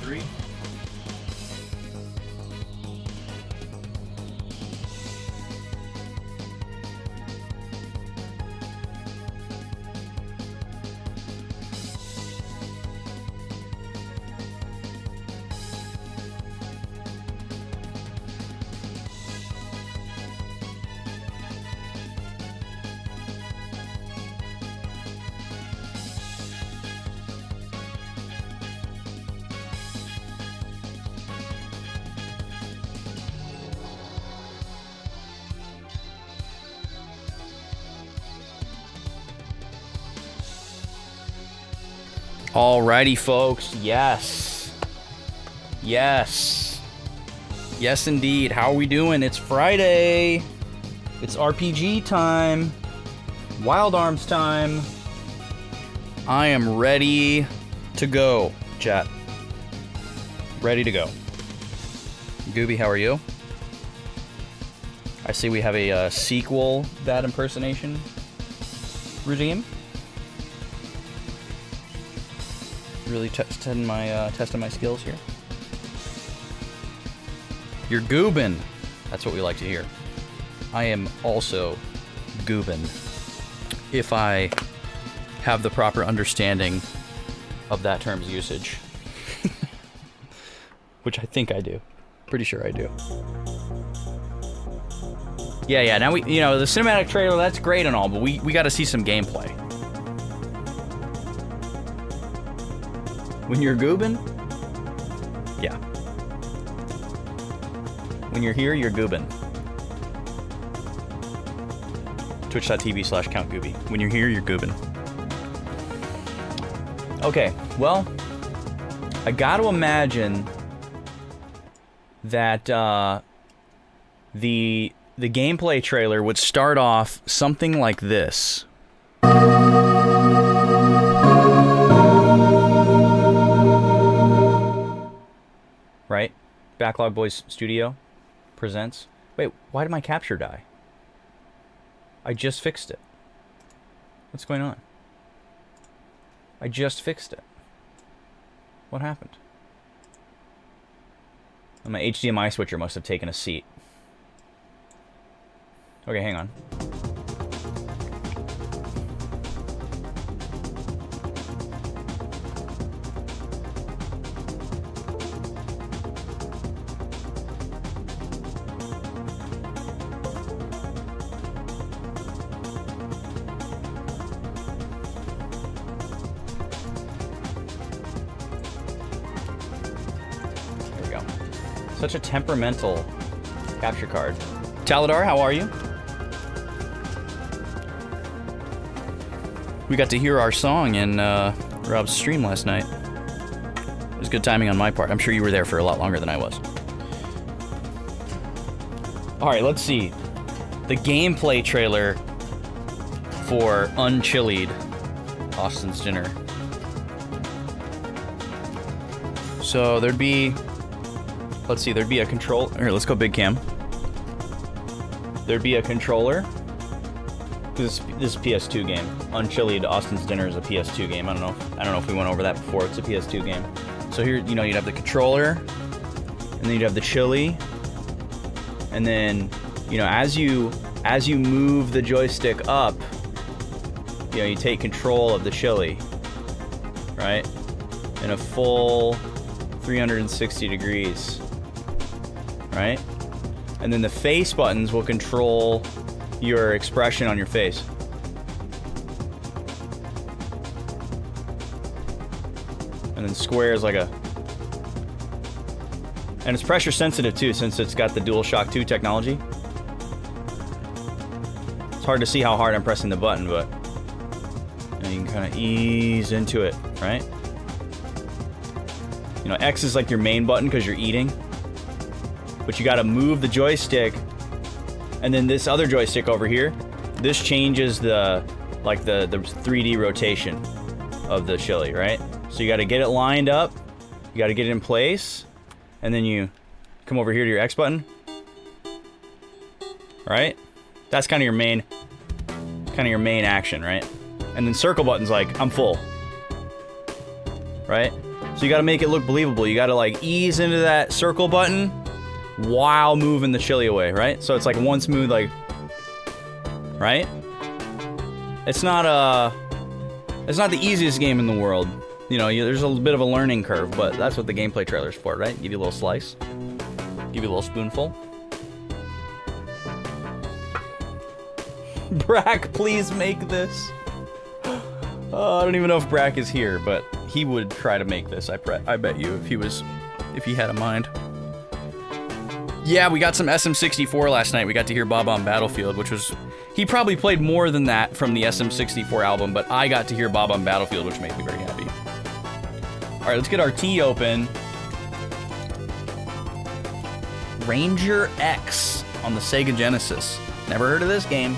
3. Alrighty, folks. Yes. Yes. Yes, indeed. How are we doing? It's Friday. It's RPG time. Wild Arms time. I am ready to go, chat. Ready to go. Gooby, how are you? I see we have a sequel that impersonation redeem. Really testing my skills here. You're goobin'. That's what we like to hear. I am also goobin'. If I have the proper understanding of that term's usage. Which I think I do. Pretty sure I do. Yeah, now the cinematic trailer, that's great and all, but we gotta see some gameplay. When you're goobin'? Yeah. When you're here, you're goobin'. Twitch.tv/CountGooby. When you're here, you're goobin'. Okay, well, I gotta imagine that the gameplay trailer would start off something like this. Right? Backlog Boys Studio presents. Wait, why did my capture die? I just fixed it. What's going on? I just fixed it. What happened? Oh, my HDMI switcher must have taken a seat. Okay, hang on. Such a temperamental capture card. Taladar, how are you? We got to hear our song in Rob's stream last night. It was good timing on my part. I'm sure you were there for a lot longer than I was. Alright, let's see. The gameplay trailer for Unchillied, Austin's Dinner. So there'd be... Let's see, there'd be a control... Here, let's go big cam. There'd be a controller. This is a PS2 game. Unchillied Austin's Dinner is a PS2 game. I don't know if we went over that before. It's a PS2 game. So here, you'd have the controller, and then you'd have the chili, and then, as you move the joystick up, you take control of the chili, right? In a full 360 degrees. Right? And then the face buttons will control your expression on your face. And then square is like a... And it's pressure sensitive too, since it's got the DualShock 2 technology. It's hard to see how hard I'm pressing the button, but you can kind of ease into it, right? X is like your main button because you're eating. But you gotta move the joystick, and then this other joystick over here, this changes the 3D rotation of the chili, right? So you gotta get it lined up, you gotta get it in place, and then you come over here to your X button, right? That's kind of your main action, right? And then circle button's like, I'm full, right? So you gotta make it look believable. You gotta like ease into that circle button while moving the chili away, right? So it's like one smooth, like, right? It's not the easiest game in the world. You know, there's a bit of a learning curve, but that's what the gameplay trailer's for, right? Give you a little slice. Give you a little spoonful. Brack, please make this. I don't even know if Brack is here, but he would try to make this. I bet you if he had a mind. Yeah, we got some SM64 last night. We got to hear Bob on Battlefield, which was... He probably played more than that from the SM64 album, but I got to hear Bob on Battlefield, which made me very happy. Alright, let's get our tea open. Ranger X on the Sega Genesis. Never heard of this game.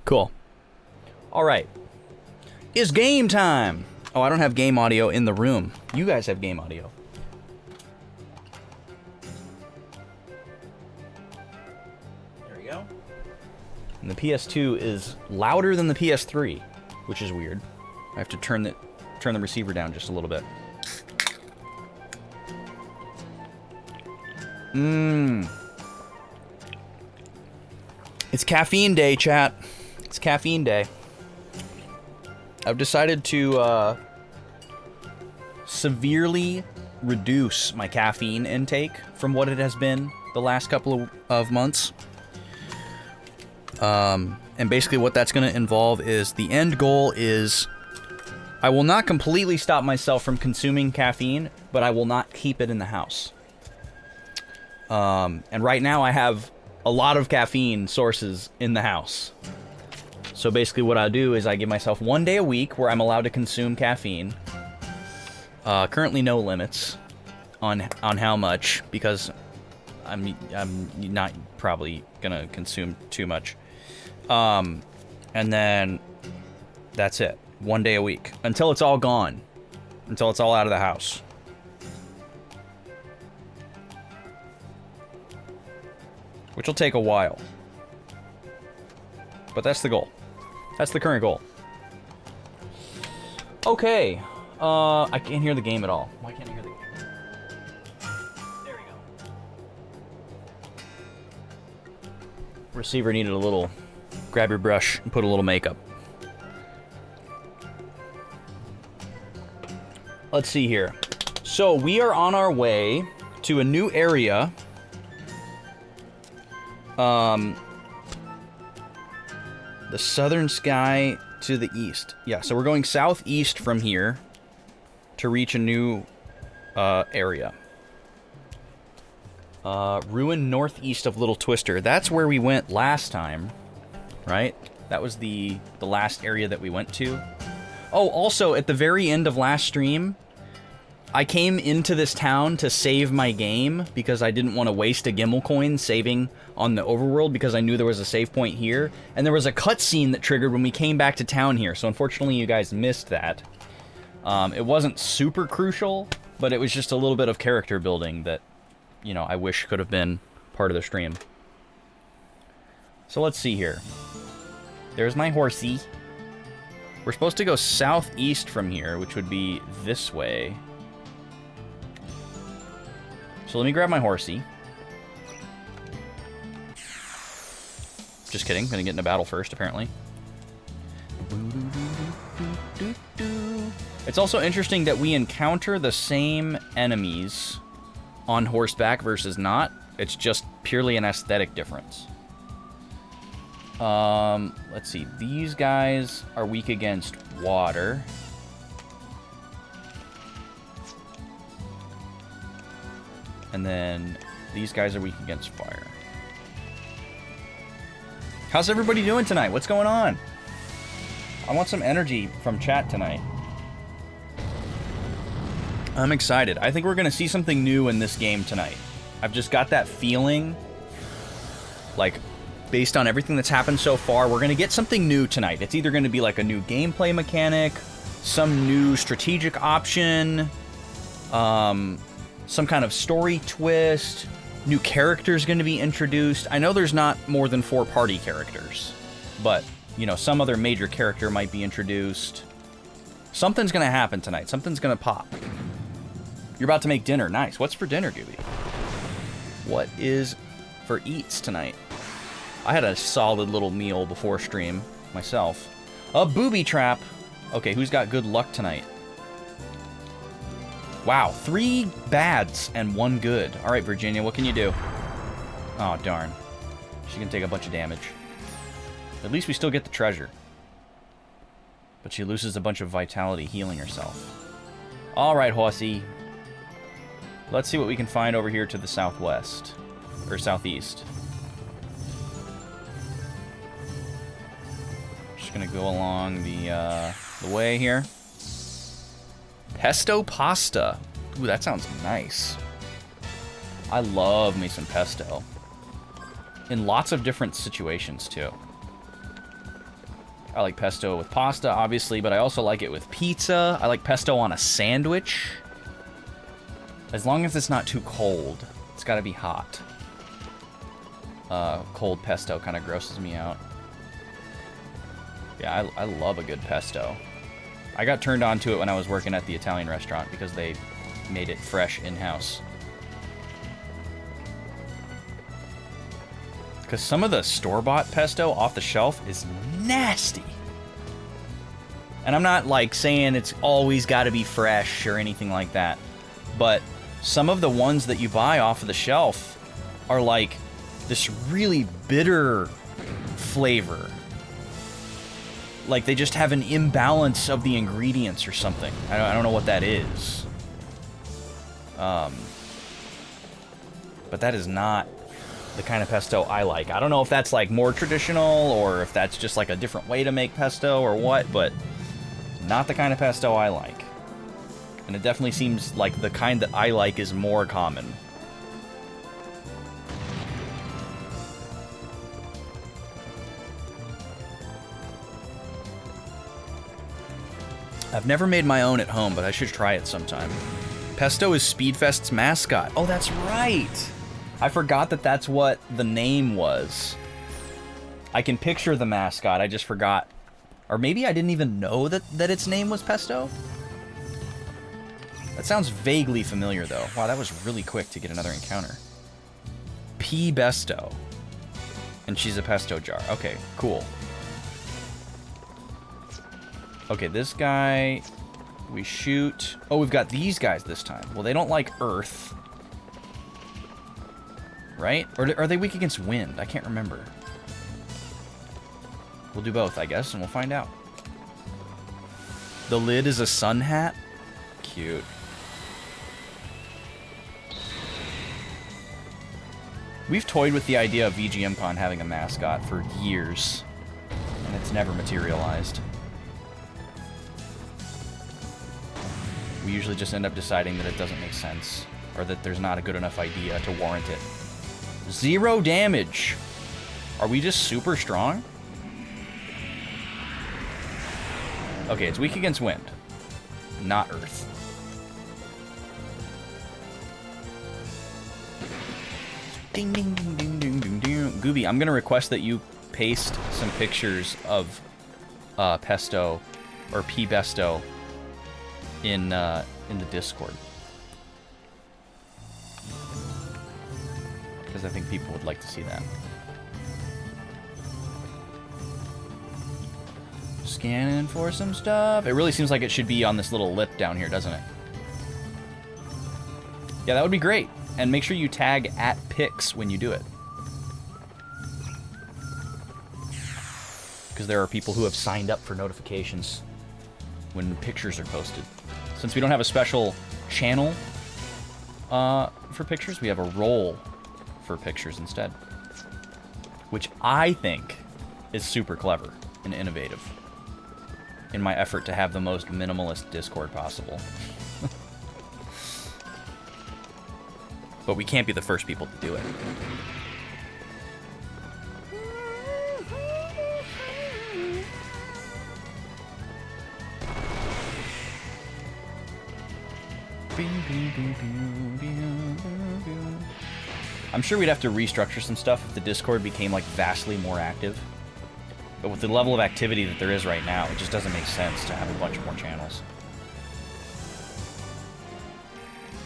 Cool. Alright. It's game time! Oh, I don't have game audio in the room. You guys have game audio. There we go. And the PS2 is louder than the PS3, which is weird. I have to turn the receiver down just a little bit. It's caffeine day, chat. It's caffeine day. I've decided to severely reduce my caffeine intake from what it has been the last couple of months. And basically what that's going to involve is the end goal is I will not completely stop myself from consuming caffeine, but I will not keep it in the house. And right now I have a lot of caffeine sources in the house. So basically what I do is I give myself 1 day a week where I'm allowed to consume caffeine. Currently no limits on how much, because I'm not probably gonna consume too much. And then that's it. 1 day a week. Until it's all gone. Until it's all out of the house. Which will take a while. But that's the goal. That's the current goal. Okay. I can't hear the game at all. Why can't I hear the game? There we go. Receiver needed a little... Grab your brush and put a little makeup. Let's see here. So, we are on our way to a new area. The southern sky to the east. Yeah, so we're going southeast from here to reach a new area. Ruin northeast of Little Twister. That's where we went last time, right? That was the last area that we went to. Oh, also, at the very end of last stream, I came into this town to save my game because I didn't want to waste a Gimmel coin saving on the overworld because I knew there was a save point here. And there was a cutscene that triggered when we came back to town here, so unfortunately you guys missed that. It wasn't super crucial, but it was just a little bit of character building that, you know, I wish could have been part of the stream. So let's see here. There's my horsey. We're supposed to go southeast from here, which would be this way. So let me grab my horsey. Just kidding, gonna get into battle first, apparently. It's also interesting that we encounter the same enemies on horseback versus not. It's just purely an aesthetic difference. Let's see. These guys are weak against water. And then these guys are weak against fire. How's everybody doing tonight? What's going on? I want some energy from chat tonight. I'm excited. I think we're going to see something new in this game tonight. I've just got that feeling, like, based on everything that's happened so far, we're going to get something new tonight. It's either going to be like a new gameplay mechanic, some new strategic option, some kind of story twist, new characters going to be introduced. I know there's not more than 4 party characters, but you know, some other major character might be introduced. Something's gonna happen tonight. Something's gonna pop. You're about to make dinner. Nice. What's for dinner, Gooby? What is for eats tonight? I had a solid little meal before stream myself. A booby trap. Okay, who's got good luck tonight? Wow, 3 bads and 1 good. All right, Virginia, what can you do? Oh, darn. She can take a bunch of damage. At least we still get the treasure. But she loses a bunch of vitality healing herself. All right, horsey. Let's see what we can find over here to the southwest. Or southeast. Just gonna go along the way here. Pesto pasta. Ooh, that sounds nice. I love me some pesto. In lots of different situations, too. I like pesto with pasta, obviously, but I also like it with pizza. I like pesto on a sandwich. As long as it's not too cold. It's gotta be hot. Cold pesto kind of grosses me out. Yeah, I love a good pesto. I got turned on to it when I was working at the Italian restaurant because they made it fresh in-house. Because some of the store-bought pesto off the shelf is nasty. And I'm not, like, saying it's always got to be fresh or anything like that. But some of the ones that you buy off of the shelf are, like, this really bitter flavor. Like, they just have an imbalance of the ingredients or something. I don't know what that is. But that is not the kind of pesto I like. I don't know if that's, like, more traditional or if that's just, like, a different way to make pesto or what, but not the kind of pesto I like. And it definitely seems like the kind that I like is more common. I've never made my own at home, but I should try it sometime. Pesto is Speedfest's mascot. Oh, that's right! I forgot that that's what the name was. I can picture the mascot, I just forgot. Or maybe I didn't even know that its name was Pesto? That sounds vaguely familiar, though. Wow, that was really quick to get another encounter. P. Besto. And she's a pesto jar. Okay, cool. Okay, this guy, we shoot. Oh, we've got these guys this time. Well, they don't like earth. Right? Or are they weak against wind? I can't remember. We'll do both, I guess, and we'll find out. The lid is a sun hat? Cute. We've toyed with the idea of VGMCon having a mascot for years, and it's never materialized. We usually just end up deciding that it doesn't make sense, or that there's not a good enough idea to warrant it. 0 damage! Are we just super strong? Okay, it's weak against wind, not earth. Ding ding ding ding ding ding ding. Gooby, I'm gonna request that you paste some pictures of pesto or P-Besto in the Discord, because I think people would like to see that. Scanning for some stuff. It really seems like it should be on this little lip down here, doesn't it? Yeah, that would be great. And make sure you tag @pics when you do it, because there are people who have signed up for notifications when pictures are posted. Since we don't have a special channel for pictures, we have a role for pictures instead, which I think is super clever and innovative in my effort to have the most minimalist Discord possible. But we can't be the first people to do it. I'm sure we'd have to restructure some stuff if the Discord became, like, vastly more active. But with the level of activity that there is right now, it just doesn't make sense to have a bunch more channels.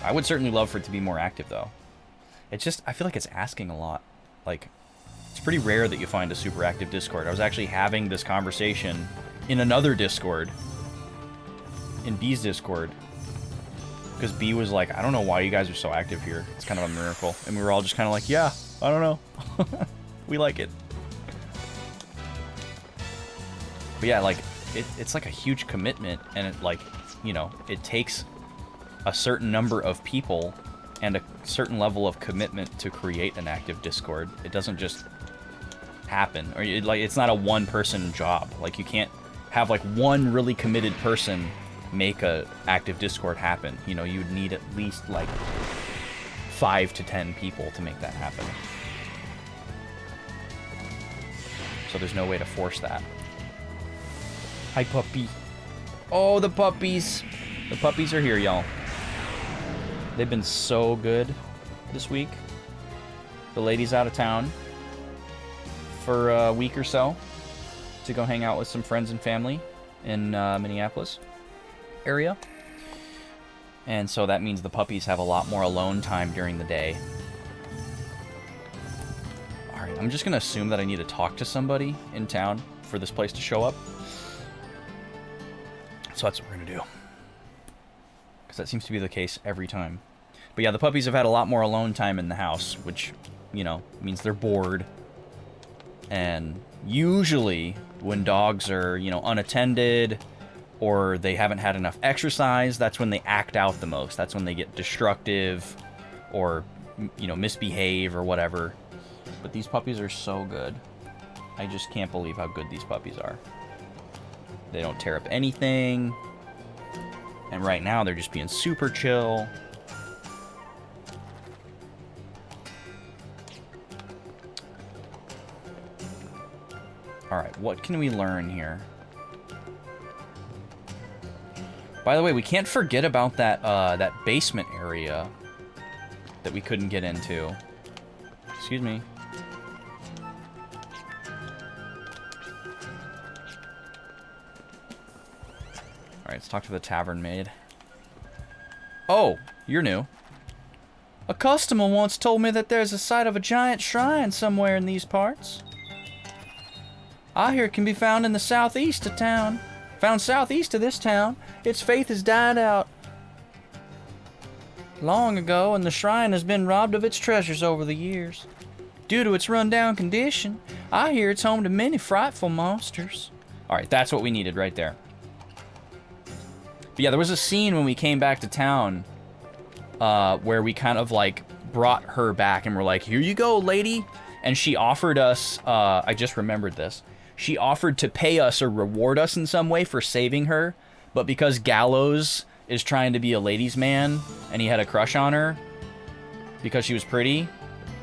I would certainly love for it to be more active, though. It's just, I feel like it's asking a lot. Like, it's pretty rare that you find a super active Discord. I was actually having this conversation in another Discord, in B's Discord, because B was like, I don't know why you guys are so active here. It's kind of a miracle. And we were all just kind of like, yeah, I don't know. We like it. But yeah, like, it's like a huge commitment, and it, like, you know, it takes a certain number of people and a certain level of commitment to create an active Discord. It doesn't just happen, or it's not a one-person job. Like, you can't have like one really committed person make a active Discord happen. You know, you would need at least like 5 to 10 people to make that happen. So there's no way to force that. Hi, puppy. Oh, the puppies. The puppies are here, y'all. They've been so good this week. The lady's out of town for a week or so to go hang out with some friends and family in Minneapolis area. And so that means the puppies have a lot more alone time during the day. Alright, I'm just going to assume that I need to talk to somebody in town for this place to show up. So that's what we're going to do. Because that seems to be the case every time. But yeah, the puppies have had a lot more alone time in the house, which, you know, means they're bored. And usually, when dogs are, you know, unattended, or they haven't had enough exercise, that's when they act out the most. That's when they get destructive, or, you know, misbehave, or whatever. But these puppies are so good. I just can't believe how good these puppies are. They don't tear up anything. And right now, they're just being super chill. Alright, what can we learn here? By the way, we can't forget about that that basement area that we couldn't get into. Excuse me. Alright, let's talk to the tavern maid. Oh, you're new. A customer once told me that there's a site of a giant shrine somewhere in these parts. I hear it can be found in the southeast of town. Found southeast of this town. Its faith has died out long ago, and the shrine has been robbed of its treasures over the years. Due to its rundown condition, I hear it's home to many frightful monsters. Alright, that's what we needed right there. But yeah, there was a scene when we came back to town where we kind of like brought her back and we're like, here you go, lady. And she offered us, I just remembered this. She offered to pay us or reward us in some way for saving her. But because Gallows is trying to be a ladies' man and he had a crush on her because she was pretty,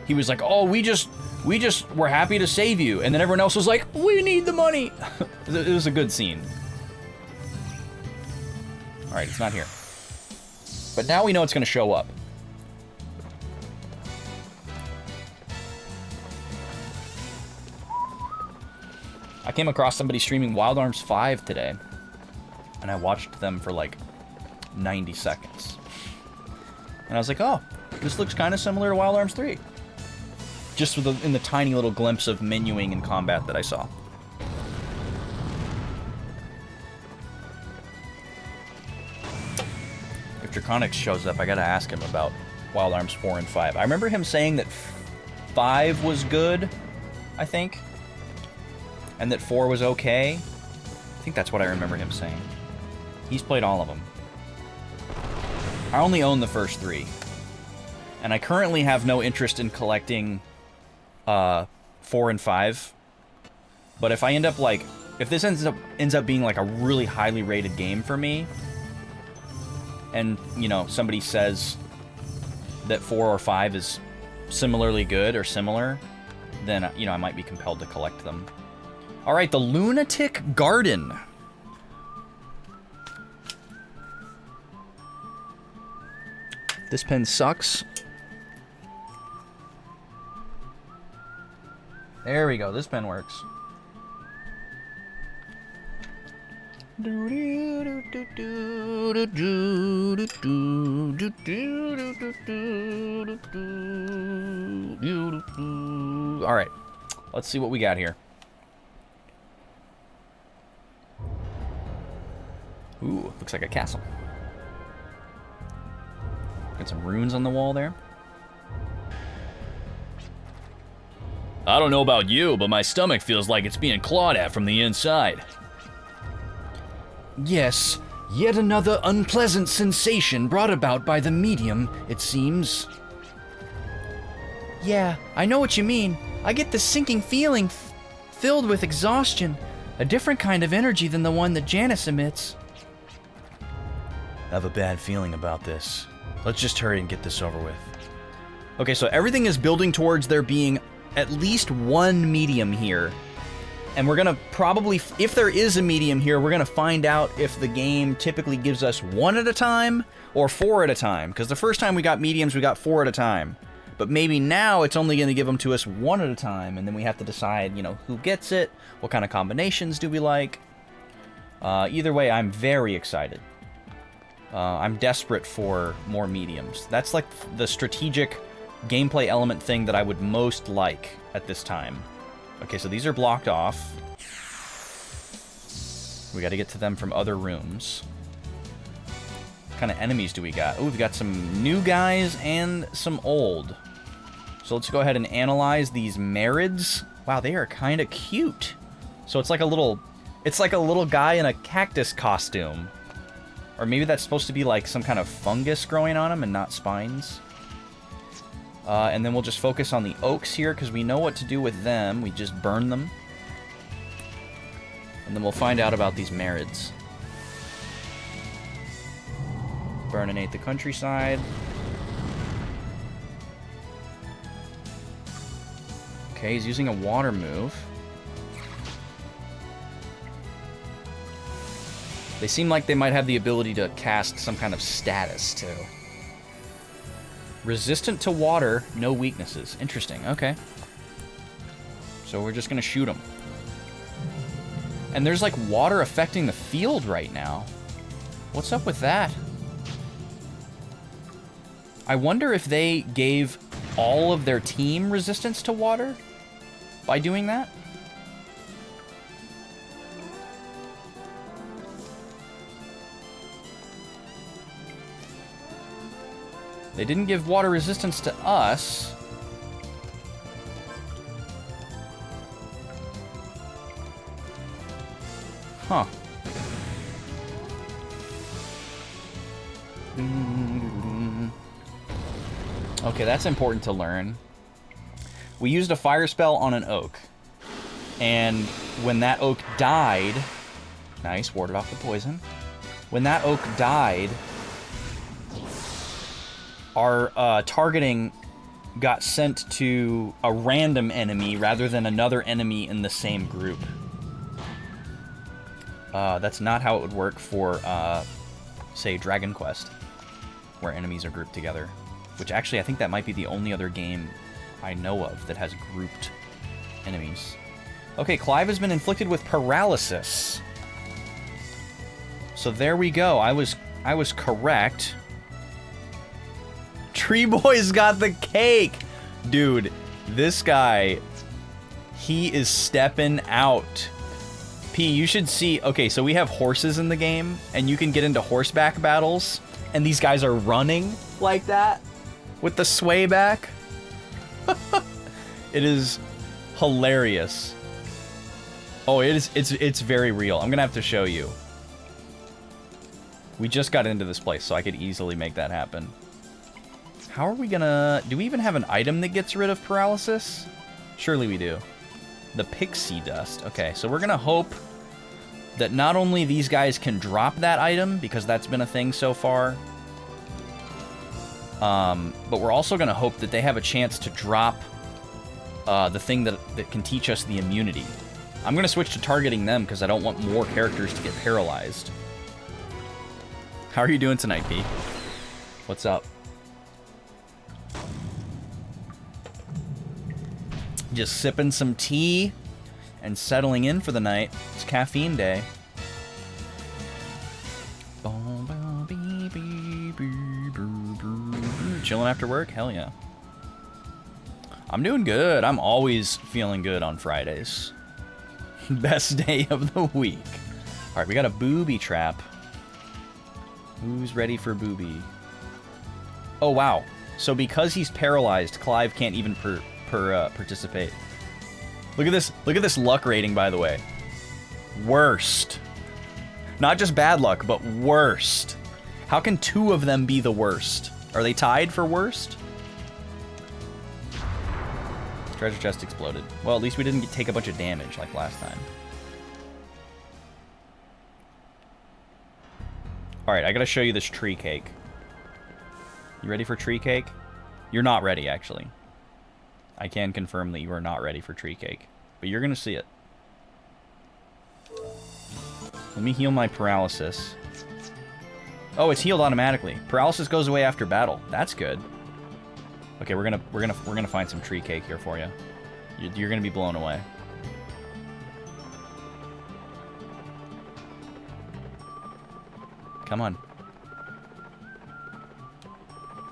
he was like, oh, we just were happy to save you. And then everyone else was like, we need the money. It was a good scene. All right, it's not here. But now we know it's going to show up. I came across somebody streaming Wild Arms 5 today, and I watched them for like 90 seconds. And I was like, oh, this looks kind of similar to Wild Arms 3. Just in the tiny little glimpse of menuing and combat that I saw. If Draconics shows up, I gotta ask him about Wild Arms 4 and 5. I remember him saying that 5 was good, I think. And that 4 was okay. I think that's what I remember him saying. He's played all of them. I only own the first 3. And I currently have no interest in collecting 4 and 5. But if I end up like... If this ends up being like a really highly rated game for me, and, you know, somebody says that 4 or 5 is similarly good or similar, then, you know, I might be compelled to collect them. Alright, the Lunatic Garden. This pen sucks. There we go, this pen works. All right, let's see what we got here. Ooh, looks like a castle. Got some runes on the wall there. I don't know about you, but my stomach feels like it's being clawed at from the inside. Yes, yet another unpleasant sensation brought about by the medium, it seems. Yeah, I know what you mean. I get this sinking feeling filled with exhaustion. A different kind of energy than the one that Janice emits. I have a bad feeling about this. Let's just hurry and get this over with. Okay, so everything is building towards there being at least one medium here. And we're gonna probably, if there is a medium here, we're gonna find out if the game typically gives us one at a time or four at a time. Because the first time we got mediums, we got four at a time. But maybe now it's only gonna give them to us one at a time, and then we have to decide, you know, who gets it, what kind of combinations do we like. Either way, I'm very excited. I'm desperate for more mediums. That's like the strategic gameplay element thing that I would most like at this time. Okay, so these are blocked off. We got to get to them from other rooms. What kind of enemies do we got? Oh, we've got some new guys and some old. So let's go ahead and analyze these Marids. Wow, they are kind of cute. So it's like a little guy in a cactus costume. Or maybe that's supposed to be like some kind of fungus growing on them and not spines. And then we'll just focus on the oaks here because we know what to do with them. We just burn them. And then we'll find out about these Marids. Burninate the countryside. Okay, he's using a water move. They seem like they might have the ability to cast some kind of status, too. Resistant to water, no weaknesses. Interesting, okay. So we're just gonna shoot them. And there's like water affecting the field right now. What's up with that? I wonder if they gave all of their team resistance to water by doing that? They didn't give water resistance to us. Huh. Okay, that's important to learn. We used a fire spell on an oak. And when that oak died... Nice, warded off the poison. When that oak died... our targeting got sent to a random enemy rather than another enemy in the same group. That's not how it would work for, say, Dragon Quest, where enemies are grouped together. Which actually, I think that might be the only other game I know of that has grouped enemies. Okay, Clive has been inflicted with paralysis. So there we go. I was correct. Tree Boy's got the cake! Dude, this guy, he is stepping out. P, you should see... Okay, so we have horses in the game, and you can get into horseback battles, and these guys are running like that with the sway back. It is hilarious. Oh, it's very real. I'm gonna have to show you. We just got into this place, so I could easily make that happen. How are we gonna... Do we even have an item that gets rid of paralysis? Surely we do. The pixie dust. Okay, so we're gonna hope that not only these guys can drop that item, because that's been a thing so far, but we're also gonna hope that they have a chance to drop the thing that can teach us the immunity. I'm gonna switch to targeting them because I don't want more characters to get paralyzed. How are you doing tonight, P? What's up? Just sipping some tea and settling in for the night. It's caffeine day. chilling after work? Hell yeah. I'm doing good. I'm always feeling good on Fridays. Best day of the week. Alright, we got a booby trap. Who's ready for booby? Oh, wow. So because he's paralyzed, Clive can't even participate. Look at this. Look at this luck rating, by the way. Worst. Not just bad luck, but worst. How can two of them be the worst? Are they tied for worst? Treasure chest exploded. Well, at least we didn't take a bunch of damage like last time. Alright, I gotta show you this tree cake. You ready for tree cake? You're not ready, actually. I can confirm that you are not ready for tree cake. But you're gonna see it. Let me heal my paralysis. Oh, it's healed automatically. Paralysis goes away after battle. That's good. Okay, we're gonna find some tree cake here for you. You're gonna be blown away. Come on.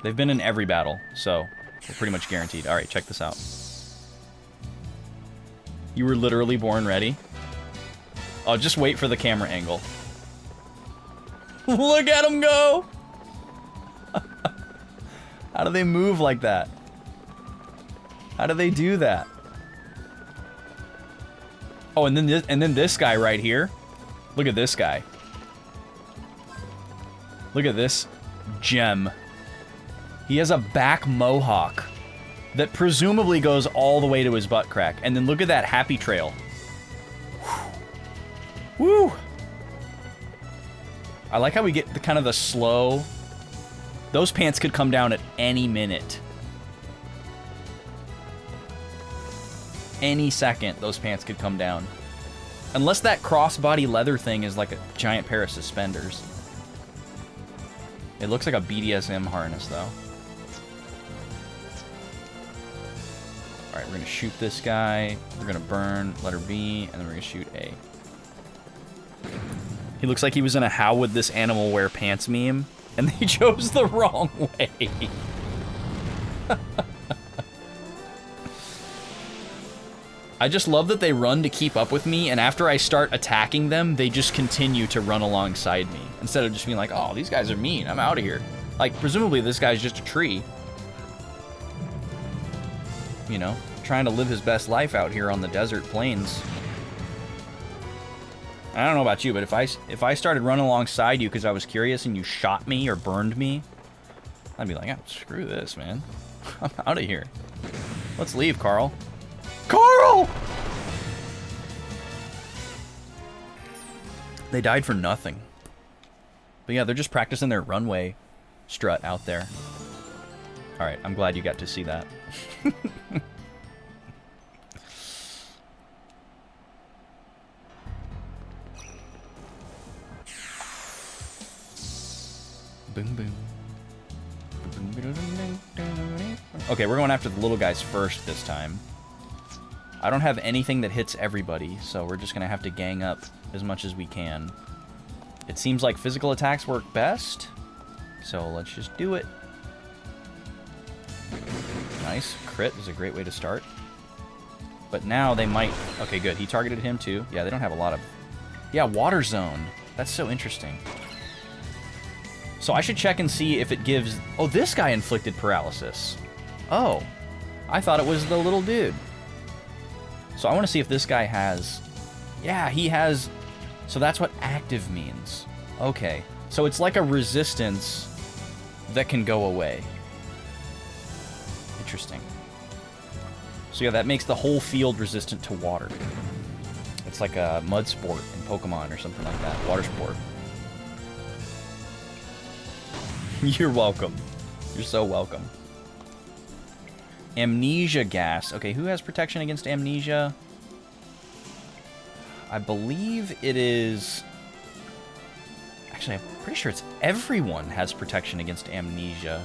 They've been in every battle, so they're pretty much guaranteed. All right, check this out. You were literally born ready. Oh, just wait for the camera angle. Look at them go! How do they move like that? How do they do that? Oh, and then this guy right here. Look at this guy. Look at this gem. He has a back mohawk that presumably goes all the way to his butt crack. And then look at that happy trail. Woo! I like how we get the kind of the slow... Those pants could come down at any minute. Any second, those pants could come down. Unless that crossbody leather thing is like a giant pair of suspenders. It looks like a BDSM harness, though. Alright, we're gonna shoot this guy. We're gonna burn letter B, and then we're gonna shoot A. He looks like he was in a how would this animal wear pants meme, and they chose the wrong way. I just love that they run to keep up with me, and after I start attacking them, they just continue to run alongside me. Instead of just being like, oh, these guys are mean, I'm out of here. Like, presumably this guy's just a tree. You know, trying to live his best life out here on the desert plains. I don't know about you, but if I started running alongside you because I was curious and you shot me or burned me, I'd be like, oh, screw this, man. I'm out of here. Let's leave, Carl. Carl! They died for nothing. But yeah, they're just practicing their runway strut out there. Alright, I'm glad you got to see that. Boom, boom. Okay, we're going after the little guys first this time. I don't have anything that hits everybody, so we're just going to have to gang up as much as we can. It seems like physical attacks work best, so let's just do it. Nice. Crit is a great way to start. But now they might... Okay, good. He targeted him too. Yeah, they don't have a lot of... Yeah, Water Zone. That's so interesting. So I should check and see if it gives... Oh, this guy inflicted paralysis. Oh. I thought it was the little dude. So I want to see if this guy has... Yeah, he has... So that's what active means. Okay. So it's like a resistance that can go away. Interesting. So yeah, that makes the whole field resistant to water. It's like a mud sport in Pokemon or something like that. Water sport. You're welcome. You're so welcome. Amnesia gas. Okay, who has protection against amnesia? I believe it is... Actually, I'm pretty sure it's everyone has protection against amnesia.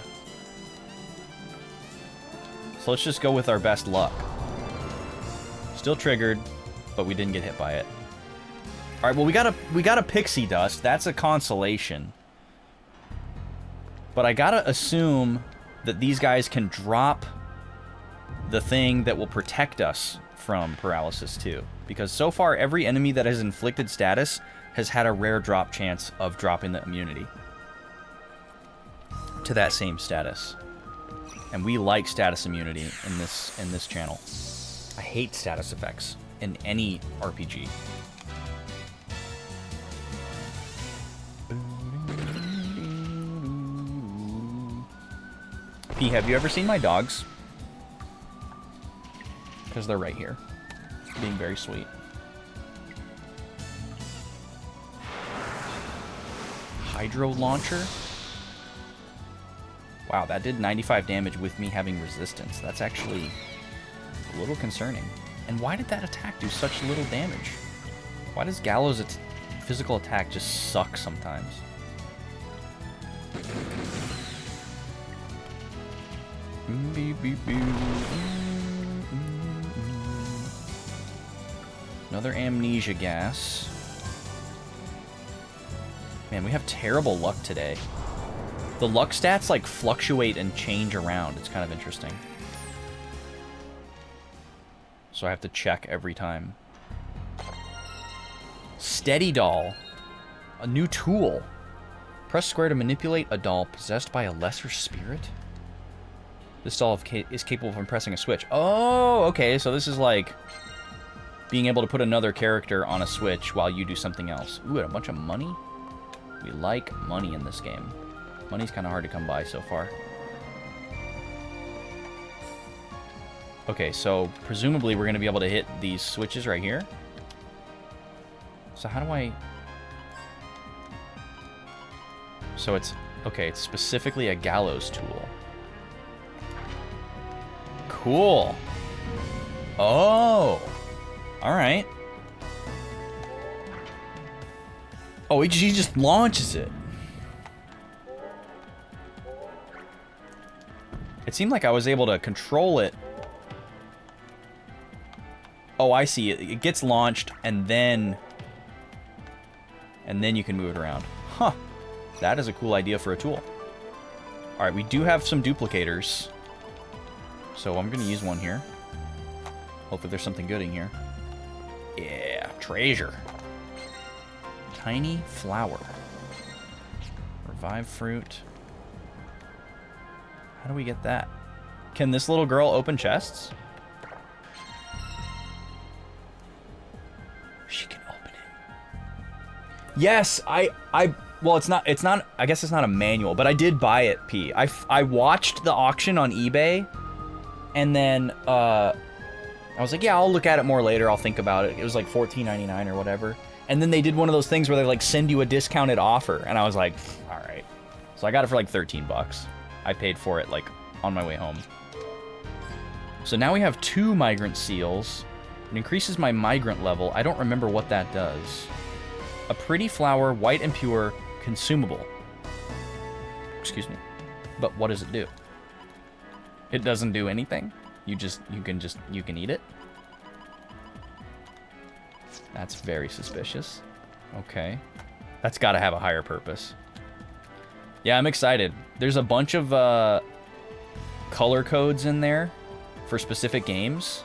So let's just go with our best luck. Still triggered, but we didn't get hit by it. All right, well, we got a pixie dust. That's a consolation. But I gotta assume that these guys can drop the thing that will protect us from paralysis too. Because so far, every enemy that has inflicted status has had a rare drop chance of dropping the immunity to that same status. And we like status immunity in this channel. I hate status effects in any RPG. P, have you ever seen my dogs? Because they're right here. Being very sweet. Hydro launcher? Wow, that did 95 damage with me having resistance. That's actually a little concerning. And why did that attack do such little damage? Why does Gallows' physical attack just suck sometimes? Another amnesia gas. Man, we have terrible luck today. The luck stats like fluctuate and change around. It's kind of interesting. So I have to check every time. Steady doll. A new tool. Press square to manipulate a doll possessed by a lesser spirit. This doll is capable of pressing a switch. Oh, okay. So this is like being able to put another character on a switch while you do something else. Ooh, and a bunch of money. We like money in this game. Money's kind of hard to come by so far. Okay, so presumably we're going to be able to hit these switches right here. So how do I... So it's... Okay, it's specifically a gallows tool. Cool. Oh. Alright. Oh, he just launches it. It seemed like I was able to control it. Oh, I see. It gets launched, and then you can move it around. Huh. That is a cool idea for a tool. Alright, we do have some duplicators. So I'm going to use one here. Hopefully there's something good in here. Yeah, treasure. Tiny flower. Revive fruit. How do we get that? Can this little girl open chests? She can open it. Yes, well, it's not, I guess it's not a manual, but I did buy it, P. I watched the auction on eBay, and then, I was like, yeah, I'll look at it more later, I'll think about it. It was like $14.99 or whatever. And then they did one of those things where they like send you a discounted offer, and I was like, all right. So I got it for like 13 bucks. I paid for it like on my way home. So now we have 2 migrant seals. It increases my migrant level. I don't remember what that does. A pretty flower, white and pure, consumable. Excuse me. But what does it do? It doesn't do anything. You can eat it. That's very suspicious. Okay. That's got to have a higher purpose. Yeah, I'm excited. There's a bunch of color codes in there for specific games.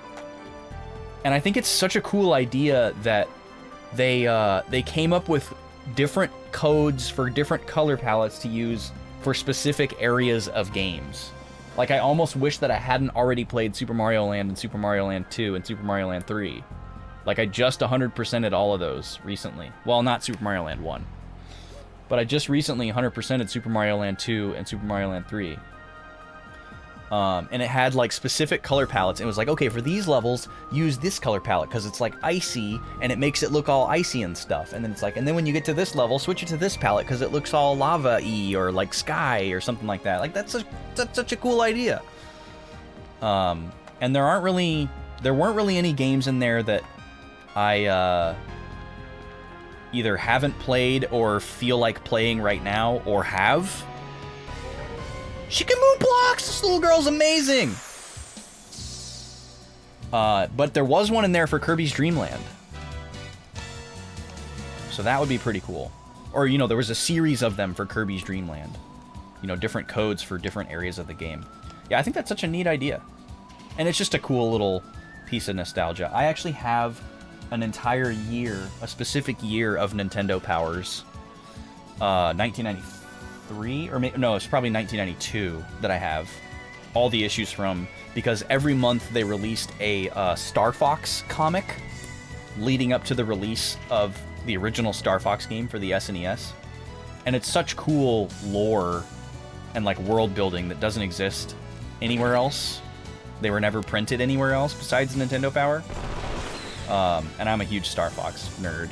And I think it's such a cool idea that they came up with different codes for different color palettes to use for specific areas of games. Like, I almost wish that I hadn't already played Super Mario Land and Super Mario Land 2 and Super Mario Land 3. Like, I just 100%ed all of those recently. Well, not Super Mario Land 1. But I just recently 100%ed Super Mario Land 2 and Super Mario Land 3. And it had, like, specific color palettes. And it was like, okay, for these levels, use this color palette, because it's, like, icy, and it makes it look all icy and stuff. And then it's like, and then when you get to this level, switch it to this palette, because it looks all lava-y, or, like, sky, or something like that. Like, that's such a cool idea. And there weren't really any games in there that I, either haven't played or feel like playing right now, or have. She can move blocks! This little girl's amazing! But there was one in there for Kirby's Dream Land. So that would be pretty cool. Or, you know, there was a series of them for Kirby's Dream Land. you know, different codes for different areas of the game. Yeah, I think that's such a neat idea. And it's just a cool little piece of nostalgia. I actually have an entire year, a specific year of Nintendo Powers, 1993, or no, it's probably 1992 that I have all the issues from, because every month they released a Star Fox comic leading up to the release of the original Star Fox game for the SNES. And it's such cool lore and like world building that doesn't exist anywhere else. They were never printed anywhere else besides Nintendo Power. And I'm a huge Star Fox nerd.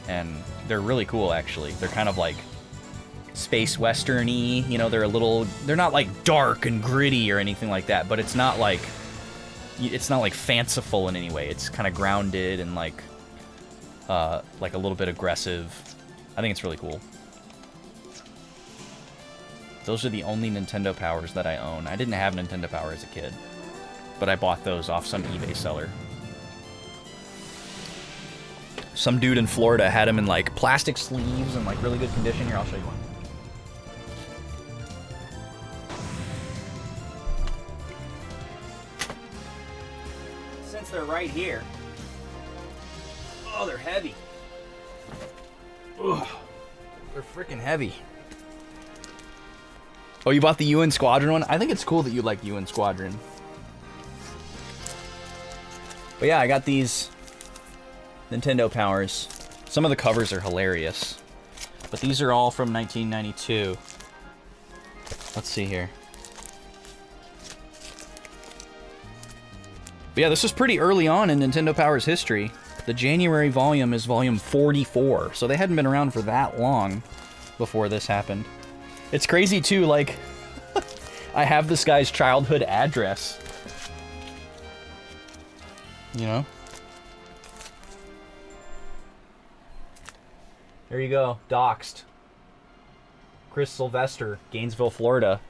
And they're really cool, actually. They're kind of like space western-y, you know, they're not like dark and gritty or anything like that, but it's not like fanciful in any way. It's kind of grounded and like a little bit aggressive. I think it's really cool. Those are the only Nintendo Powers that I own. I didn't have Nintendo Power as a kid, but I bought those off some eBay seller. Some dude in Florida had them in like plastic sleeves and like really good condition. Here, I'll show you one. Since they're right here. Oh, they're heavy. Ugh, they're freaking heavy. Oh, you bought the UN Squadron one? I think it's cool that you like UN Squadron. But yeah, I got these Nintendo Powers. Some of the covers are hilarious. But these are all from 1992. Let's see here. But yeah, this was pretty early on in Nintendo Power's history. The January volume is volume 44, so they hadn't been around for that long before this happened. It's crazy too, like, I have this guy's childhood address. You know? There you go, doxed. Chris Sylvester, Gainesville, Florida.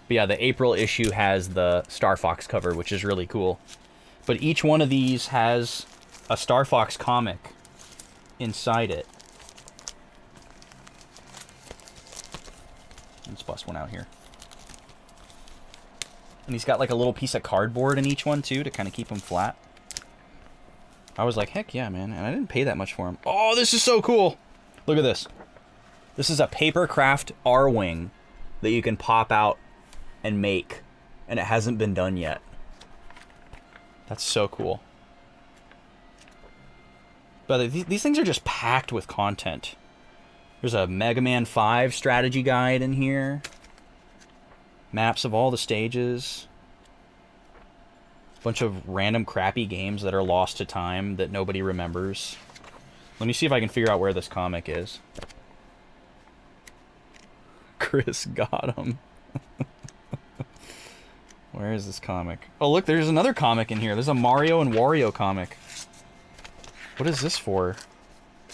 But yeah, the April issue has the Star Fox cover, which is really cool. But each one of these has a Star Fox comic inside it. Let's bust one out here. And he's got like a little piece of cardboard in each one too to kind of keep them flat. I was like, heck yeah, man. And I didn't pay that much for him. Oh, this is so cool. Look at this. This is a Papercraft R-Wing that you can pop out and make. And it hasn't been done yet. That's so cool. But these things are just packed with content. There's a Mega Man 5 strategy guide in here. Maps of all the stages. Bunch of random crappy games that are lost to time that nobody remembers. Let me see if I can figure out where this comic is. Chris got him. Where is this comic? Oh, look, there's another comic in here. There's a Mario and Wario comic. What is this for?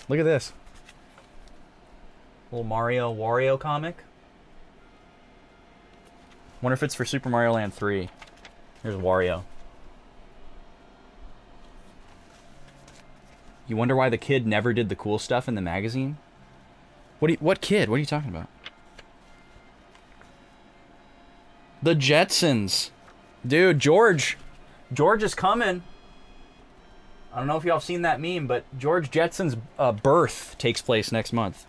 Look at this. Little Mario Wario comic. Wonder if it's for Super Mario Land 3. Here's Wario. You wonder why the kid never did the cool stuff in the magazine? What kid? What are you talking about? The Jetsons. Dude, George is coming. I don't know if y'all have seen that meme, but George Jetson's birth takes place next month.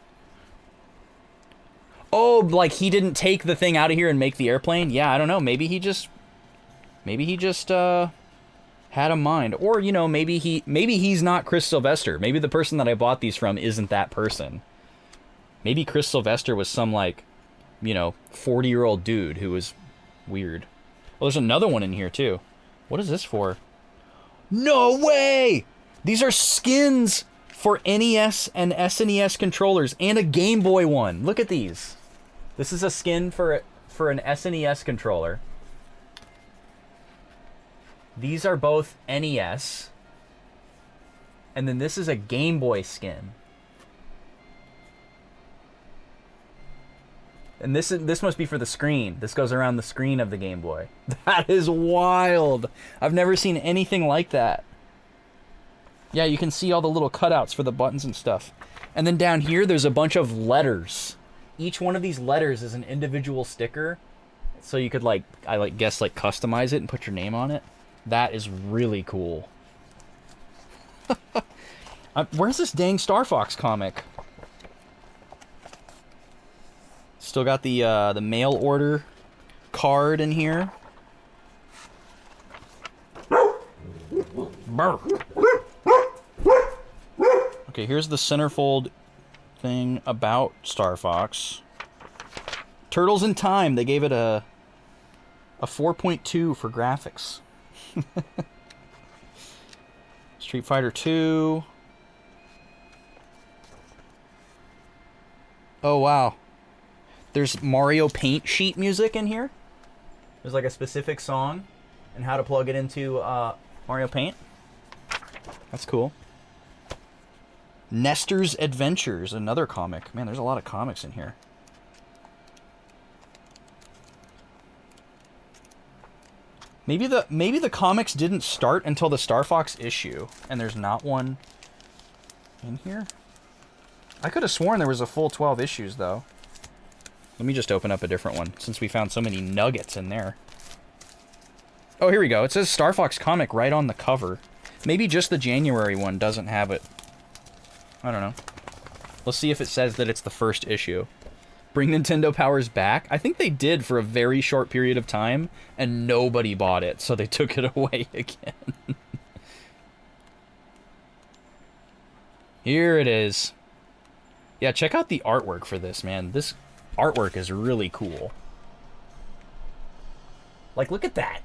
Oh, like he didn't take the thing out of here and make the airplane? Yeah, I don't know. Maybe he just had a mind. Or, you know, maybe he's not Chris Sylvester. Maybe the person that I bought these from isn't that person. Maybe Chris Sylvester was some, like, you know, 40-year-old dude who was weird. Oh, there's another one in here, too. What is this for? No way! These are skins for NES and SNES controllers and a Game Boy one. Look at these. This is a skin for an SNES controller. These are both NES. And then this is a Game Boy skin. And this must be for the screen. This goes around the screen of the Game Boy. That is wild. I've never seen anything like that. Yeah, you can see all the little cutouts for the buttons and stuff. And then down here, there's a bunch of letters each one of these letters is an individual sticker, so you could like, I guess like customize it and put your name on it. That is really cool. Where's this dang Star Fox comic? Still got the mail order card in here. Burr. Okay, here's the centerfold thing about Star Fox. Turtles in Time. They gave it a 4.2 for graphics. Street Fighter 2. Oh, wow. There's Mario Paint sheet music in here. There's like a specific song and how to plug it into Mario Paint. That's cool. Nestor's Adventures, another comic. Man, there's a lot of comics in here. Maybe the comics didn't start until the Star Fox issue, and there's not one in here. I could have sworn there was a full 12 issues, though. Let me just open up a different one, since we found so many nuggets in there. Oh, here we go. It says Star Fox comic right on the cover. Maybe just the January one doesn't have it. I don't know. Let's see if it says that it's the first issue. Bring Nintendo Powers back? I think they did for a very short period of time, and nobody bought it, so they took it away again. Here it is. Yeah, check out the artwork for this, man. This artwork is really cool. Like, look at that.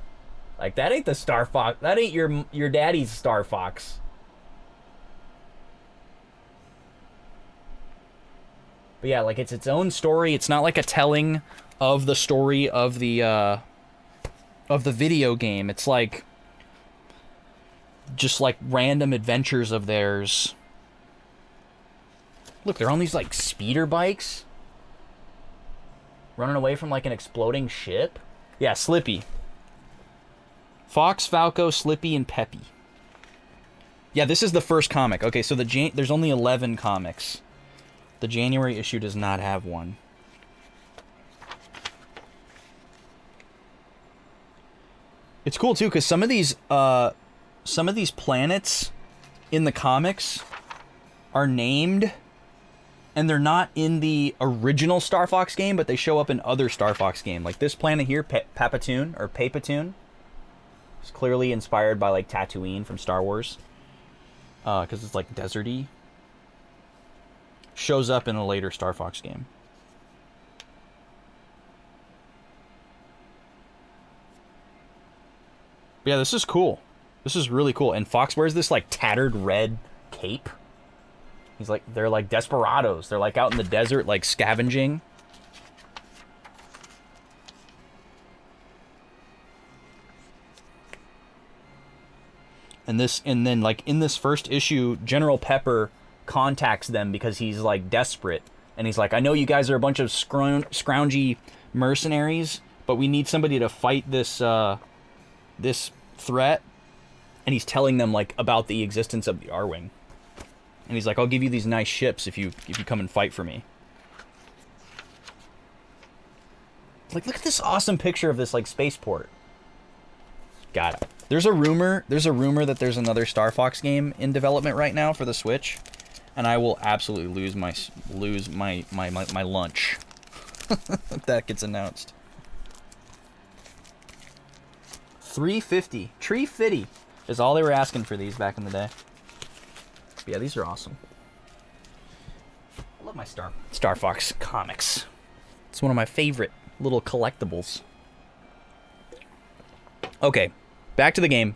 Like, that ain't the Star Fox. That ain't your daddy's Star Fox. But yeah, like, it's its own story. It's not like a telling of the story of the video game. It's like just like random adventures of theirs. Look, they're on these like speeder bikes, running away from like an exploding ship. Yeah, Slippy. Fox, Falco, Slippy, and Peppy. Yeah, this is the first comic. Okay, so there's only 11 comics. The January issue does not have one. It's cool too, because some of these planets in the comics are named, and they're not in the original Star Fox game, but they show up in other Star Fox game. Like this planet here, Papatoon or Papatoon. It's clearly inspired by like Tatooine from Star Wars, because it's like deserty. Shows up in a later Star Fox game. But yeah, this is cool. This is really cool. And Fox wears this like tattered red cape. He's like, they're like desperados. They're like out in the desert, like scavenging. And then like in this first issue, General Pepper contacts them because he's like desperate, and he's like, I know you guys are a bunch of scroungy mercenaries, but we need somebody to fight this this threat. And he's telling them like about the existence of the R-Wing, and he's like, I'll give you these nice ships if you come and fight for me. Like, look at this awesome picture of this like spaceport. Got it. There's a rumor that there's another Star Fox game in development right now for the Switch. And I will absolutely lose my lunch if that gets announced. $3.50. $3.50 is all they were asking for these back in the day. But yeah, these are awesome. I love my Star Fox comics. It's one of my favorite little collectibles. Okay, back to the game.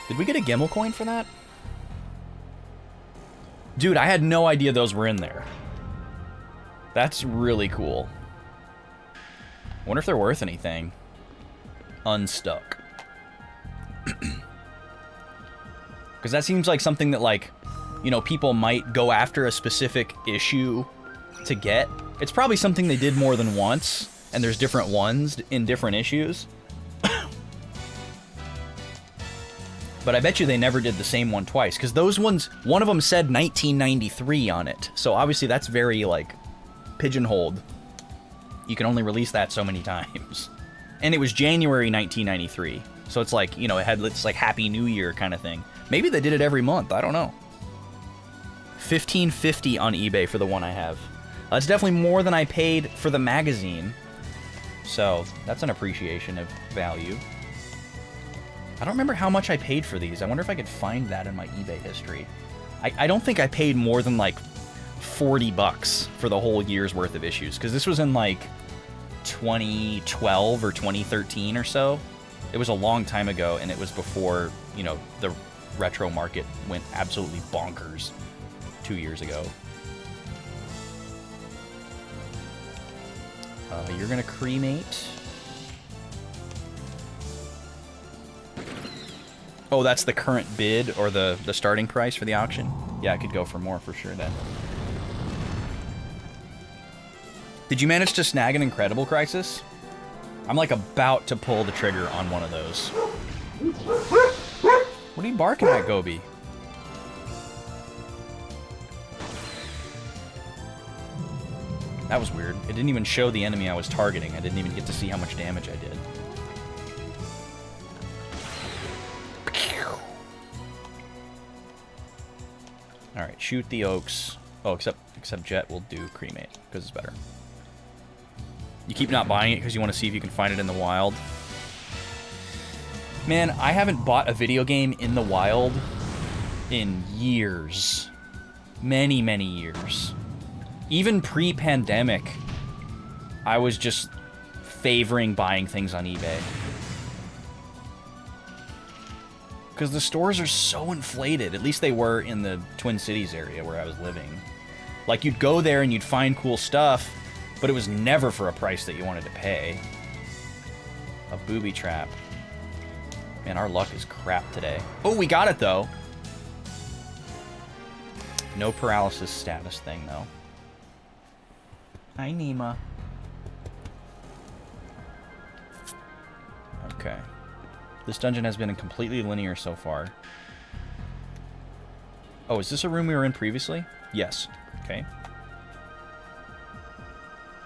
Did we get a Gimmel coin for that? Dude, I had no idea those were in there. That's really cool. Wonder if they're worth anything. Unstuck. Because that seems like something that, like, you know, people might go after a specific issue to get. It's probably something they did more than once, and there's different ones in different issues. But I bet you they never did the same one twice, because those ones, one of them said 1993 on it. So obviously that's very, like, pigeonholed. You can only release that so many times. And it was January 1993. So it's like, you know, it had this, like, Happy New Year kind of thing. Maybe they did it every month. I don't know. $15.50 on eBay for the one I have. That's definitely more than I paid for the magazine. So that's an appreciation of value. I don't remember how much I paid for these. I wonder if I could find that in my eBay history. I don't think I paid more than like $40 for the whole year's worth of issues, because this was in like 2012 or 2013 or so. It was a long time ago, and it was before, you know, the retro market went absolutely bonkers 2 years ago. You're gonna cremate. Oh, that's the current bid, or the starting price for the auction? Yeah, I could go for more for sure then. Did you manage to snag an Incredible Crisis? I'm like about to pull the trigger on one of those. What are you barking at, Gobi? That was weird. It didn't even show the enemy I was targeting. I didn't even get to see how much damage I did. Alright, shoot the oaks. Oh, except Jet will do cremate, because it's better. You keep not buying it because you want to see if you can find it in the wild. Man, I haven't bought a video game in the wild in years. Many, many years. Even pre-pandemic, I was just favoring buying things on eBay. Because the stores are so inflated. At least they were in the Twin Cities area where I was living. Like, you'd go there and you'd find cool stuff, but it was never for a price that you wanted to pay. A booby trap. Man, our luck is crap today. Oh, we got it, though. No paralysis status thing, though. Hi, Nima. Okay. This dungeon has been completely linear so far. Oh, is this a room we were in previously? Yes. Okay.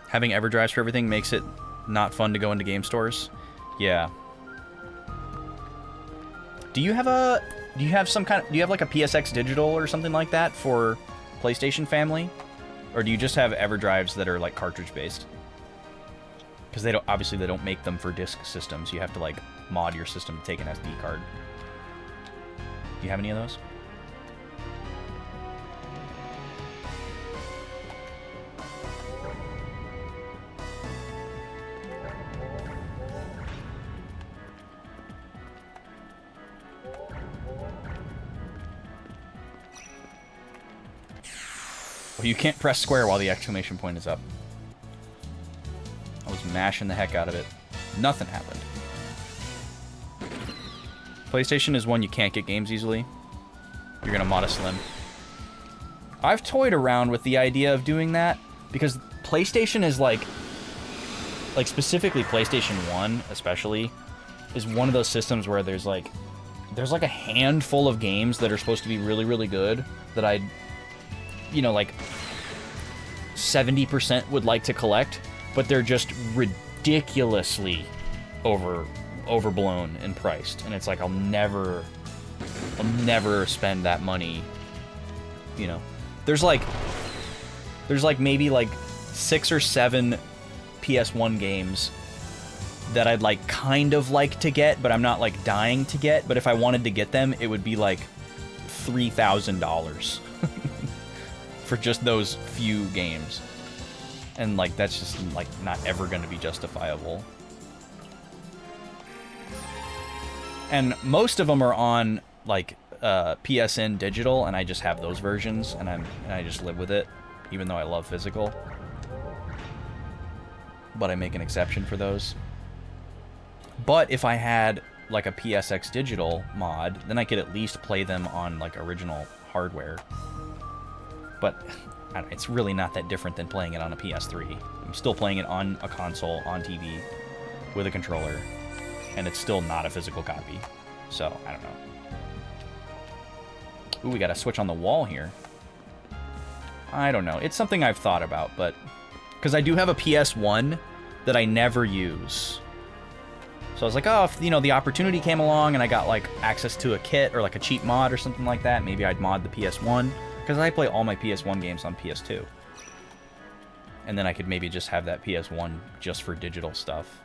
Having EverDrives for everything makes it not fun to go into game stores. Yeah. Do you have like a PSX digital or something like that for PlayStation family? Or do you just have EverDrives that are like cartridge based? Because they don't, obviously they don't make them for disk systems. You have to like mod your system to take an SD card. Do you have any of those? Well, you can't press square while the exclamation point is up. I was mashing the heck out of it. Nothing happened. PlayStation is one you can't get games easily. You're gonna mod a Slim. I've toyed around with the idea of doing that because PlayStation is like specifically PlayStation 1 especially is one of those systems where there's like a handful of games that are supposed to be really, really good that I'd, you know, like 70% would like to collect, but they're just ridiculously overblown and priced, and it's like I'll never spend that money. You know, there's like maybe like 6 or 7 PS1 games that I'd like kind of like to get, but I'm not like dying to get. But if I wanted to get them, it would be like $3,000 for just those few games. And like that's just like not ever going to be justifiable. And most of them are on like PSN digital, and I just have those versions, and I just live with it, even though I love physical. But I make an exception for those. But if I had like a PSX digital mod, then I could at least play them on like original hardware. But I don't know, it's really not that different than playing it on a PS3. I'm still playing it on a console, on TV, with a controller, and it's still not a physical copy. So, I don't know. Ooh, we got a switch on the wall here. I don't know. It's something I've thought about, but... Because I do have a PS1 that I never use. So I was like, oh, if, you know, the opportunity came along and I got, like, access to a kit or, like, a cheap mod or something like that, maybe I'd mod the PS1. Because I play all my PS1 games on PS2. And then I could maybe just have that PS1 just for digital stuff.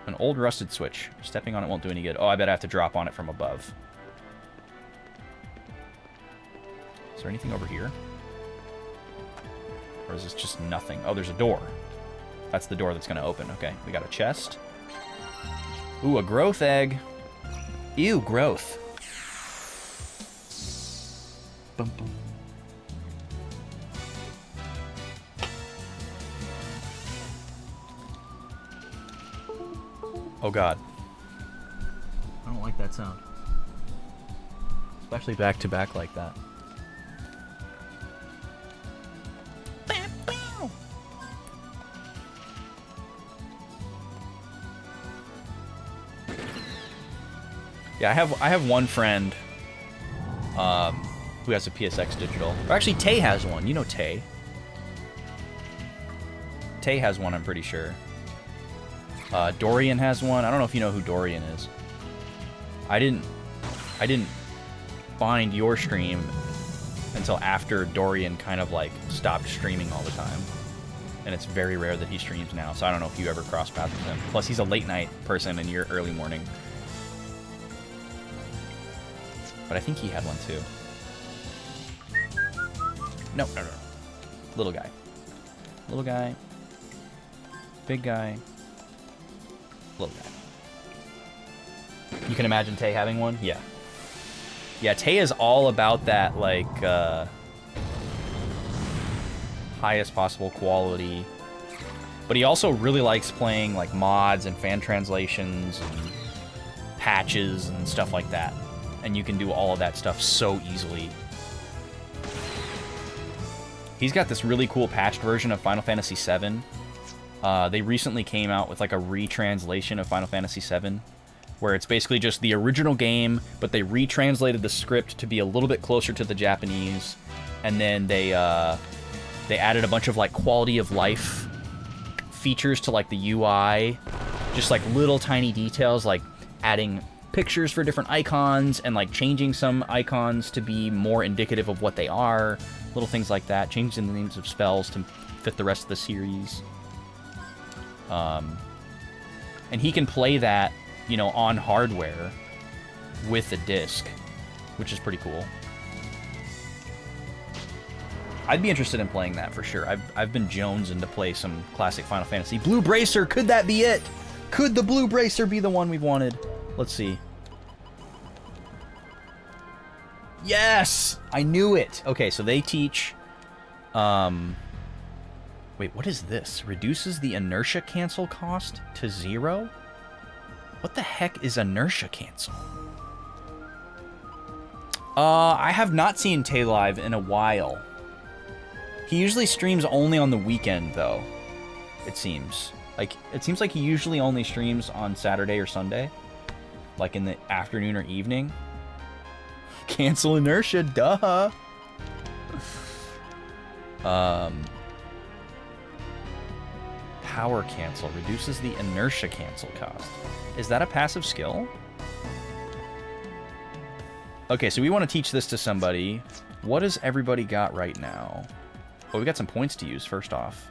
An old rusted switch. Stepping on it won't do any good. Oh, I bet I have to drop on it from above. Is there anything over here? Or is this just nothing? Oh, there's a door. That's the door that's going to open. Okay, we got a chest. Ooh, a growth egg. Ew, growth. Bum, bum. Oh god. I don't like that sound. Especially back to back like that. Yeah, I have one friend who has a PSX digital. Or actually, Tay has one. You know Tay. Tay has one, I'm pretty sure. Dorian has one. I don't know if you know who Dorian is. I didn't find your stream until after Dorian kind of like stopped streaming all the time. And it's very rare that he streams now, so I don't know if you ever cross paths with him. Plus, he's a late night person and you're early morning. But I think he had one too. No. Little guy. Little guy. Big guy. Little guy. You can imagine Tay having one? Yeah. Yeah, Tay is all about that, like, highest possible quality. But he also really likes playing, like, mods and fan translations and patches and stuff like that. And you can do all of that stuff so easily. He's got this really cool patched version of Final Fantasy VII. They recently came out with like a retranslation of Final Fantasy VII, where it's basically just the original game, but they retranslated the script to be a little bit closer to the Japanese, and then they added a bunch of like quality of life features to like the UI, just like little tiny details, like adding pictures for different icons and like changing some icons to be more indicative of what they are, little things like that, changing the names of spells to fit the rest of the series. And he can play that, you know, on hardware with a disc, which is pretty cool. I'd be interested in playing that for sure. I've been jonesing to play some classic Final Fantasy. Blue Bracer, could that be it? Could the Blue Bracer be the one we've wanted? Let's see. Yes! I knew it! Okay, so they teach... Wait, what is this? Reduces the inertia cancel cost to 0? What the heck is inertia cancel? I have not seen Tay live in a while. He usually streams only on the weekend, though. It seems. Like, it seems like he usually only streams on Saturday or Sunday. Like in the afternoon or evening. Cancel inertia, duh! Power cancel reduces the inertia cancel cost. Is that a passive skill? Okay, so we want to teach this to somebody. What has everybody got right now? Oh, we got some points to use first off.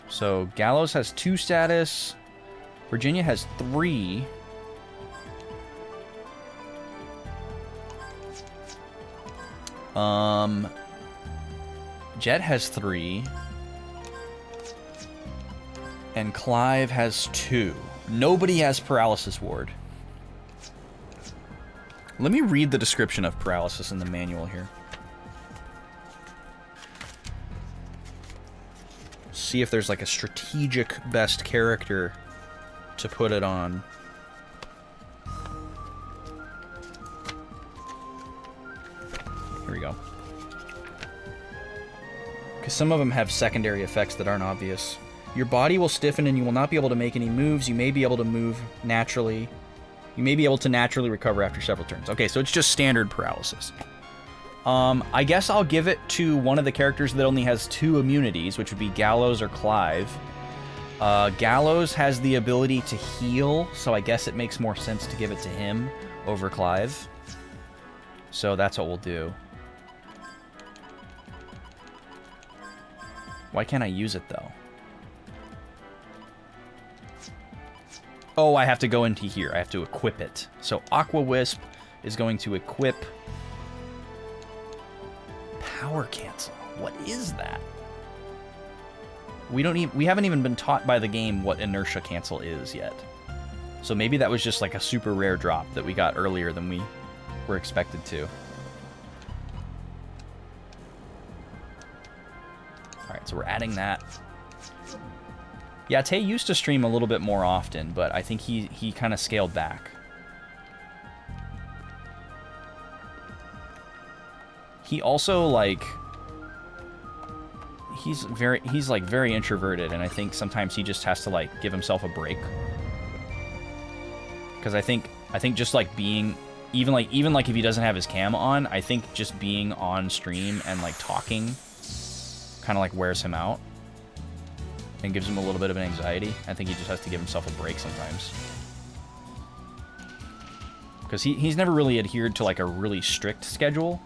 So Gallows has 2 status. Virginia has 3. Jet has 3. And Clive has 2. Nobody has Paralysis Ward. Let me read the description of Paralysis in the manual here. See if there's like a strategic best character to put it on. Here we go. Because some of them have secondary effects that aren't obvious. Your body will stiffen and you will not be able to make any moves. You may be able to move naturally. You may be able to naturally recover after several turns. Okay, so it's just standard paralysis. I guess I'll give it to one of the characters that only has 2 immunities, which would be Gallows or Clive. Gallows has the ability to heal, so I guess it makes more sense to give it to him over Clive. So that's what we'll do. Why can't I use it, though? Oh, I have to go into here. I have to equip it. So Aqua Wisp is going to equip Power Cancel. What is that? We haven't even been taught by the game what Inertia Cancel is yet. So maybe that was just like a super rare drop that we got earlier than we were expected to. Alright, so we're adding that. Yeah, Tay used to stream a little bit more often, but I think he kind of scaled back. He also, like... He's like very introverted, and I think sometimes he just has to like give himself a break. Because I think just like being even like if he doesn't have his cam on, I think just being on stream and like talking kind of like wears him out and gives him a little bit of an anxiety. I think he just has to give himself a break sometimes. Because he's never really adhered to like a really strict schedule.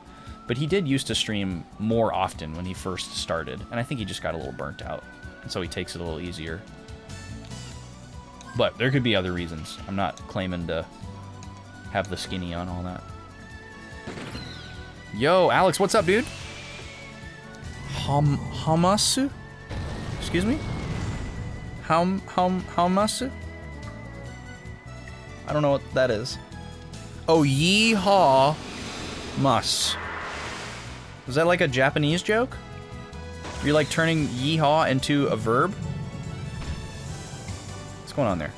But he did used to stream more often when he first started, and I think he just got a little burnt out, and so he takes it a little easier. But there could be other reasons. I'm not claiming to have the skinny on all that. Yo, Alex, what's up, dude? Hamasu? Excuse me? Hamasu? I don't know what that is. Oh, yeehaw mus. Is that like a Japanese joke? You're like turning yeehaw into a verb? What's going on there?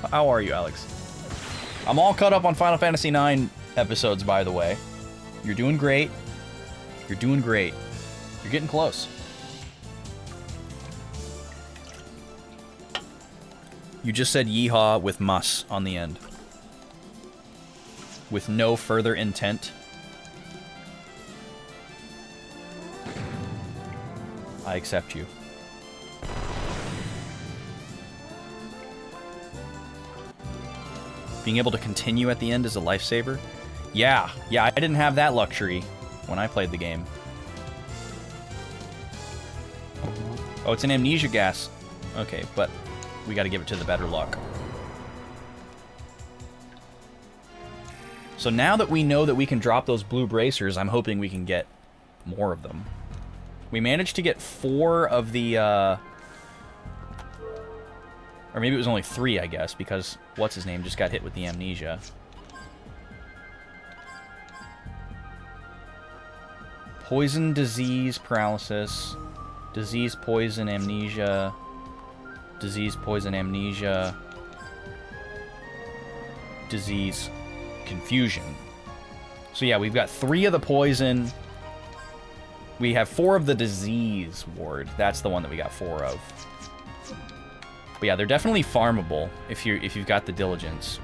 How are you, Alex? I'm all caught up on Final Fantasy IX episodes, by the way. You're doing great. You're doing great. You're getting close. You just said yeehaw with mus on the end. With no further intent. I accept you. Being able to continue at the end is a lifesaver? Yeah, I didn't have that luxury when I played the game. Oh, it's an amnesia gas. Okay, but we gotta give it to the better luck. So now that we know that we can drop those blue bracers, I'm hoping we can get more of them. We managed to get 4 of the, or maybe it was only 3, I guess, because what's-his-name just got hit with the amnesia. Poison, disease, paralysis. Disease, poison, amnesia. Disease, poison, amnesia. Disease, confusion. So yeah, we've got 3 of the poison. We have 4 of the disease ward. That's the one that we got 4 of. But yeah, they're definitely farmable if you've got the diligence.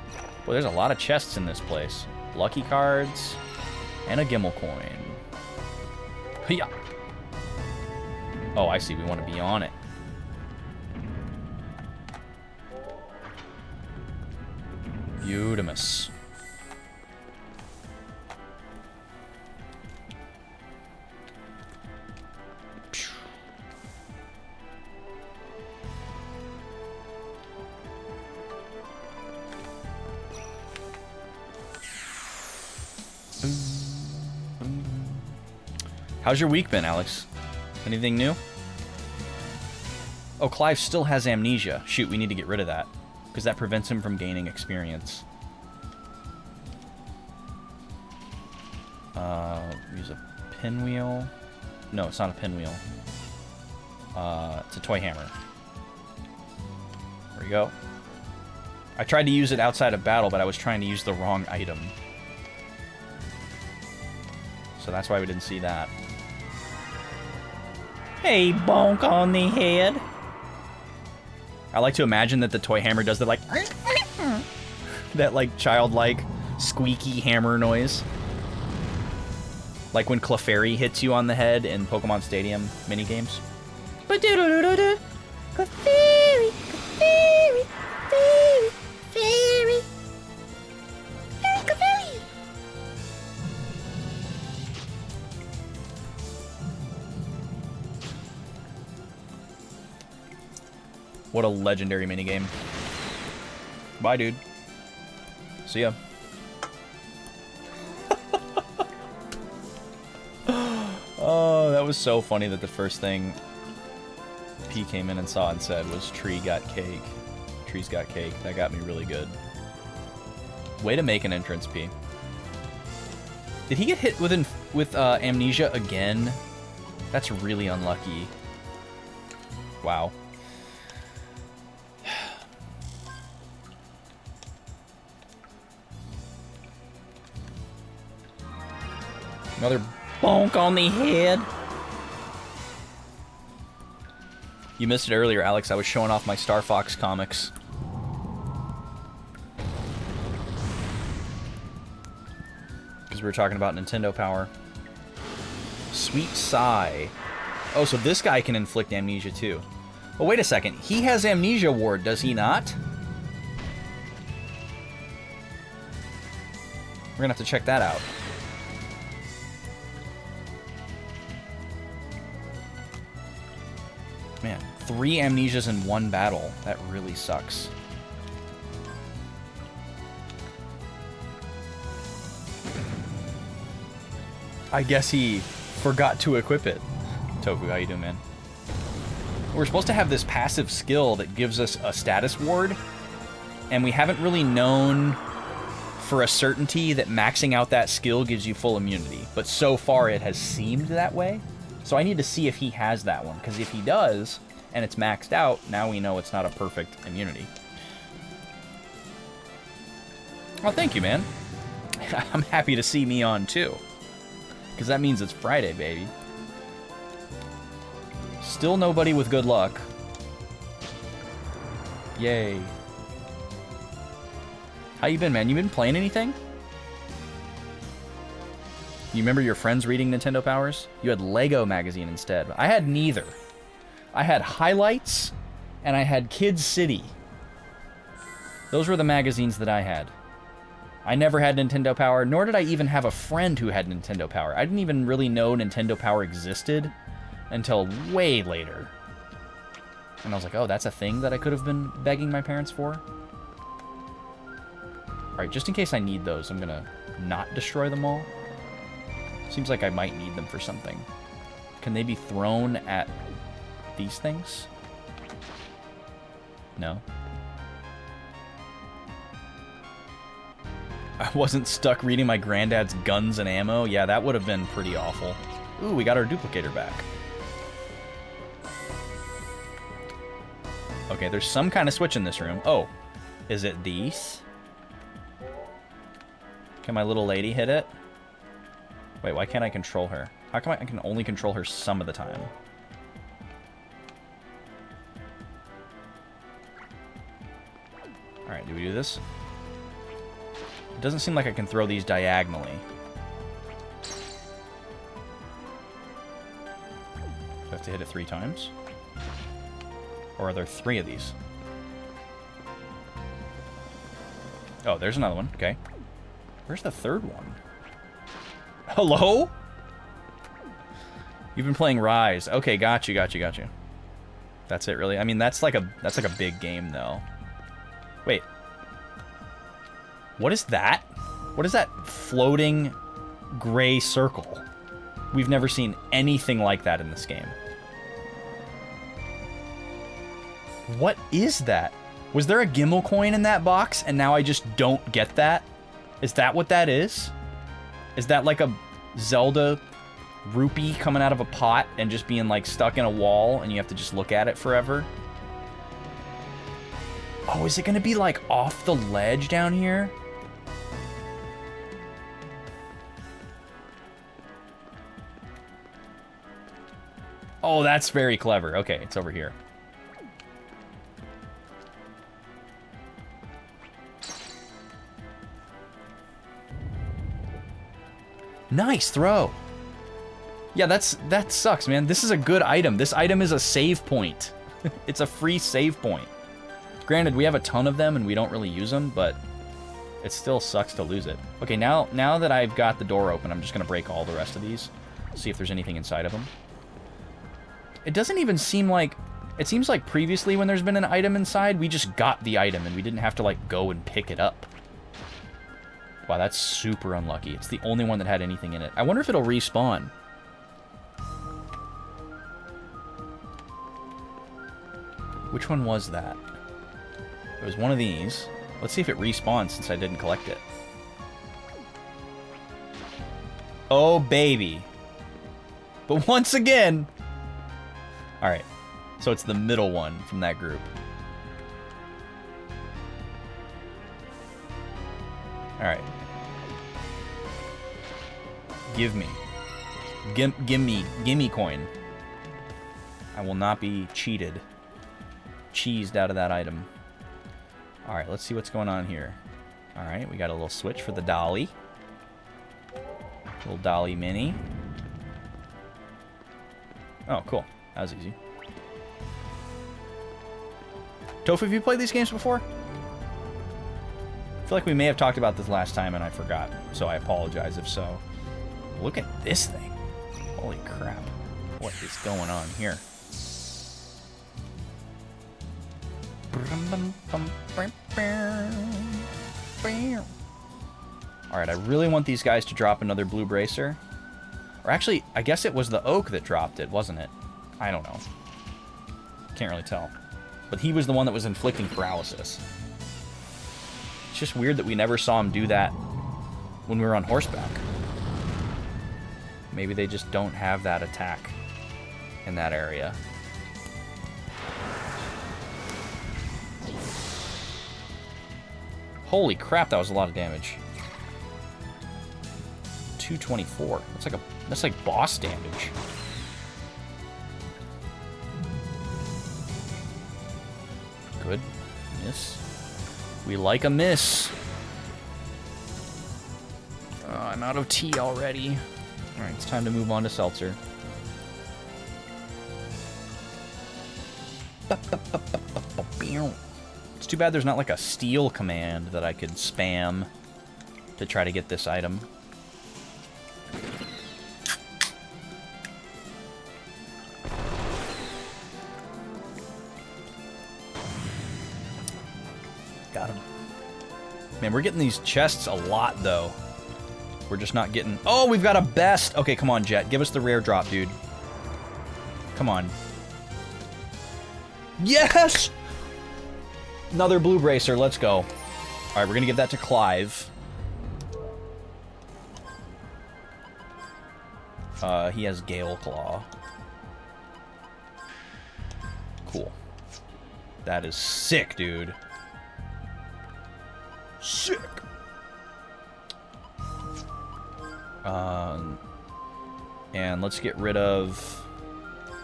Well, there's a lot of chests in this place. Lucky cards and a Gimmel coin. Yeah. Oh, I see. We want to be on it. Beautimus. How's your week been, Alex? Anything new? Oh, Clive still has amnesia. Shoot, we need to get rid of that, because that prevents him from gaining experience. Use a pinwheel. No, it's not a pinwheel. It's a toy hammer. There we go. I tried to use it outside of battle, but I was trying to use the wrong item. So that's why we didn't see that. Hey, bonk on the head. I like to imagine that the toy hammer does the like that like childlike squeaky hammer noise. Like when Clefairy hits you on the head in Pokemon Stadium minigames. Clefairy, Clefairy, Clefairy, Clefairy, Clefairy. What a legendary minigame. Bye, dude. See ya. Oh, that was so funny that the first thing P came in and saw and said was tree got cake. Trees got cake. That got me really good. Way to make an entrance, P. Did he get hit with amnesia again? That's really unlucky. Wow. Another bonk on the head. You missed it earlier, Alex. I was showing off my Star Fox comics. Because we were talking about Nintendo Power. Sweet Sigh. Oh, so this guy can inflict amnesia too. Well, wait a second. He has Amnesia Ward, does he not? We're gonna have to check that out. Man, 3 amnesias in one battle. That really sucks. I guess he forgot to equip it. Tofu, how you doing, man? We're supposed to have this passive skill that gives us a status ward, and we haven't really known for a certainty that maxing out that skill gives you full immunity. But so far it has seemed that way. So I need to see if he has that one, because if he does, and it's maxed out, now we know it's not a perfect immunity. Oh, thank you, man. I'm happy to see me on, too. Because that means it's Friday, baby. Still nobody with good luck. Yay. How you been, man? You been playing anything? You remember your friends reading Nintendo Powers? You had Lego magazine instead. I had neither. I had Highlights, and I had Kids City. Those were the magazines that I had. I never had Nintendo Power, nor did I even have a friend who had Nintendo Power. I didn't even really know Nintendo Power existed until way later. And I was like, oh, that's a thing that I could have been begging my parents for? Alright, just in case I need those, I'm gonna not destroy them all. Seems like I might need them for something. Can they be thrown at these things? No. I wasn't stuck reading my granddad's Guns and Ammo. Yeah, that would have been pretty awful. Ooh, we got our duplicator back. Okay, there's some kind of switch in this room. Oh, is it these? Can my little lady hit it? Wait, why can't I control her? How come I can only control her some of the time? Alright, do we do this? It doesn't seem like I can throw these diagonally. Do I have to hit it 3 times? Or are there 3 of these? Oh, there's another one. Okay. Where's the 3rd one? Hello? You've been playing Rise. Okay, got you. That's it, really? I mean, that's like a big game, though. Wait. What is that? What is that floating gray circle? We've never seen anything like that in this game. What is that? Was there a Gimmel coin in that box, and now I just don't get that? Is that what that is? Is that like a Zelda rupee coming out of a pot and just being like stuck in a wall and you have to just look at it forever? Oh, is it gonna be like off the ledge down here? Oh, that's very clever. Okay, it's over here. Nice throw. Yeah, that sucks, man. This is a good item. This item is a save point. It's a free save point. Granted, we have a ton of them and we don't really use them, but it still sucks to lose it. Okay, now that I've got the door open, I'm just going to break all the rest of these. See if there's anything inside of them. It doesn't even seem like... It seems like previously when there's been an item inside, we just got the item and we didn't have to, like, go and pick it up. Wow, that's super unlucky. It's the only one that had anything in it. I wonder if it'll respawn. Which one was that? It was one of these. Let's see if it respawns since I didn't collect it. Oh, baby. But once again... Alright. So it's the middle one from that group. Alright. Give me. Gimme coin. I will not be cheated. Cheesed out of that item. Alright, let's see what's going on here. Alright, we got a little switch for the dolly. Little dolly mini. Oh, cool. That was easy. Tofu, have you played these games before? I feel like we may have talked about this last time and I forgot, so I apologize if so. Look at this thing. Holy crap. What is going on here? Alright, I really want these guys to drop another blue bracer. Or actually, I guess it was the oak that dropped it, wasn't it? I don't know. Can't really tell. But he was the one that was inflicting paralysis. It's just weird that we never saw him do that when we were on horseback. Maybe they just don't have that attack in that area. Holy crap, that was a lot of damage. 224. That's like boss damage. Good. Miss. We like a miss. Oh, I'm out of tea already. Alright, it's time to move on to seltzer. It's too bad there's not like a steal command that I could spam to try to get this item. Got him. Man, we're getting these chests a lot, though. We're just not getting... Oh, we've got a best! Okay, come on, Jet. Give us the rare drop, dude. Come on. Yes! Another blue bracer. Let's go. Alright, we're gonna give that to Clive. He has Gale Claw. Cool. That is sick, dude. Sick! And let's get rid of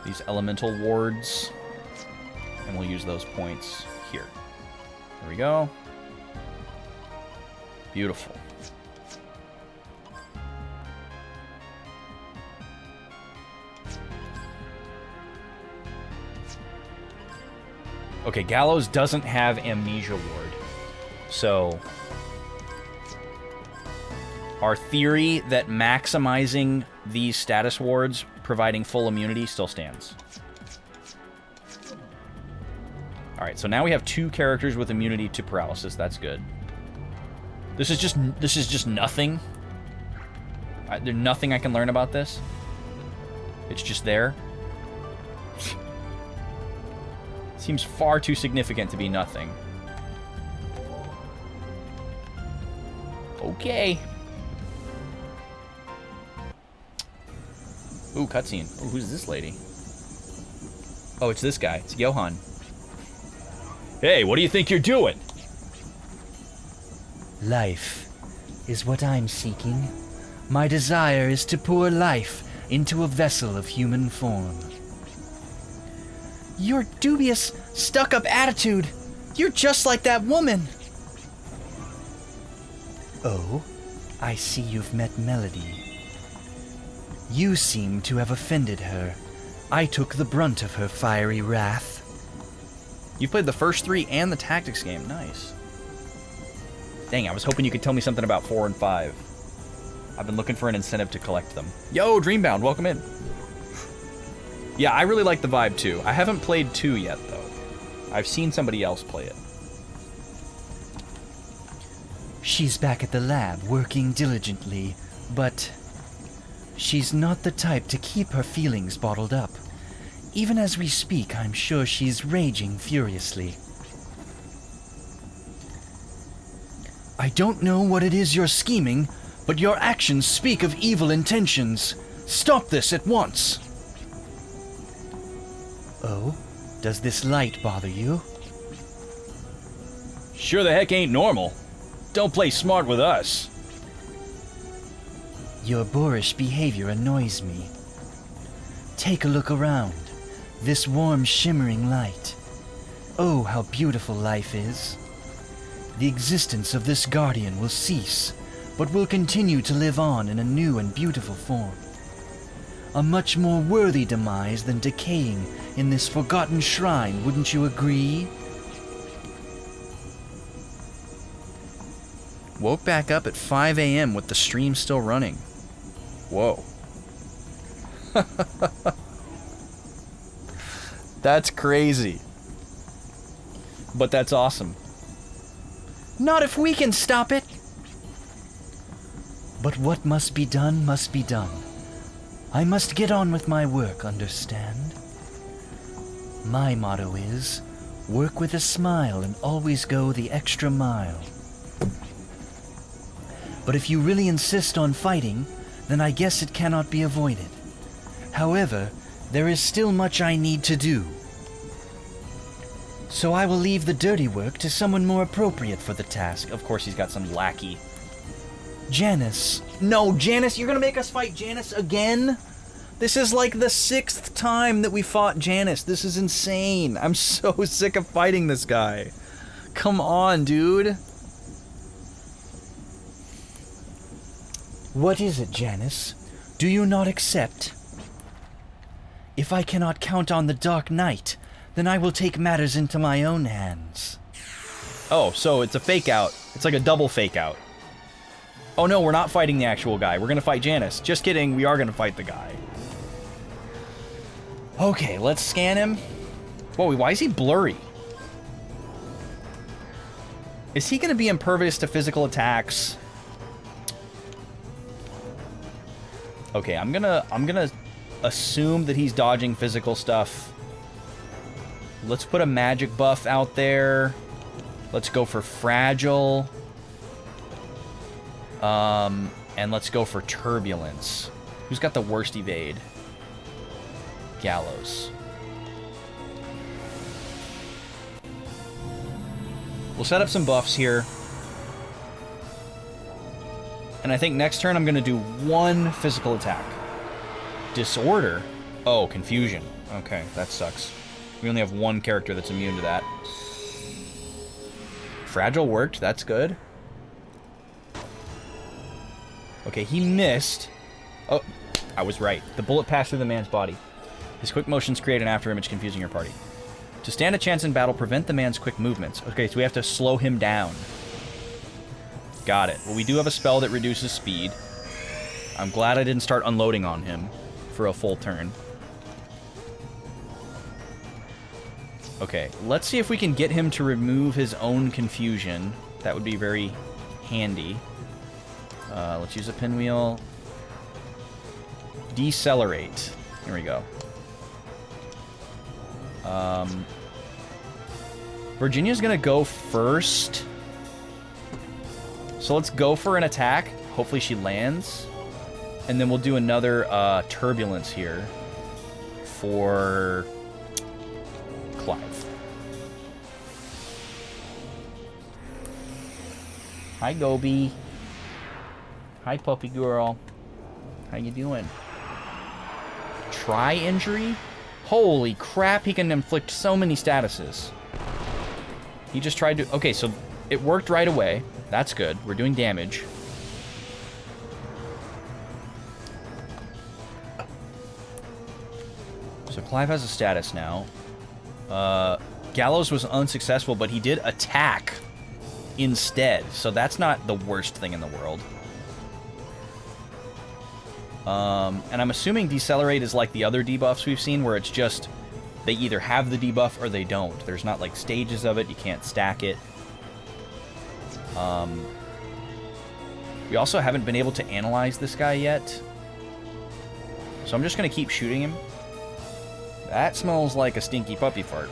these elemental wards. And we'll use those points here. There we go. Beautiful. Okay, Gallows doesn't have Amnesia Ward. So, our theory that maximizing these status wards, providing full immunity, still stands. Alright, so now we have 2 characters with immunity to paralysis. That's good. This is just nothing. There's nothing I can learn about this. It's just there. Seems far too significant to be nothing. Okay. Ooh, cutscene. Ooh, who's this lady? Oh, it's this guy. It's Johan. Hey, what do you think you're doing? Life is what I'm seeking. My desire is to pour life into a vessel of human form. Your dubious, stuck-up attitude. You're just like that woman. Oh, I see you've met Melody. You seem to have offended her. I took the brunt of her fiery wrath. You played the first 3 and the tactics game. Nice. Dang, I was hoping you could tell me something about 4 and 5. I've been looking for an incentive to collect them. Yo, Dreambound, welcome in. Yeah, I really like the vibe too. I haven't played 2 yet, though. I've seen somebody else play it. She's back at the lab, working diligently, but she's not the type to keep her feelings bottled up. Even as we speak, I'm sure she's raging furiously. I don't know what it is you're scheming, but your actions speak of evil intentions. Stop this at once! Oh? Does this light bother you? Sure the heck ain't normal. Don't play smart with us. Your boorish behavior annoys me. Take a look around. This warm, shimmering light. Oh, how beautiful life is. The existence of this guardian will cease, but will continue to live on in a new and beautiful form. A much more worthy demise than decaying in this forgotten shrine, wouldn't you agree? Woke back up at 5 a.m. with the stream still running. Whoa. That's crazy. But that's awesome. Not if we can stop it. But what must be done must be done. I must get on with my work, understand? My motto is, work with a smile and always go the extra mile. But if you really insist on fighting, then I guess it cannot be avoided. However, there is still much I need to do. So I will leave the dirty work to someone more appropriate for the task. Of course he's got some lackey. Janice. No, Janice, you're gonna make us fight Janice again? This is like the 6th time that we fought Janice. This is insane. I'm so sick of fighting this guy. Come on, dude. What is it, Janice? Do you not accept? If I cannot count on the Dark Knight, then I will take matters into my own hands. Oh, so it's a fake out. It's like a double fake out. Oh no, we're not fighting the actual guy. We're gonna fight Janice. Just kidding, we are gonna fight the guy. Okay, let's scan him. Whoa, why is he blurry? Is he gonna be impervious to physical attacks? Okay, I'm gonna assume that he's dodging physical stuff. Let's put a magic buff out there. Let's go for fragile. And let's go for turbulence. Who's got the worst evade? Gallows. We'll set up some buffs here. And I think next turn I'm gonna do 1 physical attack. Disorder? Oh, confusion. Okay, that sucks. We only have 1 character that's immune to that. Fragile worked, that's good. Okay, he missed. Oh, I was right. The bullet passed through the man's body. His quick motions create an afterimage confusing your party. To stand a chance in battle, prevent the man's quick movements. Okay, so we have to slow him down. Got it. Well, we do have a spell that reduces speed. I'm glad I didn't start unloading on him for a full turn. Okay, let's see if we can get him to remove his own confusion. That would be very handy. Let's use a pinwheel. Decelerate. Here we go. Virginia's gonna go first. So let's go for an attack. Hopefully she lands. And then we'll do another turbulence here for Clive. Hi, Gobi. Hi, puppy girl. How you doing? Try injury? Holy crap, he can inflict so many statuses. He just tried to... Okay, so it worked right away. That's good. We're doing damage. So Clive has a status now. Gallows was unsuccessful, but he did attack instead, so that's not the worst thing in the world. And I'm assuming Decelerate is like the other debuffs we've seen, where it's just they either have the debuff or they don't. There's not like stages of it. You can't stack it. We also haven't been able to analyze this guy yet. So I'm just going to keep shooting him. That smells like a stinky puppy fart.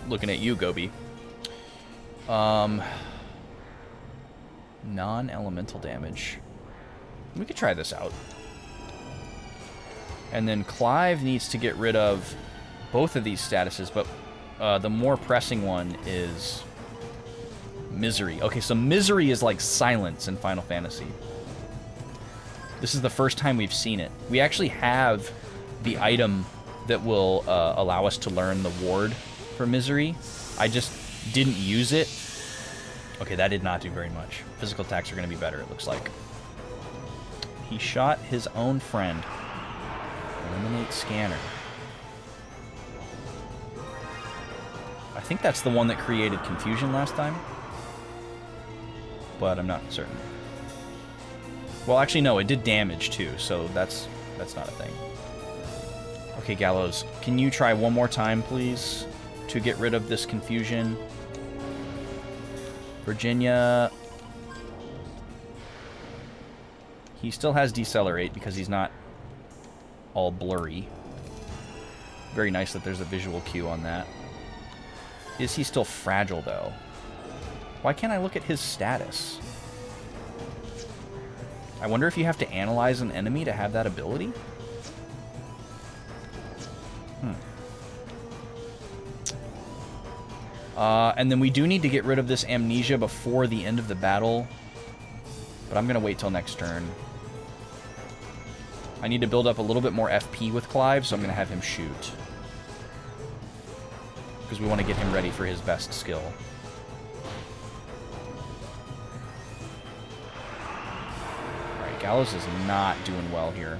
Looking at you, Gobi. Non-elemental damage. We could try this out. And then Clive needs to get rid of both of these statuses, but the more pressing one is Misery. Okay, so Misery is like silence in Final Fantasy. This is the first time we've seen it. We actually have the item that will allow us to learn the ward for Misery. I just didn't use it. Okay, that did not do very much. Physical attacks are going to be better, it looks like. He shot his own friend. Eliminate scanner. I think that's the one that created confusion last time. But I'm not certain. Well, actually, no, it did damage too, so that's not a thing. Okay, Gallows, can you try one more time, please, to get rid of this confusion? Virginia... He still has Decelerate because he's not all blurry. Very nice that there's a visual cue on that. Is he still fragile, though? Why can't I look at his status? I wonder if you have to analyze an enemy to have that ability? And then we do need to get rid of this amnesia before the end of the battle. But I'm going to wait till next turn. I need to build up a little bit more FP with Clive, so I'm going to have him shoot. Because we want to get him ready for his best skill. Alright, Gallows is not doing well here.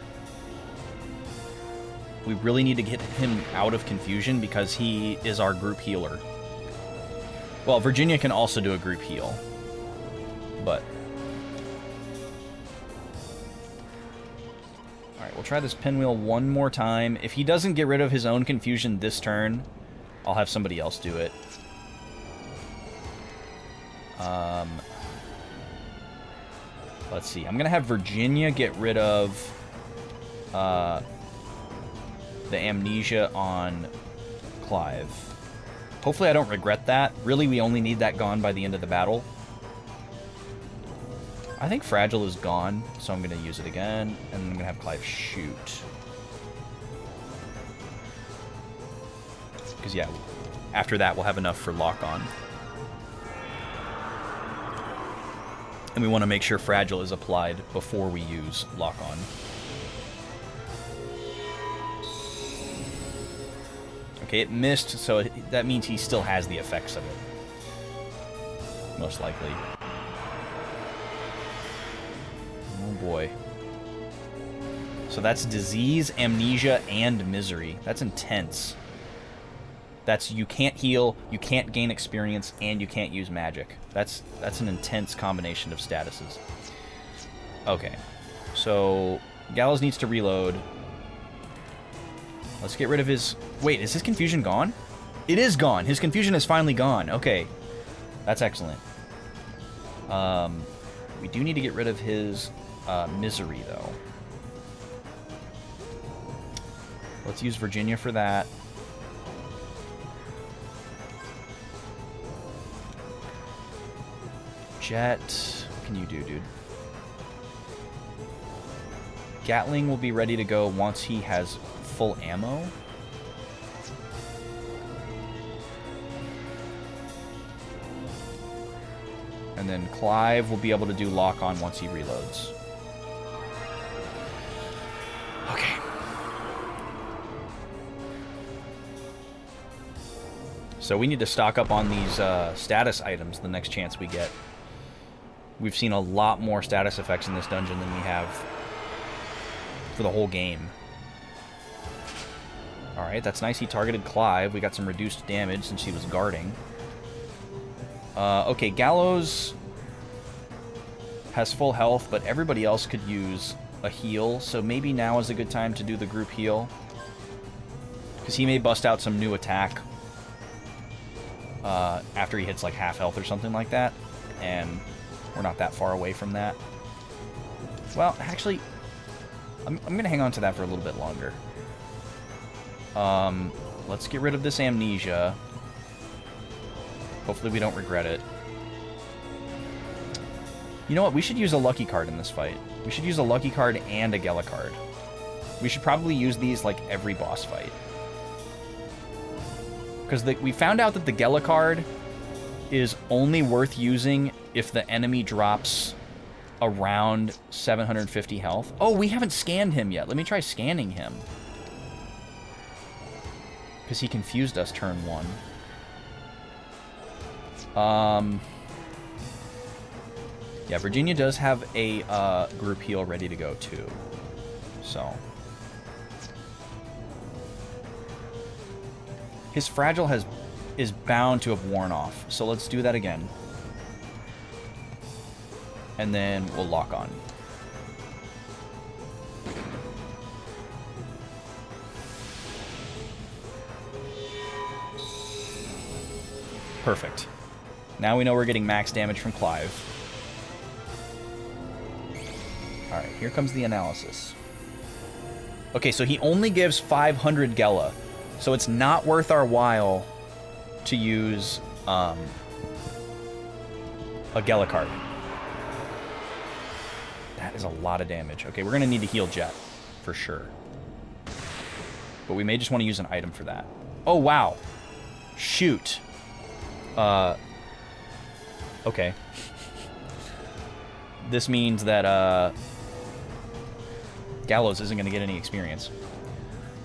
We really need to get him out of confusion because he is our group healer. Well, Virginia can also do a group heal. But... Alright, we'll try this pinwheel one more time. If he doesn't get rid of his own confusion this turn, I'll have somebody else do it. Let's see. I'm going to have Virginia get rid of the amnesia on Clive. Hopefully I don't regret that. Really, we only need that gone by the end of the battle. I think Fragile is gone, so I'm going to use it again, and I'm going to have Clive shoot. Because, yeah, after that, we'll have enough for lock-on. And we want to make sure Fragile is applied before we use lock-on. Okay, it missed, so that means he still has the effects of it. Most likely. Oh boy. So that's disease, amnesia, and misery. That's intense. That's you can't heal, you can't gain experience, and you can't use magic. That's an intense combination of statuses. Okay. So Gallows needs to reload. Let's get rid of his... Wait, is his confusion gone? It is gone. His confusion is finally gone. Okay. That's excellent. We do need to get rid of his misery, though. Let's use Virginia for that. Jet... What can you do, dude? Gatling will be ready to go once he has full ammo. And then Clive will be able to do lock-on once he reloads. Okay. So we need to stock up on these status items the next chance we get. We've seen a lot more status effects in this dungeon than we have for the whole game. Alright, that's nice. He targeted Clive. We got some reduced damage since he was guarding. Okay, Gallows has full health, but everybody else could use a heal, so maybe now is a good time to do the group heal. Because he may bust out some new attack after he hits like half health or something like that, and we're not that far away from that. Well, actually, I'm going to hang on to that for a little bit longer. Let's get rid of this amnesia. Hopefully we don't regret it. You know what? We should use a lucky card in this fight. We should use a lucky card and a Gela card. We should probably use these like every boss fight. Because we found out that the Gela card is only worth using if the enemy drops around 750 health. Oh, we haven't scanned him yet. Let me try scanning him. Because he confused us turn 1. Yeah, Virginia does have a group heal ready to go too. So his fragile is bound to have worn off. So let's do that again. And then we'll lock on. Perfect. Now we know we're getting max damage from Clive. Alright, here comes the analysis. Okay, so he only gives 500 Gela. So it's not worth our while to use a Gela card. That is a lot of damage. Okay, we're going to need to heal Jet, for sure. But we may just want to use an item for that. Oh, wow. Shoot. Okay. This means that, Gallows isn't going to get any experience.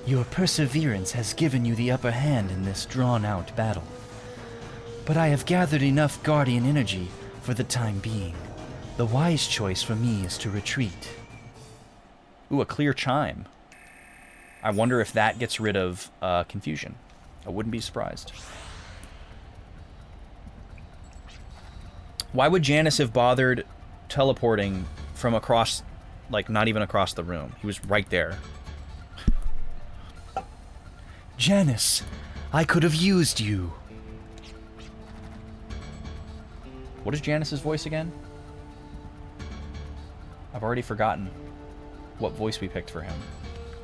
Your perseverance has given you the upper hand in this drawn-out battle. But I have gathered enough Guardian energy for the time being. The wise choice for me is to retreat. Ooh, a clear chime. I wonder if that gets rid of confusion. I wouldn't be surprised. Why would Janice have bothered teleporting from across, like, not even across the room? He was right there. Janice, I could have used you. What is Janice's voice again? I've already forgotten what voice we picked for him.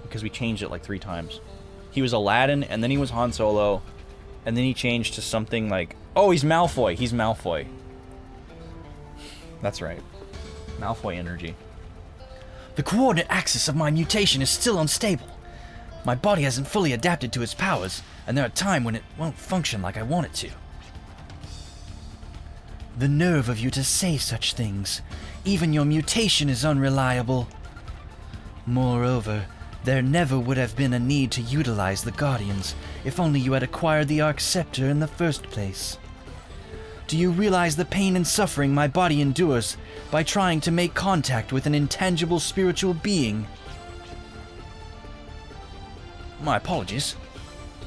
Because we changed it like 3 times. He was Aladdin, and then he was Han Solo, and then he changed to something like... Oh, he's Malfoy. He's Malfoy. That's right. Malfoy energy. The coordinate axis of my mutation is still unstable. My body hasn't fully adapted to its powers, and there are times when it won't function like I want it to. The nerve of you to say such things. Even your mutation is unreliable. Moreover, there never would have been a need to utilize the Guardians if only you had acquired the Arc Scepter in the first place. Do you realize the pain and suffering my body endures by trying to make contact with an intangible spiritual being? My apologies.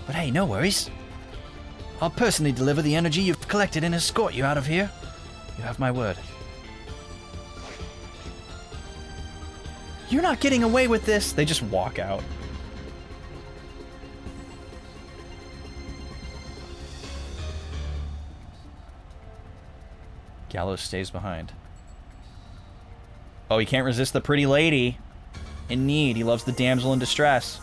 But hey, no worries. I'll personally deliver the energy you've collected and escort you out of here. You have my word. You're not getting away with this. They just walk out. Gallows stays behind. Oh, he can't resist the pretty lady in need. He loves the damsel in distress.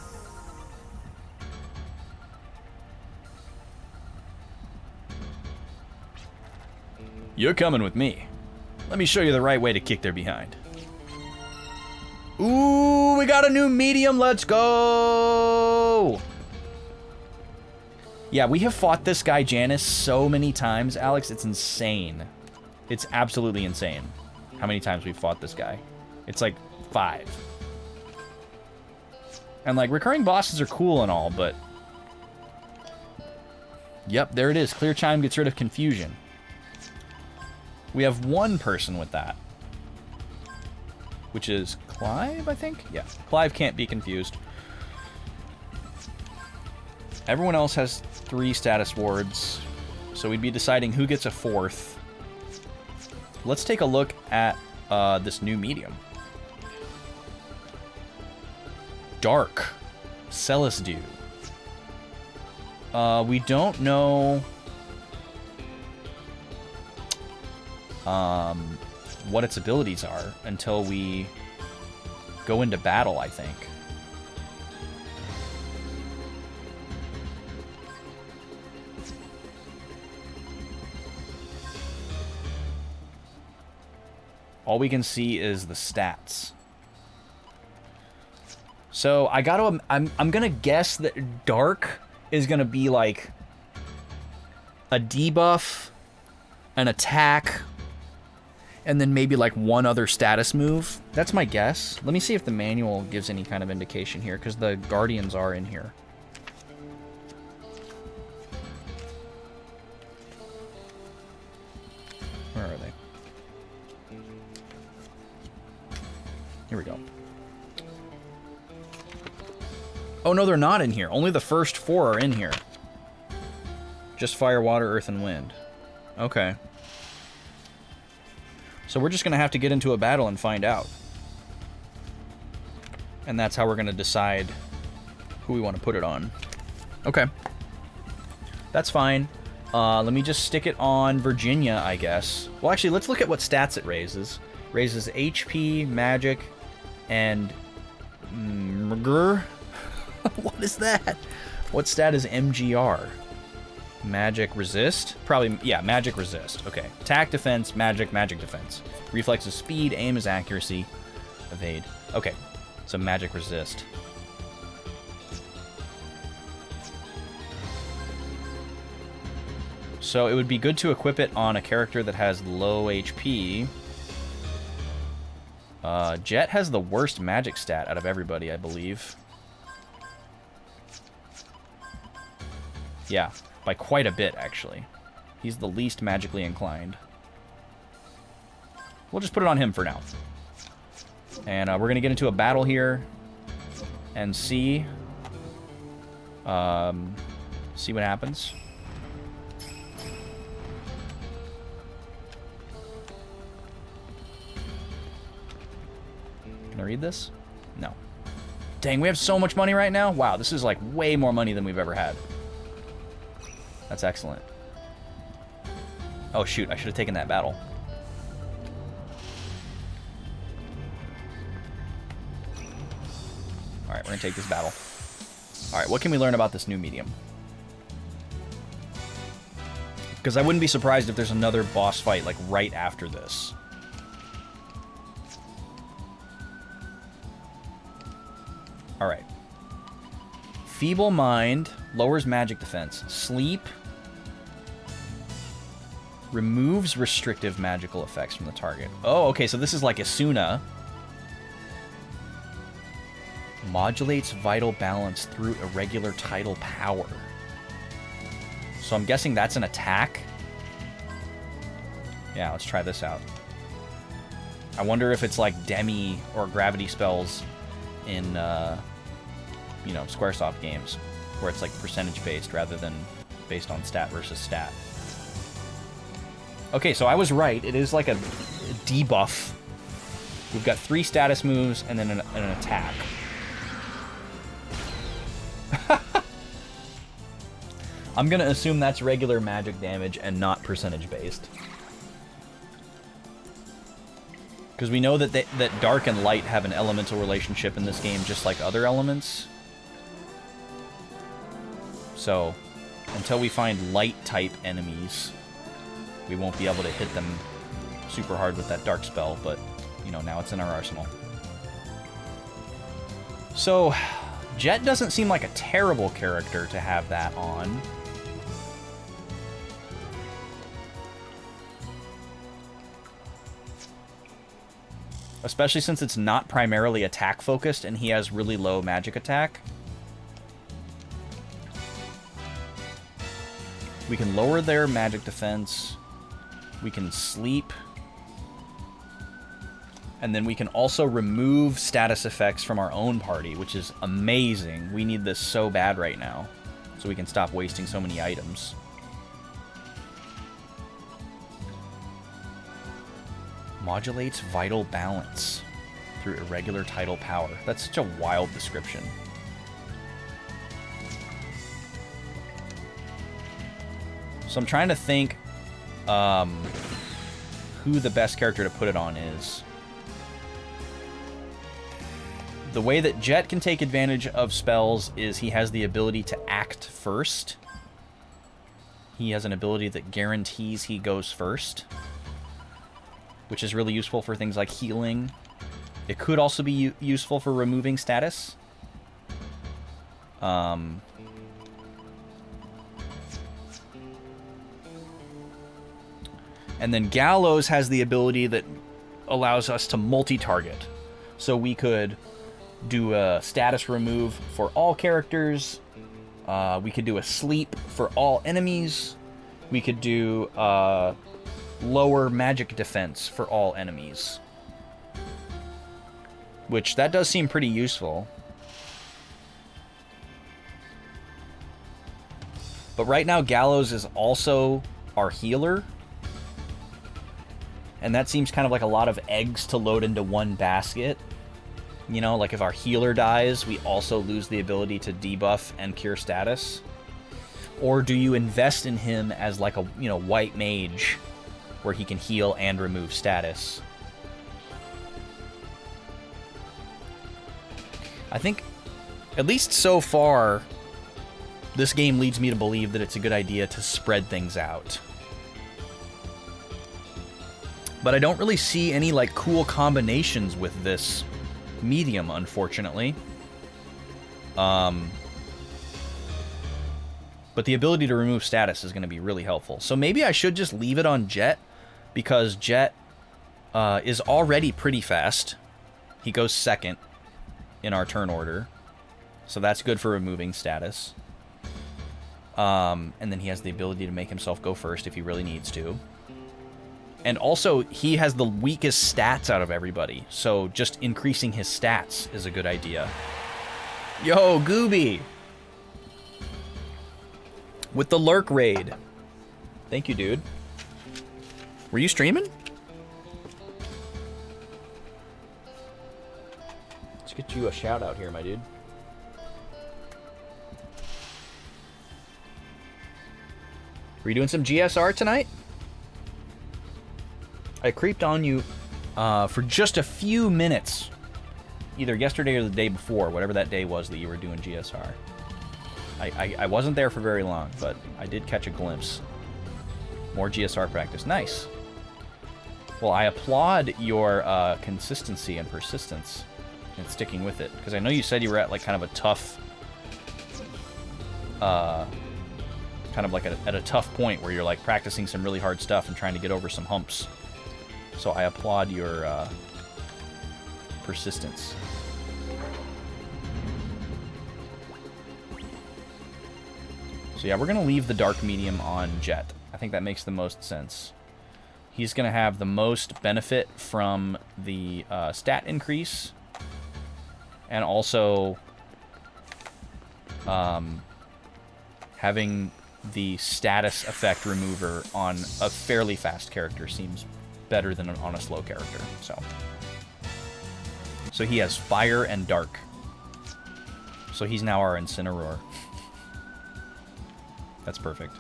You're coming with me. Let me show you the right way to kick their behind. Ooh, we got a new medium. Let's go. Yeah, we have fought this guy Janice so many times, Alex. It's insane. It's absolutely insane how many times we've fought this guy. It's like 5. And like recurring bosses are cool and all, but... Yep, there it is. Clear chime gets rid of confusion. We have 1 person with that. which is Clive, I think? Yeah, Clive can't be confused. Everyone else has 3 status wards, so we'd be deciding who gets a 4th. Let's take a look at this new medium. Dark. Celesdew. We don't know what its abilities are until we go into battle, I think. All we can see is the stats. So I gotta, I'm gonna guess that Dark is gonna be like a debuff, an attack, and then maybe like one other status move. That's my guess. Let me see if the manual gives any kind of indication here, because the Guardians are in here. Where are they? Here we go. Oh, no, they're not in here. Only the first 4 are in here. Just fire, water, earth, and wind. Okay. So we're just going to have to get into a battle and find out. And that's how we're going to decide who we want to put it on. Okay. That's fine. Let me just stick it on Virginia, I guess. Well, actually, let's look at what stats it raises. Raises HP, magic, and... What is that? What stat is MGR? Magic resist? Probably, yeah, magic resist. Okay. Attack, defense, magic, magic defense. Reflex is speed, aim is accuracy, evade. Okay, so magic resist. So it would be good to equip it on a character that has low HP. Jet has the worst magic stat out of everybody, I believe. Yeah, by quite a bit, actually. He's the least magically inclined. We'll just put it on him for now. And we're going to get into a battle here and see what happens. Can I read this? No. Dang, we have so much money right now. Wow, this is like way more money than we've ever had. That's excellent. Oh shoot, I should have taken that battle. Alright, we're gonna take this battle. Alright, what can we learn about this new medium? Because I wouldn't be surprised if there's another boss fight like right after this. Alright. Feeble Mind lowers magic defense. Sleep removes restrictive magical effects from the target. Oh, okay, so this is like Asuna. Modulates vital balance through irregular tidal power. So I'm guessing that's an attack. Yeah, let's try this out. I wonder if it's like Demi or gravity spells in, you know, Squaresoft games, where it's like percentage-based rather than based on stat versus stat. Okay, so I was right. It is like a debuff. We've got 3 status moves and then an attack. I'm gonna assume that's regular magic damage and not percentage-based. Because we know that that dark and light have an elemental relationship in this game, just like other elements. So, until we find light-type enemies, we won't be able to hit them super hard with that dark spell, but, you know, now it's in our arsenal. So, Jet doesn't seem like a terrible character to have that on. Especially since it's not primarily attack-focused and he has really low magic attack. We can lower their magic defense. We can sleep. And then we can also remove status effects from our own party, which is amazing. We need this so bad right now, so we can stop wasting so many items. Modulates vital balance through irregular tidal power. That's such a wild description. So I'm trying to think who the best character to put it on is. The way that Jet can take advantage of spells is he has the ability to act first. He has an ability that guarantees he goes first, which is really useful for things like healing. It could also be useful for removing status. And then Gallows has the ability that allows us to multi-target. So we could do a status remove for all characters. We could do a sleep for all enemies. We could do lower magic defense for all enemies. Which, that does seem pretty useful. But right now, Gallows is also our healer. And that seems kind of like a lot of eggs to load into one basket. You know, like if our healer dies, we also lose the ability to debuff and cure status. Or do you invest in him as like a, you know, white mage where he can heal and remove status? I think, at least so far, this game leads me to believe that it's a good idea to spread things out. But I don't really see any like cool combinations with this medium, unfortunately. But the ability to remove status is going to be really helpful. So maybe I should just leave it on Jet, because Jet is already pretty fast. He goes second in our turn order, so that's good for removing status. And then he has the ability to make himself go first if he really needs to. And also, he has the weakest stats out of everybody, so just increasing his stats is a good idea. Yo, Gooby! With the Lurk Raid. Thank you, dude. Were you streaming? Let's get you a shout out here, my dude. Were you doing some GSR tonight? I creeped on you for just a few minutes, either yesterday or the day before, whatever that day was that you were doing GSR. I wasn't there for very long, but I did catch a glimpse. More GSR practice. Nice. Well, I applaud your consistency and persistence in sticking with it, because I know you said you were at like kind of a tough, at a tough point where you're like practicing some really hard stuff and trying to get over some humps. So I applaud your persistence. So yeah, we're going to leave the Dark Medium on Jet. I think that makes the most sense. He's going to have the most benefit from the stat increase, and also having the status effect remover on a fairly fast character seems better than on a slow character. So he has fire and dark. So he's now our Incineroar. That's perfect.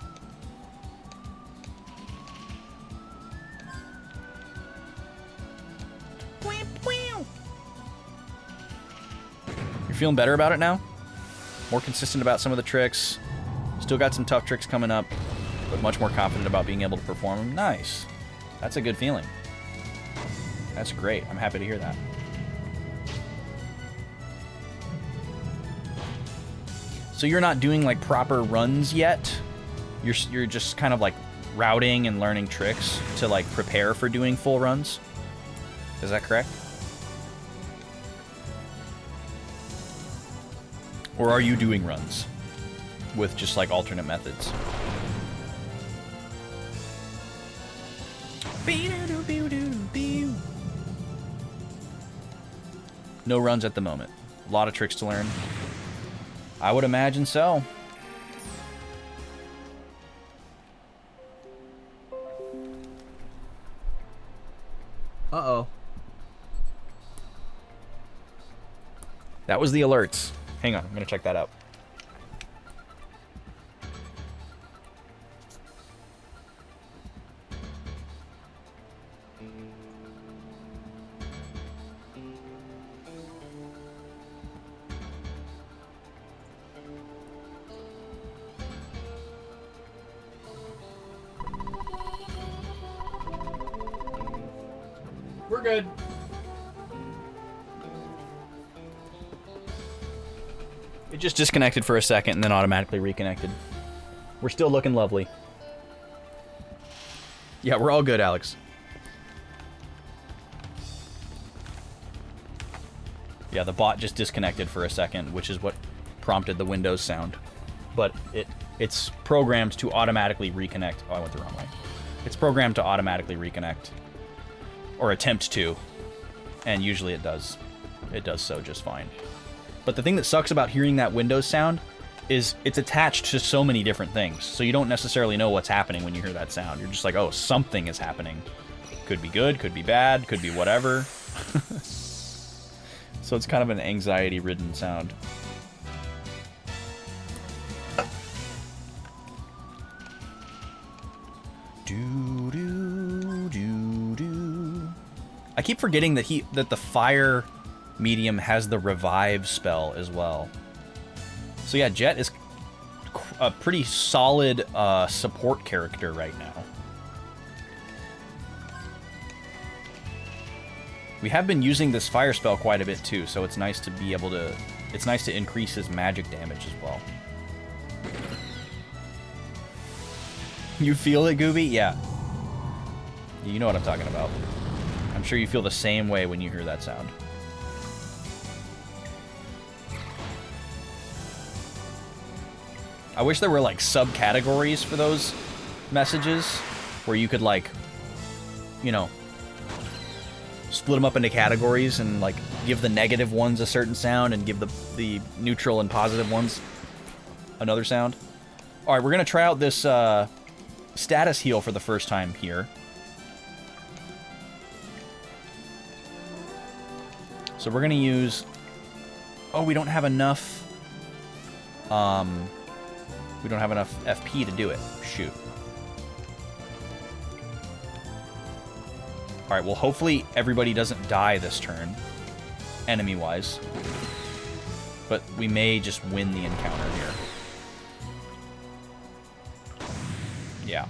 You're feeling better about it now? More consistent about some of the tricks. Still got some tough tricks coming up, but much more confident about being able to perform them. Nice. That's a good feeling. That's great. I'm happy to hear that. So you're not doing like proper runs yet? You're just kind of like routing and learning tricks to like prepare for doing full runs? Is that correct? Or are you doing runs with just like alternate methods? No runs at the moment. A lot of tricks to learn. I would imagine so. Uh-oh. That was the alerts. Hang on, I'm gonna check that out. We're good. It just disconnected for a second and then automatically reconnected. We're still looking lovely. Yeah, we're all good, Alex. Yeah, the bot just disconnected for a second, which is what prompted the Windows sound. But it's programmed to automatically reconnect. Oh, I went the wrong way. It's programmed to automatically reconnect. Or attempt to. And usually it does. It does so just fine. But the thing that sucks about hearing that Windows sound is it's attached to so many different things. So you don't necessarily know what's happening when you hear that sound. You're just like, oh, something is happening. Could be good, could be bad, could be whatever. So it's kind of an anxiety-ridden sound. I keep forgetting that that the fire medium has the revive spell as well. So yeah, Jet is a pretty solid support character right now. We have been using this fire spell quite a bit too, so it's nice to be able to... It's nice to increase his magic damage as well. You feel it, Gooby? Yeah. You know what I'm talking about. I'm sure you feel the same way when you hear that sound. I wish there were like subcategories for those messages where you could like, you know, split them up into categories and like give the negative ones a certain sound and give the neutral and positive ones another sound. All right, we're gonna try out this status heal for the first time here. So we're gonna use... Oh, we don't have enough... we don't have enough FP to do it. Shoot. Alright, well hopefully everybody doesn't die this turn. Enemy-wise. But we may just win the encounter here. Yeah.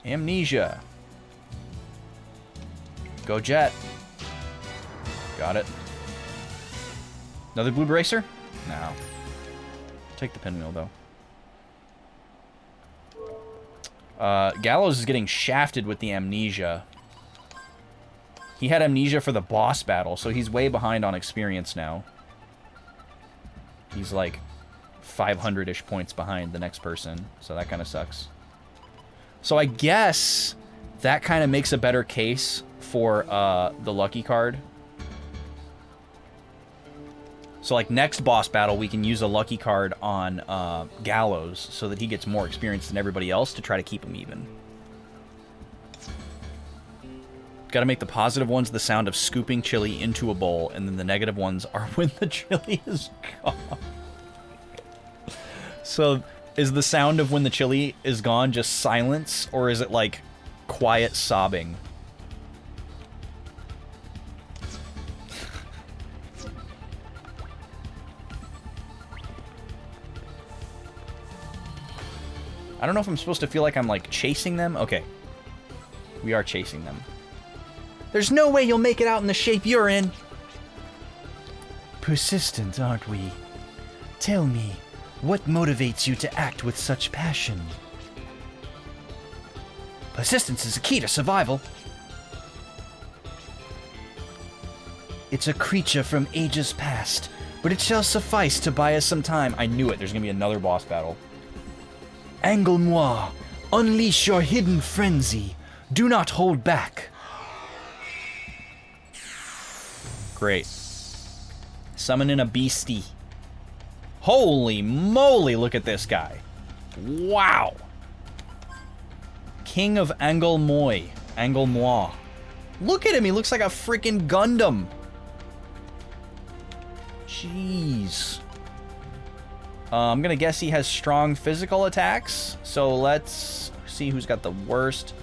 Amnesia. Go Jet. Got it. Another blue bracer? No. Take the pinwheel, though. Gallows is getting shafted with the amnesia. He had amnesia for the boss battle, so he's way behind on experience now. He's like 500-ish points behind the next person, so that kind of sucks. So I guess that kind of makes a better case for the lucky card. So like next boss battle, we can use a lucky card on Gallows so that he gets more experience than everybody else to try to keep him even. Got to make the positive ones the sound of scooping chili into a bowl, and then the negative ones are when the chili is gone. So is the sound of when the chili is gone just silence, or is it like quiet sobbing? I don't know if I'm supposed to feel like I'm like chasing them. Okay. We are chasing them. There's no way you'll make it out in the shape you're in. Persistent, aren't we? Tell me, what motivates you to act with such passion? Persistence is the key to survival. It's a creature from ages past, but it shall suffice to buy us some time. I knew it. There's going to be another boss battle. Angle-moi, unleash your hidden frenzy. Do not hold back. Great. Summon in a beastie. Holy moly, look at this guy. Wow. King of Anglemoy. Anglemois. Look at him, he looks like a freaking Gundam. Jeez. I'm gonna guess he has strong physical attacks, so let's see who's got the worst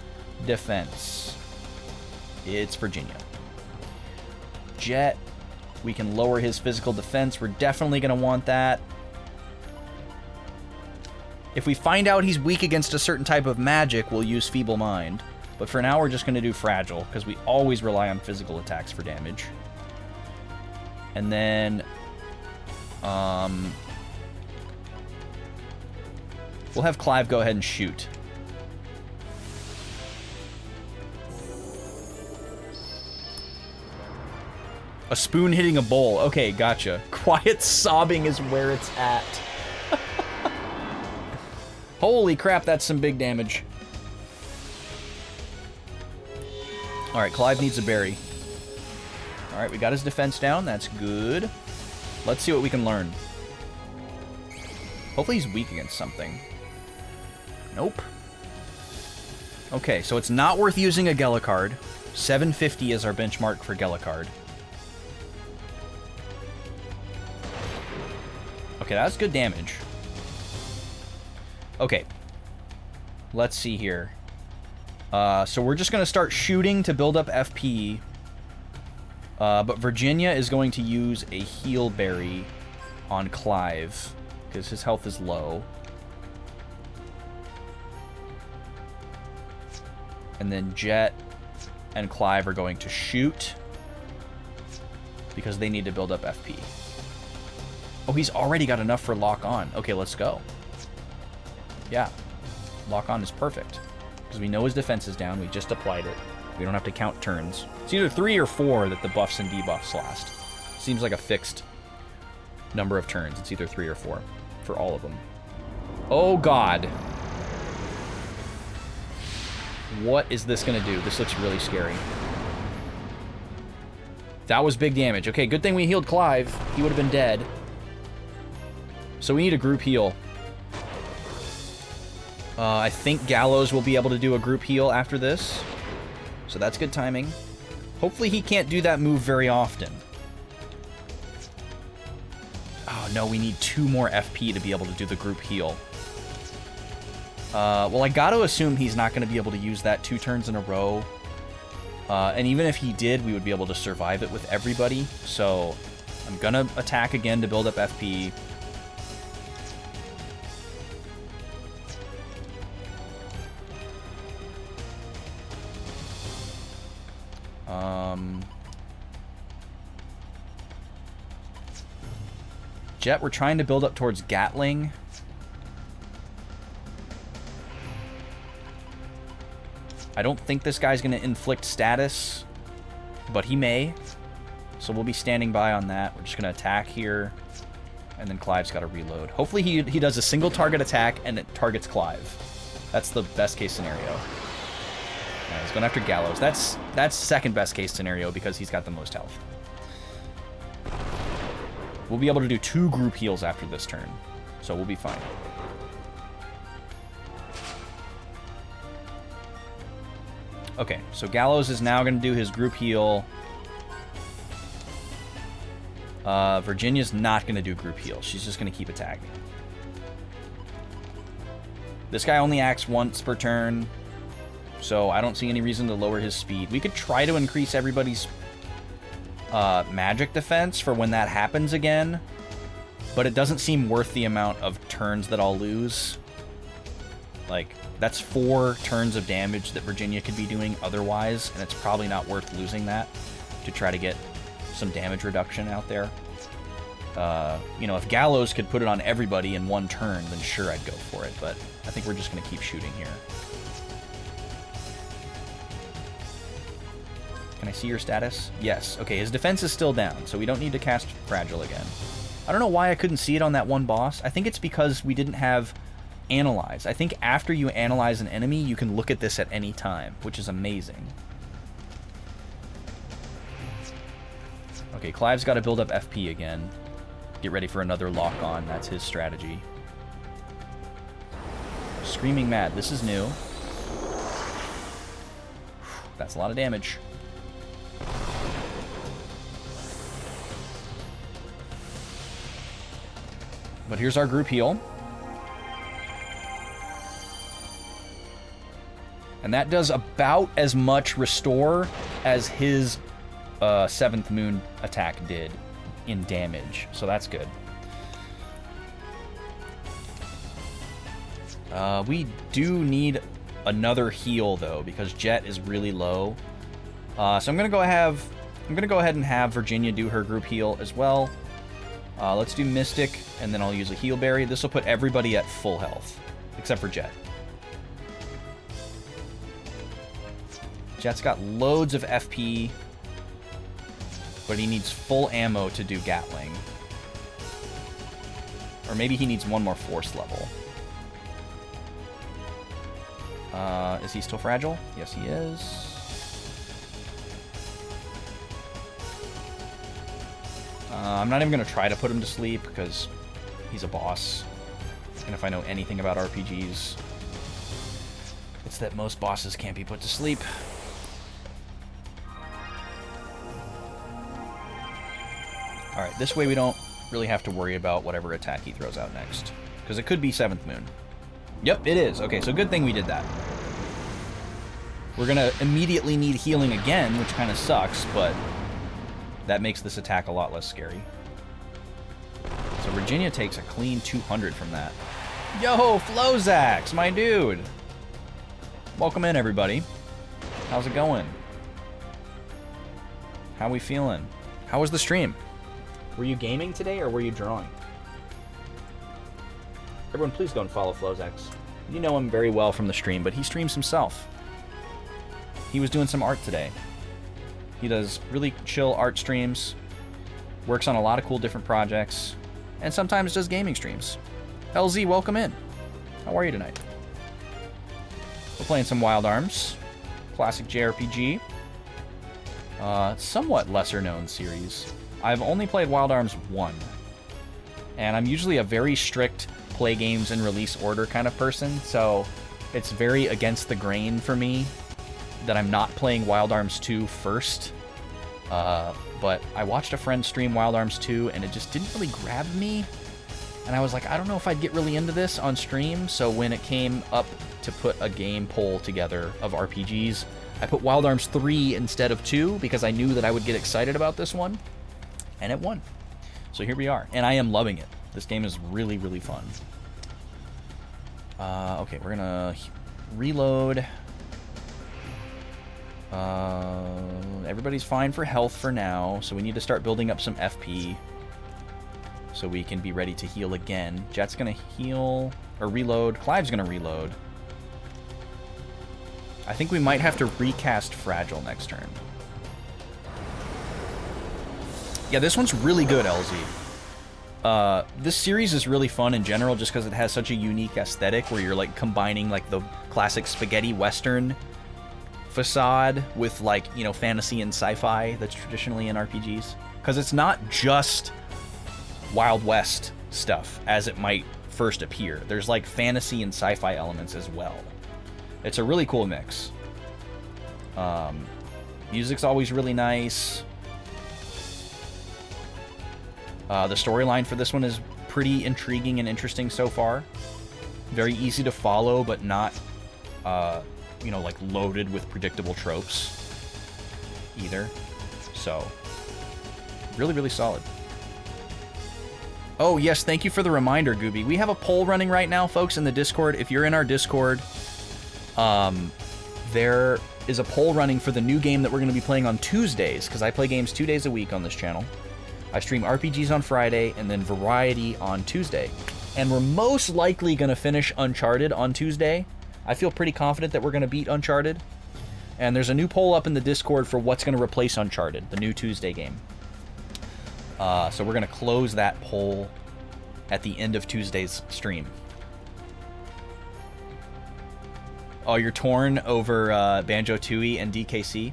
defense. It's Virginia. Jet, we can lower his physical defense. We're definitely gonna want that. If we find out he's weak against a certain type of magic, we'll use Feeble Mind. But for now, we're just gonna do Fragile, because we always rely on physical attacks for damage. And then, we'll have Clive go ahead and shoot. A spoon hitting a bowl. Okay, gotcha. Quiet sobbing is where it's at. Holy crap, that's some big damage. Alright, Clive needs a berry. Alright, we got his defense down. That's good. Let's see what we can learn. Hopefully he's weak against something. Nope. Okay, so it's not worth using a Gela card. 750 is our benchmark for Gela card. Okay, that's good damage. Okay. Let's see here. So we're just going to start shooting to build up FP. But Virginia is going to use a heal berry on Clive, because his health is low. And then Jet and Clive are going to shoot, because they need to build up FP. Oh, he's already got enough for lock on. Okay, let's go. Yeah, lock on is perfect, because we know his defense is down. We just applied it. We don't have to count turns. It's either 3 or 4 that the buffs and debuffs last. Seems like a fixed number of turns. It's either 3 or 4 for all of them. Oh god. What is this gonna do? This looks really scary. That was big damage. Okay, good thing we healed Clive. He would have been dead. So we need a group heal. I think Gallows will be able to do a group heal after this. So that's good timing. Hopefully he can't do that move very often. Oh no, we need 2 more FP to be able to do the group heal. Well, I gotta assume he's not going to be able to use that 2 turns in a row. And even if he did, we would be able to survive it with everybody. So I'm gonna attack again to build up FP. Jet, we're trying to build up towards Gatling. I don't think this guy's going to inflict status, but he may. So we'll be standing by on that. We're just going to attack here, and then Clive's got to reload. Hopefully he does a single target attack and it targets Clive. That's the best case scenario. Right, he's going after Gallows. That's second best case scenario because he's got the most health. We'll be able to do 2 group heals after this turn, so we'll be fine. Okay, so Gallows is now going to do his group heal. Virginia's not going to do group heal. She's just going to keep attacking. This guy only acts once per turn, so I don't see any reason to lower his speed. We could try to increase everybody's magic defense for when that happens again, but it doesn't seem worth the amount of turns that I'll lose. Like, that's 4 turns of damage that Virginia could be doing otherwise, and it's probably not worth losing that to try to get some damage reduction out there. You know, if Gallows could put it on everybody in 1 turn, then sure, I'd go for it, but I think we're just going to keep shooting here. Can I see your status? Yes. Okay, his defense is still down, so we don't need to cast Fragile again. I don't know why I couldn't see it on that one boss. I think it's because we didn't have Analyze. I think after you analyze an enemy, you can look at this at any time, which is amazing. Okay, Clive's got to build up FP again. Get ready for another lock-on. That's his strategy. Screaming Mad. This is new. That's a lot of damage. But here's our group heal. And that does about as much restore as his 7th Moon attack did in damage. So that's good. We do need another heal though, because Jet is really low. So I'm gonna go ahead and have Virginia do her group heal as well. Let's do Mystic, and then I'll use a heal berry. This will put everybody at full health, except for Jet. Jet's got loads of FP, but he needs full ammo to do Gatling. Or maybe he needs one more force level. Is he still fragile? Yes, he is. I'm not even going to try to put him to sleep because he's a boss. And if I know anything about RPGs, it's that most bosses can't be put to sleep. Alright, this way we don't really have to worry about whatever attack he throws out next. Because it could be 7th Moon. Yep, it is. Okay, so good thing we did that. We're going to immediately need healing again, which kind of sucks, but that makes this attack a lot less scary. So Virginia takes a clean 200 from that. Yo, Flozax, my dude! Welcome in, everybody. How's it going? How we feeling? How was the stream? Were you gaming today, or were you drawing? Everyone, please go and follow Flozax. You know him very well from the stream, but he streams himself. He was doing some art today. He does really chill art streams, works on a lot of cool different projects, and sometimes does gaming streams. LZ, welcome in. How are you tonight? We're playing some Wild Arms, classic JRPG. Somewhat lesser known series. I've only played Wild Arms 1, and I'm usually a very strict play games in release order kind of person, so it's very against the grain for me that I'm not playing Wild Arms 2 first. But I watched a friend stream Wild Arms 2, and it just didn't really grab me. And I was like, I don't know if I'd get really into this on stream, so when it came up to put a game poll together of RPGs, I put Wild Arms 3 instead of 2, because I knew that I would get excited about this one. And it won. So here we are. And I am loving it. This game is really, really fun. Okay, we're gonna reload. Everybody's fine for health for now, so we need to start building up some FP so we can be ready to heal again. Jet's gonna heal, or reload. Clive's gonna reload. I think we might have to recast Fragile next turn. Yeah, this one's really good, LZ. This series is really fun in general just because it has such a unique aesthetic where you're like combining like the classic spaghetti western facade with like, you know, fantasy and sci-fi that's traditionally in RPGs. Because it's not just Wild West stuff as it might first appear. There's like fantasy and sci-fi elements as well. It's a really cool mix. Music's always really nice. The storyline for this one is pretty intriguing and interesting so far. Very easy to follow, but not, you know, like loaded with predictable tropes either. So, really, really solid. Oh, yes, thank you for the reminder, Gooby. We have a poll running right now, folks, in the Discord. If you're in our Discord, there is a poll running for the new game that we're going to be playing on Tuesdays, because I play games 2 days a week on this channel. I stream RPGs on Friday and then Variety on Tuesday. And we're most likely going to finish Uncharted on Tuesday. I feel pretty confident that we're going to beat Uncharted. And there's a new poll up in the Discord for what's going to replace Uncharted, the new Tuesday game. So we're going to close that poll at the end of Tuesday's stream. Oh, you're torn over Banjo-Tooie and DKC?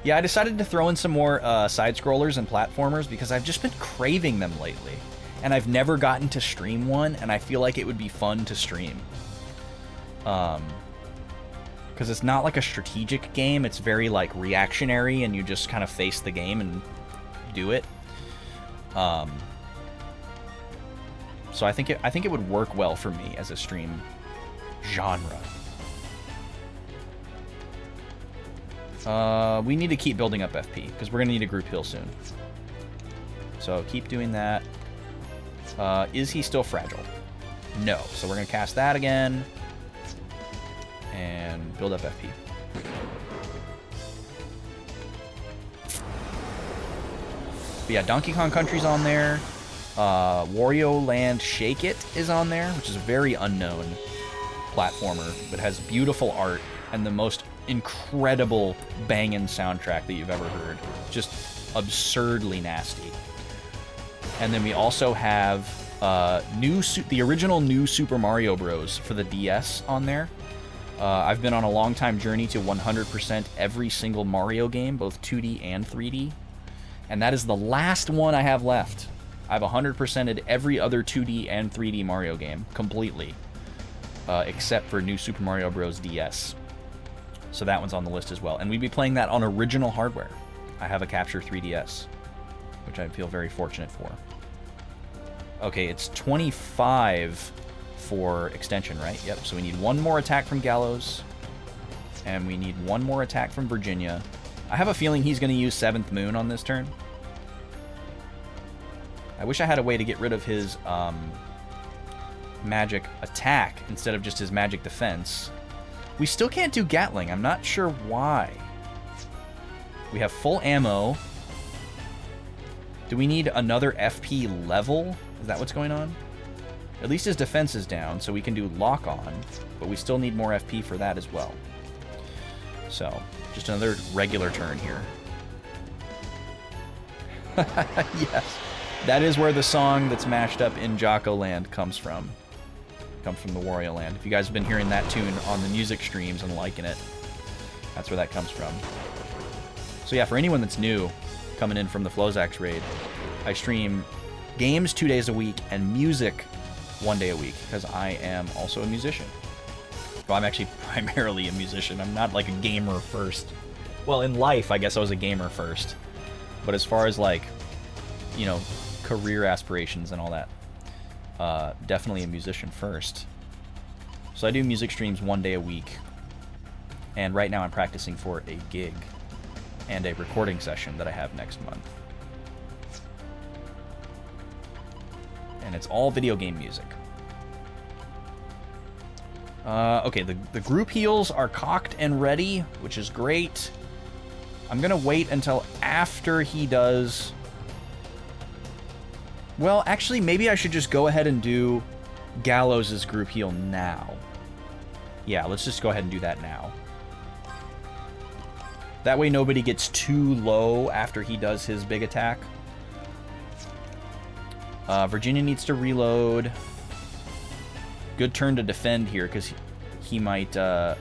Yeah, I decided to throw in some more side-scrollers and platformers because I've just been craving them lately. And I've never gotten to stream one, and I feel like it would be fun to stream. Because it's not like a strategic game, it's very like reactionary, and you just kind of face the game and do it. So I think it would work well for me as a stream genre. We need to keep building up FP, because we're going to need a group heal soon. So keep doing that. Is he still fragile? No. So we're going to cast that again. And build up FP. But yeah, Donkey Kong Country's on there. Wario Land Shake It is on there, which is a very unknown platformer, but has beautiful art and the most incredible bangin' soundtrack that you've ever heard. Just absurdly nasty. And then we also have the original New Super Mario Bros. For the DS on there. I've been on a long time journey to 100% every single Mario game, both 2D and 3D. And that is the last one I have left. I've 100%ed every other 2D and 3D Mario game completely, except for New Super Mario Bros. DS. So that one's on the list as well. And we'd be playing that on original hardware. I have a Capture 3DS, which I feel very fortunate for. Okay, it's 25 for extension, right? Yep, so we need one more attack from Gallows, and we need one more attack from Virginia. I have a feeling he's going to use 7th Moon on this turn. I wish I had a way to get rid of his magic attack instead of just his magic defense. We still can't do Gatling. I'm not sure why. We have full ammo. Do we need another FP level? Is that what's going on? At least his defense is down, so we can do lock on, but we still need more FP for that as well. So, just another regular turn here. Yes. That is where the song that's mashed up in Jocko Land comes from. Comes from the Wario Land. If you guys have been hearing that tune on the music streams and liking it, that's where that comes from. So yeah, for anyone that's new, coming in from the Flozax raid, I stream games 2 days a week and music 1 day a week, because I am also a musician. Well, I'm actually primarily a musician. I'm not like a gamer first. Well, in life, I guess I was a gamer first. But as far as like, you know, career aspirations and all that, definitely a musician first. So I do music streams 1 day a week. And right now I'm practicing for a gig and a recording session that I have next month. And it's all video game music. Okay, the group heals are cocked and ready, which is great. I'm gonna wait until after he does... Well, actually, maybe I should just go ahead and do Gallows' group heal now. Yeah, let's just go ahead and do that now. That way nobody gets too low after he does his big attack. Virginia needs to reload. Good turn to defend here, because he might have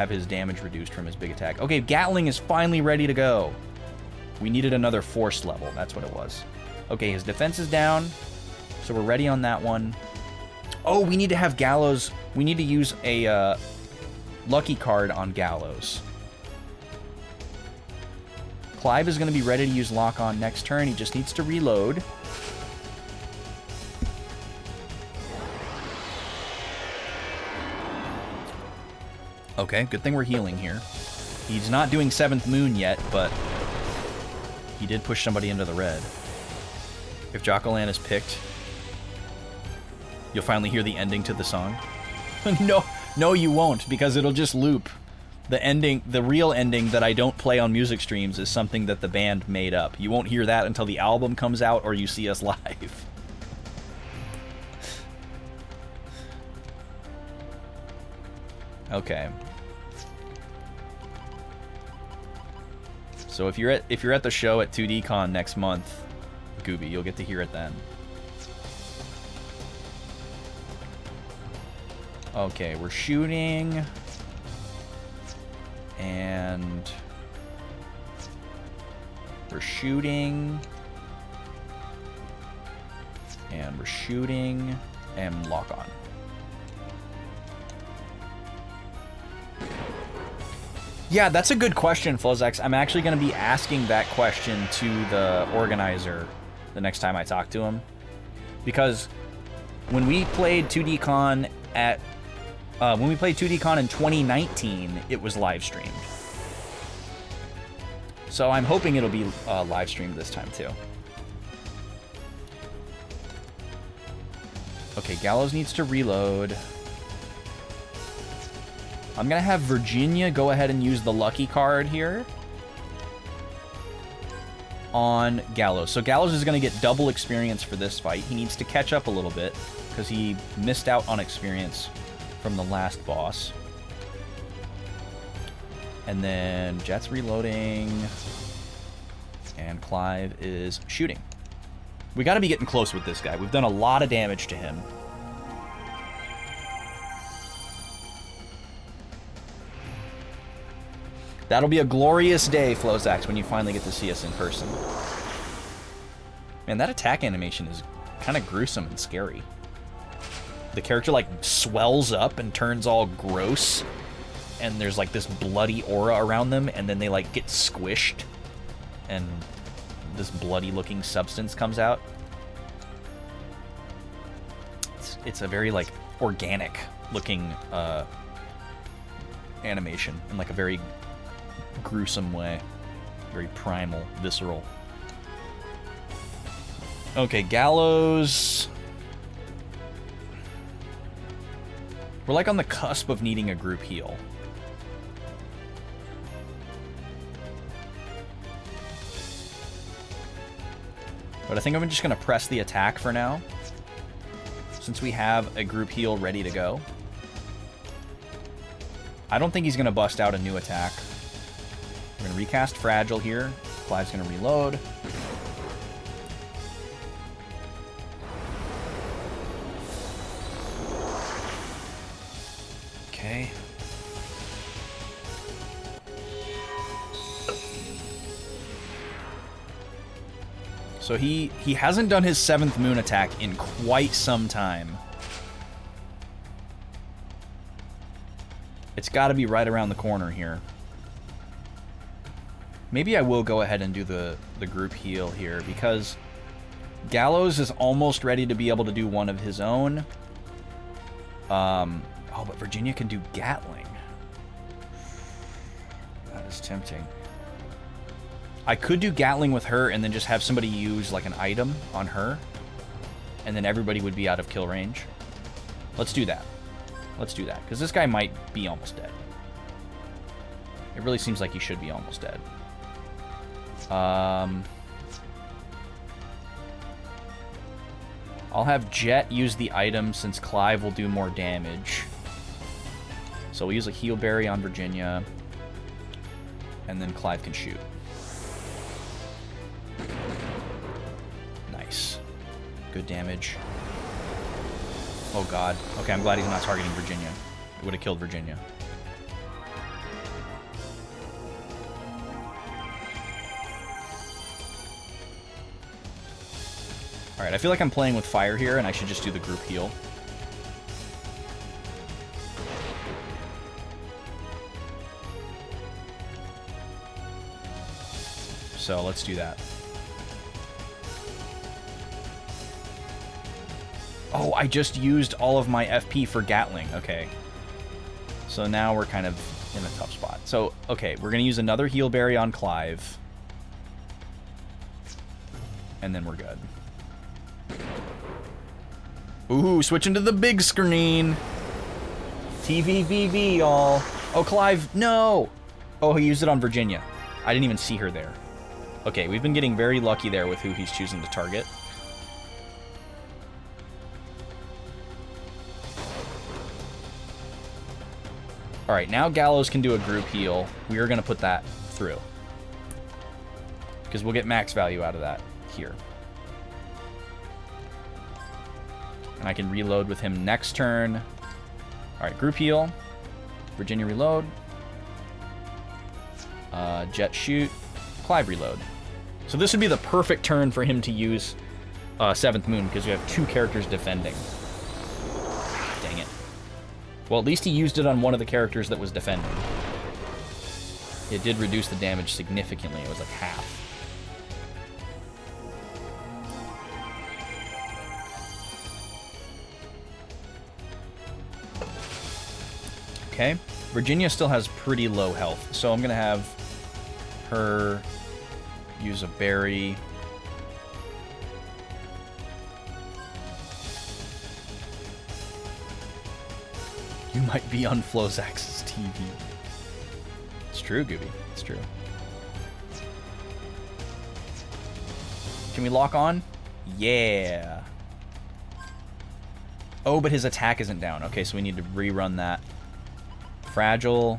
his damage reduced from his big attack. Okay, Gatling is finally ready to go. We needed another force level. That's what it was. Okay, his defense is down, so we're ready on that one. Oh, we need to have Gallows. We need to use a lucky card on Gallows. Clive is going to be ready to use lock on next turn. He just needs to reload. Okay, good thing we're healing here. He's not doing 7th Moon yet, but he did push somebody into the red. If Jocko-Lan is picked, you'll finally hear the ending to the song. No, you won't, because it'll just loop. The ending, the real ending that I don't play on music streams is something that the band made up. You won't hear that until the album comes out or you see us live. Okay. So if you're at the show at 2DCon next month, Gooby, you'll get to hear it then. Okay, we're shooting. And We're shooting. And we're shooting. And lock on. Yeah, that's a good question, Flozex. I'm actually going to be asking that question to the organizer the next time I talk to him. Because when we played 2D Con in 2019, it was live streamed. So I'm hoping it'll be live streamed this time too. Okay, Gallows needs to reload. I'm gonna have Virginia go ahead and use the lucky card here on Gallows. So Gallows is gonna get double experience for this fight. He needs to catch up a little bit because he missed out on experience from the last boss. And then Jet's reloading. And Clive is shooting. We gotta be getting close with this guy. We've done a lot of damage to him. That'll be a glorious day, Flozax, when you finally get to see us in person. Man, that attack animation is kind of gruesome and scary. The character, like, swells up and turns all gross. And there's, like, this bloody aura around them. And then they, like, get squished. And this bloody-looking substance comes out. It's a very, like, organic-looking animation. In, like, a very gruesome way. Very primal, visceral. Okay, Gallows. We're like on the cusp of needing a group heal. But I think I'm just going to press the attack for now, since we have a group heal ready to go. I don't think he's going to bust out a new attack. We're going to recast Fragile here. Clive's going to reload. Okay. So he hasn't done his 7th moon attack in quite some time. It's got to be right around the corner here. Maybe I will go ahead and do the group heal here, because Gallows is almost ready to be able to do one of his own. Oh, but Virginia can do Gatling. That is tempting. I could do Gatling with her and then just have somebody use like an item on her. And then everybody would be out of kill range. Let's do that. Let's do that, because this guy might be almost dead. It really seems like he should be almost dead. I'll have Jet use the item since Clive will do more damage. So we'll use a heal berry on Virginia. And then Clive can shoot. Nice. Good damage. Oh god. Okay, I'm glad he's not targeting Virginia. It would have killed Virginia. Alright, I feel like I'm playing with fire here, and I should just do the group heal. So, let's do that. Oh, I just used all of my FP for Gatling. Okay. So now we're kind of in a tough spot. So, okay, we're going to use another heal berry on Clive. And then we're good. Ooh, switching to the big screen. TVVV, y'all. Oh, Clive, no! Oh, he used it on Virginia. I didn't even see her there. Okay, we've been getting very lucky there with who he's choosing to target. Alright, now Gallows can do a group heal. We are going to put that through. Because we'll get max value out of that here. And I can reload with him next turn. Alright, group heal. Virginia reload. Jet shoot. Clive reload. So this would be the perfect turn for him to use Seventh Moon, because you have 2 characters defending. Dang it. Well, at least he used it on one of the characters that was defending. It did reduce the damage significantly. It was like half. Okay. Virginia still has pretty low health, so I'm going to have her use a berry. You might be on Flozax's TV. It's true, Gooby. It's true. Can we lock on? Yeah. Oh, but his attack isn't down. Okay, so we need to rerun that. Fragile,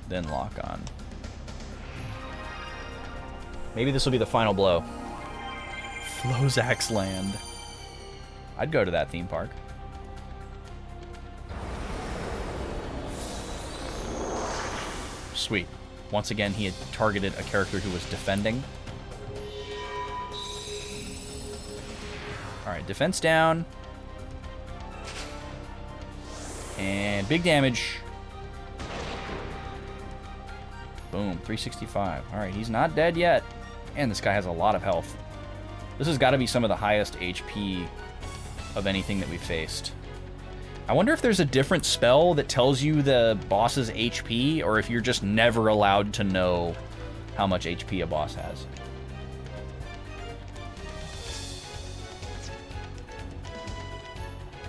then lock on. Maybe this will be the final blow. Flozax Land. I'd go to that theme park. Sweet. Once again, he had targeted a character who was defending. Alright, defense down. And big damage. Boom, 365. Alright, he's not dead yet. And this guy has a lot of health. This has got to be some of the highest HP of anything that we've faced. I wonder if there's a different spell that tells you the boss's HP, or if you're just never allowed to know how much HP a boss has.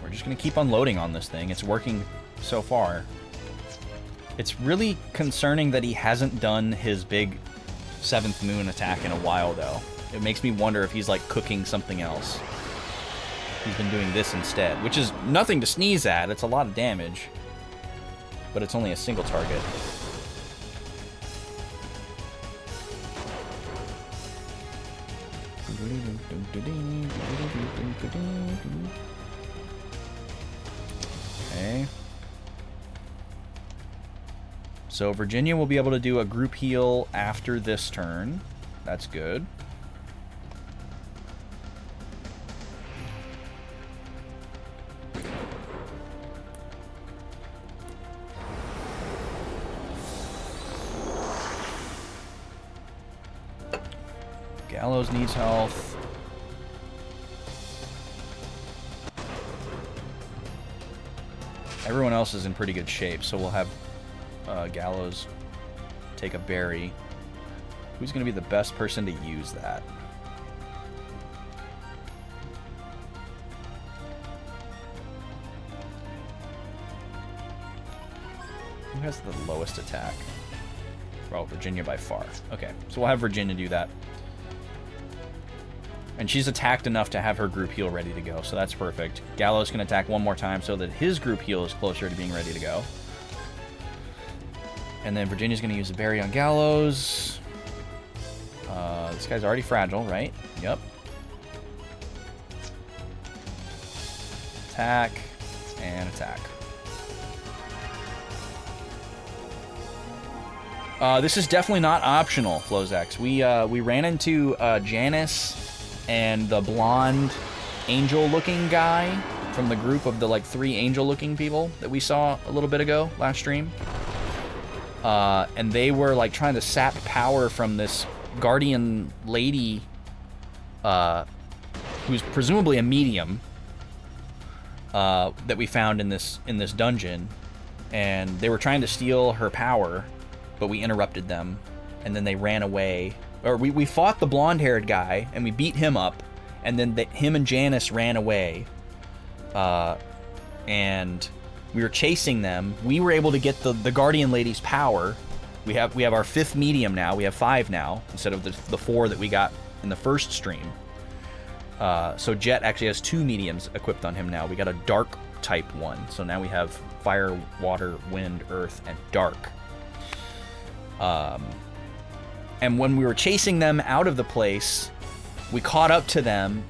We're just going to keep unloading on this thing. It's working so far. It's really concerning that he hasn't done his big 7th Moon attack in a while, though. It makes me wonder if he's, like, cooking something else. He's been doing this instead, which is nothing to sneeze at. It's a lot of damage, but it's only a single target. Okay. So Virginia will be able to do a group heal after this turn. That's good. Gallows needs health. Everyone else is in pretty good shape, so we'll have Gallows take a berry. Who's going to be the best person to use that? Who has the lowest attack? Well, Virginia by far. Okay, so we'll have Virginia do that. And she's attacked enough to have her group heal ready to go, so that's perfect. Gallows can attack one more time so that his group heal is closer to being ready to go. And then Virginia's going to use a berry on Gallows. This guy's already fragile, right? Yep. Attack. And attack. This is definitely not optional, Flozax. We ran into Janice and the blonde angel-looking guy from the group of the, like, 3 angel-looking people that we saw a little bit ago last stream. And they were, like, trying to sap power from this guardian lady, who's presumably a medium, that we found in this dungeon. And they were trying to steal her power, but we interrupted them, and then they ran away. Or we fought the blonde-haired guy, and we beat him up, and then him and Janice ran away. And we were chasing them. We were able to get the Guardian Lady's power. We have our 5th medium now. We have 5 now, instead of the 4 that we got in the first stream. So Jet actually has 2 mediums equipped on him now. We got a dark type one. So now we have fire, water, wind, earth, and dark. And when we were chasing them out of the place, we caught up to them,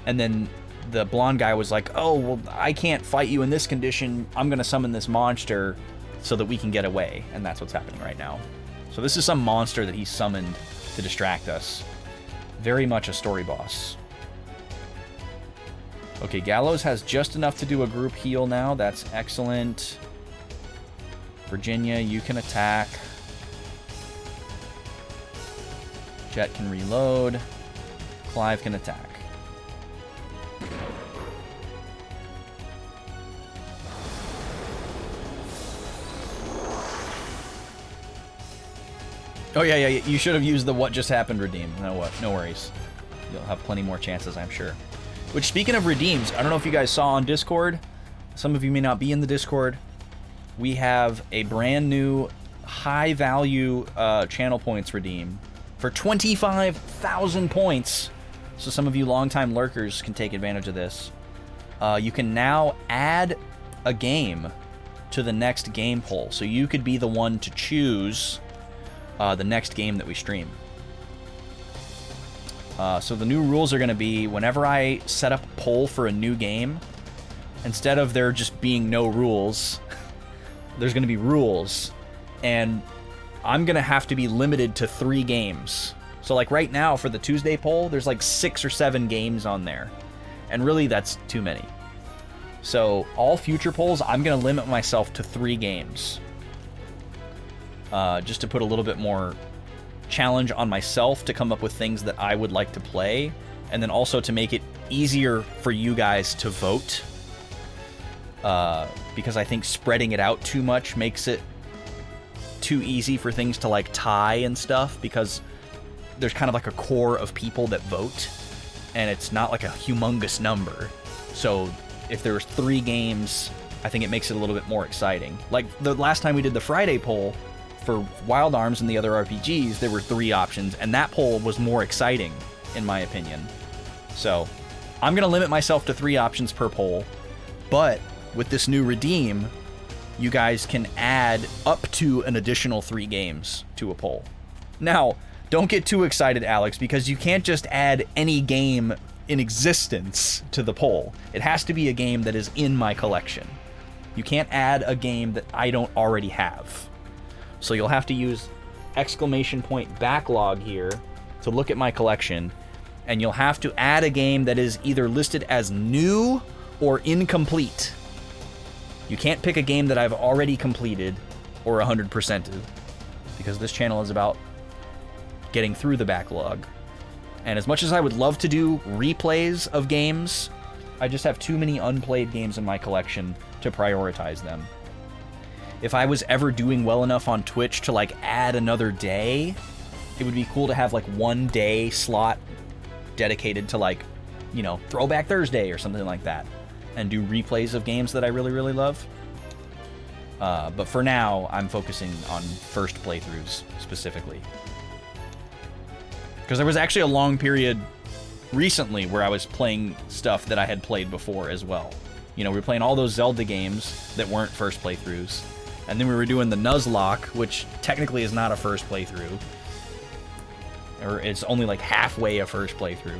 and then the blonde guy was like, oh, well, I can't fight you in this condition. I'm going to summon this monster so that we can get away. And that's what's happening right now. So this is some monster that he summoned to distract us. Very much a story boss. Okay, Gallows has just enough to do a group heal now. That's excellent. Virginia, you can attack. Jet can reload. Clive can attack. Oh, yeah, you should have used the what just happened redeem. No worries. You'll have plenty more chances, I'm sure. Which, speaking of redeems, I don't know if you guys saw on Discord. Some of you may not be in the Discord. We have a brand new high-value channel points redeem for 25,000 points. So some of you longtime lurkers can take advantage of this. You can now add a game to the next game poll. So you could be the one to choose the next game that we stream. So the new rules are going to be, whenever I set up a poll for a new game, instead of there just being no rules, there's going to be rules, and I'm going to have to be limited to 3 games. So like right now for the Tuesday poll, there's like 6 or 7 games on there, and really that's too many. So all future polls, I'm going to limit myself to 3 games. Just to put a little bit more challenge on myself to come up with things that I would like to play, and then also to make it easier for you guys to vote, because I think spreading it out too much makes it too easy for things to like tie and stuff, because there's kind of like a core of people that vote, and it's not like a humongous number. So if there's 3 games, I think it makes it a little bit more exciting. Like the last time we did the Friday poll for Wild Arms and the other RPGs, there were 3 options, and that poll was more exciting, in my opinion. So, I'm going to limit myself to 3 options per poll, but with this new redeem, you guys can add up to an additional 3 games to a poll. Now, don't get too excited, Alex, because you can't just add any game in existence to the poll. It has to be a game that is in my collection. You can't add a game that I don't already have. So you'll have to use !backlog here to look at my collection, and you'll have to add a game that is either listed as new or incomplete. You can't pick a game that I've already completed or 100%ed, because this channel is about getting through the backlog. And as much as I would love to do replays of games, I just have too many unplayed games in my collection to prioritize them. If I was ever doing well enough on Twitch to like add another day, it would be cool to have like 1 day slot dedicated to like, you know, Throwback Thursday or something like that, and do replays of games that I really, really love. But for now, I'm focusing on first playthroughs specifically. Because there was actually a long period recently where I was playing stuff that I had played before as well. You know, we were playing all those Zelda games that weren't first playthroughs. And then we were doing the Nuzlocke, which technically is not a first playthrough. Or it's only like halfway a first playthrough.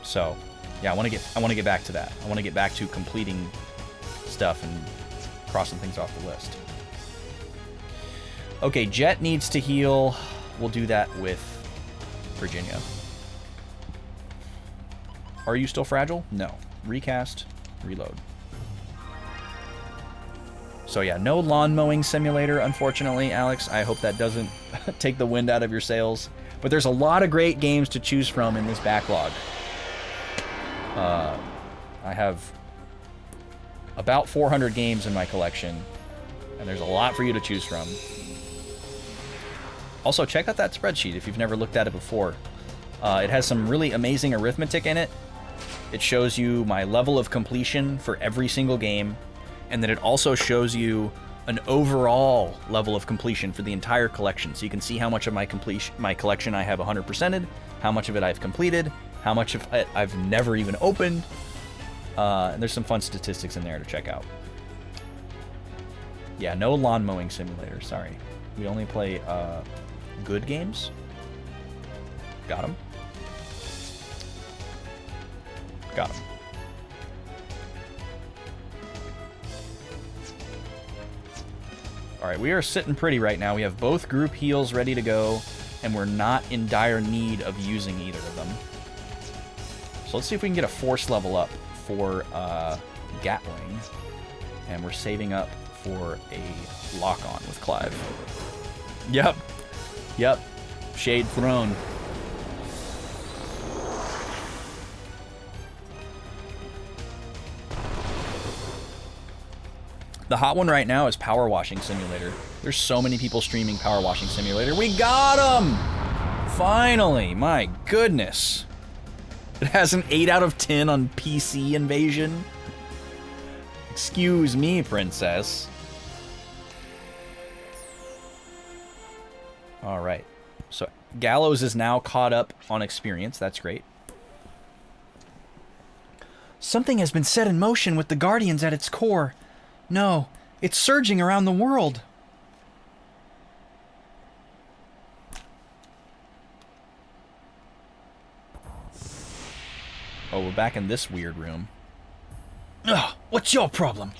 So, yeah, I want to get back to that. I want to get back to completing stuff and crossing things off the list. Okay, Jet needs to heal. We'll do that with Virginia. Are you still fragile? No. Recast, reload. So yeah, no lawn mowing simulator, unfortunately, Alex. I hope that doesn't take the wind out of your sails. But there's a lot of great games to choose from in this backlog. I have about 400 games in my collection, and there's a lot for you to choose from. Also, check out that spreadsheet if you've never looked at it before. It has some really amazing arithmetic in it. It shows you my level of completion for every single game, and then it also shows you an overall level of completion for the entire collection. So you can see how much of my collection I have 100%ed, how much of it I've completed, how much of it I've never even opened. And there's some fun statistics in there to check out. Yeah, no lawn mowing simulator, sorry. We only play good games. Got him. Got him. Alright, we are sitting pretty right now. We have both group heals ready to go. and we're not in dire need of using either of them. So let's see if we can get a force level up for Gatling. And we're saving up for a lock-on with Clive. Yep. Yep. Shade Throne. The hot one right now is Power Washing Simulator. There's so many people streaming Power Washing Simulator. We got him! Finally! My goodness. It has an 8 out of 10 on PC Invasion. Excuse me, princess. Alright. So, Gallows is now caught up on experience. That's great. Something has been set in motion with the Guardians at its core. No, it's surging around the world. Oh, we're back in this weird room. Ugh, what's your problem?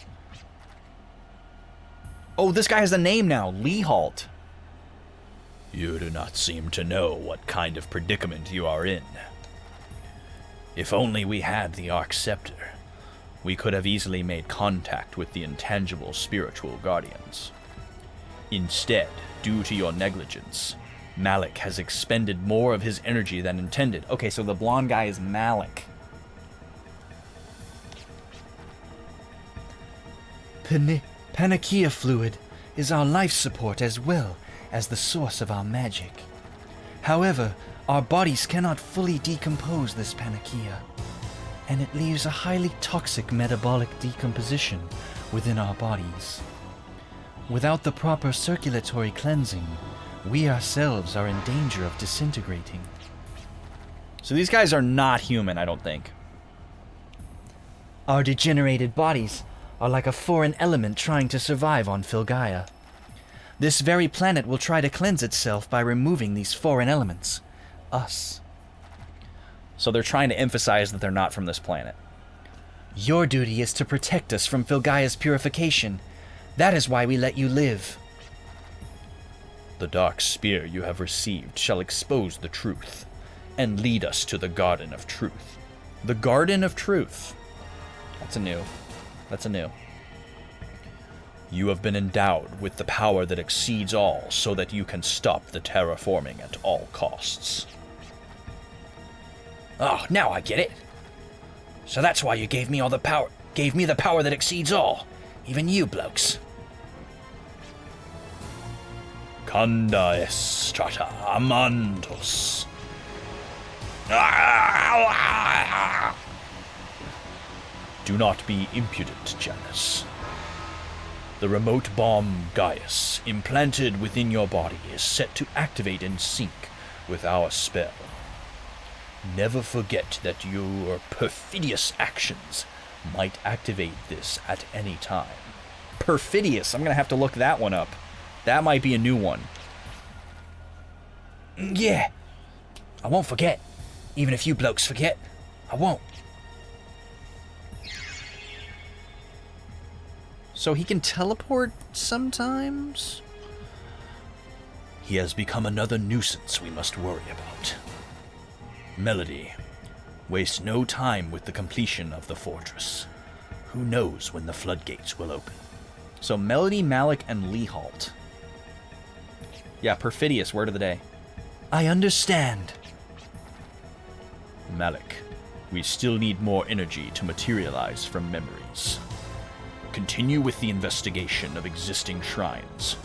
Oh, this guy has a name now. Lee Halt. You do not seem to know what kind of predicament you are in. If only we had the Arc Scepter, we could have easily made contact with the intangible spiritual guardians. Instead, due to your negligence, Malik has expended more of his energy than intended. Okay, so the blonde guy is Malik. Panakia fluid is our life support as well as the source of our magic. However, our bodies cannot fully decompose this Panakia, and it leaves a highly toxic metabolic decomposition within our bodies. Without the proper circulatory cleansing, we ourselves are in danger of disintegrating. So these guys are not human, I don't think. Our degenerated bodies are like a foreign element trying to survive on Filgaia. This very planet will try to cleanse itself by removing these foreign elements. Us. So they're trying to emphasize that they're not from this planet. Your duty is to protect us from Filgaia's purification. That is why we let you live. The dark spear you have received shall expose the truth, and lead us to the Garden of Truth. The Garden of Truth. That's a new. You have been endowed with the power that exceeds all so that you can stop the terraforming at all costs. Oh, now I get it. So that's why you gave me all the power. Gave me the power that exceeds all. Even you blokes. Kanda estrata amantos. Do not be impudent, Janus. The remote bomb Gaius, implanted within your body, is set to activate in sync with our spell. Never forget that your perfidious actions might activate this at any time. Perfidious. I'm going to have to look that one up. That might be a new one. Yeah. I won't forget. Even if you blokes forget, I won't. So he can teleport sometimes? He has become another nuisance we must worry about. Melody, waste no time with the completion of the fortress. Who knows when the floodgates will open? So Melody, Malik, and Lee Halt. Yeah, perfidious, word of the day. I understand. Malik, we still need more energy to materialize from memories. Continue with the investigation of existing shrines.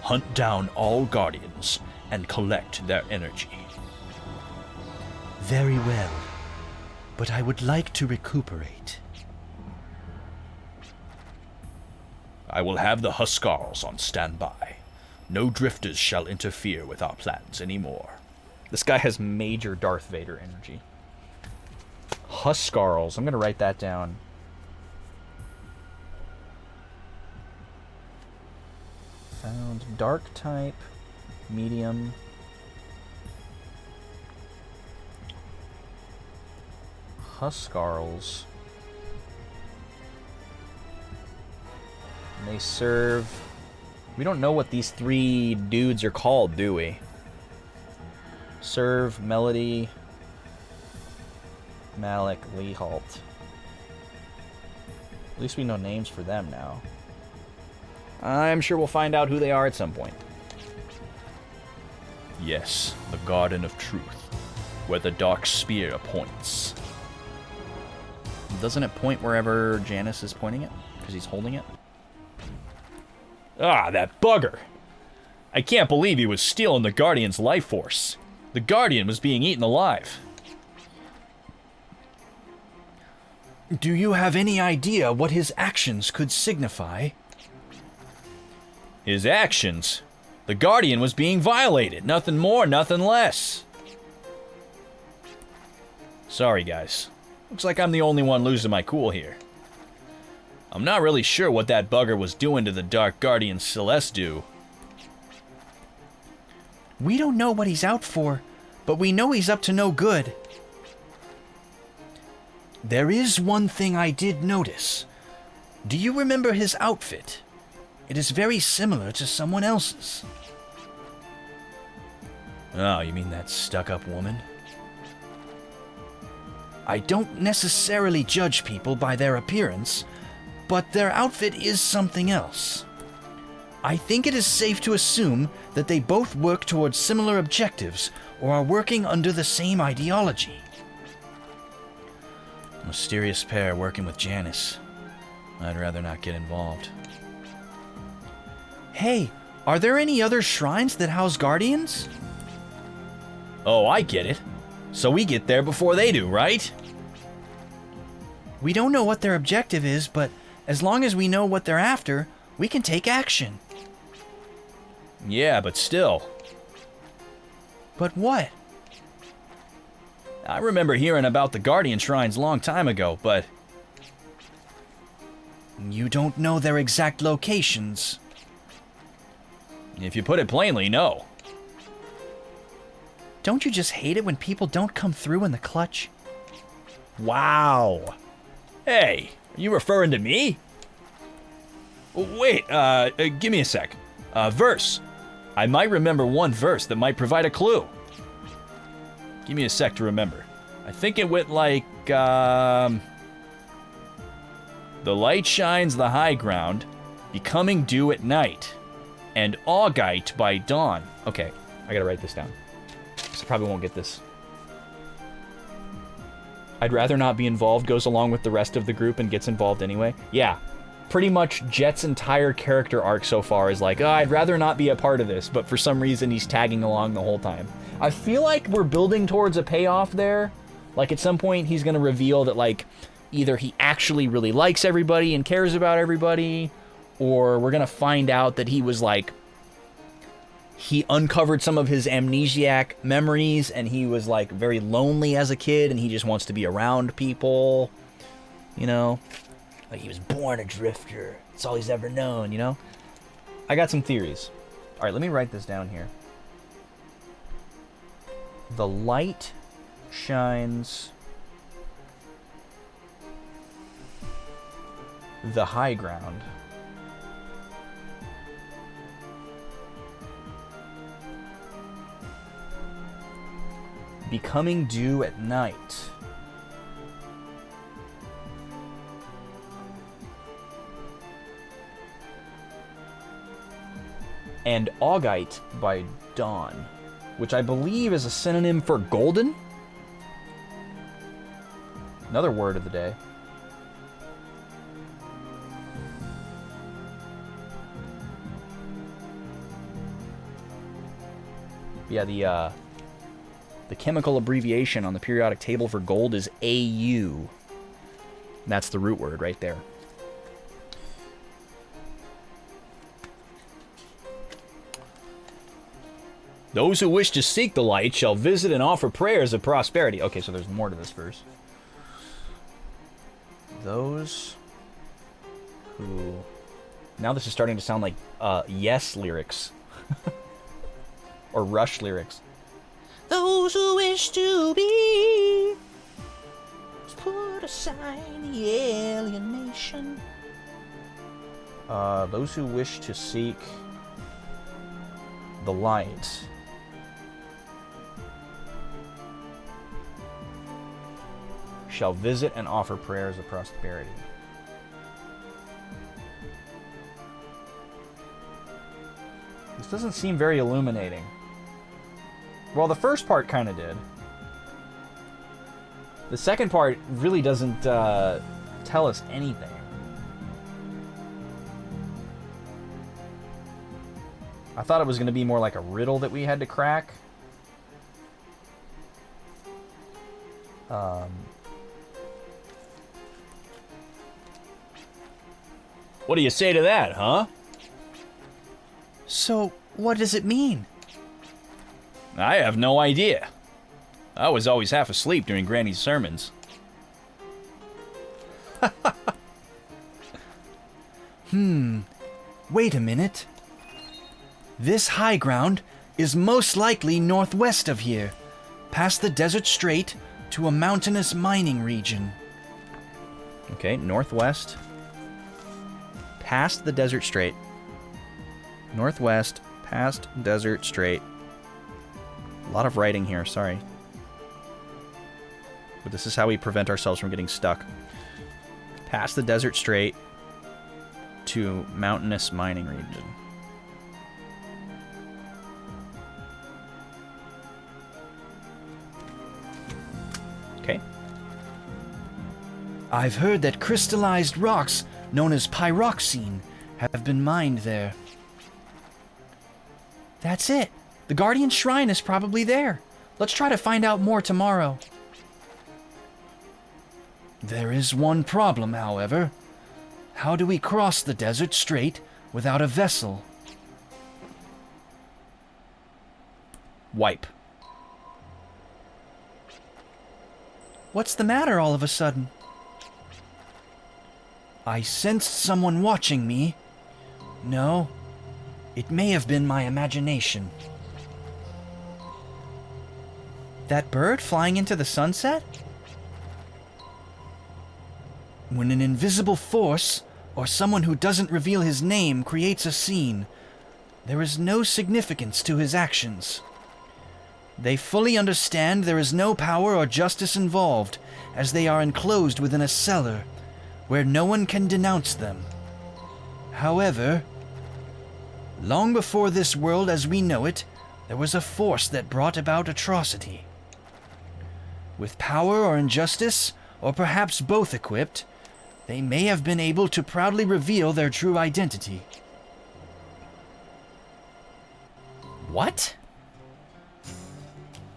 Hunt down all guardians and collect their energy. Very well, but I would like to recuperate. I will have the Huskarls on standby. No drifters shall interfere with our plans anymore. This guy has major Darth Vader energy. Huskarls. I'm going to write that down. Found dark type, medium. Huskarls. And they serve... We don't know what these three dudes are called, do we? Serve, Melody, Malik, Lee Halt. At least we know names for them now. I'm sure we'll find out who they are at some point. Yes, the Garden of Truth, where the Dark Spear points. Doesn't it point wherever Janice is pointing it? Because he's holding it? Ah, that bugger! I can't believe he was stealing the Guardian's life force. The Guardian was being eaten alive. Do you have any idea what his actions could signify? His actions? The Guardian was being violated. Nothing more, nothing less. Sorry, guys. Looks like I'm the only one losing my cool here. I'm not really sure what that bugger was doing to the Dark Guardian Celestiu. We don't know what he's out for, but we know he's up to no good. There is one thing I did notice. Do you remember his outfit? It is very similar to someone else's. Oh, you mean that stuck-up woman? I don't necessarily judge people by their appearance, but their outfit is something else. I think it is safe to assume that they both work towards similar objectives or are working under the same ideology. Mysterious pair working with Janice. I'd rather not get involved. Hey, are there any other shrines that house guardians? Oh, I get it. So we get there before they do, right? We don't know what their objective is, but as long as we know what they're after, we can take action. Yeah, but still. But what? I remember hearing about the Guardian Shrines a long time ago, but... You don't know their exact locations. If you put it plainly, no. Don't you just hate it when people don't come through in the clutch? Wow. Hey, are you referring to me? Wait, give me a sec. Verse. I might remember one verse that might provide a clue. Give me a sec to remember. I think it went like, the light shines the high ground, becoming dew at night, and augite by dawn. Okay, I gotta write this down. So I probably won't get this. I'd rather not be involved goes along with the rest of the group and gets involved anyway. Yeah, pretty much Jet's entire character arc so far is like, oh, I'd rather not be a part of this, but for some reason he's tagging along the whole time. I feel like we're building towards a payoff there. Like at some point he's gonna reveal that like either he actually really likes everybody and cares about everybody, or we're gonna find out that he was like, he uncovered some of his amnesiac memories and he was like very lonely as a kid and he just wants to be around people, you know? Like he was born a drifter. It's all he's ever known, you know? I got some theories. All right, let me write this down here. The light shines the high ground. Becoming dew at night. And augite by dawn, which I believe is a synonym for golden. Another word of the day. Yeah, the chemical abbreviation on the periodic table for gold is AU. That's the root word right there. Those who wish to seek the light shall visit and offer prayers of prosperity. Okay, so there's more to this verse. Those who... Now this is starting to sound like Yes lyrics. Or Rush lyrics. Those who wish to be, put aside the alienation. Those who wish to seek the light shall visit and offer prayers of prosperity. This doesn't seem very illuminating. Well, the first part kind of did. The second part really doesn't tell us anything. I thought it was going to be more like a riddle that we had to crack. What do you say to that, huh? So, what does it mean? I have no idea. I was always half asleep during Granny's sermons. Wait a minute. This high ground is most likely northwest of here, past the desert strait to a mountainous mining region. Okay, northwest. Past the desert strait. Northwest, past desert strait. A lot of writing here, sorry. But this is how we prevent ourselves from getting stuck. Past the desert strait to mountainous mining region. Okay. I've heard that crystallized rocks known as pyroxene have been mined there. That's it. The Guardian Shrine is probably there. Let's try to find out more tomorrow. There is one problem, however. How do we cross the desert strait without a vessel? Wipe. What's the matter all of a sudden? I sensed someone watching me. No, it may have been my imagination. That bird flying into the sunset? When an invisible force, or someone who doesn't reveal his name, creates a scene, there is no significance to his actions. They fully understand there is no power or justice involved, as they are enclosed within a cellar, where no one can denounce them. However, long before this world as we know it, there was a force that brought about atrocity. With power or injustice, or perhaps both equipped, they may have been able to proudly reveal their true identity. What?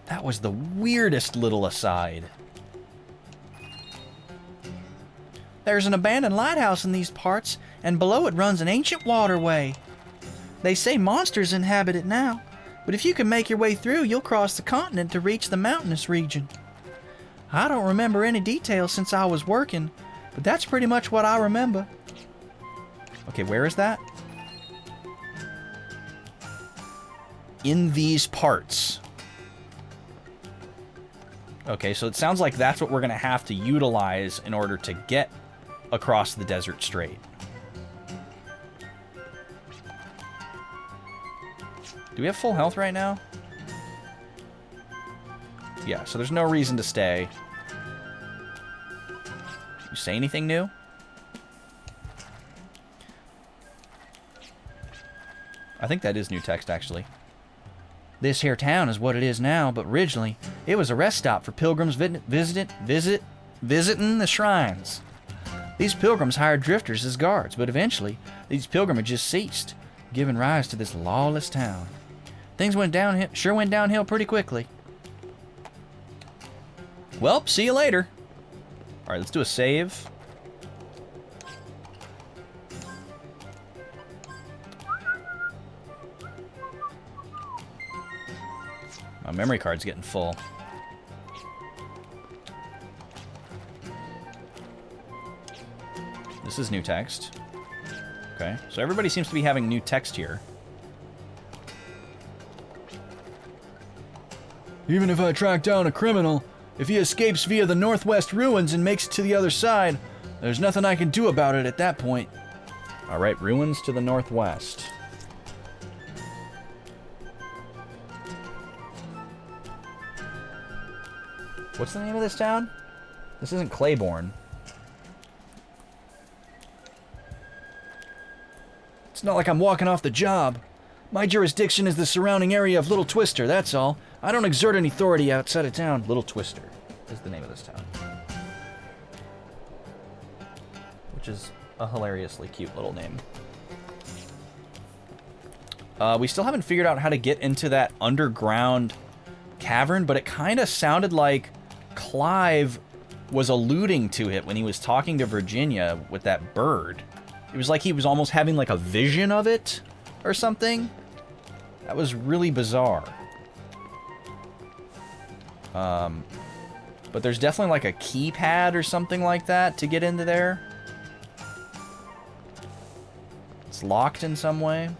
That was the weirdest little aside. There's an abandoned lighthouse in these parts, and below it runs an ancient waterway. They say monsters inhabit it now, but if you can make your way through, you'll cross the continent to reach the mountainous region. I don't remember any details since I was working, but that's pretty much what I remember. Okay, where is that? In these parts. Okay, so it sounds like that's what we're going to have to utilize in order to get across the desert strait. Do we have full health right now? Yeah, so there's no reason to stay. You say anything new? I think that is new text, actually. This here town is what it is now, but originally it was a rest stop for pilgrims visiting the shrines. These pilgrims hired drifters as guards, but eventually these pilgrimages ceased, giving rise to this lawless town. Things went downhill pretty quickly. Well, see you later. Alright, let's do a save. My memory card's getting full. This is new text. Okay, so everybody seems to be having new text here. Even if I track down a criminal, if he escapes via the northwest ruins and makes it to the other side, there's nothing I can do about it at that point. Alright, ruins to the northwest. What's the name of this town? This isn't Claiborne. It's not like I'm walking off the job. My jurisdiction is the surrounding area of Little Twister, that's all. I don't exert any authority outside of town. Little Twister is the name of this town. Which is a hilariously cute little name. We still haven't figured out how to get into that underground cavern, but it kind of sounded like Clive was alluding to it when he was talking to Virginia with that bird. It was like he was almost having like a vision of it or something. That was really bizarre. But there's definitely like a keypad or something like that to get into there. It's locked in some way.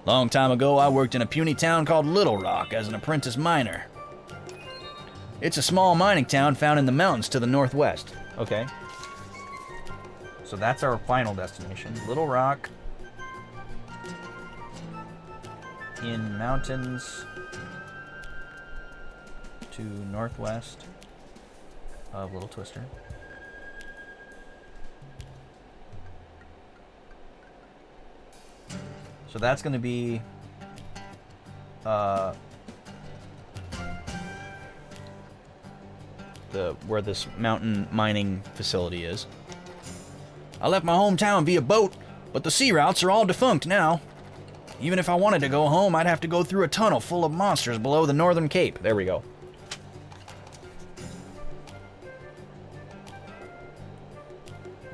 Long time ago, I worked in a puny town called Little Rock as an apprentice miner. It's a small mining town found in the mountains to the northwest. Okay. So that's our final destination. Little Rock. In mountains to northwest of Little Twister. So that's going to be where this mountain mining facility is. I left my hometown via boat, but the sea routes are all defunct now. Even if I wanted to go home, I'd have to go through a tunnel full of monsters below the northern cape. There we go.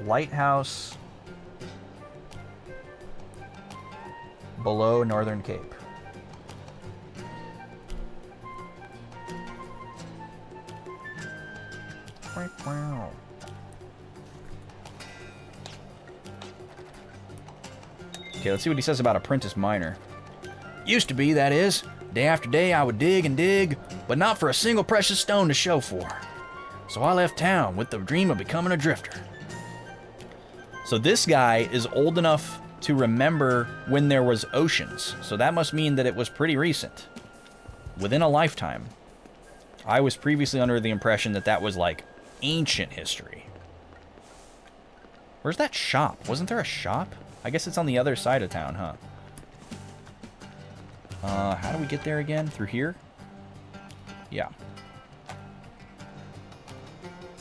Lighthouse below Northern Cape. Okay, let's see what he says about apprentice miner. Used to be, that is. Day after day I would dig and dig, but not for a single precious stone to show for. So I left town with the dream of becoming a drifter. So this guy is old enough to remember when there was oceans. So that must mean that it was pretty recent. Within a lifetime. I was previously under the impression that that was like ancient history. Where's that shop? Wasn't there a shop? I guess it's on the other side of town, huh? How do we get there again? Through here? Yeah.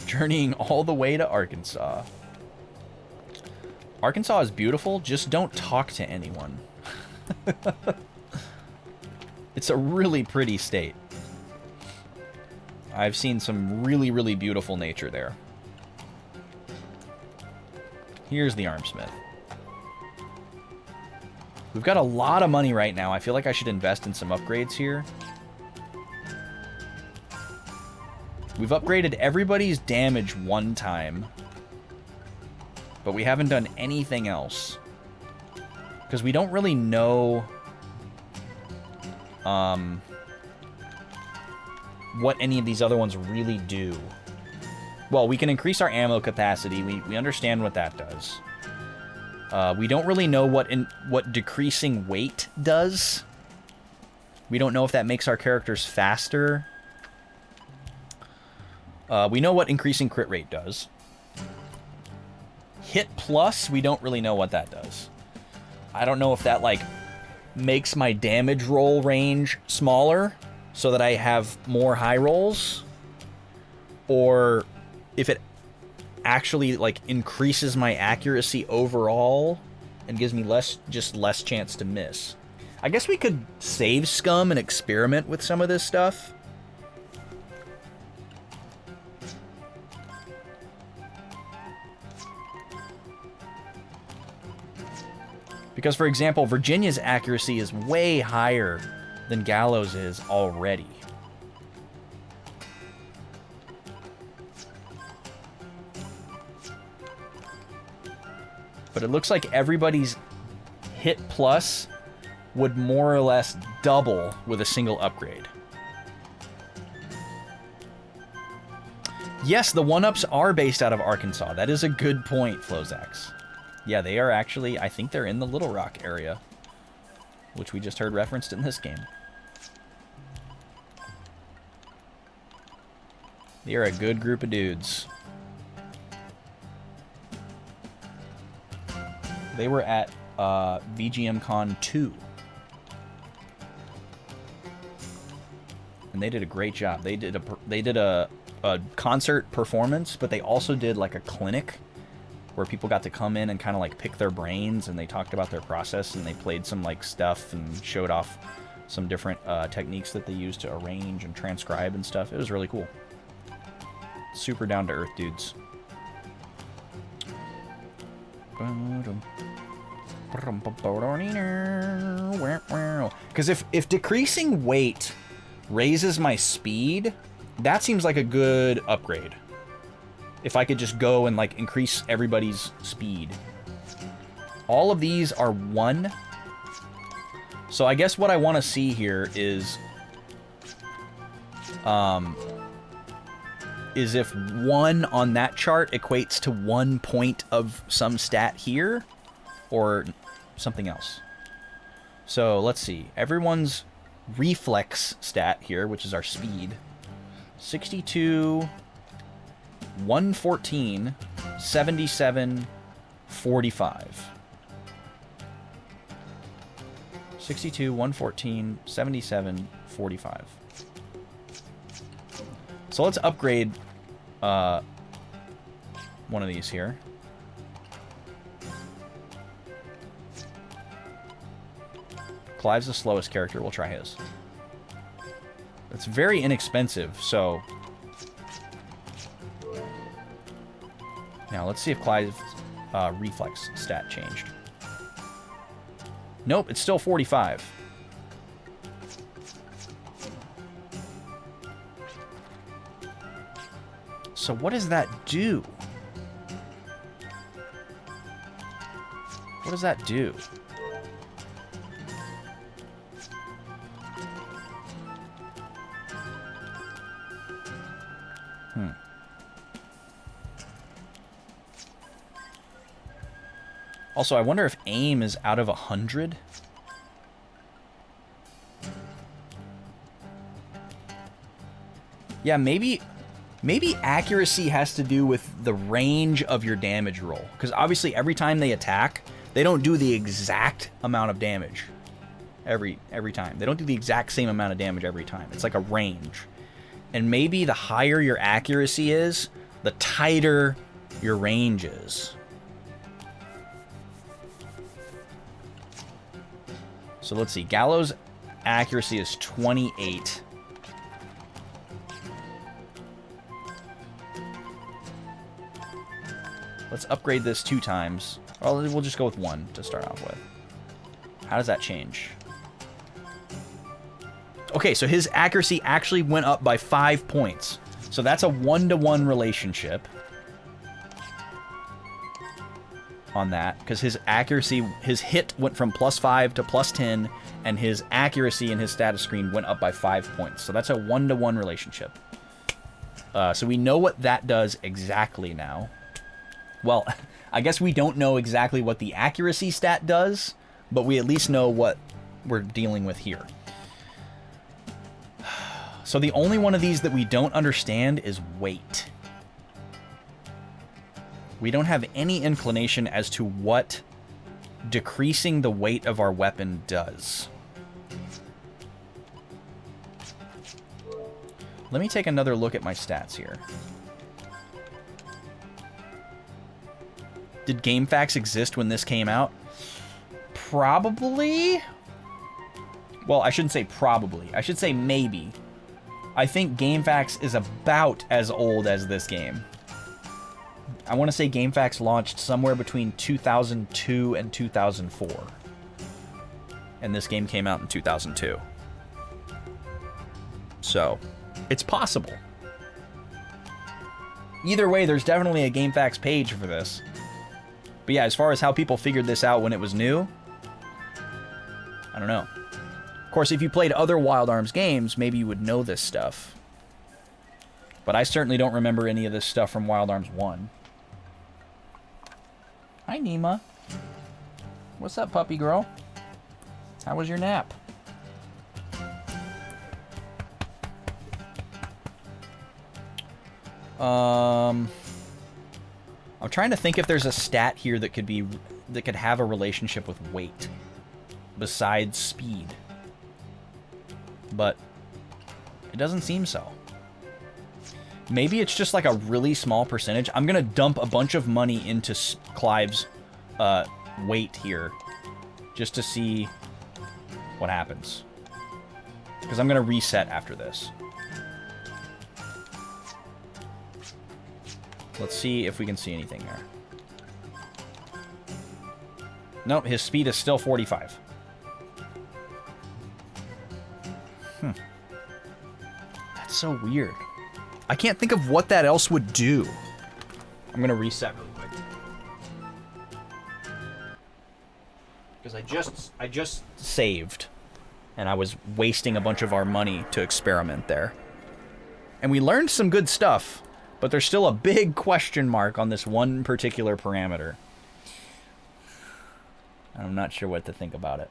Journeying all the way to Arkansas. Arkansas is beautiful, just don't talk to anyone. It's a really pretty state. I've seen some really, really beautiful nature there. Here's the Armsmith. We've got a lot of money right now. I feel like I should invest in some upgrades here. We've upgraded everybody's damage one time. But we haven't done anything else. Because we don't really know what any of these other ones really do. Well, we can increase our ammo capacity. We understand what that does. We don't really know what decreasing weight does. We don't know if that makes our characters faster. We know what increasing crit rate does. Hit plus, we don't really know what that does. I don't know if that, like, makes my damage roll range smaller so that I have more high rolls, or if it actually, like, increases my accuracy overall and gives me less chance to miss. I guess we could save scum and experiment with some of this stuff. Because, for example, Virginia's accuracy is way higher than Gallows is already. But it looks like everybody's hit plus would more or less double with a single upgrade. Yes, the 1-ups are based out of Arkansas. That is a good point, Flozax. Yeah, they are actually, I think they're in the Little Rock area, which we just heard referenced in this game. You're a good group of dudes. They were at VGM Con 2. And they did a great job. They did a concert performance, but they also did like a clinic where people got to come in and kind of like pick their brains, and they talked about their process, and they played some like stuff and showed off some different techniques that they use to arrange and transcribe and stuff. It was really cool. Super down to earth dudes. Because if decreasing weight raises my speed, that seems like a good upgrade. If I could just go and like increase everybody's speed. All of these are 1. So I guess what I want to see here is if 1 on that chart equates to 1 point of some stat here, or something else. So let's see. Everyone's reflex stat here, which is our speed. 62, 114, 77, 45. 62, 114, 77, 45. So let's upgrade one of these here. Clive's the slowest character. We'll try his. It's very inexpensive, so... Now, let's see if Clive's reflex stat changed. Nope, it's still 45. So what does that do? What does that do? Also, I wonder if aim is out of 100. Yeah, maybe accuracy has to do with the range of your damage roll. Because obviously every time they attack, they don't do the exact amount of damage every time. They don't do the exact same amount of damage every time. It's like a range. And maybe the higher your accuracy is, the tighter your range is. So let's see. Gallows' accuracy is 28. Let's upgrade this 2 times. Well, we'll just go with 1 to start off with. How does that change? Okay, so his accuracy actually went up by 5 points. So that's a 1-to-1 relationship on that, because his accuracy, his hit went from +5 to +10, and his accuracy in his status screen went up by 5 points. So that's a 1-to-1 relationship. So we know what that does exactly now. Well, I guess we don't know exactly what the accuracy stat does, but we at least know what we're dealing with here. So the only one of these that we don't understand is weight. We don't have any inclination as to what decreasing the weight of our weapon does. Let me take another look at my stats here. Did GameFAQs exist when this came out? Probably. Well, I shouldn't say probably. I should say maybe. I think GameFAQs is about as old as this game. I want to say GameFAQs launched somewhere between 2002 and 2004. And this game came out in 2002. So, it's possible. Either way, there's definitely a GameFAQs page for this. But yeah, as far as how people figured this out when it was new, I don't know. Of course, if you played other Wild Arms games, maybe you would know this stuff. But I certainly don't remember any of this stuff from Wild Arms 1. Hi, Nima. What's up, puppy girl? How was your nap? I'm trying to think if there's a stat here that could have a relationship with weight besides speed. But it doesn't seem so. Maybe it's just like a really small percentage. I'm going to dump a bunch of money into Clive's weight here just to see what happens. Because I'm going to reset after this. Let's see if we can see anything there. Nope, his speed is still 45. That's so weird. I can't think of what that else would do. I'm gonna reset really quick. Because I just saved. And I was wasting a bunch of our money to experiment there. And we learned some good stuff. But there's still a big question mark on this one particular parameter. I'm not sure what to think about it.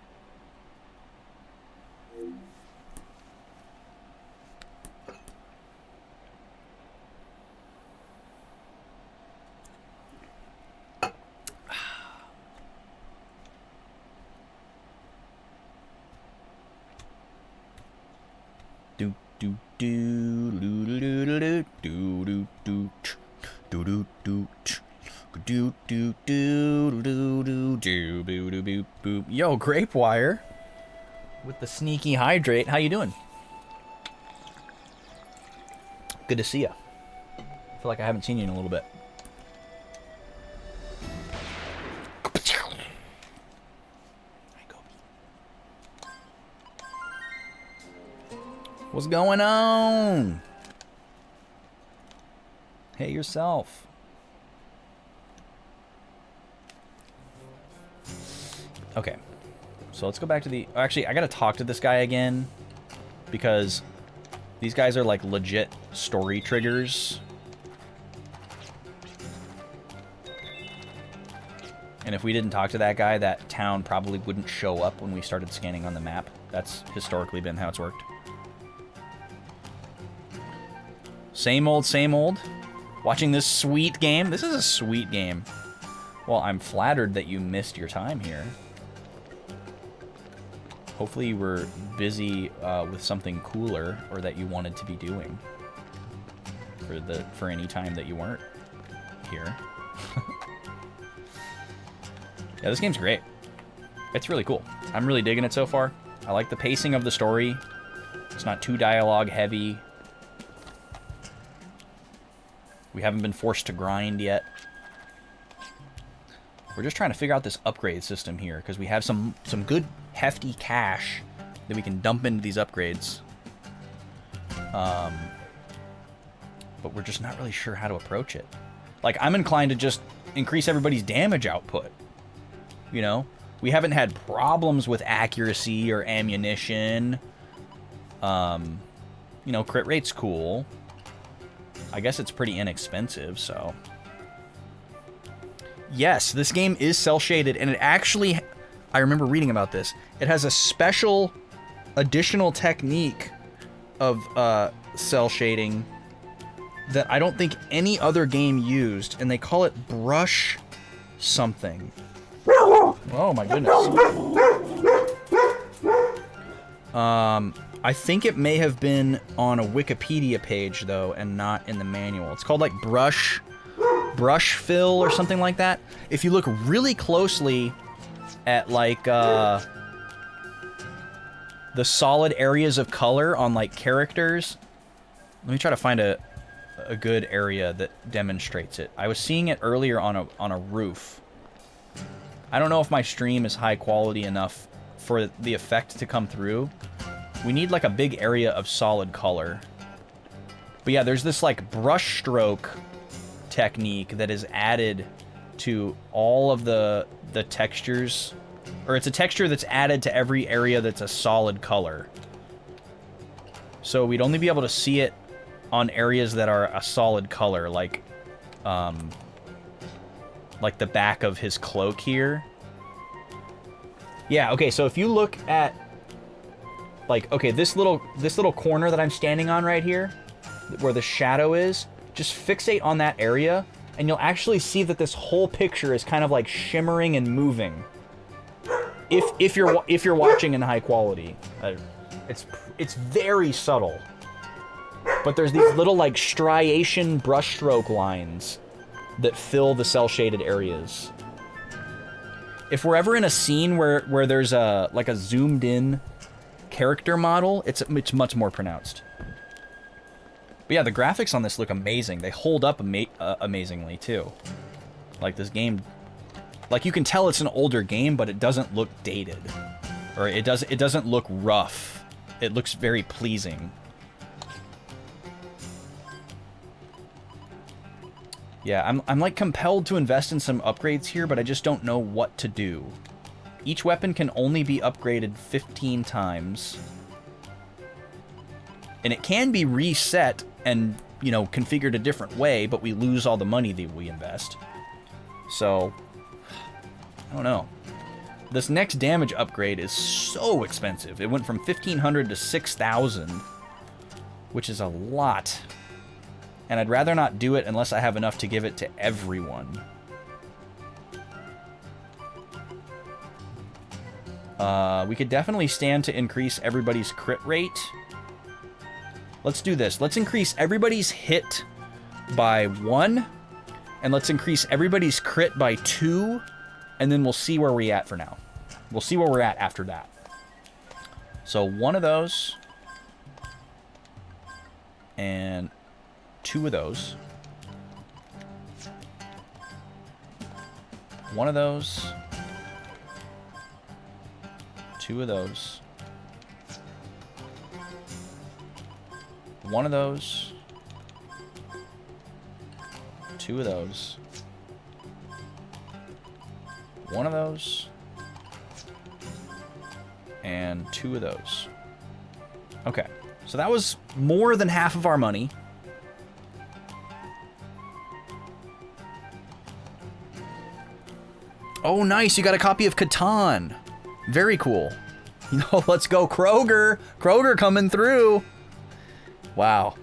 Do do do do do do do do do do do do do do do do do do do. Yo, Grapewire with the sneaky hydrate. How you doing? Good to see you. I feel like I haven't seen you in a little bit. What's going on? Hey, yourself. Okay. So let's go back to the... Actually, I gotta talk to this guy again. Because these guys are like legit story triggers. And if we didn't talk to that guy, that town probably wouldn't show up when we started scanning on the map. That's historically been how it's worked. Same old, same old. Watching this sweet game. This is a sweet game. Well, I'm flattered that you missed your time here. Hopefully you were busy with something cooler or that you wanted to be doing for any time that you weren't here. Yeah, this game's great. It's really cool. I'm really digging it so far. I like the pacing of the story. It's not too dialogue heavy. We haven't been forced to grind yet. We're just trying to figure out this upgrade system here, because we have some good, hefty cash that we can dump into these upgrades. But we're just not really sure how to approach it. Like, I'm inclined to just increase everybody's damage output. You know? We haven't had problems with accuracy or ammunition. You know, crit rate's cool. I guess it's pretty inexpensive, so... Yes, this game is cel-shaded, and it actually... I remember reading about this. It has a special additional technique of cel shading that I don't think any other game used, and they call it brush something. Oh my goodness. I think it may have been on a Wikipedia page, though, and not in the manual. It's called, like, brush fill or something like that. If you look really closely at, like, the solid areas of color on, like, characters... Let me try to find a good area that demonstrates it. I was seeing it earlier on a roof. I don't know if my stream is high quality enough for the effect to come through. We need, like, a big area of solid color. But yeah, there's this, like, brush stroke technique that is added to all of the textures. Or it's a texture that's added to every area that's a solid color. So we'd only be able to see it on areas that are a solid color, like the back of his cloak here. Yeah, okay, so if you look at, like, okay, this little corner that I'm standing on right here, where the shadow is, just fixate on that area, and you'll actually see that this whole picture is kind of like shimmering and moving. If you're watching in high quality, it's very subtle. But there's these little like striation brushstroke lines that fill the cell shaded areas. If we're ever in a scene where there's a like a zoomed in character model, it's much more pronounced. But yeah, the graphics on this look amazing. They hold up amazingly too. Like this game, like you can tell it's an older game, but it doesn't look dated, or it doesn't look rough. It looks very pleasing. Yeah, I'm like compelled to invest in some upgrades here, but I just don't know what to do. Each weapon can only be upgraded 15 times. And it can be reset and, you know, configured a different way, but we lose all the money that we invest. So, I don't know. This next damage upgrade is so expensive. It went from 1,500 to 6,000, which is a lot. And I'd rather not do it unless I have enough to give it to everyone. We could definitely stand to increase everybody's crit rate. Let's do this. Let's increase everybody's hit by 1. And let's increase everybody's crit by 2. And then we'll see where we're at for now. We'll see where we're at after that. So 1 of those. And 2 of those. 1 of those. 2 of those. 1 of those. 2 of those. 1 of those. And 2 of those. Okay. So that was more than half of our money. Oh, nice. You got a copy of Catan. Very cool. You know, let's go Kroger. Kroger coming through. Wow.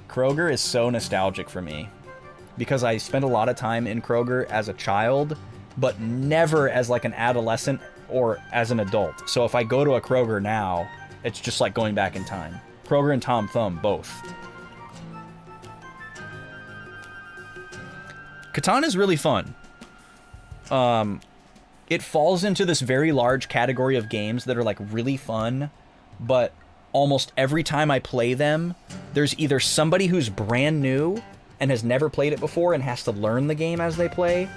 Kroger is so nostalgic for me because I spent a lot of time in Kroger as a child, but never as like an adolescent or as an adult. So if I go to a Kroger now, it's just like going back in time. Kroger and Tom Thumb, both. Catan is really fun. It falls into this very large category of games that are like really fun, but almost every time I play them, there's either somebody who's brand new and has never played it before and has to learn the game as they play,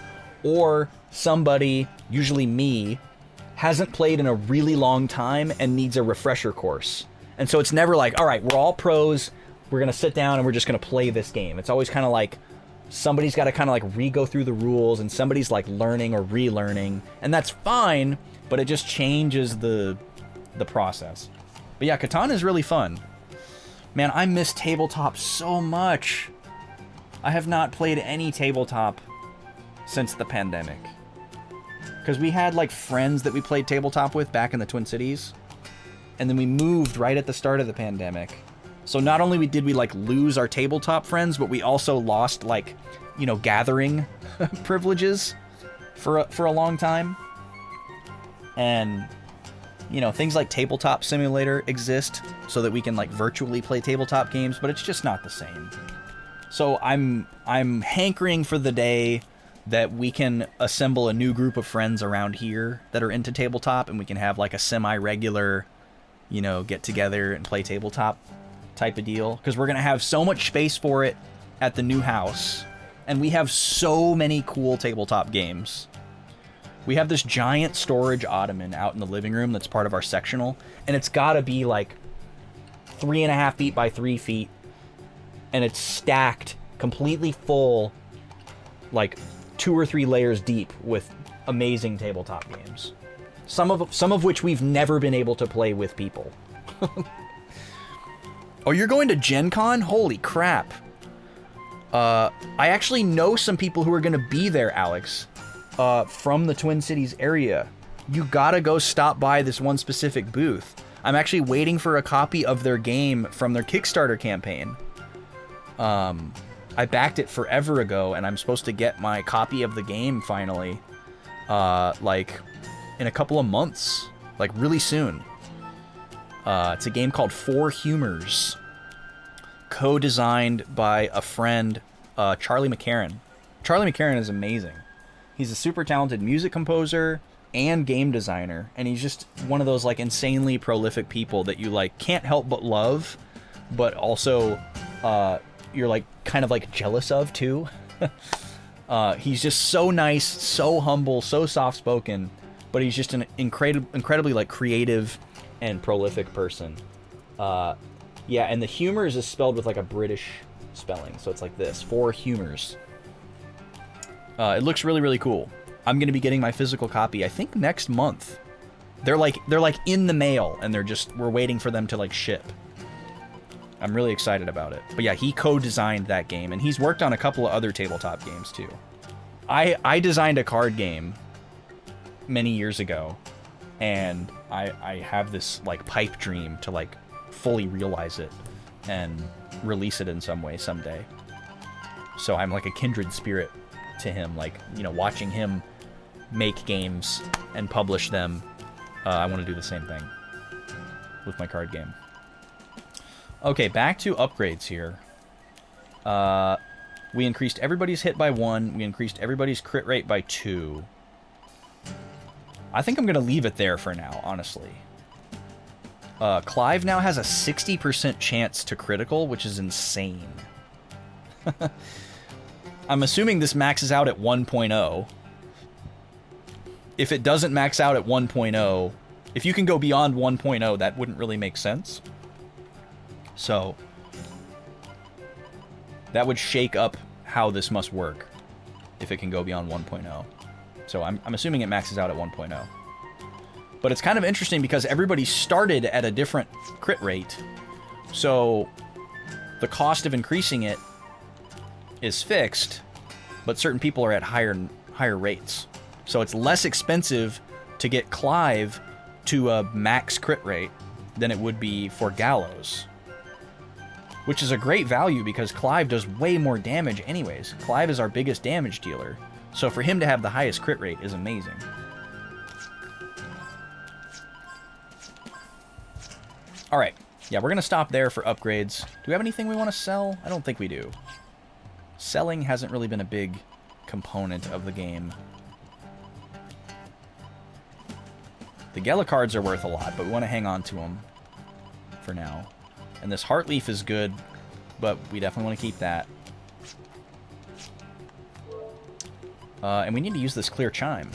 or somebody, usually me, hasn't played in a really long time and needs a refresher course. And so it's never like, all right, we're all pros, we're gonna sit down and we're just gonna play this game. It's always kind of like somebody's got to kind of like re-go through the rules and somebody's like learning or relearning, and that's fine, but it just changes the process. But yeah, Catan is really fun. Man, I miss tabletop so much. I have not played any tabletop since the pandemic. Because we had like friends that we played tabletop with back in the Twin Cities, and then we moved right at the start of the pandemic. So not only did we like lose our tabletop friends, but we also lost like, you know, gathering privileges for a long time. And, you know, things like Tabletop Simulator exist so that we can like virtually play tabletop games, but it's just not the same. So I'm hankering for the day that we can assemble a new group of friends around here that are into tabletop, and we can have like a semi-regular, you know, get together and play tabletop type of deal, because we're gonna have so much space for it at the new house, and we have so many cool tabletop games. We have this giant storage ottoman out in the living room that's part of our sectional, and it's gotta be like 3.5 feet by 3 feet, and it's stacked completely full, like 2 or 3 layers deep with amazing tabletop games, some of which we've never been able to play with people. Oh, you're going to Gen Con? Holy crap. I actually know some people who are going to be there, Alex, from the Twin Cities area. You gotta go stop by this one specific booth. I'm actually waiting for a copy of their game from their Kickstarter campaign. I backed it forever ago, and I'm supposed to get my copy of the game finally, like, in a couple of months. Like, really soon. It's a game called Four Humors. Co-designed by a friend, Charlie McCarran. Charlie McCarran is amazing. He's a super talented music composer and game designer, and he's just one of those, like, insanely prolific people that you, like, can't help but love, but also, you're, like, kind of, like, jealous of, too. He's just so nice, so humble, so soft-spoken, but he's just an incredibly, like, creative and prolific person. Yeah, and the humors is spelled with, like, a British spelling, so it's like this, Four Humors. It looks really, really cool. I'm going to be getting my physical copy, I think, next month. They're like in the mail, and we're waiting for them to, like, ship. I'm really excited about it. But yeah, he co-designed that game, and he's worked on a couple of other tabletop games, too. I designed a card game many years ago, and I have this, like, pipe dream to, like, fully realize it and release it in some way someday. So I'm like a kindred spirit to him, like, you know, watching him make games and publish them. I want to do the same thing with my card game. Okay, back to upgrades here. We increased everybody's hit by 1. We increased everybody's crit rate by 2. I think I'm going to leave it there for now, honestly. Clive now has a 60% chance to critical, which is insane. I'm assuming this maxes out at 1.0. If it doesn't max out at 1.0, if you can go beyond 1.0, that wouldn't really make sense. So, that would shake up how this must work if it can go beyond 1.0. So I'm assuming it maxes out at 1.0. But it's kind of interesting because everybody started at a different crit rate. So the cost of increasing it is fixed, but certain people are at higher rates. So it's less expensive to get Clive to a max crit rate than it would be for Gallows. Which is a great value because Clive does way more damage anyways. Clive is our biggest damage dealer. So for him to have the highest crit rate is amazing. Alright, yeah, we're going to stop there for upgrades. Do we have anything we want to sell? I don't think we do. Selling hasn't really been a big component of the game. The Gela cards are worth a lot, but we want to hang on to them for now. And this Heartleaf is good, but we definitely want to keep that. And we need to use this Clear Chime.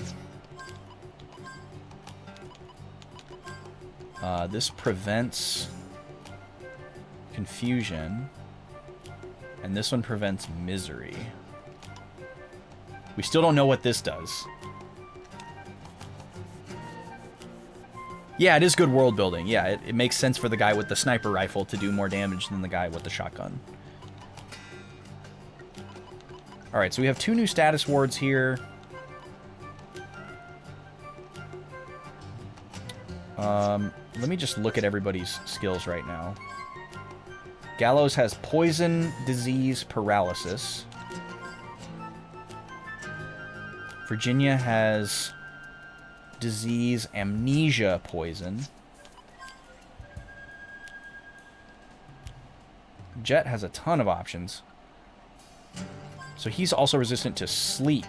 This prevents confusion, and this one prevents misery. We still don't know what this does. Yeah, it is good world building. Yeah, it makes sense for the guy with the sniper rifle to do more damage than the guy with the shotgun. Alright, so we have 2 new status wards here. Let me just look at everybody's skills right now. Gallows has Poison, Disease, Paralysis. Virginia has Disease, Amnesia, Poison. Jet has a ton of options. So he's also resistant to Sleep.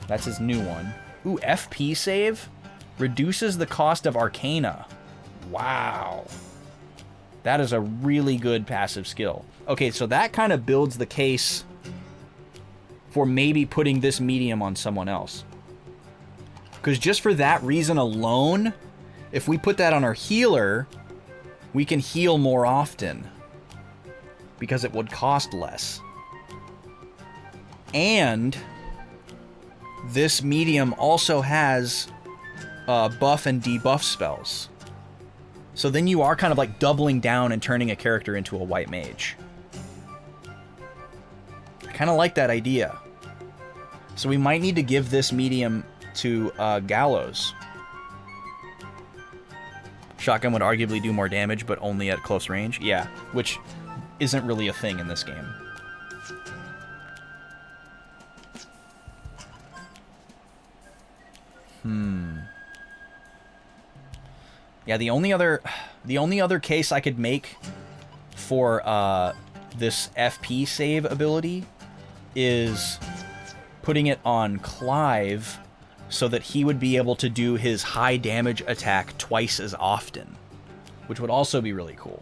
That's his new one. Ooh, FP save? Reduces the cost of Arcana. Wow. That is a really good passive skill. Okay, so that kind of builds the case for maybe putting this medium on someone else. Because just for that reason alone, if we put that on our healer, we can heal more often. Because it would cost less. And this medium also has buff and debuff spells. So then you are kind of like doubling down and turning a character into a white mage. I kind of like that idea. So we might need to give this medium to Gallows. Shotgun would arguably do more damage, but only at close range. Yeah, which isn't really a thing in this game. Yeah, the only other case I could make for this FP save ability is putting it on Clive so that he would be able to do his high damage attack twice as often, which would also be really cool.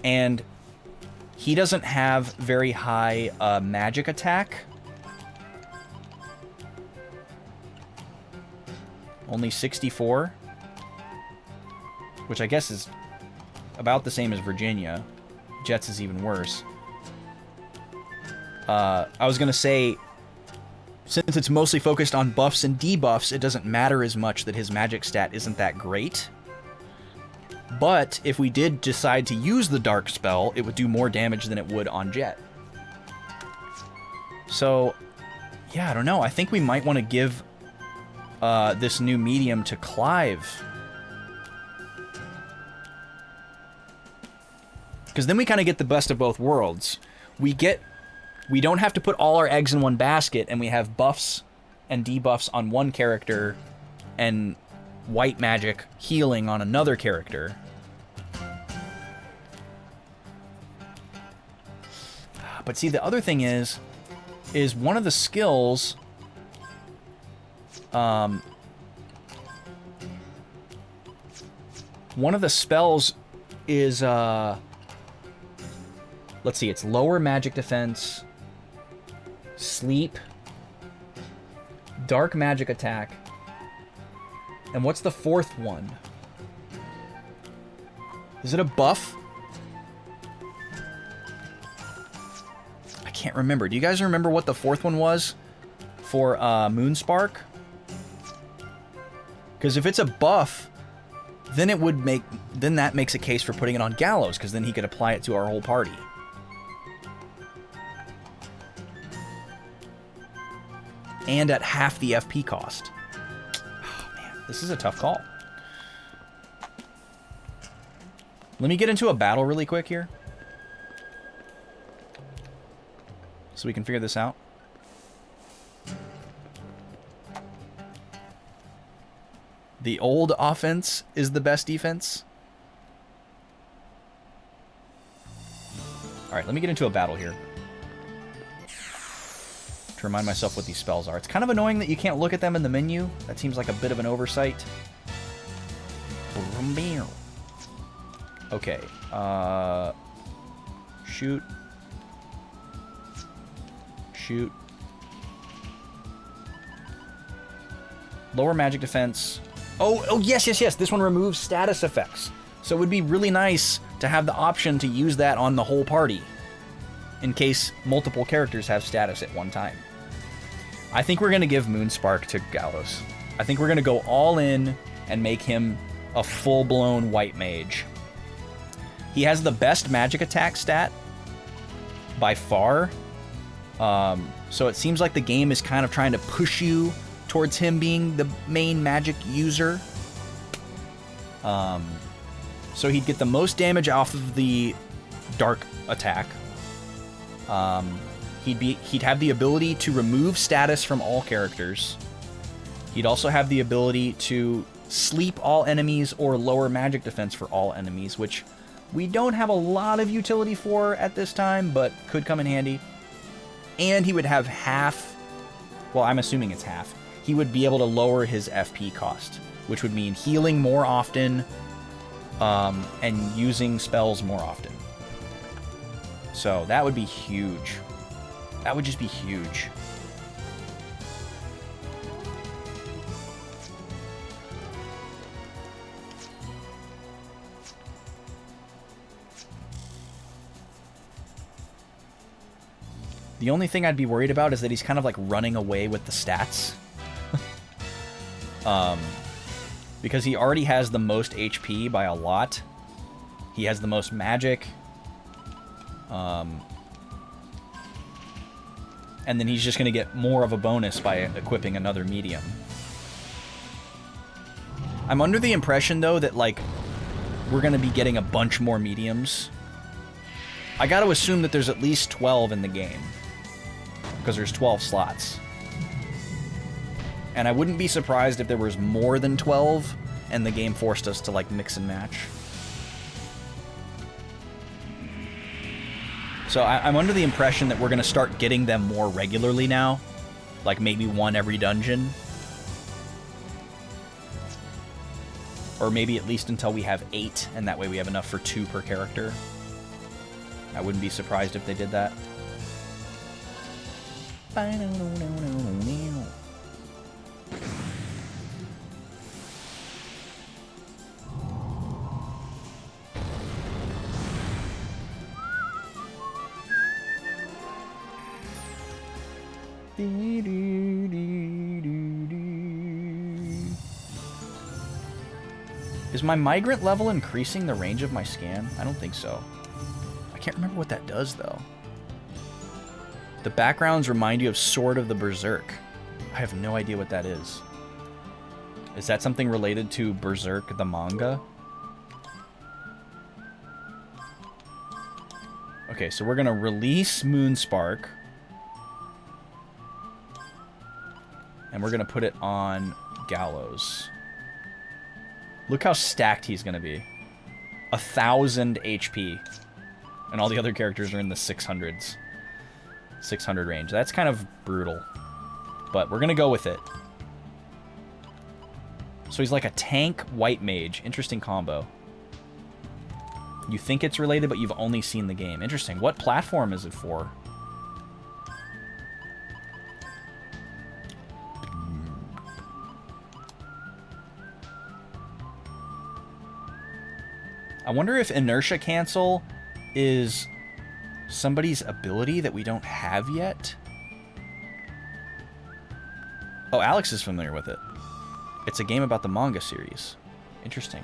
And he doesn't have very high magic attack. Only 64. Which I guess is about the same as Virginia. Jets is even worse. I was going to say, since it's mostly focused on buffs and debuffs, it doesn't matter as much that his magic stat isn't that great. But if we did decide to use the dark spell, it would do more damage than it would on Jet. So, yeah, I don't know. I think we might want to give this new medium to Clive. Because then we kind of get the best of both worlds. We don't have to put all our eggs in one basket, and we have buffs and debuffs on one character, and white magic healing on another character. But see, the other thing is one of the skills, one of the spells is, let's see, it's lower magic defense, sleep, dark magic attack, and what's the fourth one? Is it a buff? I can't remember. Do you guys remember what the fourth one was for Moonspark? Because if it's a buff, then that makes a case for putting it on Gallows, because then he could apply it to our whole party. And at half the FP cost. Oh, man, this is a tough call. Let me get into a battle really quick here, so we can figure this out. The old offense is the best defense. Alright, let me get into a battle here to remind myself what these spells are. It's kind of annoying that you can't look at them in the menu. That seems like a bit of an oversight. Okay. Shoot. Shoot. Lower magic defense. Oh, yes. This one removes status effects. So it would be really nice to have the option to use that on the whole party, in case multiple characters have status at one time. I think we're going to give Moonspark to Gallows. I think we're going to go all in and make him a full-blown white mage. He has the best magic attack stat by far. So it seems like the game is kind of trying to push you towards him being the main magic user. So he'd get the most damage off of the dark attack. He'd have the ability to remove status from all characters. He'd also have the ability to sleep all enemies or lower magic defense for all enemies, which we don't have a lot of utility for at this time, but could come in handy. And he would have half, well, I'm assuming it's half. He would be able to lower his FP cost, which would mean healing more often, and using spells more often. So that would be huge. That would just be huge. The only thing I'd be worried about is that he's kind of like running away with the stats. Because he already has the most HP by a lot. He has the most magic. And then he's just going to get more of a bonus by equipping another medium. I'm under the impression, though, that, like, we're going to be getting a bunch more mediums. I got to assume that there's at least 12 in the game, because there's 12 slots. And I wouldn't be surprised if there was more than 12 and the game forced us to like mix and match. So I'm under the impression that we're going to start getting them more regularly now. Like maybe one every dungeon. Or maybe at least until we have 8, and that way we have enough for 2 per character. I wouldn't be surprised if they did that. Is my migrant level increasing the range of my scan? I don't think so. I can't remember what that does, though. The backgrounds remind you of Sword of the Berserk. I have no idea what that is. Is that something related to Berserk, the manga? Okay, so we're going to release Moonspark. And we're going to put it on Gallows. Look how stacked he's going to be. 1,000 HP. And all the other characters are in the 600s. 600 range. That's kind of brutal. But we're going to go with it. So he's like a tank white mage. Interesting combo. You think it's related, but you've only seen the game. Interesting. What platform is it for? I wonder if inertia cancel is somebody's ability that we don't have yet. Oh, Alex is familiar with it. It's a game about the manga series. Interesting.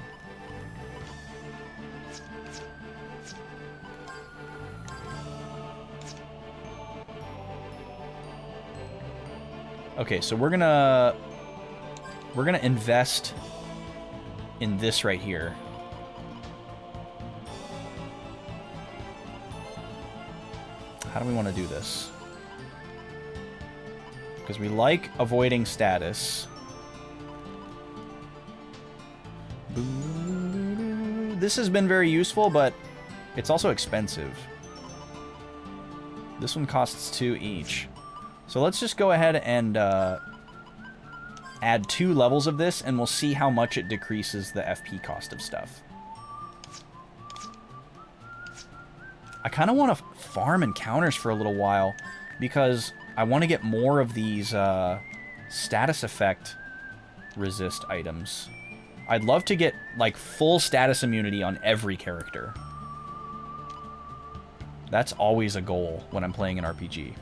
Okay, so we're gonna invest in this right here. How do we want to do this? Because we like avoiding status. This has been very useful, but it's also expensive. This one costs 2 each. So let's just go ahead and add 2 levels of this, and we'll see how much it decreases the FP cost of stuff. I kind of want to farm encounters for a little while, because I want to get more of these status effect resist items. I'd love to get like full status immunity on every character. That's always a goal when I'm playing an RPG.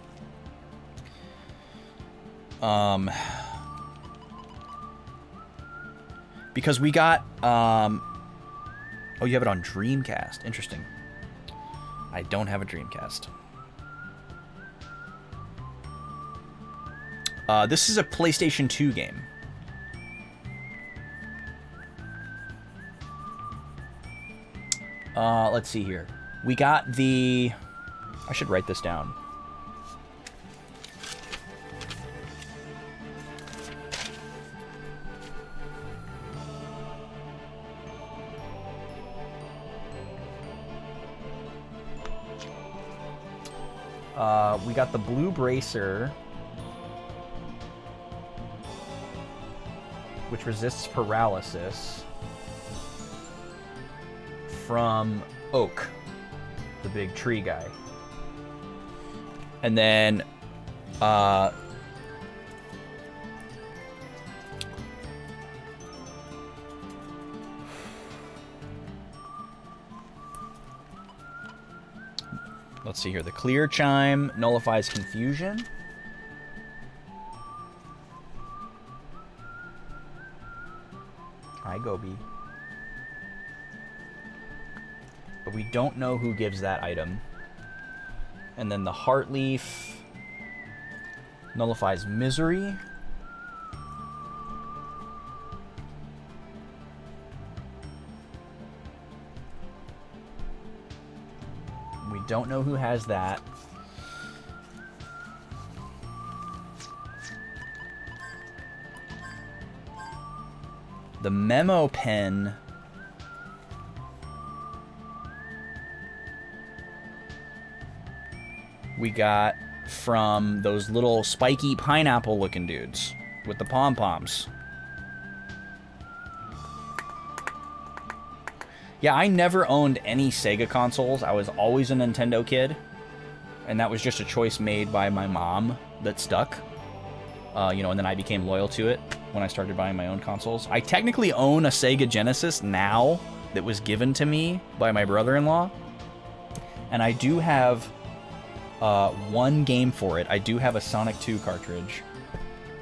Because we got oh, you have it on Dreamcast. Interesting. I don't have a Dreamcast. This is a PlayStation 2 game. Let's see here. We got the... I should write this down. We got the Blue Bracer, which resists paralysis, from Oak, the big tree guy. And then let's see here. The Clear Chime nullifies confusion. Hi, Gobi. But we don't know who gives that item. And then the Heartleaf nullifies misery. don't know who has that. The memo pen. We got from those little spiky pineapple looking dudes with the pom-poms. Yeah, I never owned any Sega consoles. I was always a Nintendo kid. And that was just a choice made by my mom that stuck. You know, and then I became loyal to it when I started buying my own consoles. I technically own a Sega Genesis now that was given to me by my brother-in-law. And I do have one game for it. I do have a Sonic 2 cartridge.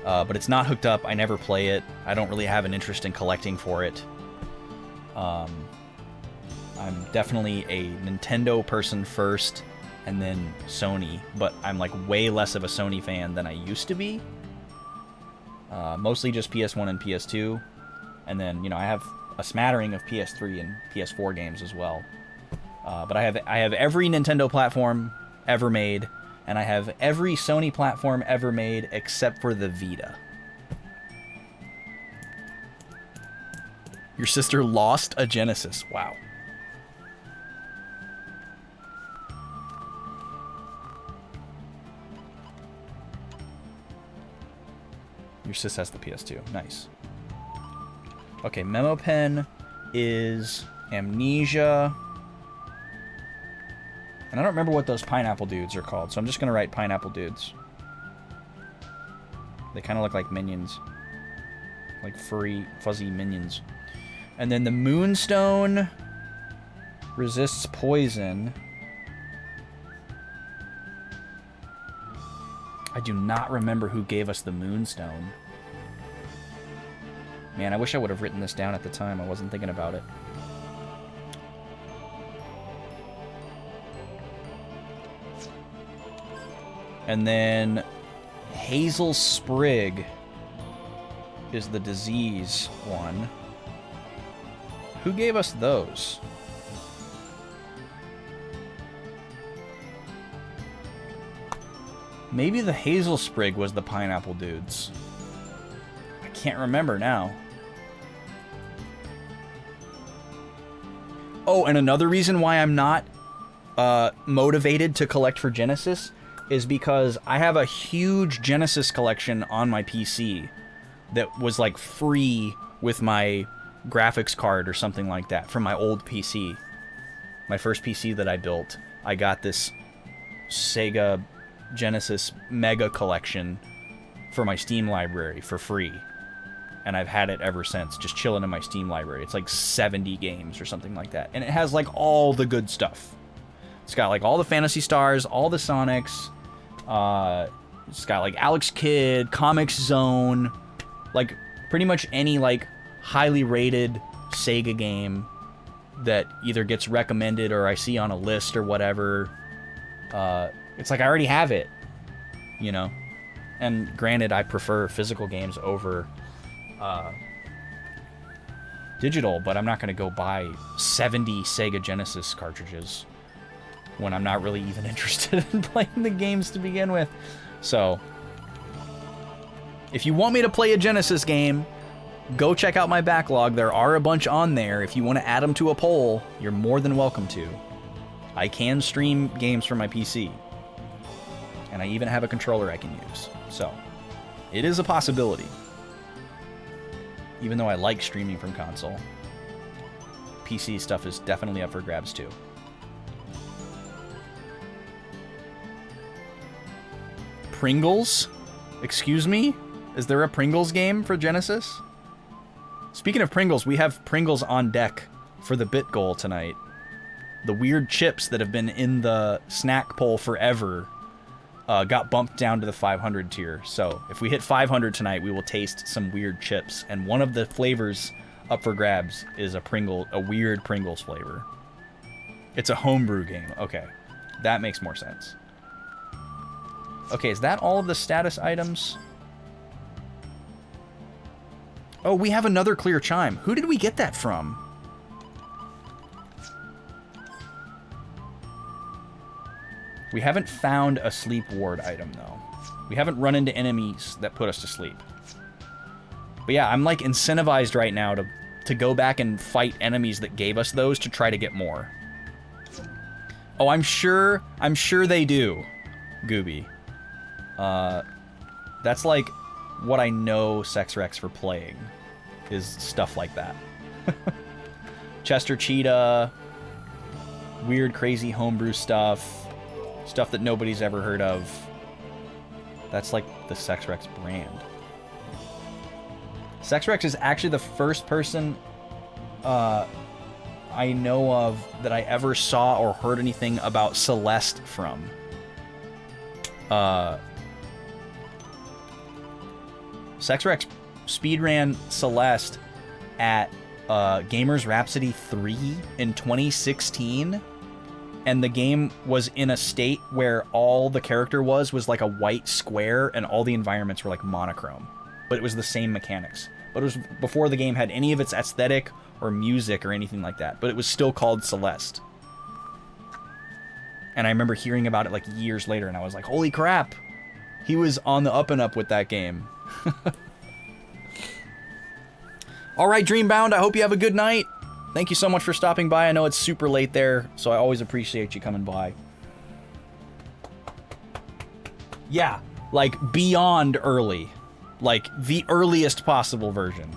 But it's not hooked up. I never play it. I don't really have an interest in collecting for it. I'm definitely a Nintendo person first, and then Sony, but I'm like way less of a Sony fan than I used to be. Mostly just PS1 and PS2, and then, you know, I have a smattering of PS3 and PS4 games as well. But I have every Nintendo platform ever made, and I have every Sony platform ever made except for the Vita. Your sister lost a Genesis. Wow. Your sis has the PS2. Nice. Okay, Memo Pen is Amnesia. And I don't remember what those pineapple dudes are called, so I'm just going to write pineapple dudes. They kind of look like minions. Like furry, fuzzy minions. And then the Moonstone resists poison. I do not remember who gave us the Moonstone. Man, I wish I would have written this down at the time. I wasn't thinking about it. And then Hazel Sprig is the disease one. Who gave us those? Maybe the Hazel Sprig was the pineapple dudes. I can't remember now. Oh, and another reason why I'm not motivated to collect for Genesis is because I have a huge Genesis collection on my PC that was like free with my graphics card or something like that from my old PC. My first PC that I built, I got this Sega Genesis Mega Collection for my Steam library for free. And I've had it ever since, just chilling in my Steam library. It's like 70 games or something like that. And it has like all the good stuff. It's got like all the Phantasy Stars, all the Sonics. It's got like Alex Kidd, Comics Zone, like pretty much any like highly rated Sega game that either gets recommended or I see on a list or whatever. It's like I already have it, you know? And granted, I prefer physical games over digital, but I'm not going to go buy 70 Sega Genesis cartridges when I'm not really even interested in playing the games to begin with. So, if you want me to play a Genesis game, go check out my backlog. There are a bunch on there. If you want to add them to a poll, you're more than welcome to. I can stream games from my PC. And I even have a controller I can use. So, it is a possibility. Even though I like streaming from console, PC stuff is definitely up for grabs too. Pringles? Excuse me? Is there a Pringles game for Genesis? Speaking of Pringles, we have Pringles on deck for the bit goal tonight. The weird chips that have been in the snack poll forever got bumped down to the 500 tier. So if we hit 500 tonight, we will taste some weird chips. And one of the flavors up for grabs is a weird Pringles flavor. It's a homebrew game. Okay, that makes more sense. Okay, is that all of the status items? Oh, we have another clear chime. Who did we get that from? We haven't found a sleep ward item, though. We haven't run into enemies that put us to sleep. But yeah, I'm like incentivized right now to go back and fight enemies that gave us those to try to get more. Oh, I'm sure they do, Gooby. That's like what I know Sex Rex for playing, is stuff like that. Chester Cheetah, weird, crazy homebrew stuff that nobody's ever heard of. That's like the Sex Rex brand. Sex Rex is actually the first person I know of that I ever saw or heard anything about Celeste from. Sex Rex speedran Celeste at Gamers Rhapsody 3 in 2016, and the game was in a state where all the character was like a white square and all the environments were like monochrome, but it was the same mechanics. But it was before the game had any of its aesthetic or music or anything like that, but it was still called Celeste. And I remember hearing about it like years later, and I was like, holy crap, he was on the up and up with that game. All right, Dreambound, I hope you have a good night. Thank you so much for stopping by. I know it's super late there, so I always appreciate you coming by. Yeah, like beyond early. Like the earliest possible version.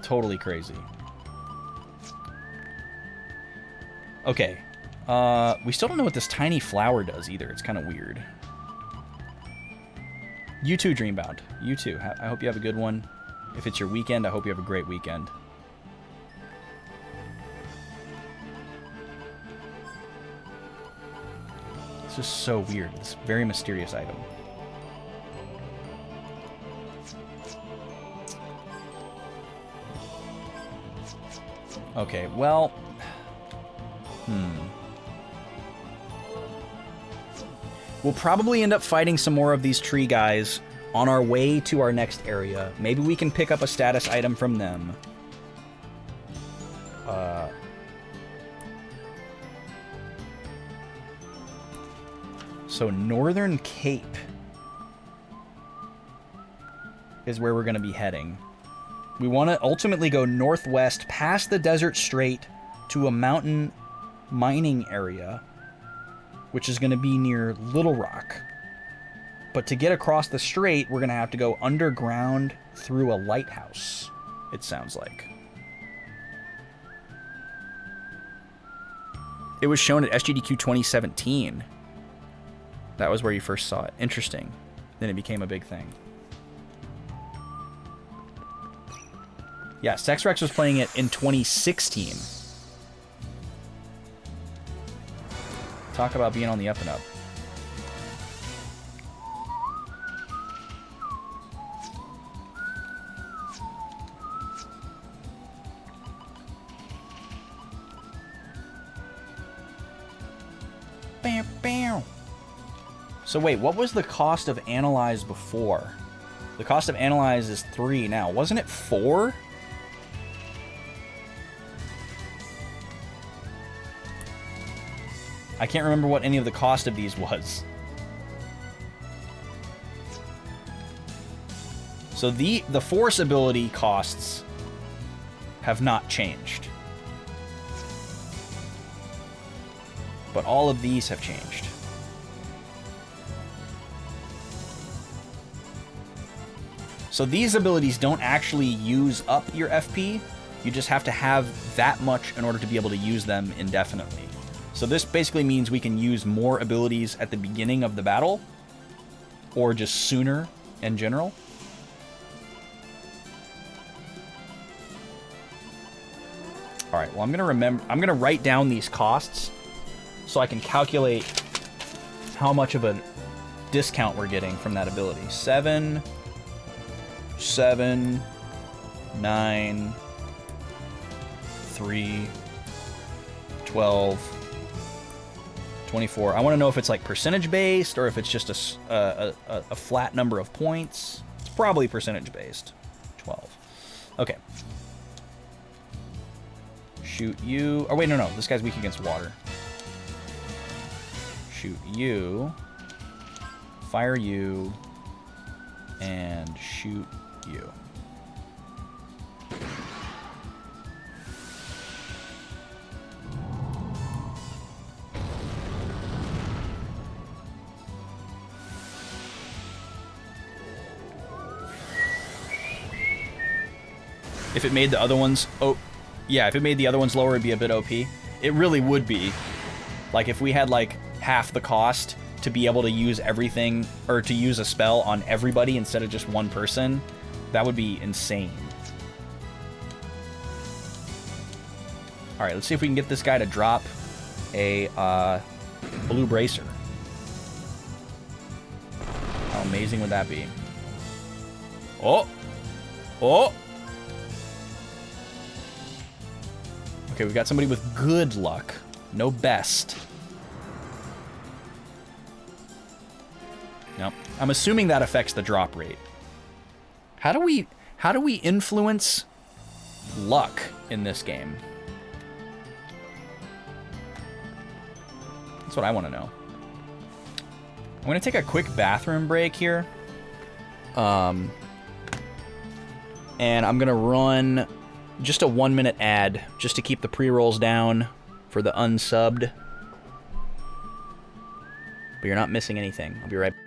Totally crazy. Okay. We still don't know what this tiny flower does either. It's kind of weird. You too, Dreambound. You too. I hope you have a good one. If it's your weekend, I hope you have a great weekend. This is so weird. This very mysterious item. Okay, well... We'll probably end up fighting some more of these tree guys on our way to our next area. Maybe we can pick up a status item from them. So Northern Cape is where we're going to be heading. We want to ultimately go northwest past the Desert Strait to a mountain mining area, which is going to be near Little Rock. But to get across the strait, we're going to have to go underground through a lighthouse, it sounds like. It was shown at SGDQ 2017. That was where you first saw it. Interesting. Then it became a big thing. Yeah, Sex Rex was playing it in 2016. Talk about being on the up and up. Bam, bam. So wait, what was the cost of Analyze before? The cost of Analyze is 3 now. Wasn't it 4? I can't remember what any of the cost of these was. So the Force ability costs have not changed. But all of these have changed. So these abilities don't actually use up your FP. You just have to have that much in order to be able to use them indefinitely. So this basically means we can use more abilities at the beginning of the battle, or just sooner in general. All right, well, I'm gonna write down these costs so I can calculate how much of a discount we're getting from that ability. 7, 9, 3, 12, 24. I want to know if it's like percentage based or if it's just a flat number of points. It's probably percentage based. 12. Okay. Shoot you. Oh, wait, no. This guy's weak against water. Shoot you. Fire you. And shoot you. If it made the other ones... Oh, yeah, if it made the other ones lower, it'd be a bit OP. It really would be. Like, if we had, like, half the cost to be able to use everything, or to use a spell on everybody instead of just one person, that would be insane. Alright, let's see if we can get this guy to drop a blue bracer. How amazing would that be? Oh! Oh! Okay, we've got somebody with good luck. No best. Nope. I'm assuming that affects the drop rate. How do we influence luck in this game? That's what I want to know. I'm going to take a quick bathroom break here. And I'm going to run just a 1-minute ad just to keep the pre-rolls down for the unsubbed. But you're not missing anything. I'll be right back.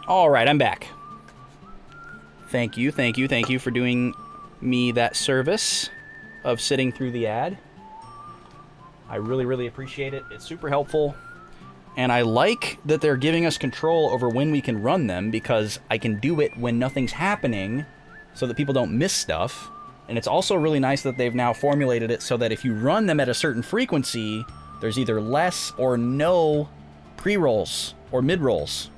All right, I'm back. Thank you for doing me that service of sitting through the ad. I really, really appreciate it. It's super helpful. And I like that they're giving us control over when we can run them, because I can do it when nothing's happening so that people don't miss stuff. And it's also really nice that they've now formulated it so that if you run them at a certain frequency, there's either less or no pre-rolls or mid-rolls.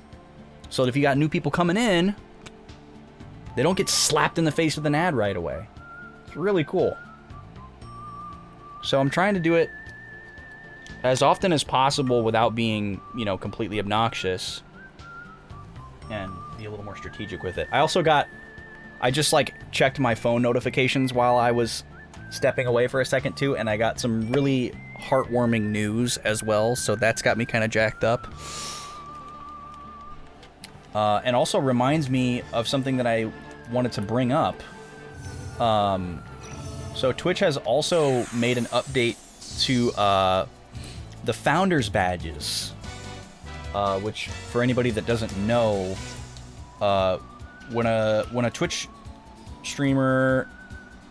So that if you got new people coming in, they don't get slapped in the face with an ad right away. It's really cool. So I'm trying to do it as often as possible without being, you know, completely obnoxious, and be a little more strategic with it. I just like checked my phone notifications while I was stepping away for a second too, and I got some really heartwarming news as well, so that's got me kind of jacked up. And also reminds me of something that I wanted to bring up. So Twitch has also made an update to the Founders Badges, which, for anybody that doesn't know, when a Twitch streamer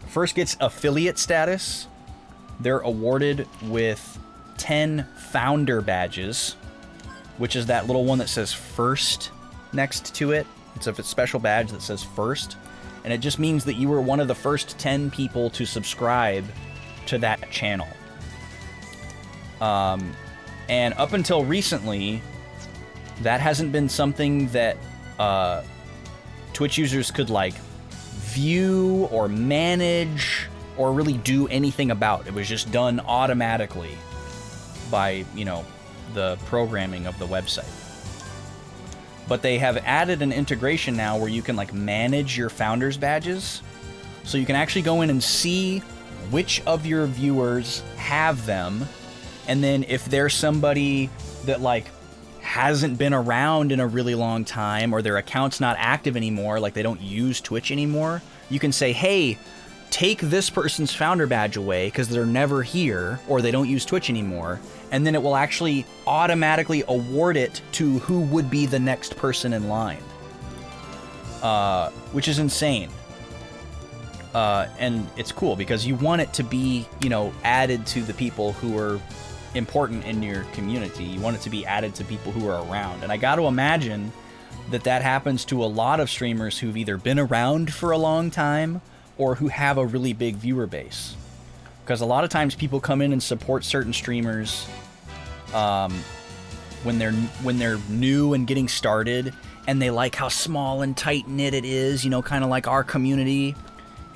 first gets affiliate status, they're awarded with 10 Founder Badges, which is that little one that says First next to it. It's a special badge that says First, and it just means that you were one of the first 10 people to subscribe to that channel. And up until recently, that hasn't been something that Twitch users could like view or manage or really do anything about. It was just done automatically by, you know, the programming of the website. But they have added an integration now where you can like manage your Founders Badges. So you can actually go in and see which of your viewers have them. And then if there's somebody that like hasn't been around in a really long time, or their account's not active anymore, like they don't use Twitch anymore, you can say, hey, take this person's Founder Badge away because they're never here or they don't use Twitch anymore. And then it will actually automatically award it to who would be the next person in line. Which is insane. And it's cool because you want it to be, you know, added to the people who are important in your community. You want it to be added to people who are around. And I got to imagine that that happens to a lot of streamers who've either been around for a long time or who have a really big viewer base. Because a lot of times people come in and support certain streamers when they're new and getting started, and they like how small and tight-knit it is, you know, kind of like our community.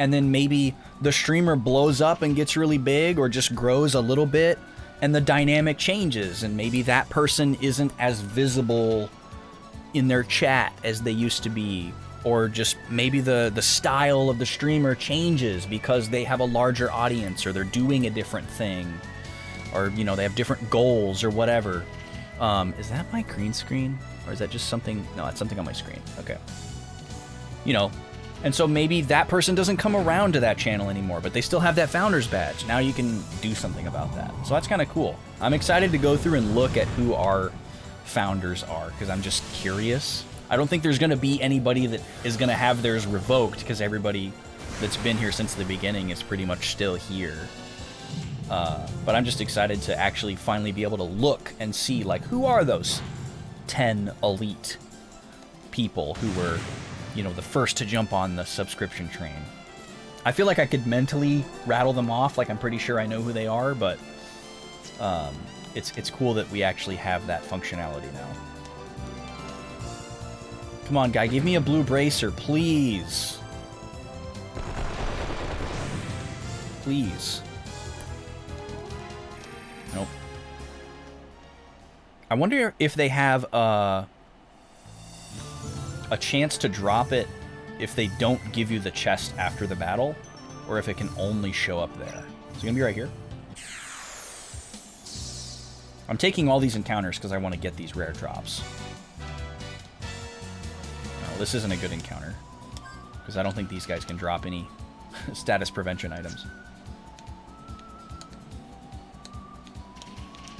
And then maybe the streamer blows up and gets really big, or just grows a little bit, and the dynamic changes, and maybe that person isn't as visible in their chat as they used to be, or just maybe the style of the streamer changes because they have a larger audience, or they're doing a different thing, or, you know, they have different goals or whatever. Is that my green screen, or is that just something? No, it's something on my screen. Okay. You know, and so maybe that person doesn't come around to that channel anymore, but they still have that Founders Badge. Now you can do something about that. So that's kind of cool. I'm excited to go through and look at who our founders are, because I'm just curious. I don't think there's going to be anybody that is going to have theirs revoked, because everybody that's been here since the beginning is pretty much still here. But I'm just excited to actually finally be able to look and see, like, who are those 10 elite people who were, you know, the first to jump on the subscription train. I feel like I could mentally rattle them off, like I'm pretty sure I know who they are, but it's cool that we actually have that functionality now. Come on, guy, give me a blue bracer, please. Please. Nope. I wonder if they have a chance to drop it if they don't give you the chest after the battle, or if it can only show up there. It's gonna be right here. I'm taking all these encounters because I want to get these rare drops. No, this isn't a good encounter, because I don't think these guys can drop any status prevention items.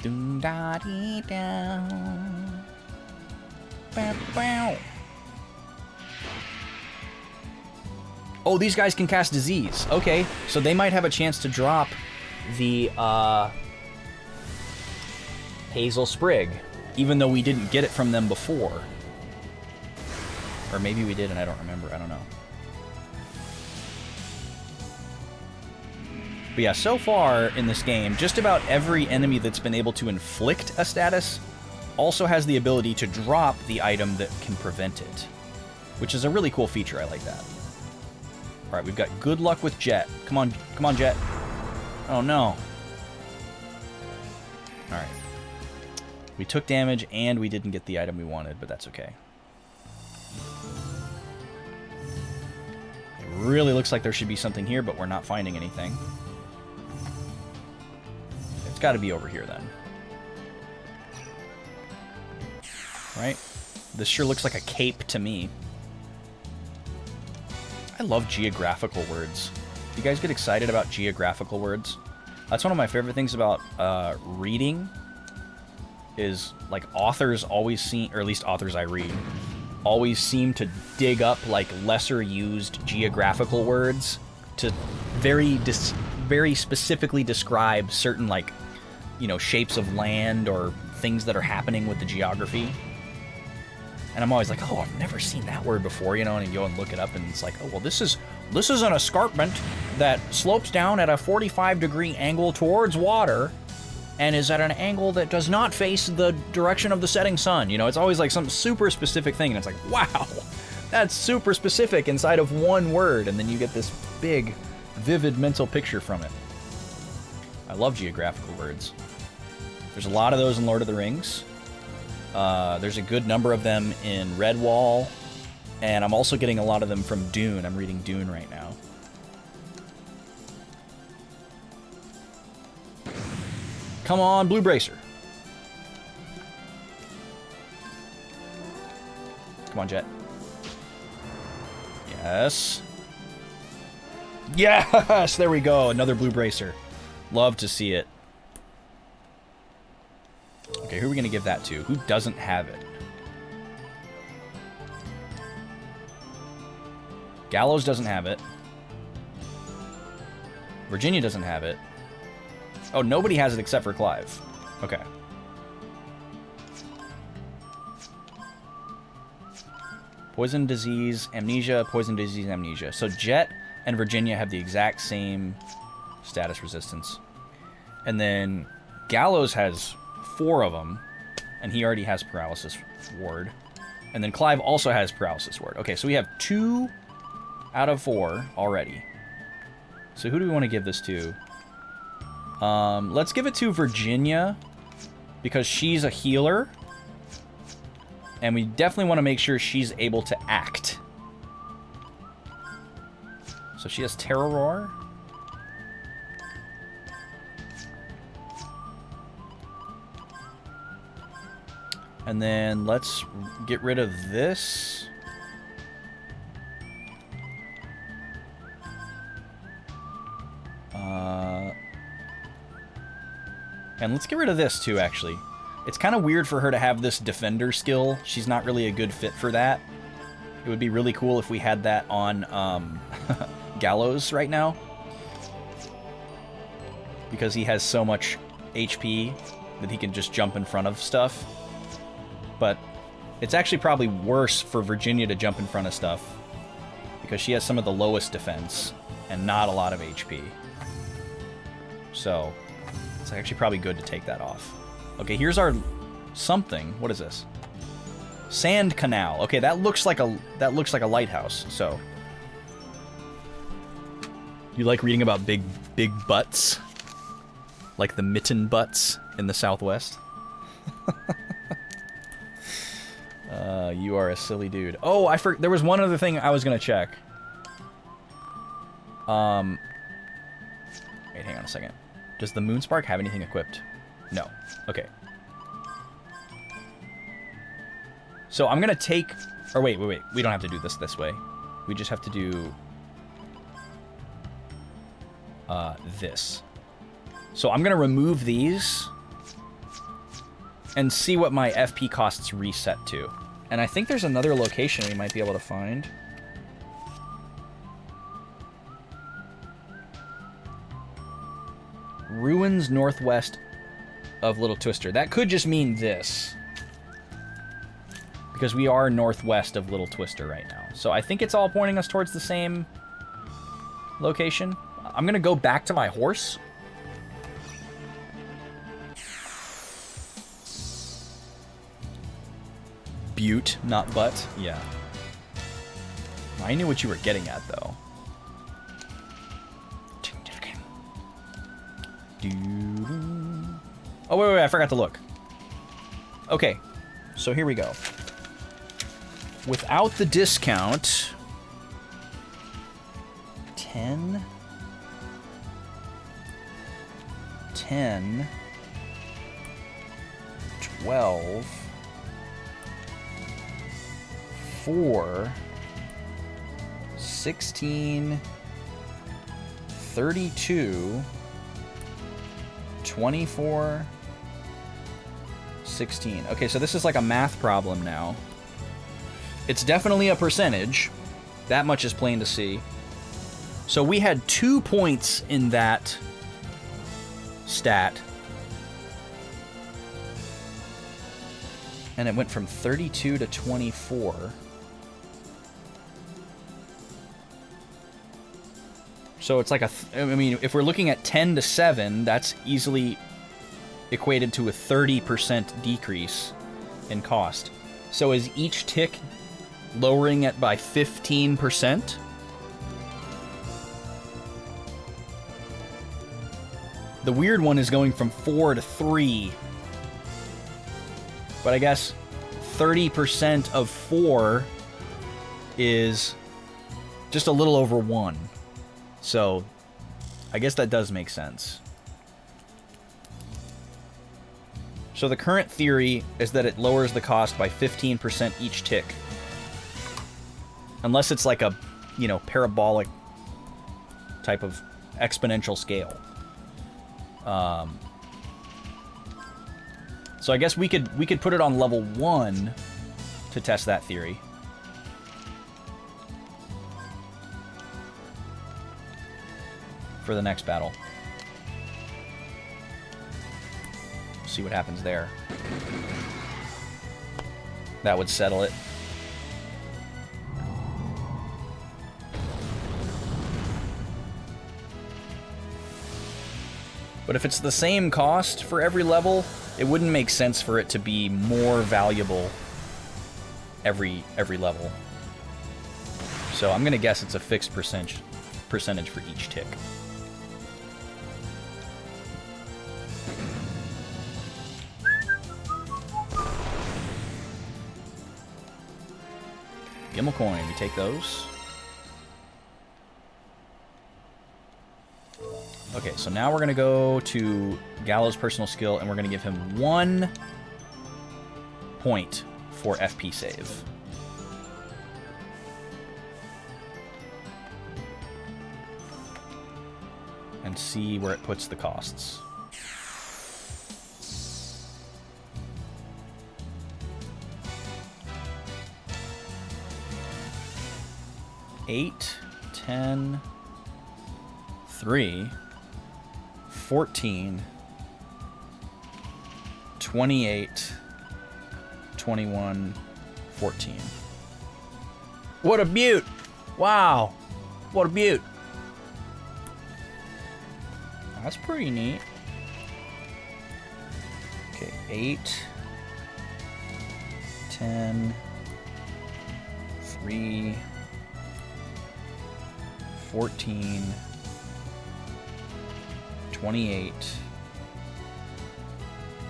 Doom da dee down. Bow bow. Oh, these guys can cast disease. Okay, so they might have a chance to drop the Hazel Sprig. even though we didn't get it from them before. Or maybe we did and I don't remember. I don't know. But yeah, so far in this game, just about every enemy that's been able to inflict a status also has the ability to drop the item that can prevent it, which is a really cool feature. I like that. All right, we've got good luck with Jet. Come on, Jet. Oh, no. All right. We took damage, and we didn't get the item we wanted, but that's okay. It really looks like there should be something here, but we're not finding anything. It's got to be over here, then. Right? This sure looks like a cape to me. I love geographical words. You guys get excited about geographical words? That's one of my favorite things about reading, is like authors always seem, or at least authors I read, always seem to dig up like lesser used geographical words to very specifically describe certain, like, you know, shapes of land or things that are happening with the geography. And I'm always like, oh, I've never seen that word before, you know, and you go and look it up, and it's like, oh, well, this is an escarpment that slopes down at a 45-degree angle towards water and is at an angle that does not face the direction of the setting sun. You know, it's always like some super specific thing, and it's like, wow, that's super specific inside of one word, and then you get this big, vivid mental picture from it. I love geographical words. There's a lot of those in Lord of the Rings. There's a good number of them in Redwall, and I'm also getting a lot of them from Dune. I'm reading Dune right now. Come on, Blue Bracer. Come on, Jet. Yes. Yes! There we go. Another Blue Bracer. Love to see it. Okay, who are we going to give that to? Who doesn't have it? Gallows doesn't have it. Virginia doesn't have it. Oh, nobody has it except for Clive. Okay. Poison, disease, amnesia, poison, disease, amnesia. So Jet and Virginia have the exact same status resistance. And then Gallows has 4 of them, and he already has paralysis ward. And then Clive also has paralysis ward. Okay, so we have 2 out of 4 already. So who do we want to give this to? Let's give it to Virginia, because she's a healer, and we definitely want to make sure she's able to act. So she has Terror Roar. And then let's get rid of this. And let's get rid of this too, actually. It's kind of weird for her to have this defender skill. She's not really a good fit for that. It would be really cool if we had that on Gallows right now, because he has so much HP that he can just jump in front of stuff. But it's actually probably worse for Virginia to jump in front of stuff, because she has some of the lowest defense and not a lot of HP. So it's actually probably good to take that off. Okay, here's our something. What is this? Sand canal. Okay, that looks like a lighthouse. So you like reading about big butts, like the mitten butts in the Southwest? You are a silly dude. Oh, there was one other thing I was gonna check. Wait, hang on a second. Does the Moonspark have anything equipped? No. Okay. So I'm gonna take... Or wait. We don't have to do this way. We just have to do... this. So I'm gonna remove these and see what my FP costs reset to. And I think there's another location we might be able to find. Ruins northwest of Little Twister. That could just mean this. Because we are northwest of Little Twister right now. So I think it's all pointing us towards the same location. I'm going to go back to my horse. Butte, not butt. Yeah. I knew what you were getting at, though. Oh, wait, I forgot to look. Okay, so here we go. Without the discount... 10... 10... 12... 4... 16... 32... 24... 16. Okay, so this is like a math problem now. It's definitely a percentage. That much is plain to see. So we had 2 points in that stat. And it went from 32 to 24. So it's like I mean, if we're looking at 10 to 7, that's easily equated to a 30% decrease in cost. So is each tick lowering it by 15%? The weird one is going from 4 to 3. But I guess 30% of 4 is just a little over 1. So I guess that does make sense. So the current theory is that it lowers the cost by 15% each tick. Unless it's like a, you know, parabolic type of exponential scale. So I guess we could put it on level 1 to test that theory. For the next battle. See what happens there. That would settle it. But if it's the same cost for every level, it wouldn't make sense for it to be more valuable every level. So I'm gonna guess it's a fixed percentage for each tick. Gimmel coin, we take those. Okay, so now we're gonna go to Gallows' personal skill, and we're gonna give him 1 point for FP save. And see where it puts the costs. Eight, 10, 3, 14, 28, 21, 14. What a beaut! Wow! What a beaut! That's pretty neat. Okay, 8, 10, 3, 14, 28,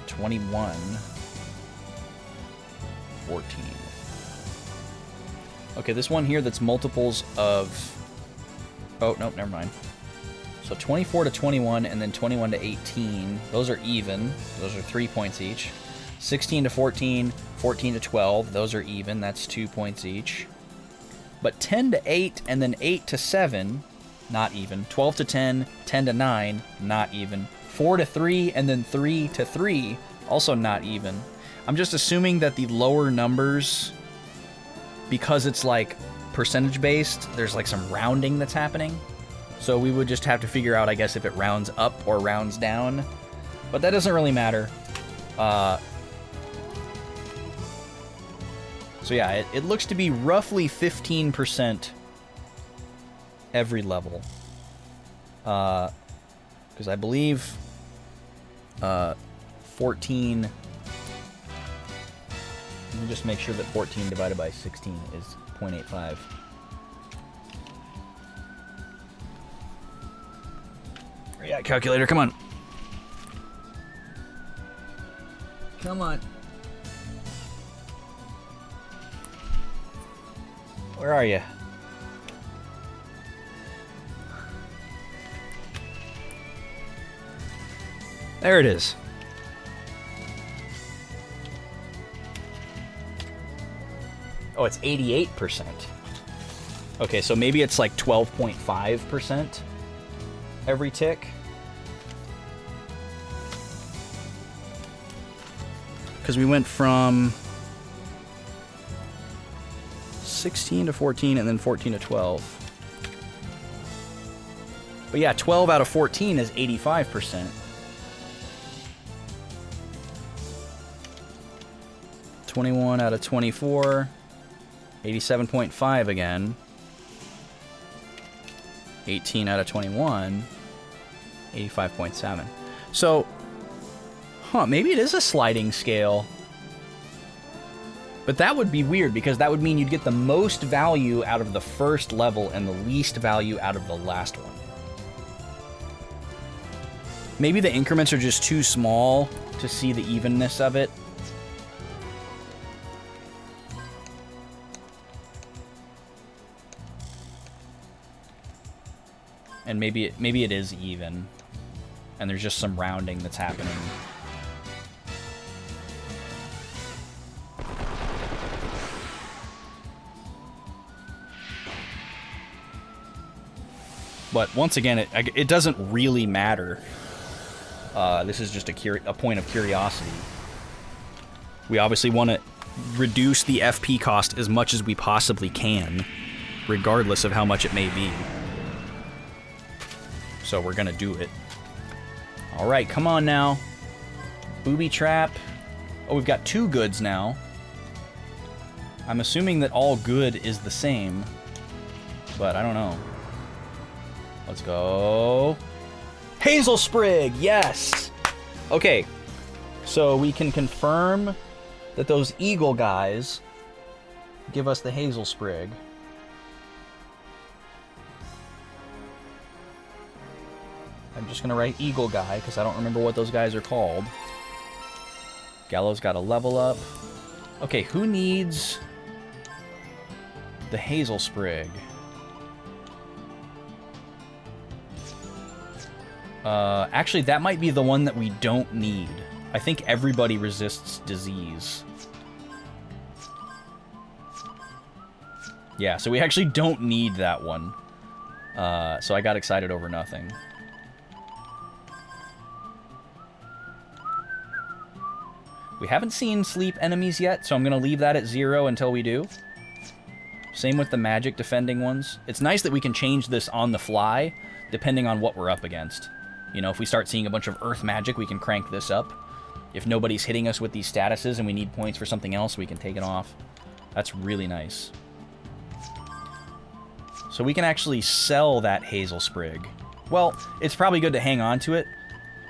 21, 14. Okay, this one here that's multiples of... Oh, nope, never mind. So 24 to 21 and then 21 to 18. Those are even. Those are 3 points each. 16 to 14, 14 to 12. Those are even. That's 2 points each. But 10 to 8 and then 8 to 7, not even. 12 to 10, 10 to 9, not even. 4 to 3 and then 3 to 3, also not even. I'm just assuming that the lower numbers, because it's like percentage based, there's like some rounding that's happening. So we would just have to figure out, I guess, if it rounds up or rounds down. But that doesn't really matter. So yeah, it looks to be roughly 15% every level. Because I believe 14... Let me just make sure that 14 divided by 16 is 0.85. Yeah, calculator, come on. Come on. Where are you? There it is. Oh, it's 88%. Okay, so maybe it's like 12.5% every tick. Because we went from 16 to 14 and then 14 to 12. But yeah, 12 out of 14 is 85%. 21 out of 24, 87.5 again. 18 out of 21, 85.7. So, maybe it is a sliding scale. But that would be weird, because that would mean you'd get the most value out of the first level and the least value out of the last one. Maybe the increments are just too small to see the evenness of it. And maybe it is even, and there's just some rounding that's happening. But once again, it doesn't really matter. This is just a point of curiosity. We obviously want to reduce the FP cost as much as we possibly can, regardless of how much it may be. So we're gonna do it. Alright, come on now. Booby trap. Oh, we've got 2 goods now. I'm assuming that all good is the same, but I don't know. Let's go. Hazel Sprig, yes! Okay, so we can confirm that those eagle guys give us the Hazel Sprig. I'm just going to write Eagle Guy, because I don't remember what those guys are called. Gallows got a level up. Okay, who needs the Hazel Sprig? Actually, that might be the one that we don't need. I think everybody resists disease. Yeah, so we actually don't need that one. So I got excited over nothing. We haven't seen sleep enemies yet, so I'm going to leave that at 0 until we do. Same with the magic defending ones. It's nice that we can change this on the fly, depending on what we're up against. You know, if we start seeing a bunch of earth magic, we can crank this up. If nobody's hitting us with these statuses and we need points for something else, we can take it off. That's really nice. So we can actually sell that Hazel Sprig. Well, it's probably good to hang on to it,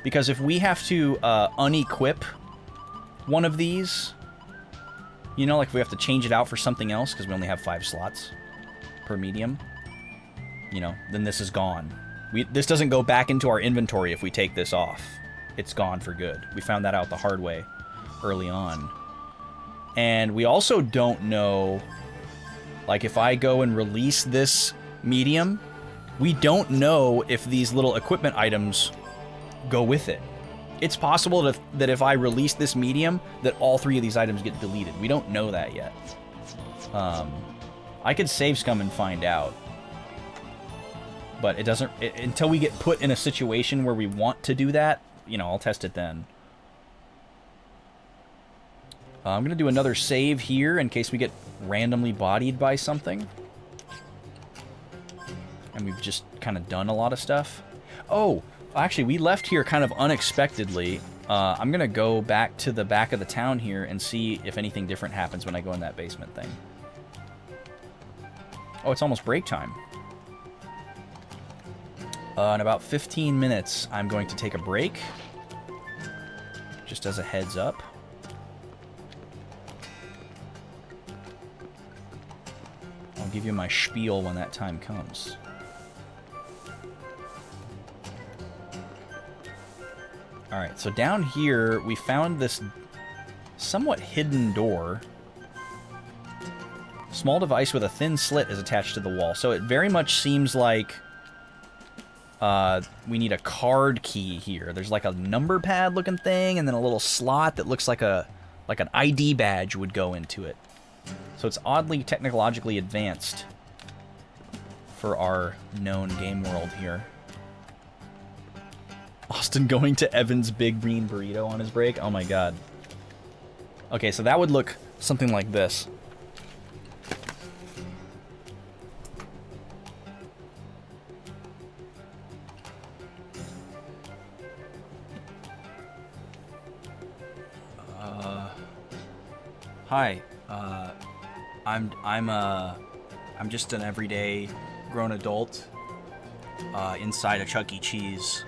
because if we have to unequip one of these, you know, like if we have to change it out for something else, because we only have 5 slots per medium, you know, then this is gone. This doesn't go back into our inventory if we take this off. It's gone for good. We found that out the hard way early on. And we also don't know, like if I go and release this medium, we don't know if these little equipment items go with it. It's possible that if I release this medium, that all 3 of these items get deleted. We don't know that yet. I could save scum and find out. But it doesn't... until we get put in a situation where we want to do that, you know, I'll test it then. I'm going to do another save here in case we get randomly bodied by something. And we've just kind of done a lot of stuff. Oh, Actually, we left here kind of unexpectedly. I'm gonna go back to the back of the town here and see if anything different happens when I go in that basement thing. Oh, it's almost break time. In about 15 minutes, I'm going to take a break. Just as a heads up. I'll give you my spiel when that time comes. Alright, so down here, we found this somewhat hidden door. Small device with a thin slit is attached to the wall. So it very much seems like we need a card key here. There's like a number pad looking thing, and then a little slot that looks like an ID badge would go into it. So it's oddly technologically advanced for our known game world here. Austin going to Evan's big green burrito on his break? Oh my god. Okay, so that would look something like this. Hi. I'm just an everyday grown adult inside a Chuck E. Cheese.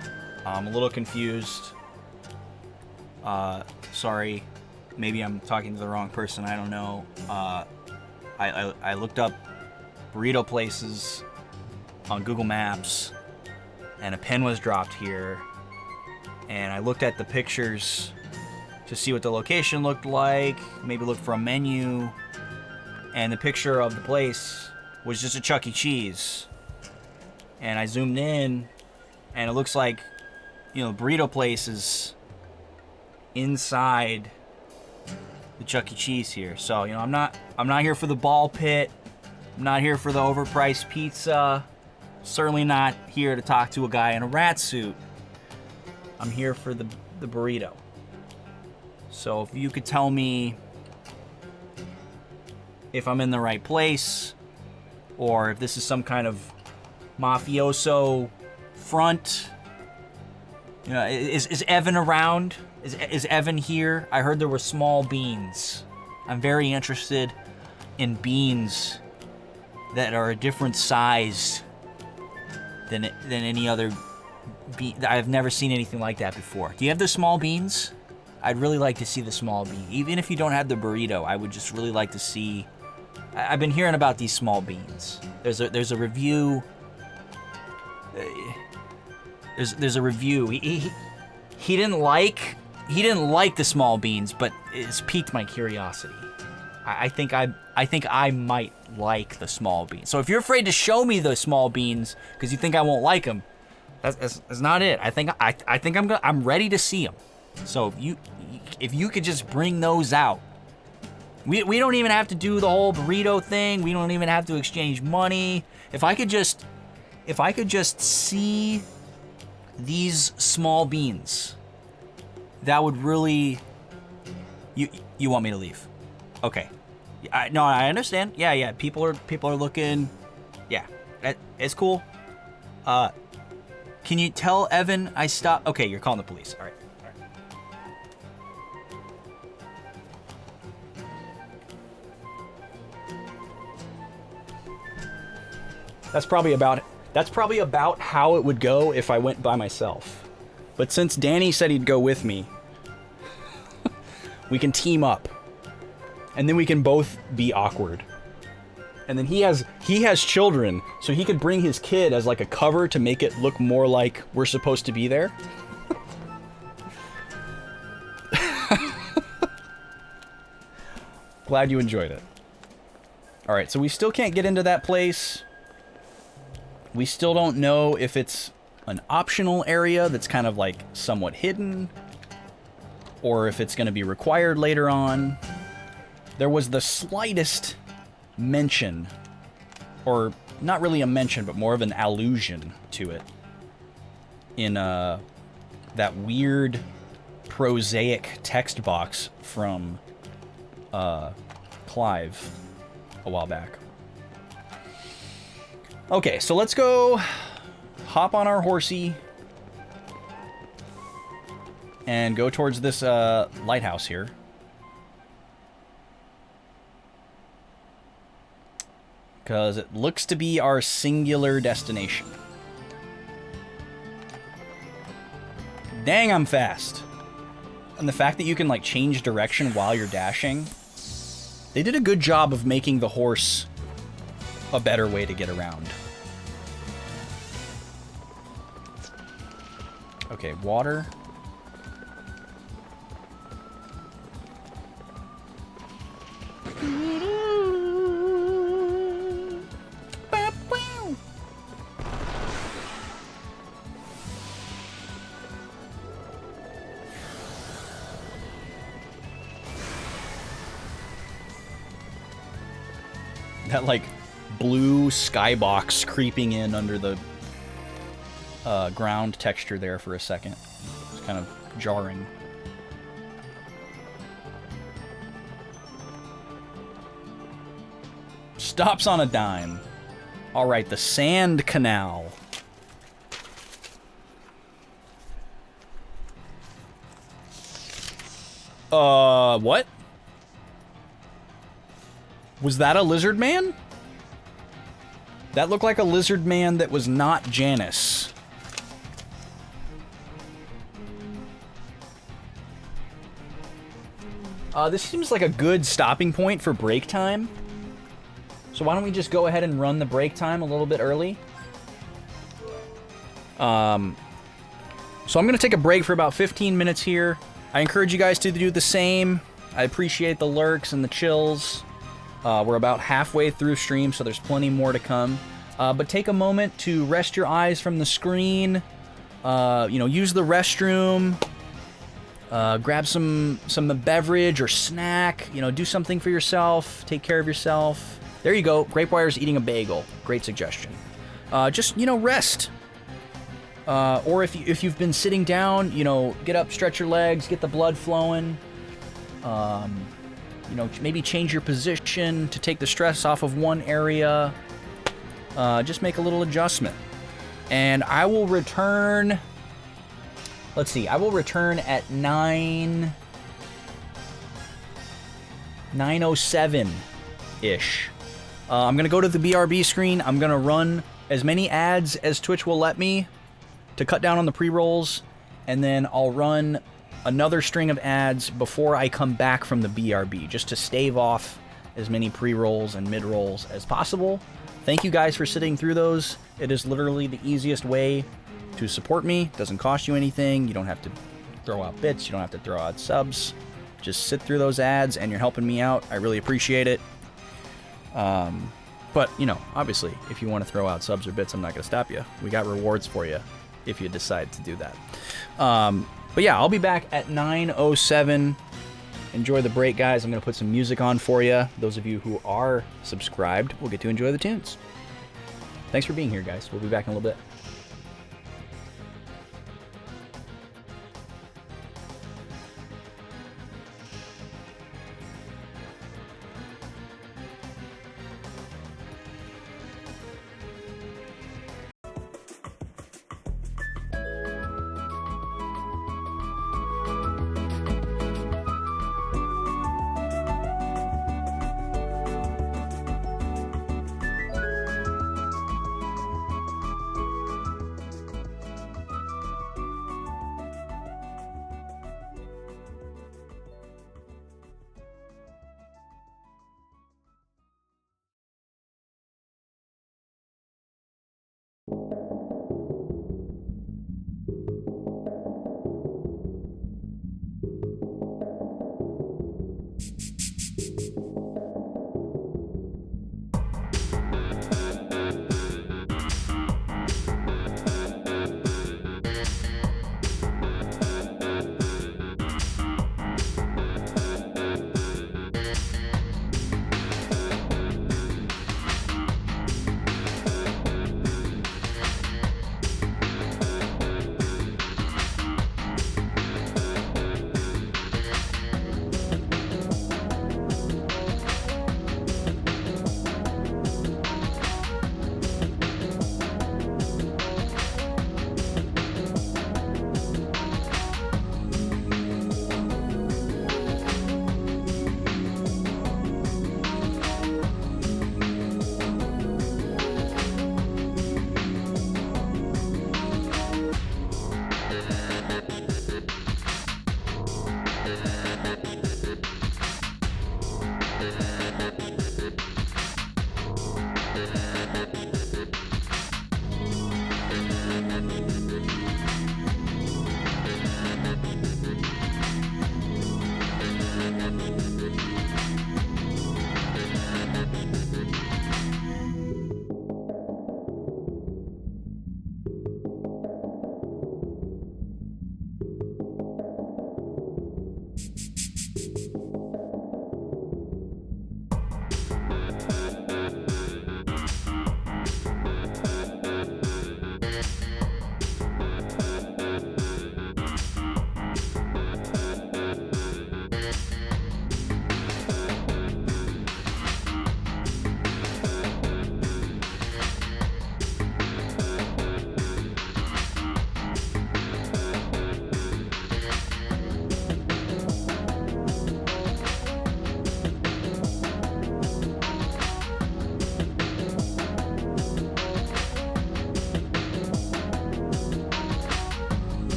I'm a little confused. Sorry. Maybe I'm talking to the wrong person. I don't know. I looked up burrito places on Google Maps, and a pin was dropped here. And I looked at the pictures to see what the location looked like. Maybe look for a menu. And the picture of the place was just a Chuck E. Cheese. And I zoomed in, and it looks like, you know, burrito place is inside the Chuck E. Cheese here. So, you know, I'm not here for the ball pit. I'm not here for the overpriced pizza. Certainly not here to talk to a guy in a rat suit. I'm here for the burrito. So if you could tell me if I'm in the right place, or if this is some kind of mafioso front. You know, is Evan around? Is Evan here? I heard there were small beans. I'm very interested in beans that are a different size than any other bean. I've never seen anything like that before. Do you have the small beans? I'd really like to see the small bean. Even if you don't have the burrito, I would just really like to see. I've been hearing about these small beans. There's a review. There's a review. He didn't like the small beans, but it's piqued my curiosity. I think I might like the small beans. So if you're afraid to show me the small beans because you think I won't like them, that's not it. I think I'm ready to see them. So if you could just bring those out. We don't even have to do the whole burrito thing. We don't even have to exchange money. If I could just see these small beans, that would really. You want me to leave? Okay. No, I understand. Yeah. People are looking. Yeah, it's cool. Can you tell Evan I stopped? Okay, you're calling the police. All right. That's probably about how it would go if I went by myself. But since Danny said he'd go with me, we can team up. And then we can both be awkward. And then he has children, so he could bring his kid as like a cover to make it look more like we're supposed to be there. Glad you enjoyed it. All right, so we still can't get into that place. We still don't know if it's an optional area that's kind of like somewhat hidden, or if it's going to be required later on. There was the slightest mention, or not really a mention, but more of an allusion to it in that weird prosaic text box from Clive a while back. Okay, so let's go hop on our horsey and go towards this lighthouse here. Because it looks to be our singular destination. Dang, I'm fast. And the fact that you can, like, change direction while you're dashing. They did a good job of making the horse a better way to get around. Okay, water. That, like, blue skybox creeping in under the ground texture there for a second. It's kind of jarring. Stops on a dime. Alright, the Sand Canal. What? Was that a lizard man? That looked like a lizard man that was not Janice. This seems like a good stopping point for break time. So why don't we just go ahead and run the break time a little bit early? So I'm going to take a break for about 15 minutes here. I encourage you guys to do the same. I appreciate the lurks and the chills. We're about halfway through stream, so there's plenty more to come. But take a moment to rest your eyes from the screen. Use the restroom. Grab some beverage or snack. Do something for yourself. Take care of yourself. There you go. Grapewire's eating a bagel. Great suggestion. Just rest. Or if you've been sitting down, get up, stretch your legs, get the blood flowing. Maybe change your position to take the stress off of one area. Just make a little adjustment. And I will return... Let's see. I will return at 9:07-ish. I'm going to go to the BRB screen. I'm going to run as many ads as Twitch will let me to cut down on the pre-rolls. And then I'll run another string of ads before I come back from the BRB, just to stave off as many pre-rolls and mid-rolls as possible. Thank you guys for sitting through those. It is literally the easiest way to support me. It doesn't cost you anything. You don't have to throw out bits. You don't have to throw out subs. Just sit through those ads and you're helping me out. I really appreciate it. But, obviously, if you want to throw out subs or bits, I'm not going to stop you. We got rewards for you if you decide to do that. But yeah, I'll be back at 9:07. Enjoy the break, guys. I'm going to put some music on for you. Those of you who are subscribed will get to enjoy the tunes. Thanks for being here, guys. We'll be back in a little bit.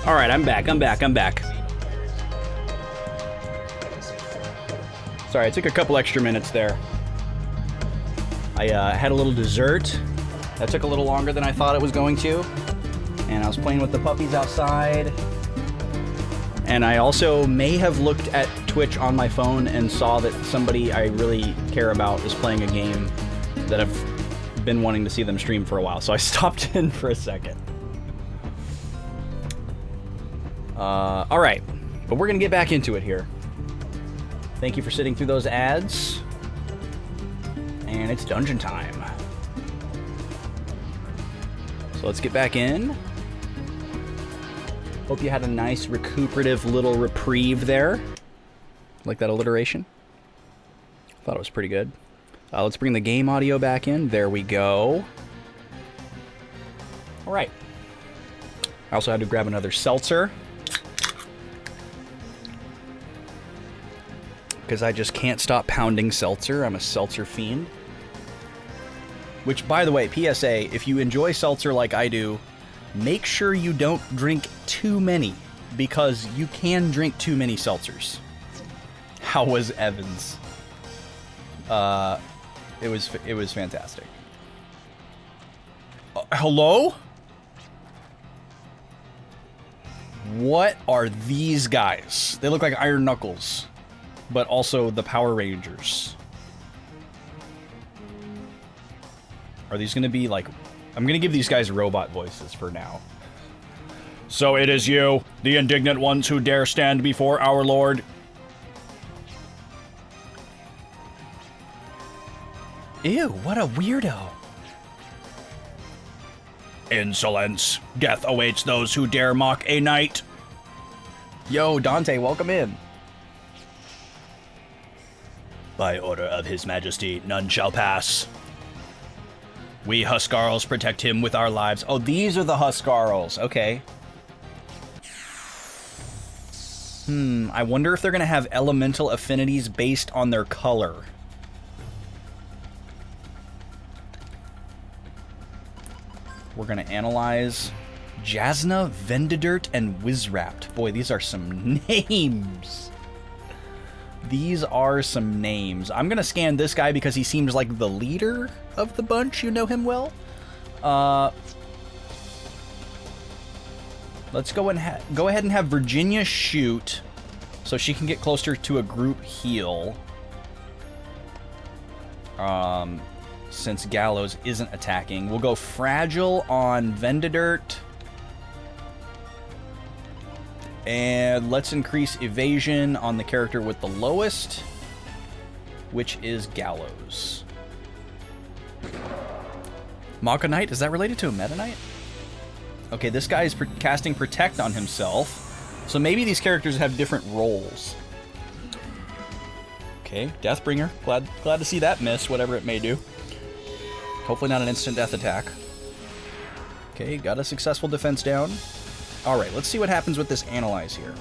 Alright, I'm back. Sorry, I took a couple extra minutes there. I had a little dessert. That took a little longer than I thought it was going to. And I was playing with the puppies outside. And I also may have looked at Twitch on my phone and saw that somebody I really care about is playing a game that I've been wanting to see them stream for a while. So I stopped in for a second. Alright, but we're going to get back into it here. Thank you for sitting through those ads. And it's dungeon time. So let's get back in. Hope you had a nice recuperative little reprieve there. Like that alliteration? Thought it was pretty good. Let's bring the game audio back in. There we go. Alright. I also had to grab another seltzer. Because I just can't stop pounding seltzer. I'm a seltzer fiend. Which, by the way, PSA, if you enjoy seltzer like I do, make sure you don't drink too many, because you can drink too many seltzers. How was Evans? It was fantastic. Hello? What are these guys? They look like Iron Knuckles, but also the Power Rangers. Are these going to be like... I'm going to give these guys robot voices for now. So it is you, the indignant ones who dare stand before our Lord. Ew, what a weirdo. Insolence. Death awaits those who dare mock a knight. Yo, Dante, welcome in. By order of His Majesty, none shall pass. We Huskarls protect him with our lives. Oh, these are the Huskarls. Okay. I wonder if they're going to have elemental affinities based on their color. We're going to analyze Jasna, Vendidert, and Wizrapt. Boy, these are some names. These are some names. I'm going to scan this guy because he seems like the leader of the bunch. You know him well. Let's go ahead and have Virginia shoot so she can get closer to a group heal. Since Gallows isn't attacking. We'll go Fragile on Vendidert. And let's increase evasion on the character with the lowest, which is Gallows. Maka Knight, is that related to a Meta Knight? Okay, this guy is casting Protect on himself, so maybe these characters have different roles. Okay, Deathbringer, glad to see that miss, whatever it may do. Hopefully not an instant death attack. Okay, got a successful defense down. Alright, let's see what happens with this Analyze here.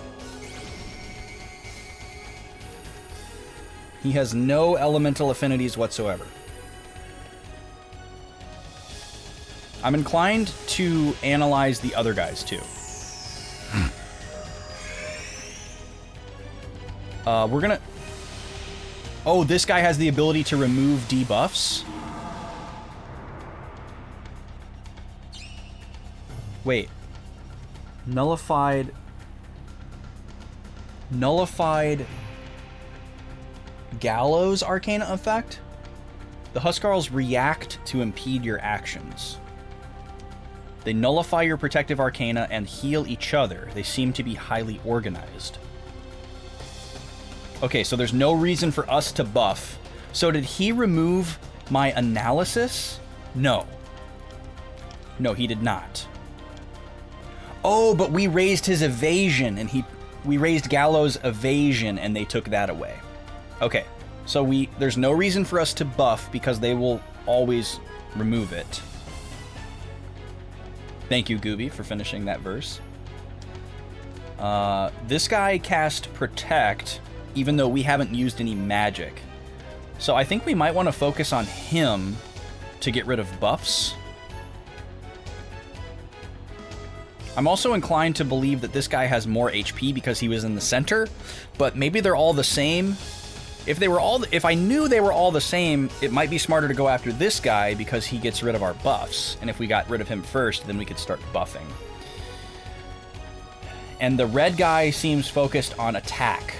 He has no elemental affinities whatsoever. I'm inclined to analyze the other guys too. We're gonna... Oh, this guy has the ability to remove debuffs? Wait. Nullified Gallows Arcana effect? The Huskarls react to impede your actions. They nullify your protective arcana and heal each other. They seem to be highly organized. Okay, so there's no reason for us to buff. So did he remove my analysis? No. No, he did not. Oh, but we raised his evasion, and we raised Gallows' evasion, and they took that away. Okay, so there's no reason for us to buff because they will always remove it. Thank you, Gooby, for finishing that verse. This guy cast Protect, even though we haven't used any magic. So I think we might want to focus on him to get rid of buffs. I'm also inclined to believe that this guy has more HP because he was in the center, but maybe they're all the same. If I knew they were all the same, it might be smarter to go after this guy because he gets rid of our buffs. And if we got rid of him first, then we could start buffing. And the red guy seems focused on attack.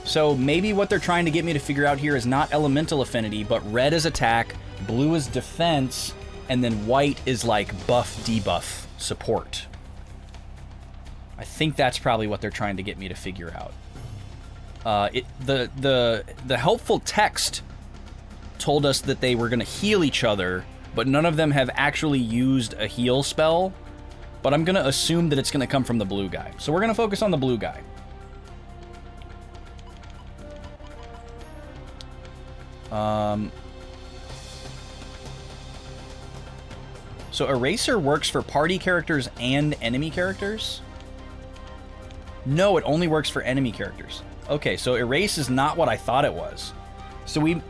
So maybe what they're trying to get me to figure out here is not elemental affinity, but red is attack, blue is defense, and then white is like buff debuff support. I think that's probably what they're trying to get me to figure out. The helpful text told us that they were going to heal each other, but none of them have actually used a heal spell. But I'm going to assume that it's going to come from the blue guy. So we're going to focus on the blue guy. So Eraser works for party characters and enemy characters? No, it only works for enemy characters. Okay, so Erase is not what I thought it was. So we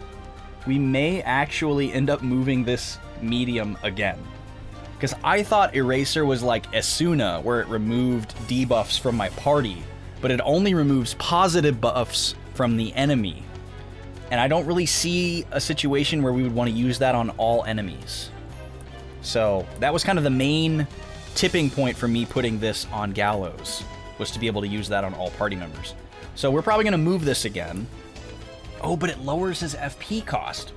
may actually end up moving this medium again. Because I thought Eraser was like Esuna, where it removed debuffs from my party, but it only removes positive buffs from the enemy. And I don't really see a situation where we would want to use that on all enemies. So that was kind of the main tipping point for me putting this on Gallows, was to be able to use that on all party members. So we're probably going to move this again. Oh, but it lowers his FP cost.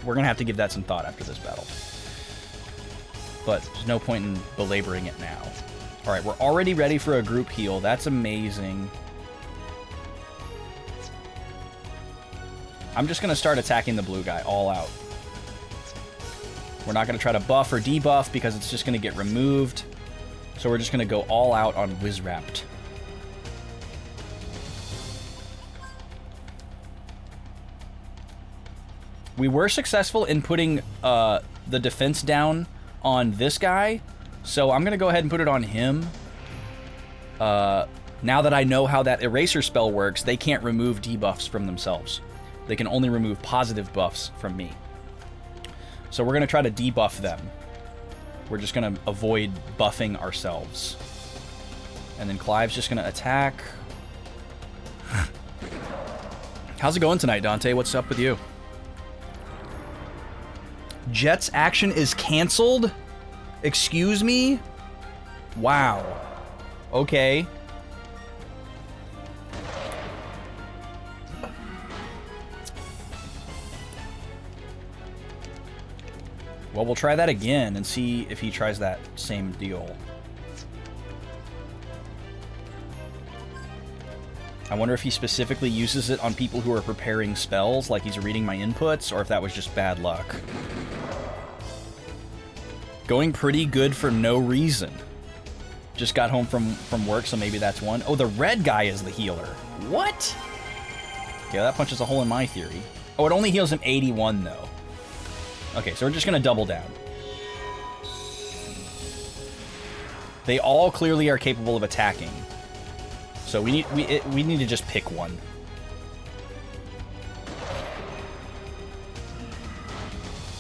We're going to have to give that some thought after this battle. But there's no point in belaboring it now. All right, we're already ready for a group heal. That's amazing. I'm just going to start attacking the blue guy all out. We're not going to try to buff or debuff because it's just going to get removed. So we're just going to go all out on Wizrapt. We were successful in putting the defense down on this guy, so I'm going to go ahead and put it on him. Now that I know how that Eraser spell works, they can't remove debuffs from themselves. They can only remove positive buffs from me. So we're going to try to debuff them. We're just going to avoid buffing ourselves. And then Clive's just going to attack. How's it going tonight, Dante? What's up with you? Jet's action is canceled? Excuse me? Wow. Okay. Well, we'll try that again and see if he tries that same deal. I wonder if he specifically uses it on people who are preparing spells, like he's reading my inputs, or if that was just bad luck. Going pretty good for no reason. Just got home from work, so maybe that's one. Oh, the red guy is the healer. What? Okay, that punches a hole in my theory. Oh, it only heals him 81, though. Okay, so we're just going to double down. They all clearly are capable of attacking. So we need to just pick one.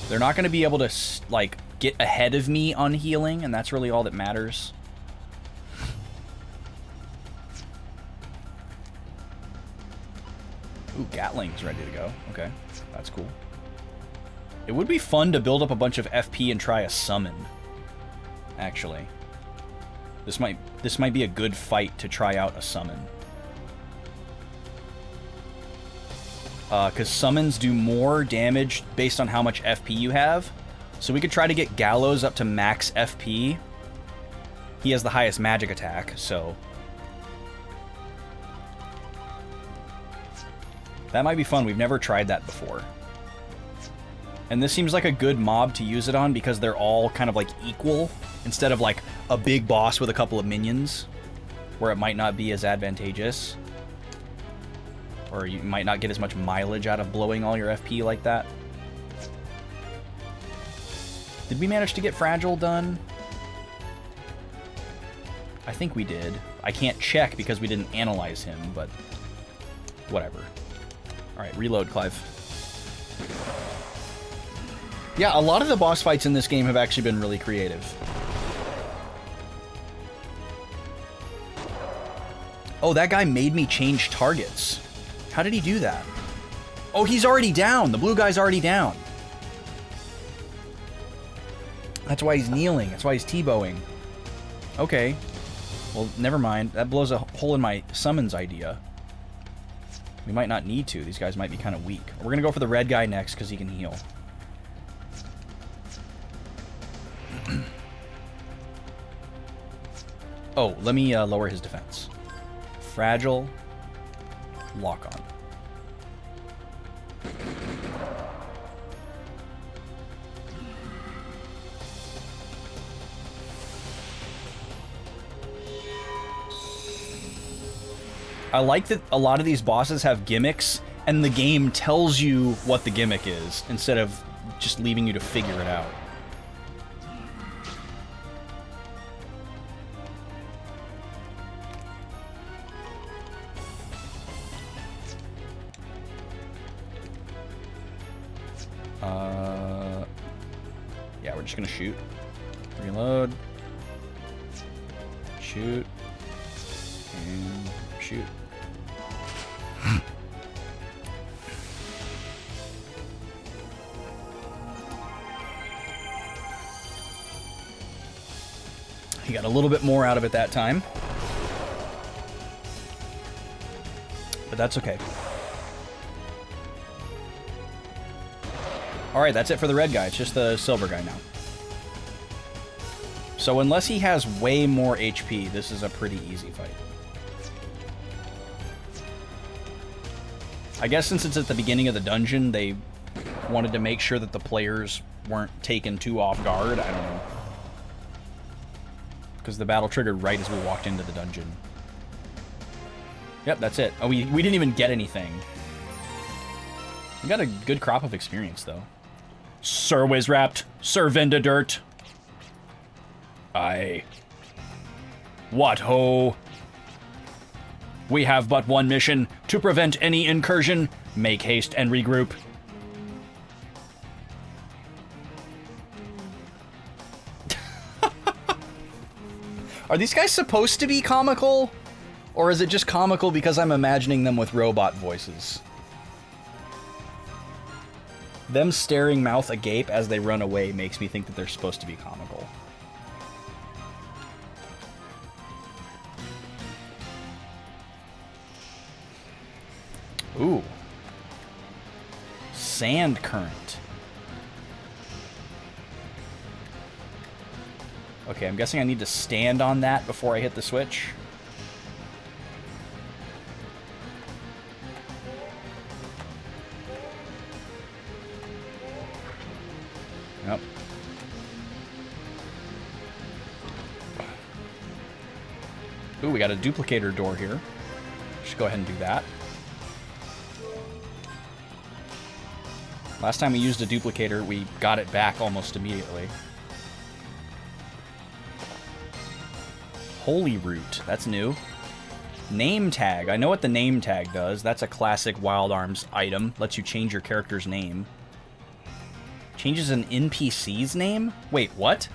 They're not going to be able to, like, get ahead of me on healing, and that's really all that matters. Ooh, Gatling's ready to go. Okay, that's cool. It would be fun to build up a bunch of FP and try a summon, actually. This might be a good fight to try out a summon. Because summons do more damage based on how much FP you have. So we could try to get Gallows up to max FP. He has the highest magic attack, so... that might be fun. We've never tried that before. And this seems like a good mob to use it on because they're all kind of like equal, instead of like a big boss with a couple of minions, where it might not be as advantageous. Or you might not get as much mileage out of blowing all your FP like that. Did we manage to get Fragile done? I think we did. I can't check because we didn't analyze him, but whatever. Alright, reload, Clive. Yeah, a lot of the boss fights in this game have actually been really creative. Oh, that guy made me change targets. How did he do that? Oh, he's already down. The blue guy's already down. That's why he's kneeling. That's why he's T-bowing. Okay. Well, never mind. That blows a hole in my summons idea. We might not need to. These guys might be kind of weak. We're going to go for the red guy next because he can heal. Oh, let me lower his defense. Fragile. Lock on. I like that a lot of these bosses have gimmicks, and the game tells you what the gimmick is, instead of just leaving you to figure it out. Yeah, we're just gonna shoot. Reload. Shoot. And shoot. He got a little bit more out of it that time. But that's okay. Alright, that's it for the red guy. It's just the silver guy now. So unless he has way more HP, this is a pretty easy fight. I guess since it's at the beginning of the dungeon, they wanted to make sure that the players weren't taken too off guard. I don't know. Because the battle triggered right as we walked into the dungeon. Yep, that's it. Oh, we didn't even get anything. We got a good crop of experience, though. Sir Wizrapt, Sir Vendadirt. Aye. What ho? We have but one mission, to prevent any incursion. Make haste and regroup. Are these guys supposed to be comical? Or is it just comical because I'm imagining them with robot voices? Them staring mouth agape as they run away makes me think that they're supposed to be comical. Ooh. Sand current. Okay, I'm guessing I need to stand on that before I hit the switch. Yep. Ooh, we got a duplicator door here. Just go ahead and do that. Last time we used a duplicator, we got it back almost immediately. Holy Root, that's new. Name tag, I know what the name tag does. That's a classic Wild Arms item. Lets you change your character's name. Changes an NPC's name? Wait, what?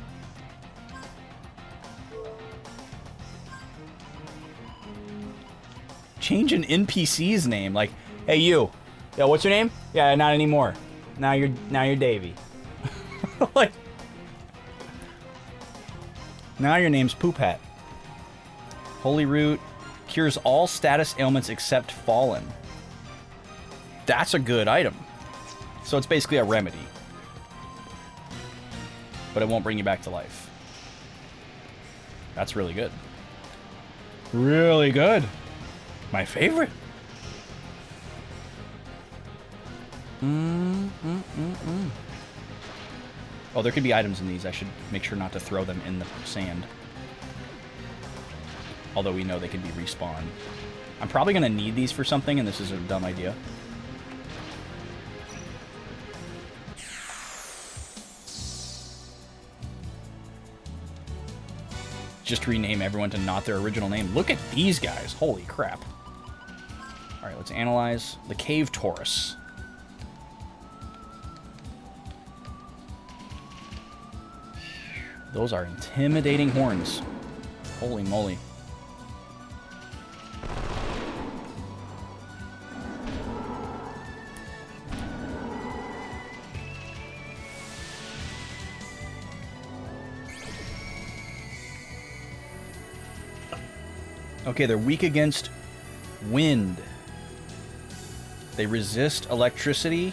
Change an NPC's name, like, hey you. Yeah, what's your name? Yeah, not anymore. Now you're Davey. Like, now your name's Poop Hat. Holy Root cures all status ailments except Fallen. That's a good item. So it's basically a remedy. But it won't bring you back to life. That's really good. Really good. My favorite. Oh, there could be items in these. I should make sure not to throw them in the sand. Although we know they can be respawned. I'm probably going to need these for something, and this is a dumb idea. Just rename everyone to not their original name. Look at these guys. Holy crap. Alright, let's analyze the Cave Taurus. Those are intimidating horns. Holy moly. Okay, they're weak against wind. They resist electricity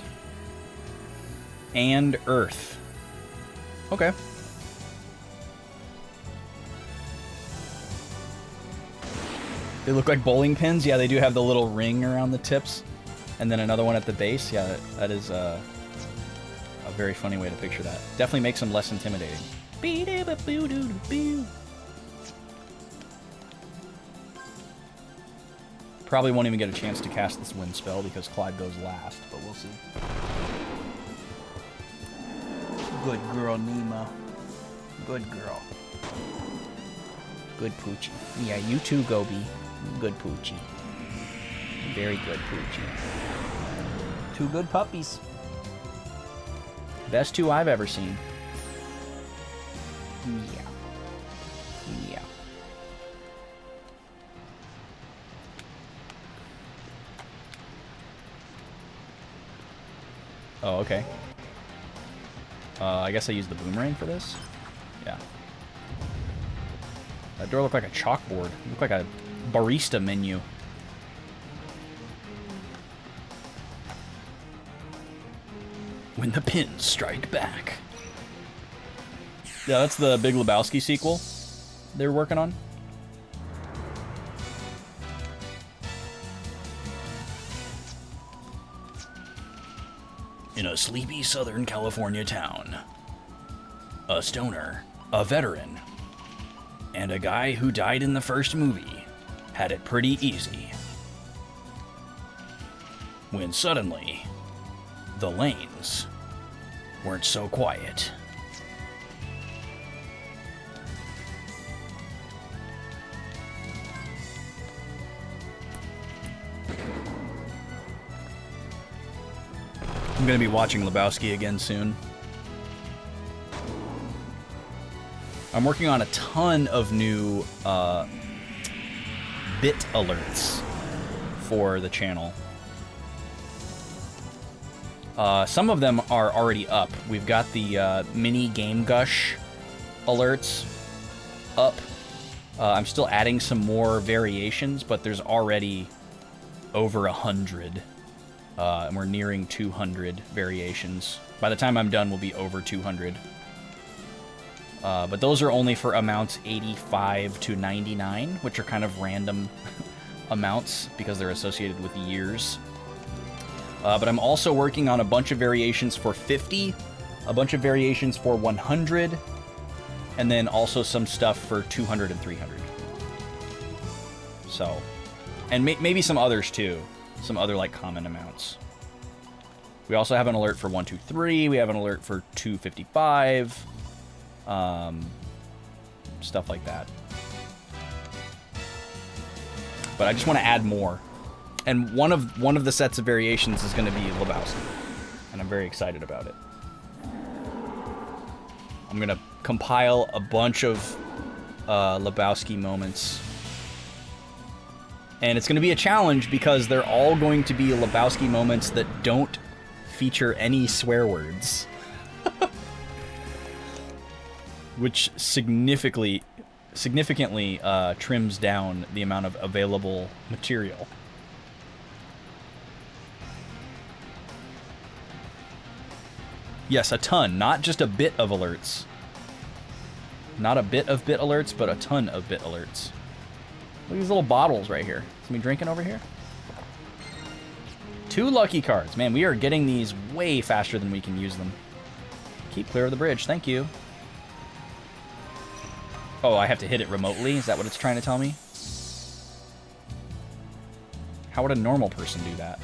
and earth. Okay. They look like bowling pins. Yeah, they do have the little ring around the tips. And then another one at the base. Yeah, that is a very funny way to picture that. Definitely makes them less intimidating. Probably won't even get a chance to cast this wind spell because Clyde goes last, but we'll see. Good girl, Nima. Good girl. Good Poochie. Yeah, you too, Gobi. Good Poochie. Very good Poochie. 2 good puppies. Best 2 I've ever seen. Yeah. Yeah. Oh, okay. I guess I used the boomerang for this? Yeah. That door looked like a chalkboard. It looked like a barista menu. When the pins strike back. Yeah, that's the Big Lebowski sequel they're working on. In a sleepy Southern California town, a stoner, a veteran, and a guy who died in the first movie had it pretty easy. When suddenly, the lanes weren't so quiet. I'm gonna be watching Lebowski again soon. I'm working on a ton of new bit alerts for the channel. Some of them are already up. We've got the mini Game Gush alerts up. I'm still adding some more variations, but there's already over 100. And we're nearing 200 variations. By the time I'm done, we'll be over 200. But those are only for amounts 85 to 99, which are kind of random amounts because they're associated with years. But I'm also working on a bunch of variations for 50, a bunch of variations for 100, and then also some stuff for 200 and 300. So, and maybe some others too. Some other like common amounts. We also have an alert for 123. We have an alert for 255. Stuff like that. But I just want to add more. And one of the sets of variations is going to be Lebowski, and I'm very excited about it. I'm going to compile a bunch of Lebowski moments. And it's going to be a challenge because they're all going to be Lebowski moments that don't feature any swear words. Which significantly trims down the amount of available material. Yes, a ton, not just a bit of alerts. Not a bit of bit alerts, but a ton of bit alerts. Look at these little bottles right here. Somebody drinking over here? 2 lucky cards. Man, we are getting these way faster than we can use them. Keep clear of the bridge. Thank you. Oh, I have to hit it remotely? Is that what it's trying to tell me? How would a normal person do that?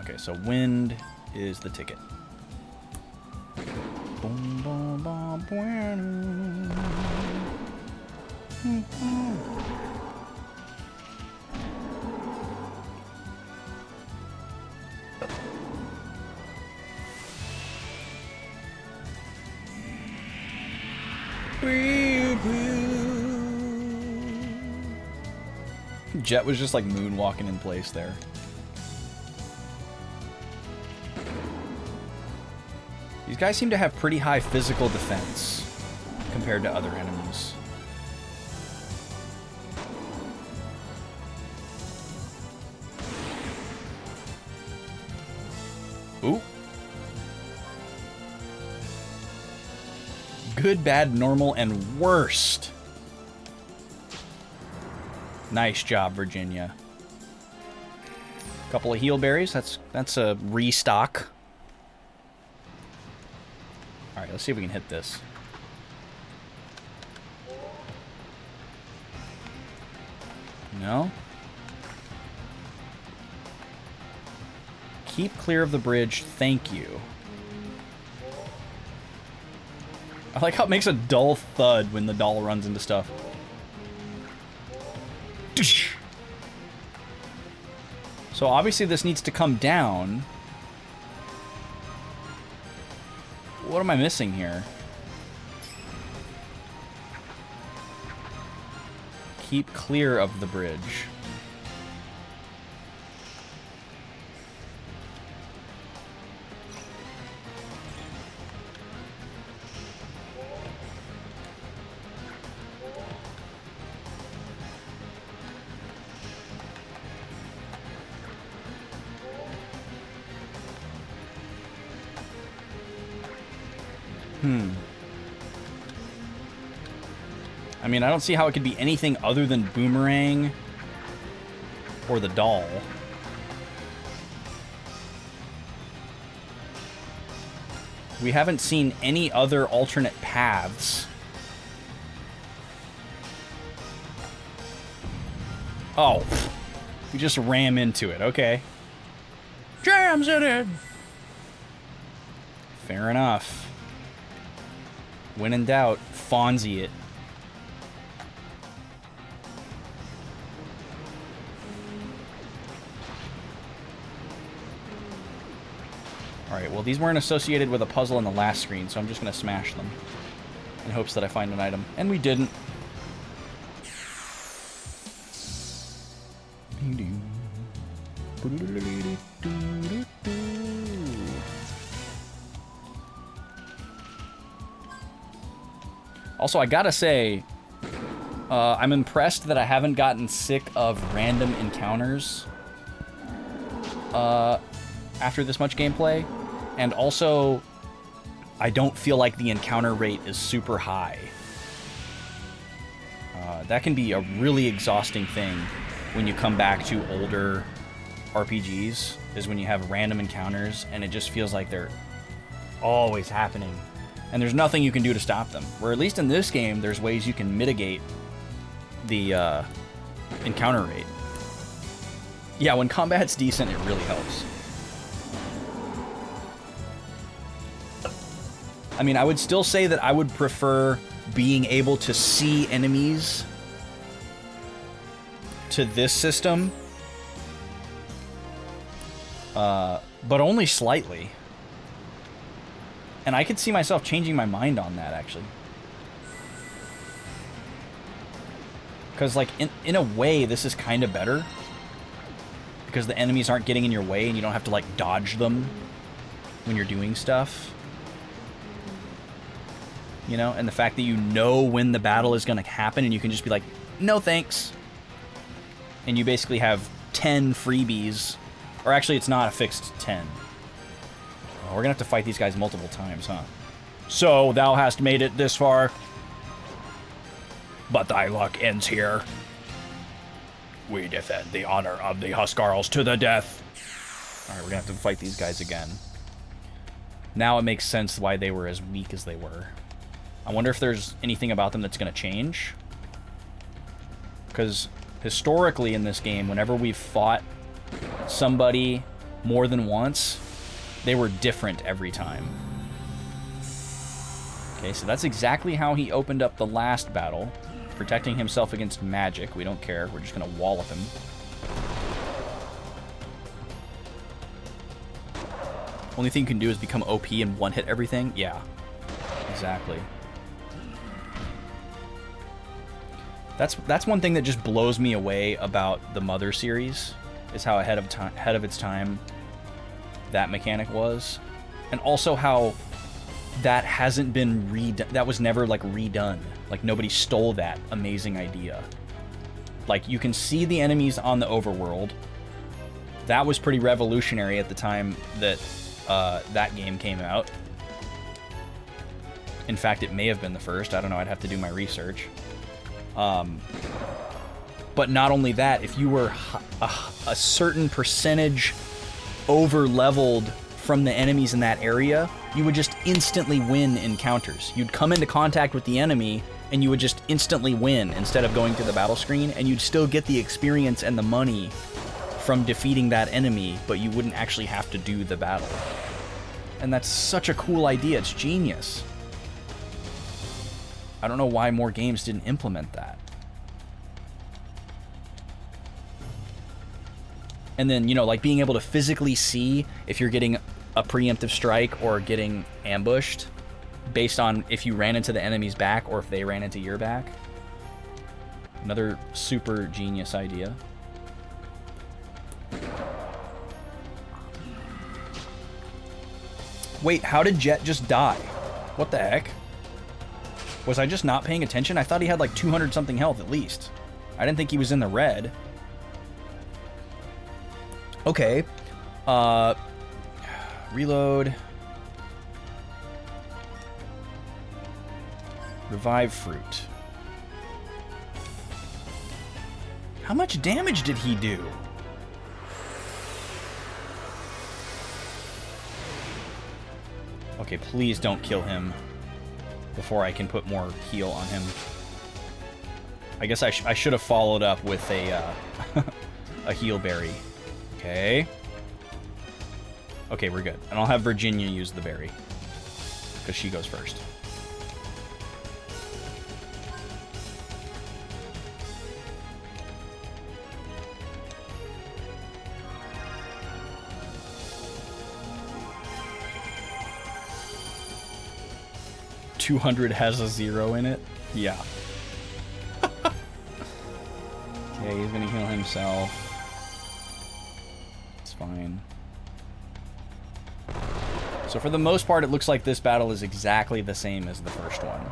Okay, so wind is the ticket. Boom, boom, boom, boom. Jet was just like moonwalking in place there. These guys seem to have pretty high physical defense compared to other enemies. Ooh. Good, bad, normal, and worst. Nice job, Virginia. Couple of heal berries. That's a restock. All right, let's see if we can hit this. No. Keep clear of the bridge. Thank you. I like how it makes a dull thud when the doll runs into stuff. So obviously this needs to come down. What am I missing here? Keep clear of the bridge. I mean, I don't see how it could be anything other than Boomerang or the doll. We haven't seen any other alternate paths. Oh, we just ram into it. Okay. Jams it in. Fair enough. When in doubt, Fonzie it. Alright, well these weren't associated with a puzzle in the last screen, so I'm just going to smash them in hopes that I find an item. And we didn't. Also, I gotta say, I'm impressed that I haven't gotten sick of random encounters after this much gameplay. And also, I don't feel like the encounter rate is super high. That can be a really exhausting thing when you come back to older RPGs, is when you have random encounters and it just feels like they're always happening. And there's nothing you can do to stop them. Where at least in this game, there's ways you can mitigate the encounter rate. Yeah, when combat's decent, it really helps. I mean, I would still say that I would prefer being able to see enemies to this system, but only slightly. And I could see myself changing my mind on that, actually. Because, like, in a way, this is kind of better. Because the enemies aren't getting in your way and you don't have to, like, dodge them when you're doing stuff. You know? And the fact that you know when the battle is going to happen and you can just be like, no thanks. And you basically have 10 freebies. Or actually, it's not a fixed 10. We're gonna have to fight these guys multiple times, huh? So, thou hast made it this far, but thy luck ends here. We defend the honor of the Huskarls to the death. Alright, we're gonna have to fight these guys again. Now it makes sense why they were as weak as they were. I wonder if there's anything about them that's gonna change. Because historically in this game, whenever we've fought somebody more than once, they were different every time. Okay, so that's exactly how he opened up the last battle. Protecting himself against magic. We don't care. We're just going to wallop him. Only thing you can do is become OP and one-hit everything? Yeah. Exactly. That's one thing that just blows me away about the Mother series, is how ahead of its time that mechanic was, and also how that hasn't been redone. That was never like redone. Like nobody stole that amazing idea. Like you can see the enemies on the overworld. That was pretty revolutionary at the time that that game came out. In fact, it may have been the first. I don't know. I'd have to do my research. But not only that, if you were a certain percentage over-leveled from the enemies in that area, you would just instantly win encounters. You'd come into contact with the enemy, and you would just instantly win instead of going to the battle screen, and you'd still get the experience and the money from defeating that enemy, but you wouldn't actually have to do the battle. And that's such a cool idea. It's genius. I don't know why more games didn't implement that. And then, you know, like being able to physically see if you're getting a preemptive strike or getting ambushed based on if you ran into the enemy's back or if they ran into your back. Another super genius idea. Wait, how did Jet just die? What the heck? Was I just not paying attention? I thought he had like 200 something health at least. I didn't think he was in the red. Okay. Reload. Revive fruit. How much damage did he do? Okay, please don't kill him before I can put more heal on him. I guess I should have followed up with a a heal berry. Okay. Okay, we're good. And I'll have Virginia use the berry, because she goes first. $200 has a 0 in it? Yeah. Okay, he's gonna heal himself. It's fine. So for the most part, it looks like this battle is exactly the same as the first one.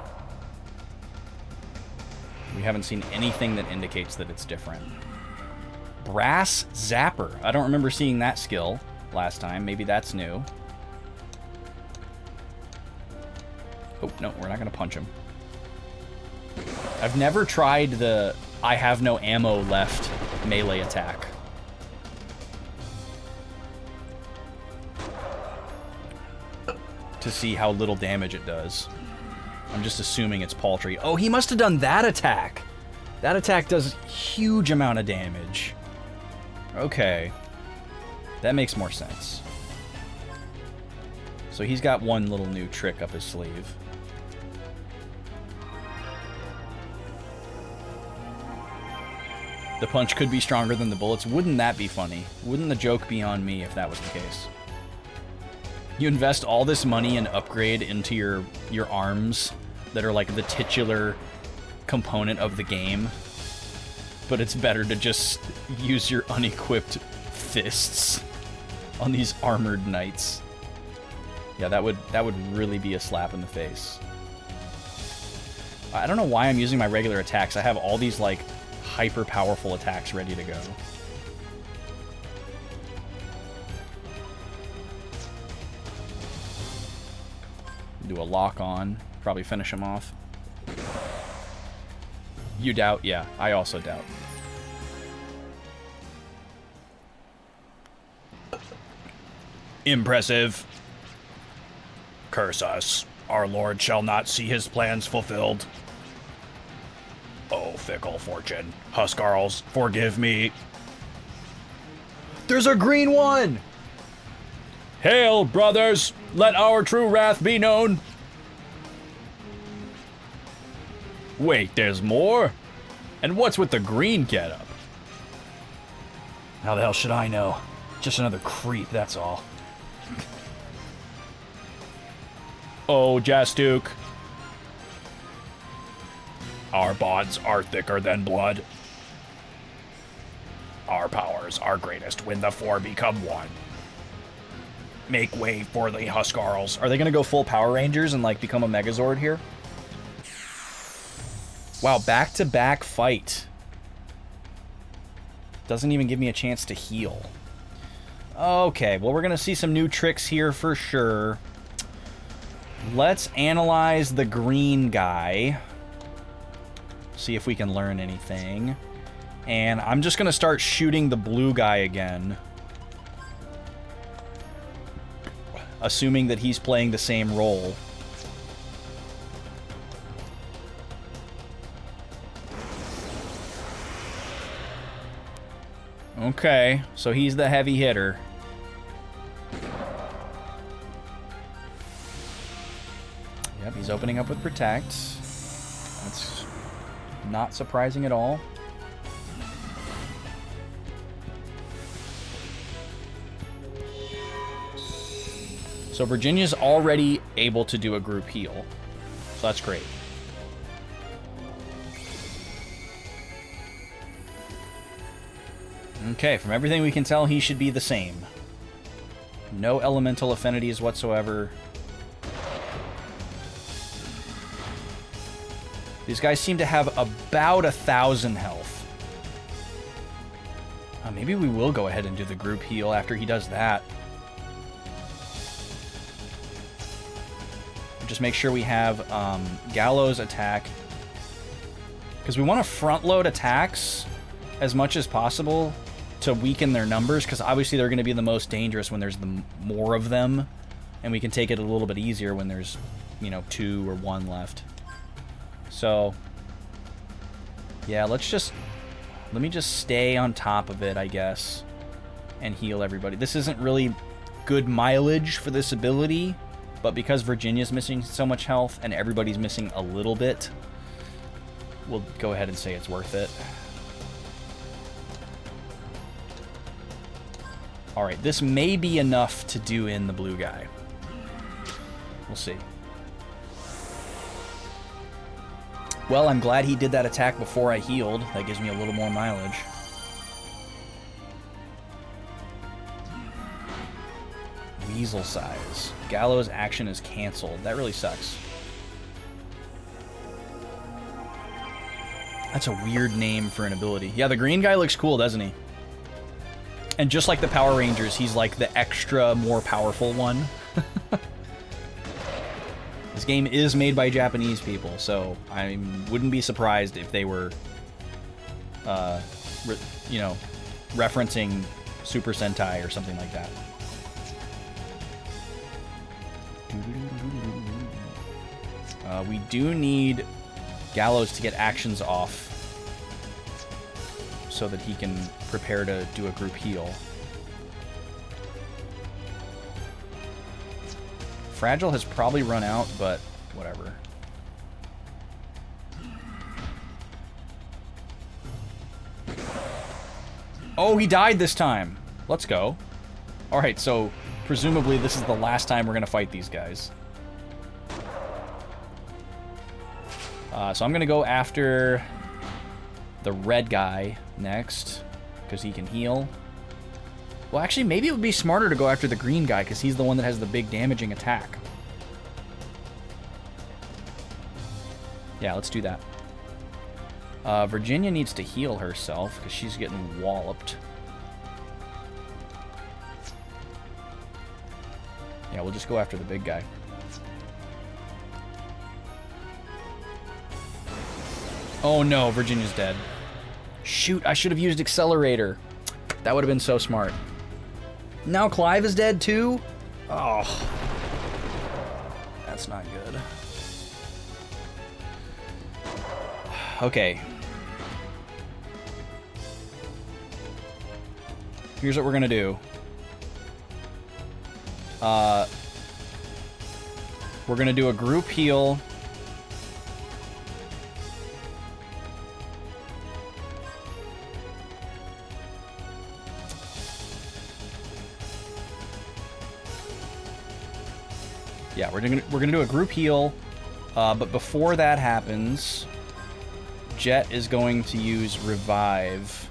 We haven't seen anything that indicates that it's different. Brass Zapper. I don't remember seeing that skill last time. Maybe that's new. Oh, no, we're not going to punch him. I've never tried the I have no ammo left melee attack. To see how little damage it does. I'm just assuming it's paltry. Oh, he must have done that attack. That attack does huge amount of damage. Okay. That makes more sense. So he's got one little new trick up his sleeve. The punch could be stronger than the bullets. Wouldn't that be funny? Wouldn't the joke be on me if that was the case? You invest all this money and upgrade into your arms that are like the titular component of the game, but it's better to just use your unequipped fists on these armored knights. Yeah, that would really be a slap in the face. I don't know why I'm using my regular attacks. I have all these like hyper powerful attacks ready to go. Do a lock on, probably finish him off. You doubt? Yeah, I also doubt. Impressive. Curse us. Our Lord shall not see his plans fulfilled. Oh, fickle fortune. Huskarls, forgive me. There's a green one! Hail, brothers! Let our true wrath be known! Wait, there's more? And what's with the green getup? How the hell should I know? Just another creep, that's all. Oh, Jastook. Our bonds are thicker than blood. Our powers are greatest when the four become one. Make way for the Huskarls. Are they gonna go full Power Rangers and like become a Megazord here? Wow, back-to-back fight. Doesn't even give me a chance to heal. Okay, well, we're gonna see some new tricks here for sure. Let's analyze the green guy. See if we can learn anything. And I'm just gonna start shooting the blue guy again. Assuming that he's playing the same role. Okay, so he's the heavy hitter. Yep, he's opening up with Protect. That's not surprising at all. So Virginia's already able to do a group heal. So that's great. Okay, from everything we can tell, he should be the same. No elemental affinities whatsoever. These guys seem to have about 1,000 health. Maybe we will go ahead and do the group heal after he does that. Just make sure we have Gallows attack. Because we want to front load attacks as much as possible to weaken their numbers, because obviously they're going to be the most dangerous when there's more of them, and we can take it a little bit easier when there's, you know, 2 or 1 left. So, yeah, let me just stay on top of it, I guess, and heal everybody. This isn't really good mileage for this ability, but because Virginia's missing so much health and everybody's missing a little bit, we'll go ahead and say it's worth it. Alright, this may be enough to do in the blue guy. We'll see. Well, I'm glad he did that attack before I healed. That gives me a little more mileage. Weasel size. Gallows action is canceled. That really sucks. That's a weird name for an ability. Yeah, the green guy looks cool, doesn't he? And just like the Power Rangers, he's like the extra, more powerful one. This game is made by Japanese people, so I wouldn't be surprised if they were, you know, referencing Super Sentai or something like that. We do need Gallows to get actions off so that he can prepare to do a group heal. Fragile has probably run out, but whatever. Oh, he died this time. Let's go. Alright, so presumably this is the last time we're going to fight these guys. So I'm going to go after the red guy next, because he can heal. Well, actually, maybe it would be smarter to go after the green guy, because he's the one that has the big damaging attack. Yeah, let's do that. Virginia needs to heal herself, because she's getting walloped. Yeah, we'll just go after the big guy. Oh no, Virginia's dead. Shoot, I should have used Accelerator. That would have been so smart. Now Clive is dead too? Oh. That's not good. Okay. Here's what we're gonna do. We're gonna do a group heal. Yeah, we're gonna do a group heal, but before that happens, Jet is going to use Revive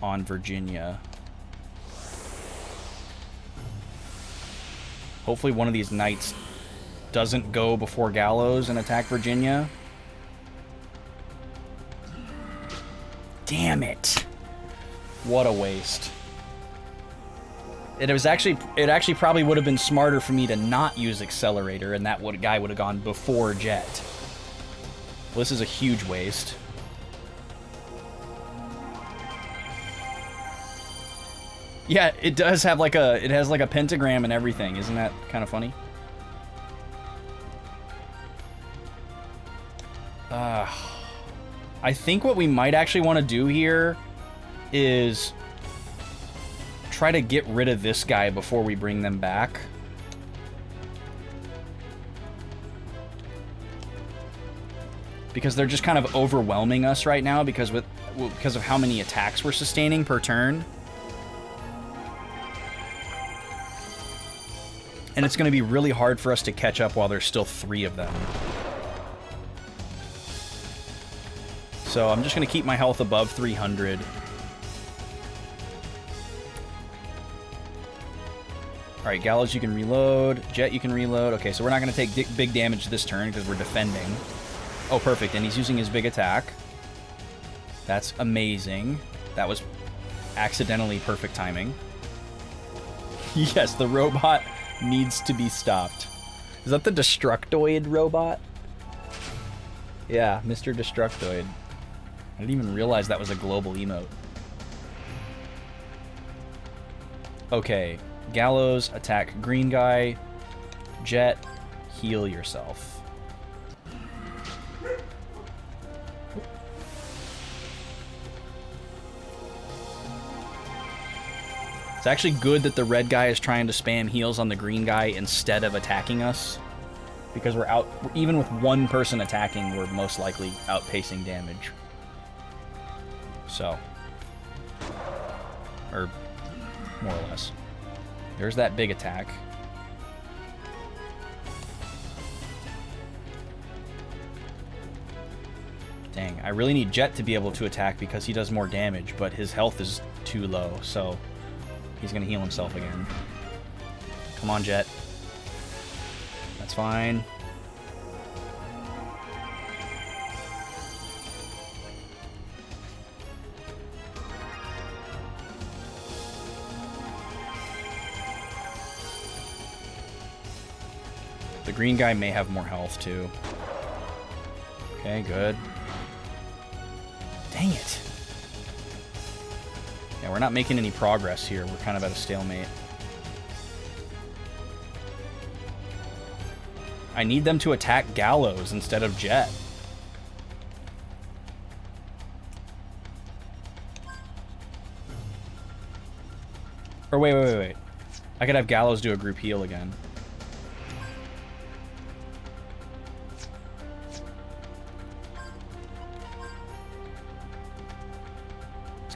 on Virginia. Hopefully one of these knights doesn't go before Gallows and attack Virginia. Damn it. What a waste. It actually probably would have been smarter for me to not use Accelerator, and that guy would have gone before Jet. Well, this is a huge waste. Yeah, it does have like it has like a pentagram and everything. Isn't that kind of funny? I think what we might actually want to do here is try to get rid of this guy before we bring them back. Because they're just kind of overwhelming us right now because of how many attacks we're sustaining per turn. And it's going to be really hard for us to catch up while there's still 3 of them. So I'm just going to keep my health above 300. Alright, Gallows, you can reload. Jet, you can reload. Okay, so we're not going to take big damage this turn because we're defending. Oh, perfect. And he's using his big attack. That's amazing. That was accidentally perfect timing. Yes, the robot needs to be stopped. Is that the Destructoid robot? Yeah, Mr. Destructoid. I didn't even realize that was a global emote. Okay, Gallows, attack green guy. Jet, heal yourself. It's actually good that the red guy is trying to spam heals on the green guy instead of attacking us. Because even with one person attacking, we're most likely outpacing damage. So. Or more or less. There's that big attack. Dang, I really need Jet to be able to attack because he does more damage, but his health is too low, so he's gonna heal himself again. Come on, Jet. That's fine. The green guy may have more health, too. Okay, good. Dang it. Yeah, we're not making any progress here. We're kind of at a stalemate. I need them to attack Gallows instead of Jet. Or wait. I could have Gallows do a group heal again.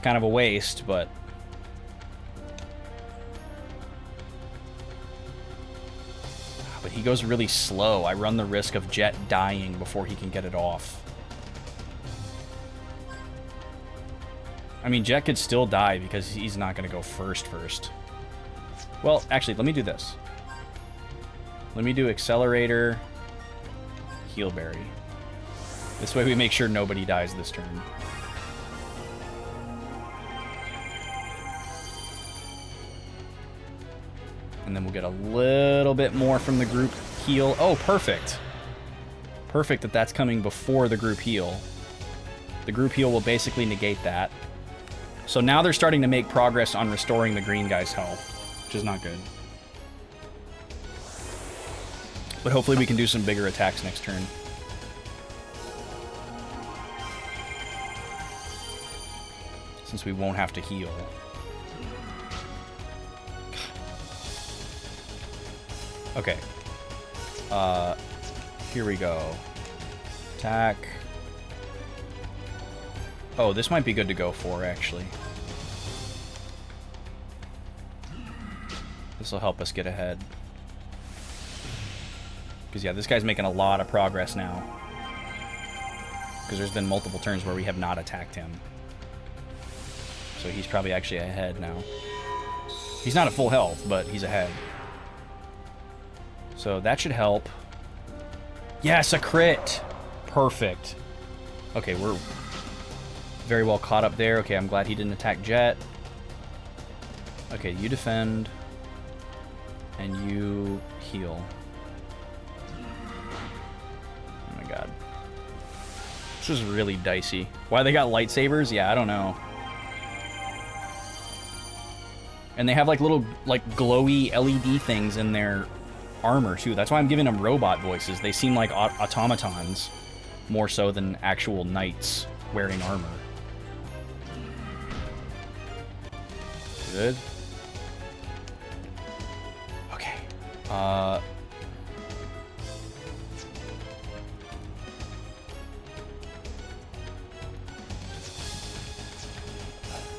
Kind of a waste, but he goes really slow. I run the risk of Jet dying before he can get it off. I mean, Jet could still die because he's not going to go first. Well, actually, let me do this. Let me do Accelerator, Healberry. This way we make sure nobody dies this turn. And then we'll get a little bit more from the group heal. Oh, perfect. Perfect that that's coming before the group heal. The group heal will basically negate that. So now they're starting to make progress on restoring the green guy's health, which is not good. But hopefully we can do some bigger attacks next turn. Since we won't have to heal. Okay. Here we go. Attack. Oh, this might be good to go for, actually. This will help us get ahead. Because, yeah, this guy's making a lot of progress now. Because there's been multiple turns where we have not attacked him. So he's probably actually ahead now. He's not at full health, but he's ahead. So that should help. Yes, a crit! Perfect. Okay, we're very well caught up there. Okay, I'm glad he didn't attack Jet. Okay, you defend. And you heal. Oh my god. This is really dicey. Why they got lightsabers? Yeah, I don't know. And they have like little like glowy LED things in their armor too. That's why I'm giving them robot voices. They seem like automatons more so than actual knights wearing armor. Good. Okay.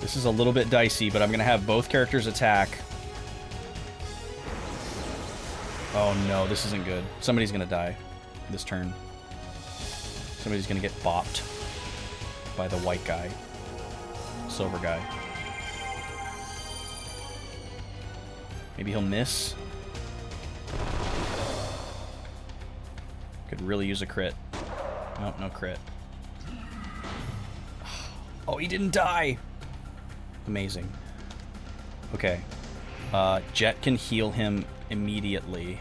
This is a little bit dicey, but I'm going to have both characters attack. Oh no, this isn't good. Somebody's going to die this turn. Somebody's going to get bopped by the white guy. Silver guy. Maybe he'll miss. Could really use a crit. Nope, no crit. Oh, he didn't die! Amazing. Okay. Jet can heal him immediately.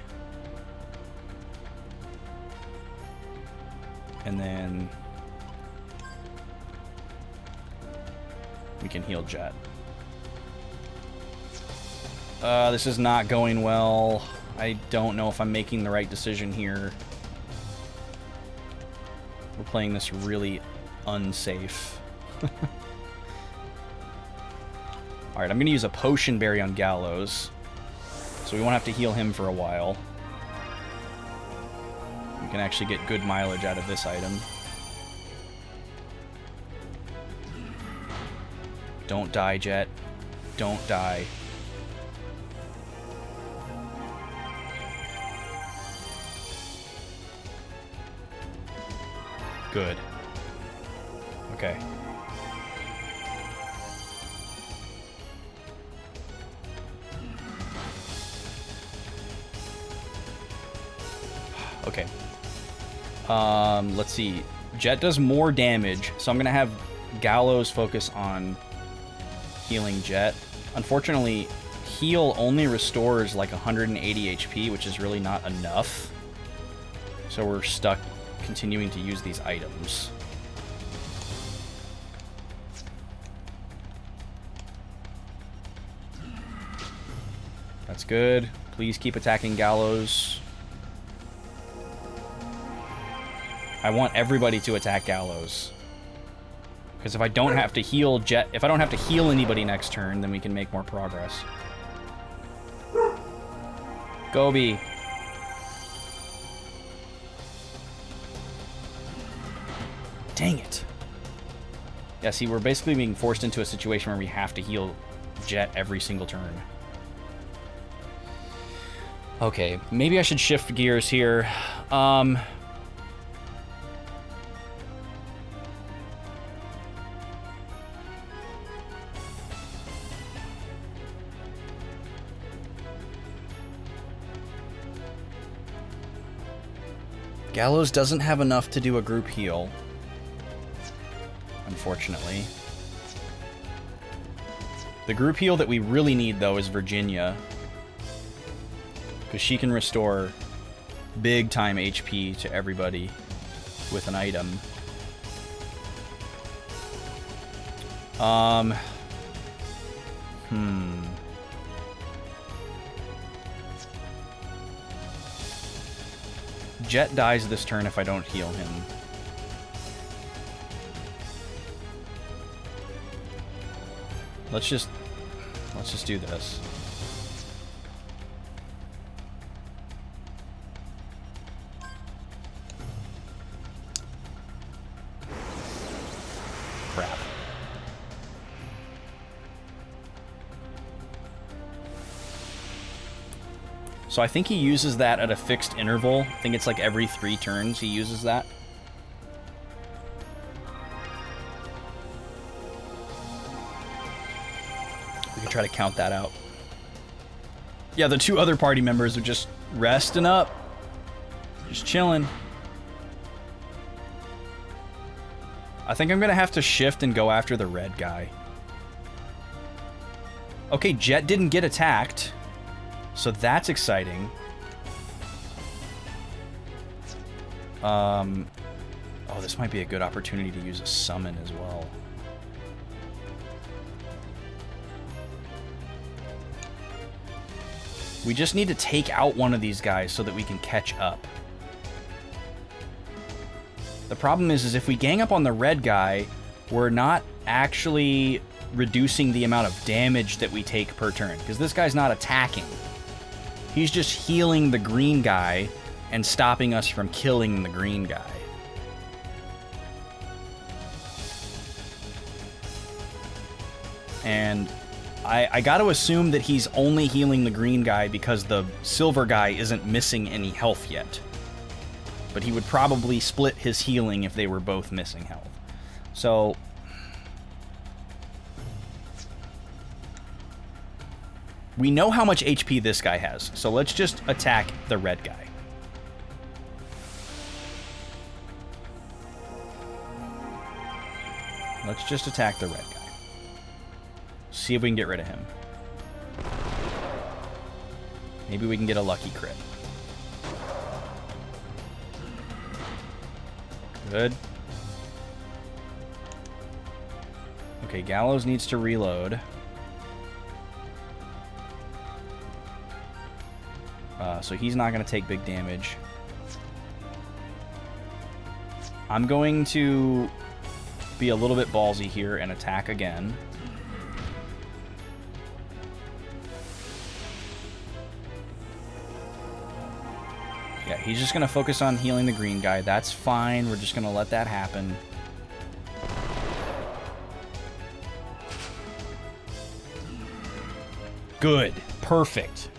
And then we can heal Jet. This is not going well. I don't know if I'm making the right decision here. We're playing this really unsafe. Alright, I'm going to use a potion berry on Gallows. So we won't have to heal him for a while. We can actually get good mileage out of this item. Don't die, Jet. Don't die. Good. Okay. Okay. Let's see. Jet does more damage, so I'm gonna have Gallows focus on healing Jet. Unfortunately, heal only restores like 180 HP, which is really not enough. So we're stuck continuing to use these items. That's good. Please keep attacking Gallows. I want everybody to attack Gallows. Because if I don't have to heal Jet, if I don't have to heal anybody next turn, then we can make more progress. Gobi. Dang it. Yeah, see, we're basically being forced into a situation where we have to heal Jet every single turn. Okay, maybe I should shift gears here. Gallows doesn't have enough to do a group heal, unfortunately. The group heal that we really need, though, is Virginia. Because she can restore big-time HP to everybody with an item. Jet dies this turn if I don't heal him. Let's just do this. Crap. So I think he uses that at a fixed interval. I think it's like every 3 turns he uses that. We can try to count that out. Yeah, the two other party members are just resting up. Just chilling. I think I'm gonna have to shift and go after the red guy. Okay, Jet didn't get attacked. So that's exciting. Oh, this might be a good opportunity to use a summon as well. We just need to take out one of these guys so that we can catch up. The problem is if we gang up on the red guy, we're not actually reducing the amount of damage that we take per turn, because this guy's not attacking. He's just healing the green guy and stopping us from killing the green guy. And I gotta assume that he's only healing the green guy because the silver guy isn't missing any health yet. But he would probably split his healing if they were both missing health. So we know how much HP this guy has, so let's just attack the red guy. Let's just attack the red guy. See if we can get rid of him. Maybe we can get a lucky crit. Good. Okay, Gallows needs to reload. So he's not going to take big damage. I'm going to be a little bit ballsy here and attack again. Yeah, he's just going to focus on healing the green guy. That's fine. We're just going to let that happen. Good. Perfect.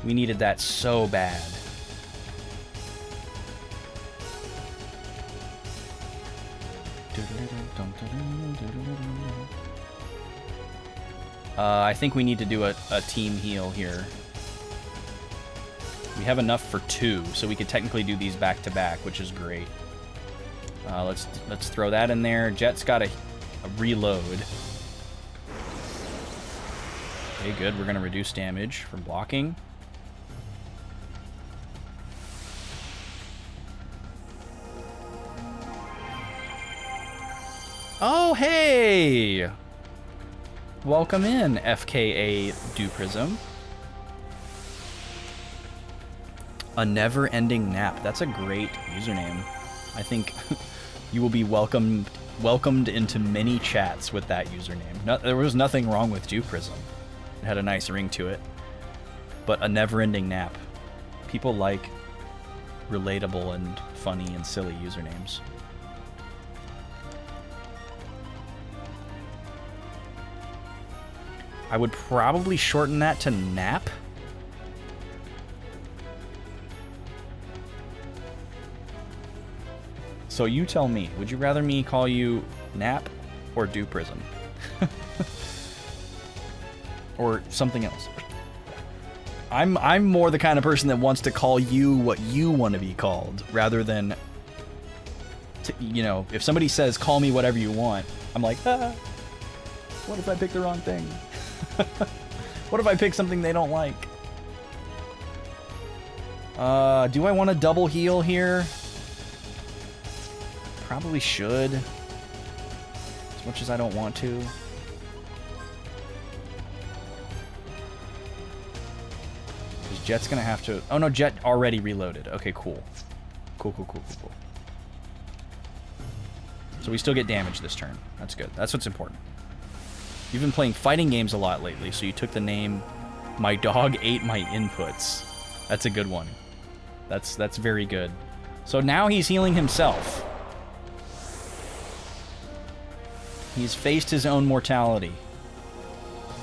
We needed that so bad. I think we need to do a team heal here. We have enough for 2, so we could technically do these back to back, which is great. Let's throw that in there. Jet's got a reload. Okay, good. We're gonna reduce damage from blocking. Oh, hey! Welcome in, FKA Duprism. A never-ending nap. That's a great username. I think you will be welcomed into many chats with that username. There was nothing wrong with Duprism. It had a nice ring to it. But a never-ending nap. People like relatable and funny and silly usernames. I would probably shorten that to nap. So you tell me, would you rather me call you Nap or Duprism? Or something else? I'm more the kind of person that wants to call you what you want to be called, rather than, you know, if somebody says, call me whatever you want, I'm like, what if I pick the wrong thing? What if I pick something they don't like? Do I want to double heal here? Probably should. As much as I don't want to. Because Jet's gonna have to... Oh no, Jet already reloaded. Okay, cool. Cool. So we still get damage this turn. That's good. That's what's important. You've been playing fighting games a lot lately, so you took the name My Dog Ate My Inputs. That's a good one. That's very good. So now he's healing himself. He's faced his own mortality.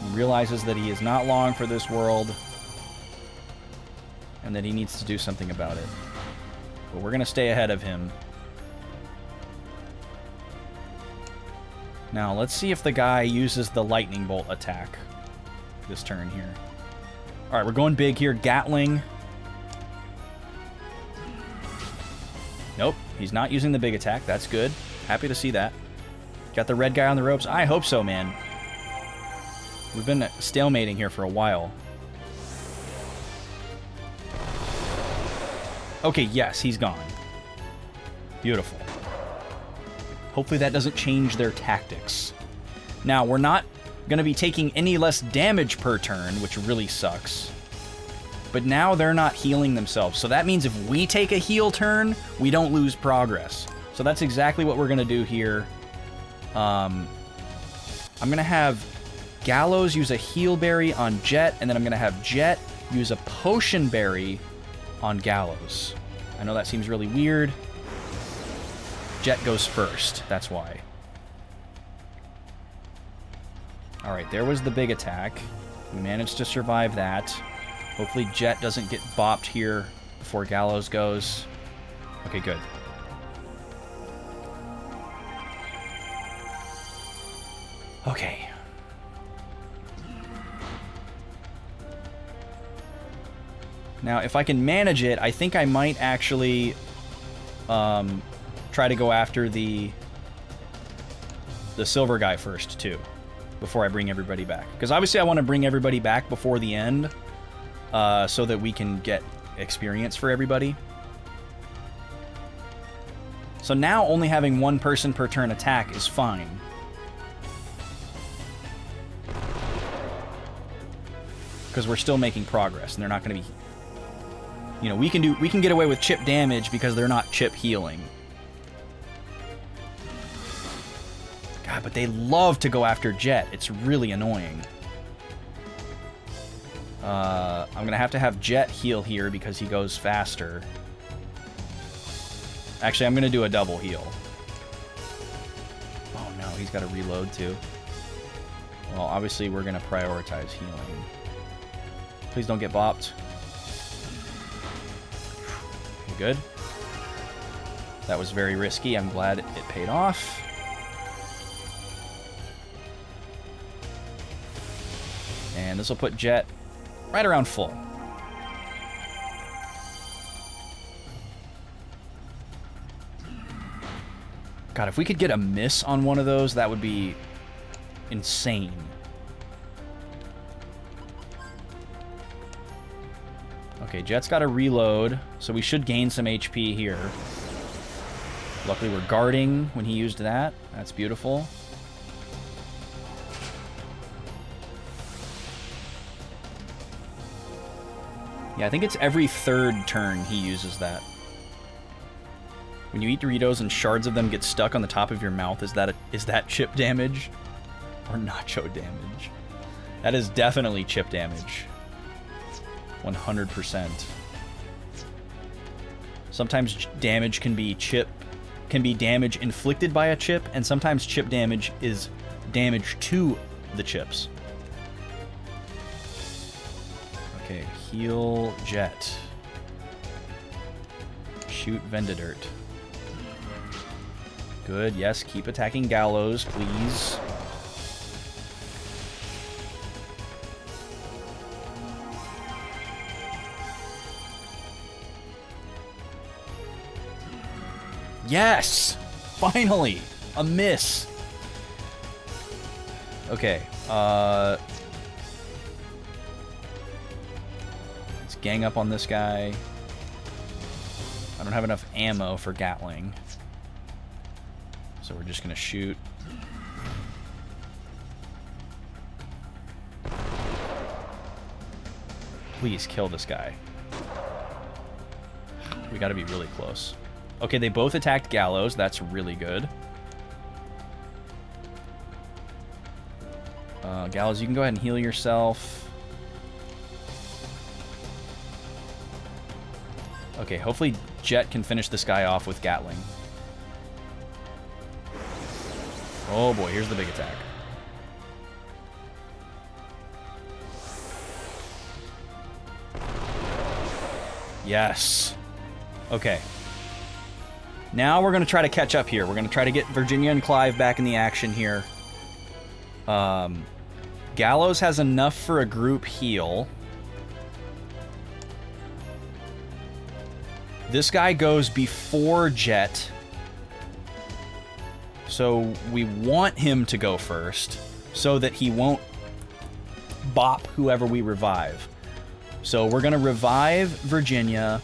He realizes that he is not long for this world, and that he needs to do something about it. But we're going to stay ahead of him. Now, let's see if the guy uses the lightning bolt attack this turn here. Alright, we're going big here. Gatling. Nope, he's not using the big attack. That's good. Happy to see that. Got the red guy on the ropes. I hope so, man. We've been stalemating here for a while. Okay, yes, he's gone. Beautiful. Hopefully that doesn't change their tactics. Now, we're not going to be taking any less damage per turn, which really sucks. But now they're not healing themselves. So that means if we take a heal turn, we don't lose progress. So that's exactly what we're going to do here. I'm going to have Gallows use a heal berry on Jet, and then I'm going to have Jet use a potion berry on Gallows. I know that seems really weird. Jet goes first, that's why. Alright, there was the big attack. We managed to survive that. Hopefully Jet doesn't get bopped here before Gallows goes. Okay, good. Okay. Now, if I can manage it, I think I might actually try to go after the silver guy first, too, before I bring everybody back. Because obviously I want to bring everybody back before the end so that we can get experience for everybody. So now only having one person per turn attack is fine. Because we're still making progress, and they're not going to be... You know, we can get away with chip damage because they're not chip healing. God, but they love to go after Jet. It's really annoying. I'm going to have Jet heal here because he goes faster. Actually, I'm going to do a double heal. Oh no, he's got to reload too. Well, obviously we're going to prioritize healing. Please don't get bopped. Good. That was very risky. I'm glad it paid off. And this will put Jet right around full. God, if we could get a miss on one of those, that would be insane. Okay, Jet's got to reload, so we should gain some HP here. Luckily, we're guarding when he used that. That's beautiful. Yeah, I think it's every third turn he uses that. When you eat Doritos and shards of them get stuck on the top of your mouth, is that chip damage? Or nacho damage? That is definitely chip damage. 100%. Sometimes damage can be damage inflicted by a chip, and sometimes chip damage is damage to the chips. Okay, heal Jet. Shoot Vendedirt. Good, yes, keep attacking Gallows, please. Yes! Finally! A miss! Okay, let's gang up on this guy. I don't have enough ammo for Gatling. So we're just gonna shoot. Please kill this guy. We gotta be really close. Okay, they both attacked Gallows. That's really good. Gallows, you can go ahead and heal yourself. Okay, hopefully Jet can finish this guy off with Gatling. Oh boy, here's the big attack. Yes. Okay. Now we're going to try to catch up here. We're going to try to get Virginia and Clive back in the action here. Gallows has enough for a group heal. This guy goes before Jet. So we want him to go first so that he won't bop whoever we revive. So we're going to revive Virginia.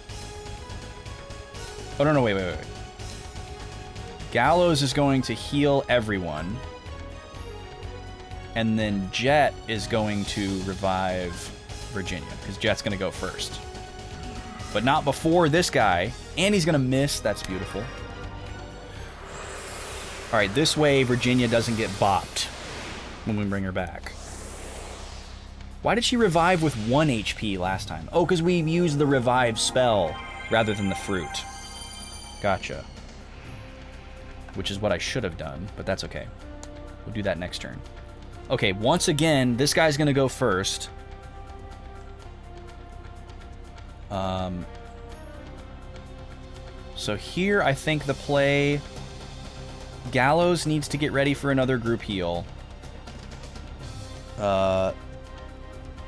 Oh, no, wait. Gallows is going to heal everyone. And then Jet is going to revive Virginia, because Jet's going to go first. But not before this guy. And he's going to miss. That's beautiful. All right, this way Virginia doesn't get bopped when we bring her back. Why did she revive with 1 HP last time? Oh, because we used the revive spell rather than the fruit. Gotcha. Which is what I should have done, but that's okay. We'll do that next turn. Okay, once again, this guy's going to go first. So here, I think the play... Gallows needs to get ready for another group heal. Well,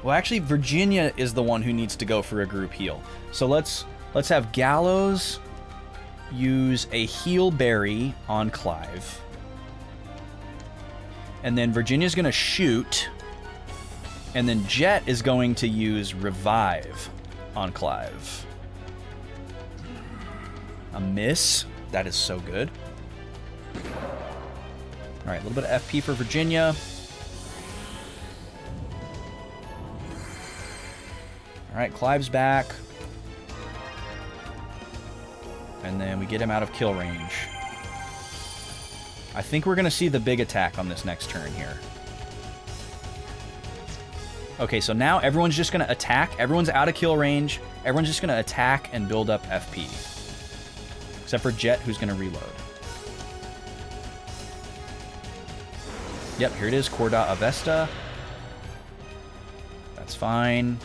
actually, Virginia is the one who needs to go for a group heal. So let's have Gallows use a heal berry on Clive. And then Virginia's going to shoot. And then Jet is going to use revive on Clive. A miss. That is so good. All right, a little bit of FP for Virginia. All right, Clive's back. And then we get him out of kill range. I think we're going to see the big attack on this next turn here. Okay, so now everyone's just going to attack. Everyone's out of kill range. Everyone's just going to attack and build up FP. Except for Jet, who's going to reload. Yep, here it is, Corda Avesta. That's fine.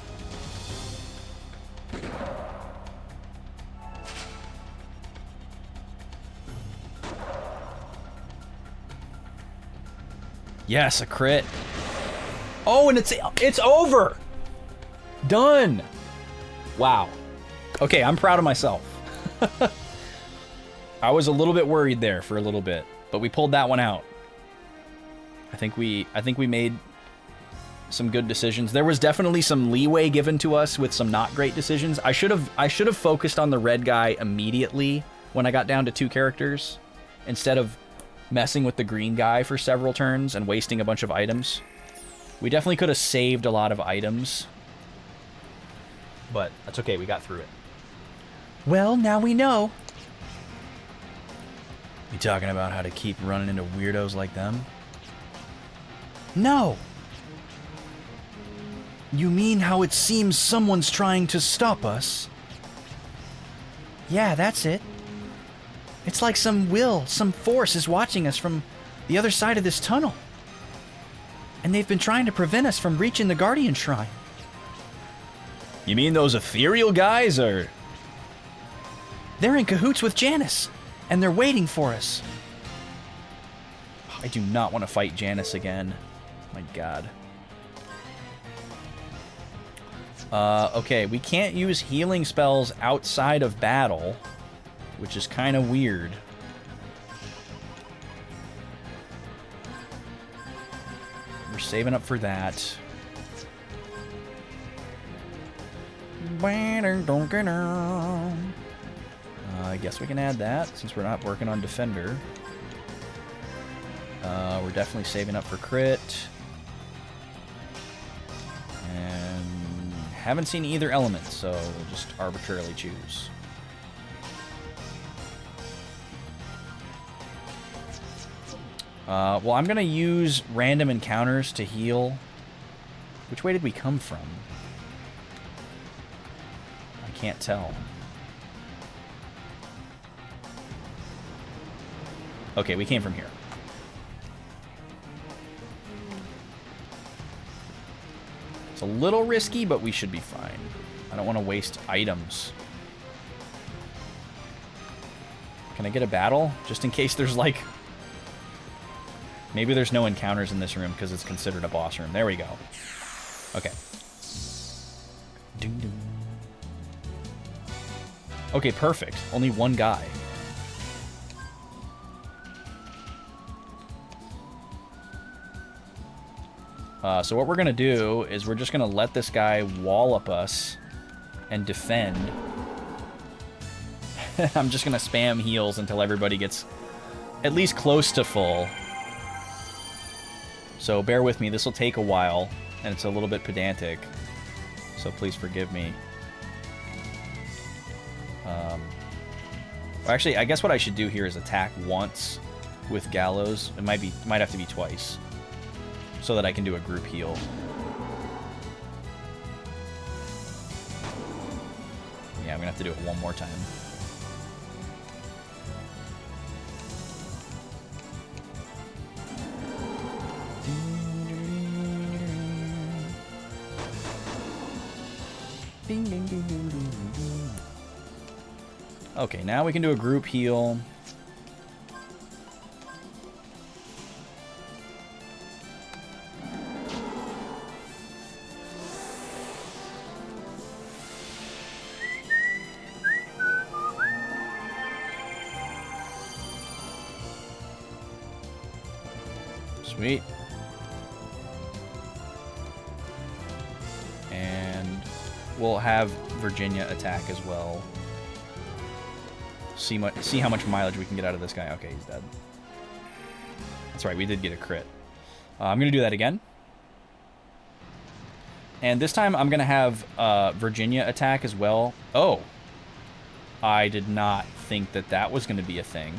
Yes, a crit. Oh, and it's over. Done. Wow. Okay, I'm proud of myself. I was a little bit worried there for a little bit, but we pulled that one out. I think we made some good decisions. There was definitely some leeway given to us with some not great decisions. I should have focused on the red guy immediately when I got down to 2 characters instead of messing with the green guy for several turns and wasting a bunch of items. We definitely could have saved a lot of items, but that's okay. We got through it. Well, now we know. You talking about how to keep running into weirdos like them? No. You mean how it seems someone's trying to stop us? Yeah, that's it. It's like some force is watching us from the other side of this tunnel. And they've been trying to prevent us from reaching the Guardian Shrine. You mean those ethereal guys, or...? They're in cahoots with Janice, and they're waiting for us. I do not want to fight Janice again. My God. Okay, we can't use healing spells outside of battle, which is kind of weird. We're saving up for that. I guess we can add that since we're not working on Defender. We're definitely saving up for crit. And haven't seen either element, so we'll just arbitrarily choose. Well, I'm going to use random encounters to heal. Which way did we come from? I can't tell. Okay, we came from here. It's a little risky, but we should be fine. I don't want to waste items. Can I get a battle? Just in case there's like... Maybe there's no encounters in this room because it's considered a boss room. There we go. Okay. Okay, perfect. Only one guy. So what we're going to do is we're just going to let this guy wallop us and defend. I'm just going to spam heals until everybody gets at least close to full. So bear with me. This will take a while, and it's a little bit pedantic. So please forgive me. Actually, I guess what I should do here is attack once with Gallows. It might have to be twice, so that I can do a group heal. Yeah, I'm gonna have to do it one more time. Okay, now we can do a group heal. Sweet. And we'll have Virginia attack as well. See how much mileage we can get out of this guy. Okay, he's dead. That's right, we did get a crit. I'm going to do that again. And this time I'm going to have Virginia attack as well. Oh. I did not think that that was going to be a thing.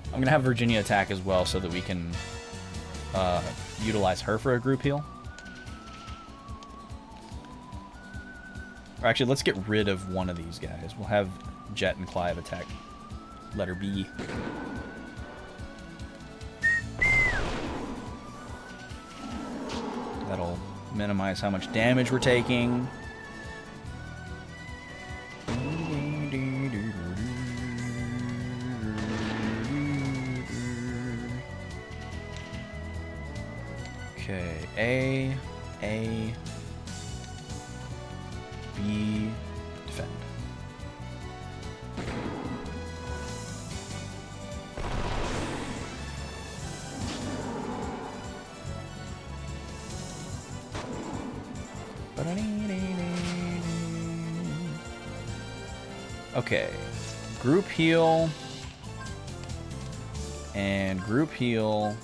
I'm going to have Virginia attack as well so that we can utilize her for a group heal. Or actually, let's get rid of one of these guys. We'll have Jet and Clive attack letter B. That'll minimize how much damage we're taking. Okay, A, B, defend. Okay, group heal and group heal.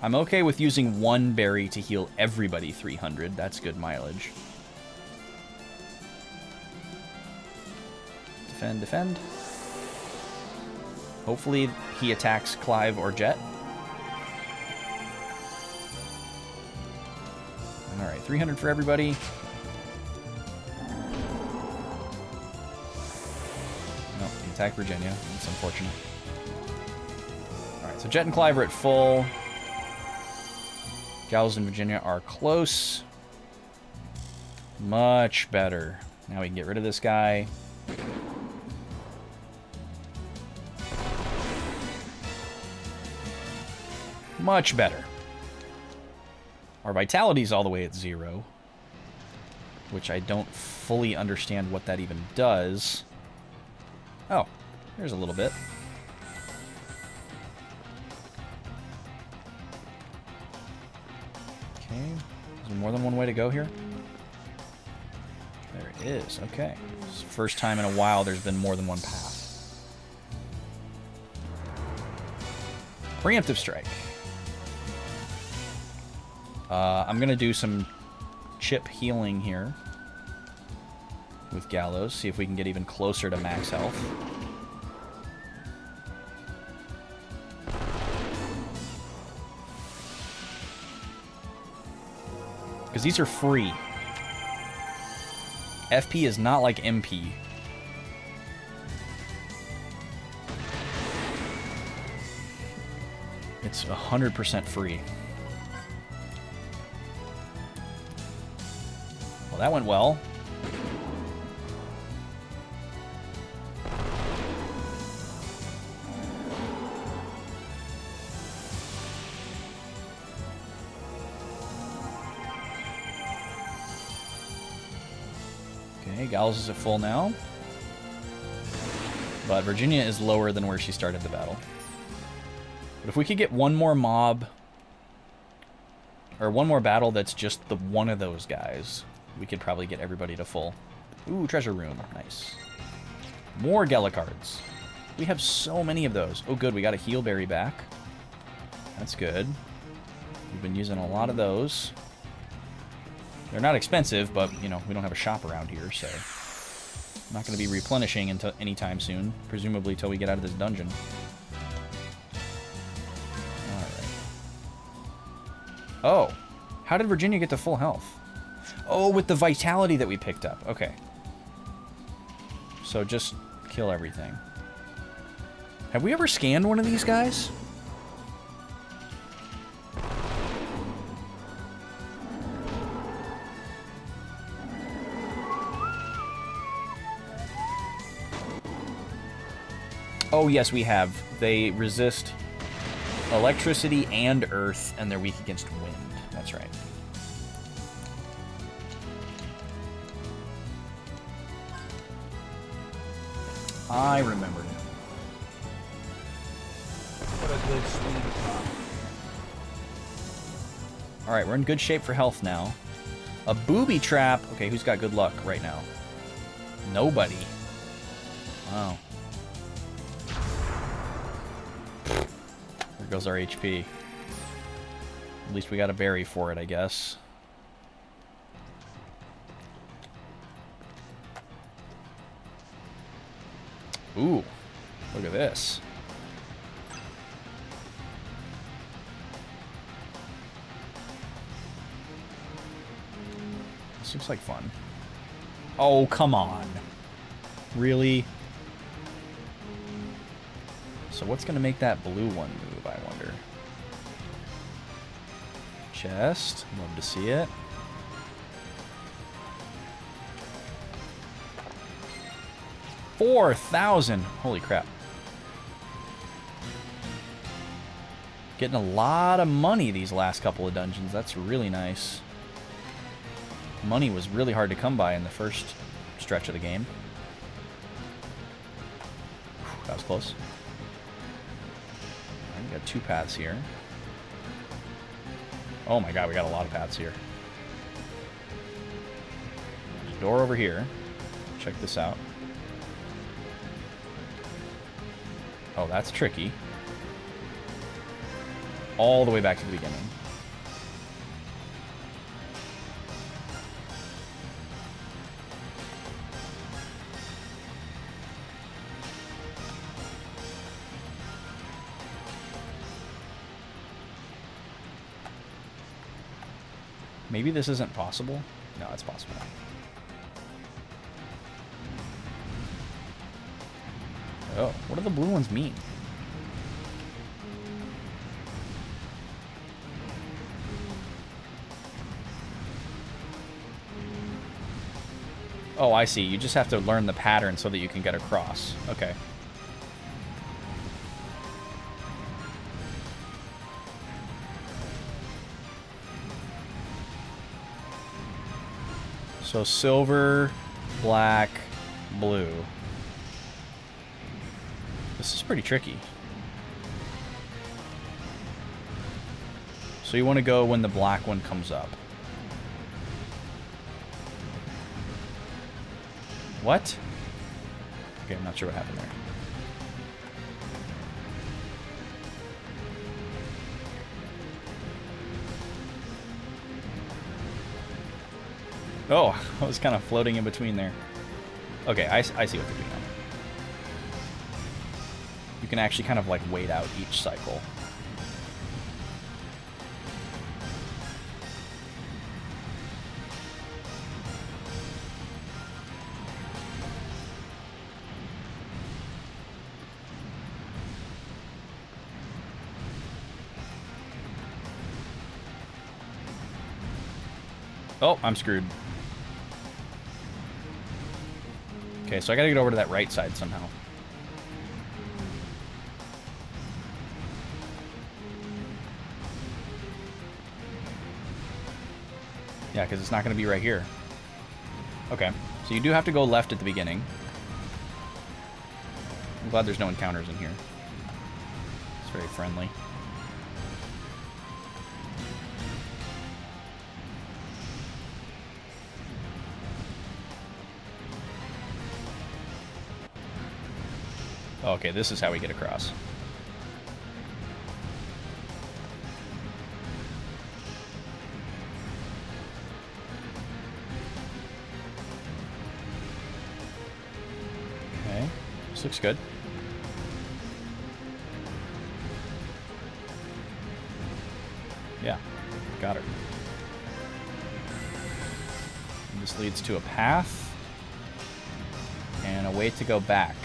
I'm okay with using one berry to heal everybody 300. That's good mileage. Defend, defend. Hopefully he attacks Clive or Jet. Alright, 300 for everybody. Nope, he attacked Virginia. That's unfortunate. Alright, so Jet and Clive are at full. Gallows and Virginia are close. Much better. Now we can get rid of this guy. Much better. Our vitality's all the way at 0, which I don't fully understand what that even does. Oh, there's a little bit. Okay, is there more than one way to go here? There it is, okay. It's the first time in a while there's been more than one path. Preemptive strike. I'm going to do some chip healing here with Gallows, see if we can get even closer to max health. Because these are free. FP is not like MP. It's 100% free. Well, that went well. Okay, Gals is at full now. But Virginia is lower than where she started the battle. But if we could get one more mob, or one more battle that's just the one of those guys, we could probably get everybody to full. Ooh, treasure room. Nice. More Gala cards. We have so many of those. Oh, good. We got a heal berry back. That's good. We've been using a lot of those. They're not expensive, but, you know, we don't have a shop around here, so... I'm not going to be replenishing until anytime soon. Presumably till we get out of this dungeon. Alright. Oh! How did Virginia get to full health? Oh, with the vitality that we picked up. Okay. So just kill everything. Have we ever scanned one of these guys? Oh, yes, we have. They resist electricity and earth, and they're weak against wind. That's right. I remember now. What a good sweet top. Alright, we're in good shape for health now. A booby trap. Okay, who's got good luck right now? Nobody. Wow. There goes our HP. At least we got a berry for it, I guess. Ooh, look at this. This looks like fun. Oh, come on. Really? So what's going to make that blue one move, I wonder? Chest. Love to see it. $4,000. Holy crap. Getting a lot of money these last couple of dungeons. That's really nice. Money was really hard to come by in the first stretch of the game. Whew, that was close. We got 2 paths here. Oh my god, we got a lot of paths here. There's a door over here. Check this out. Oh, that's tricky. All the way back to the beginning. Maybe this isn't possible? No, it's possible. Oh, what do the blue ones mean? Oh, I see. You just have to learn the pattern so that you can get across. Okay. So silver, black, blue. This is pretty tricky. So you want to go when the black one comes up. What? Okay, I'm not sure what happened there. Oh, I was kind of floating in between there. Okay, I see what they're doing now. You can actually kind of like wait out each cycle. Oh, I'm screwed. Okay, so I gotta get over to that right side somehow. Yeah, because it's not gonna be right here. Okay. So you do have to go left at the beginning. I'm glad there's no encounters in here. It's very friendly. Okay, this is how we get across. Okay, this looks good. Yeah, got her. And this leads to a path and a way to go back.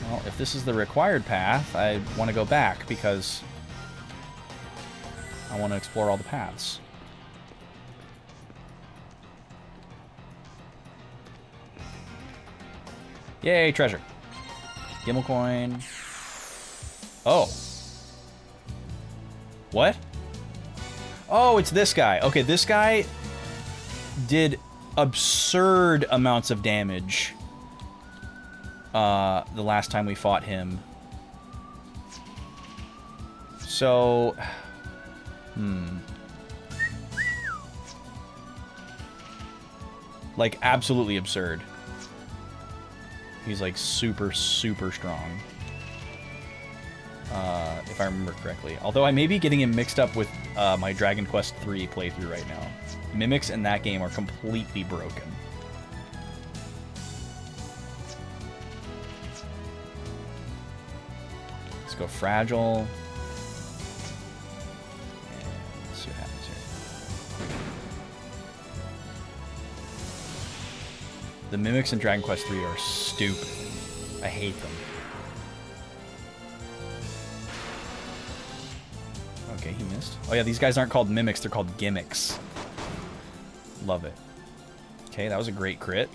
Well, if this is the required path, I want to go back because I want to explore all the paths. Yay, treasure. Gimel coin. Oh. What? Oh, it's this guy. Okay, this guy did absurd amounts of damage the last time we fought him. So, like, absolutely absurd. He's, like, super, super strong. If I remember correctly. Although I may be getting him mixed up with my Dragon Quest III playthrough right now. Mimics in that game are completely broken. Let's go fragile. And let's see what happens here. The mimics in Dragon Quest III are stupid. I hate them. Okay, he missed. Oh yeah, these guys aren't called mimics, they're called gimmicks. Love it. Okay, that was a great crit.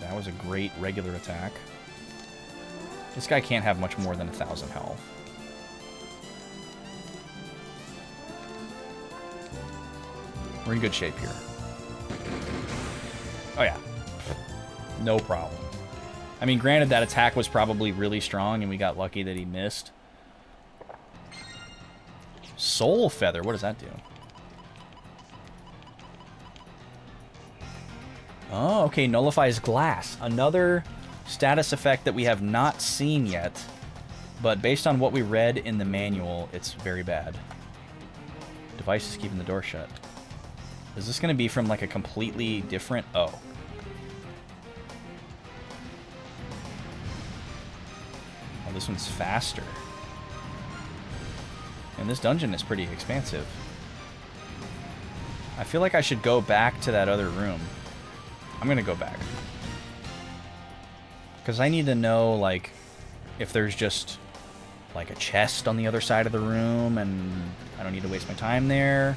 That was a great regular attack. This guy can't have much more than 1,000 health. We're in good shape here. Oh yeah. No problem. I mean, granted, that attack was probably really strong and we got lucky that he missed. Soul Feather, what does that do? Oh, okay, nullifies glass. Another status effect that we have not seen yet, but based on what we read in the manual, it's very bad. Device is keeping the door shut. Is this going to be from like a completely different... Oh. Oh, this one's faster. And this dungeon is pretty expansive. I feel like I should go back to that other room. I'm gonna go back. Because I need to know, like, if there's just, like, a chest on the other side of the room and I don't need to waste my time there.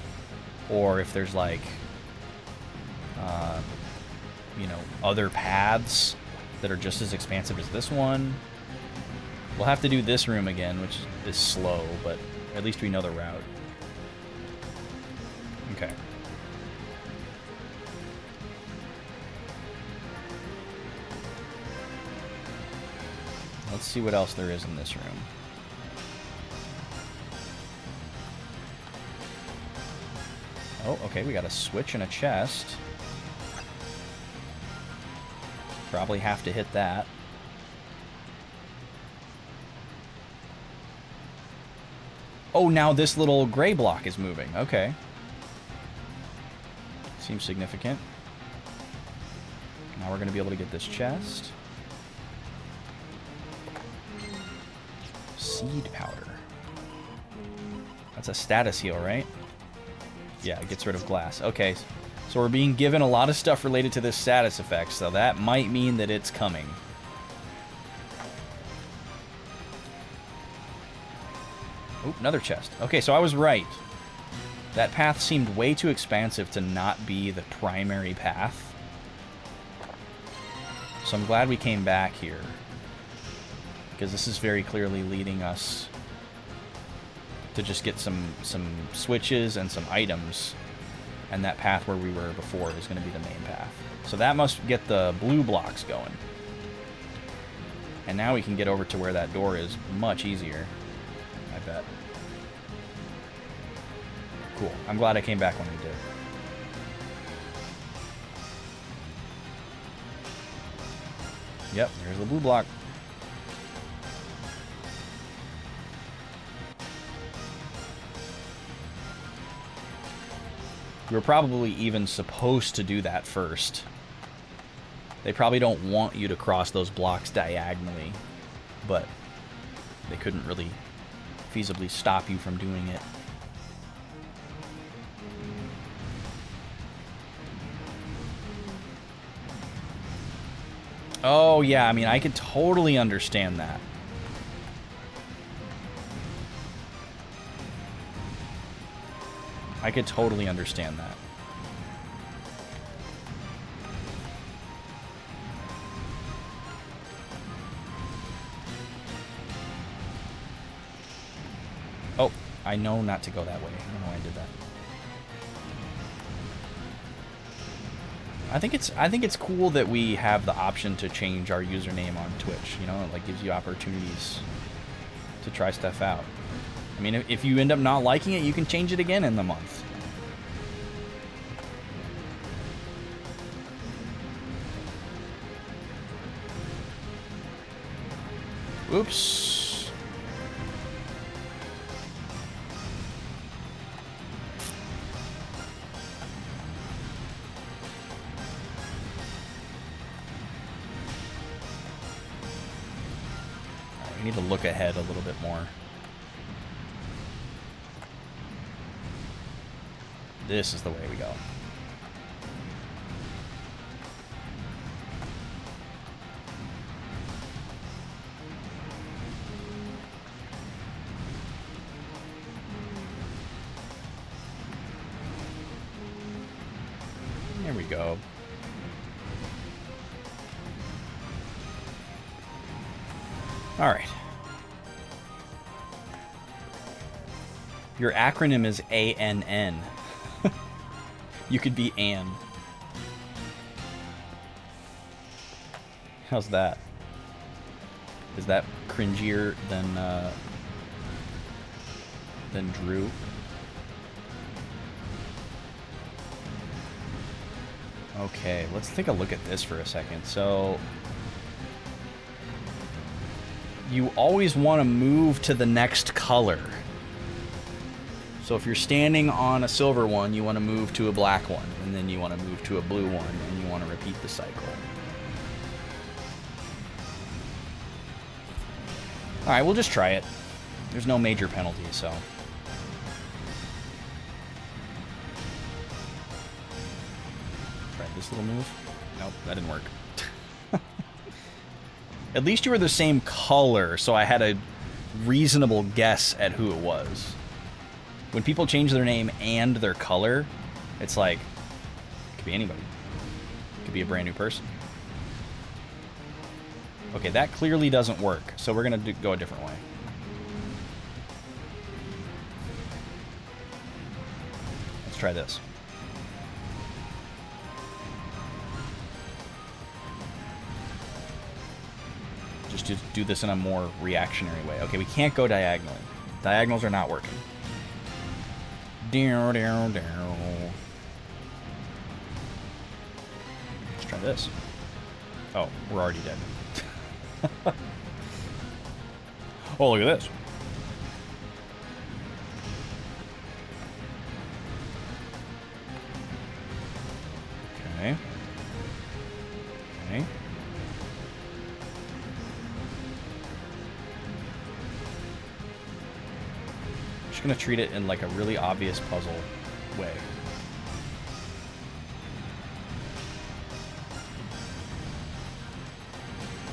Or if there's, like, you know, other paths that are just as expansive as this one. We'll have to do this room again, which is slow, but at least we know the route. Okay. Let's see what else there is in this room. Oh, okay, we got a switch and a chest. Probably have to hit that. Oh, now this little gray block is moving. Okay. Seems significant. Now we're going to be able to get this chest. Seed powder. That's a status heal, right? Yeah, it gets rid of glass. Okay, so we're being given a lot of stuff related to this status effect, so that might mean that it's coming. Oh, another chest. Okay, so I was right. That path seemed way too expansive to not be the primary path. So I'm glad we came back here. Because this is very clearly leading us to just get some switches and some items and that path where we were before is going to be the main path. So that must get the blue blocks going. And now we can get over to where that door is much easier, I bet. Cool. I'm glad I came back when we did. Yep, there's the blue block. We were probably even supposed to do that first. They probably don't want you to cross those blocks diagonally, but they couldn't really feasibly stop you from doing it. Oh, yeah, I mean, I could totally understand that. I could totally understand that. Oh, I know not to go that way. I don't know why I did that. I think it's cool that we have the option to change our username on Twitch. You know, it like gives you opportunities to try stuff out. I mean, if you end up not liking it, you can change it again in the month. Oops. We need to look ahead a little bit more. This is the way we go. There we go. All right. Your acronym is ANN. You could be Anne. How's that? Is that cringier than Drew? Okay, let's take a look at this for a second. So you always want to move to the next color. So if you're standing on a silver one, you want to move to a black one, and then you want to move to a blue one, and you want to repeat the cycle. Alright, we'll just try it. There's no major penalty, so... Try this little move. Nope, that didn't work. At least you were the same color, so I had a reasonable guess at who it was. When people change their name and their color, it's like, it could be anybody. It could be a brand new person. Okay, that clearly doesn't work, so we're going to go a different way. Let's try this. Just to do this in a more reactionary way. Okay, we can't go diagonally. Diagonals are not working. Let's try this. Oh, we're already dead. Oh, look at this. Okay. Okay. Just gonna treat it in like a really obvious puzzle way.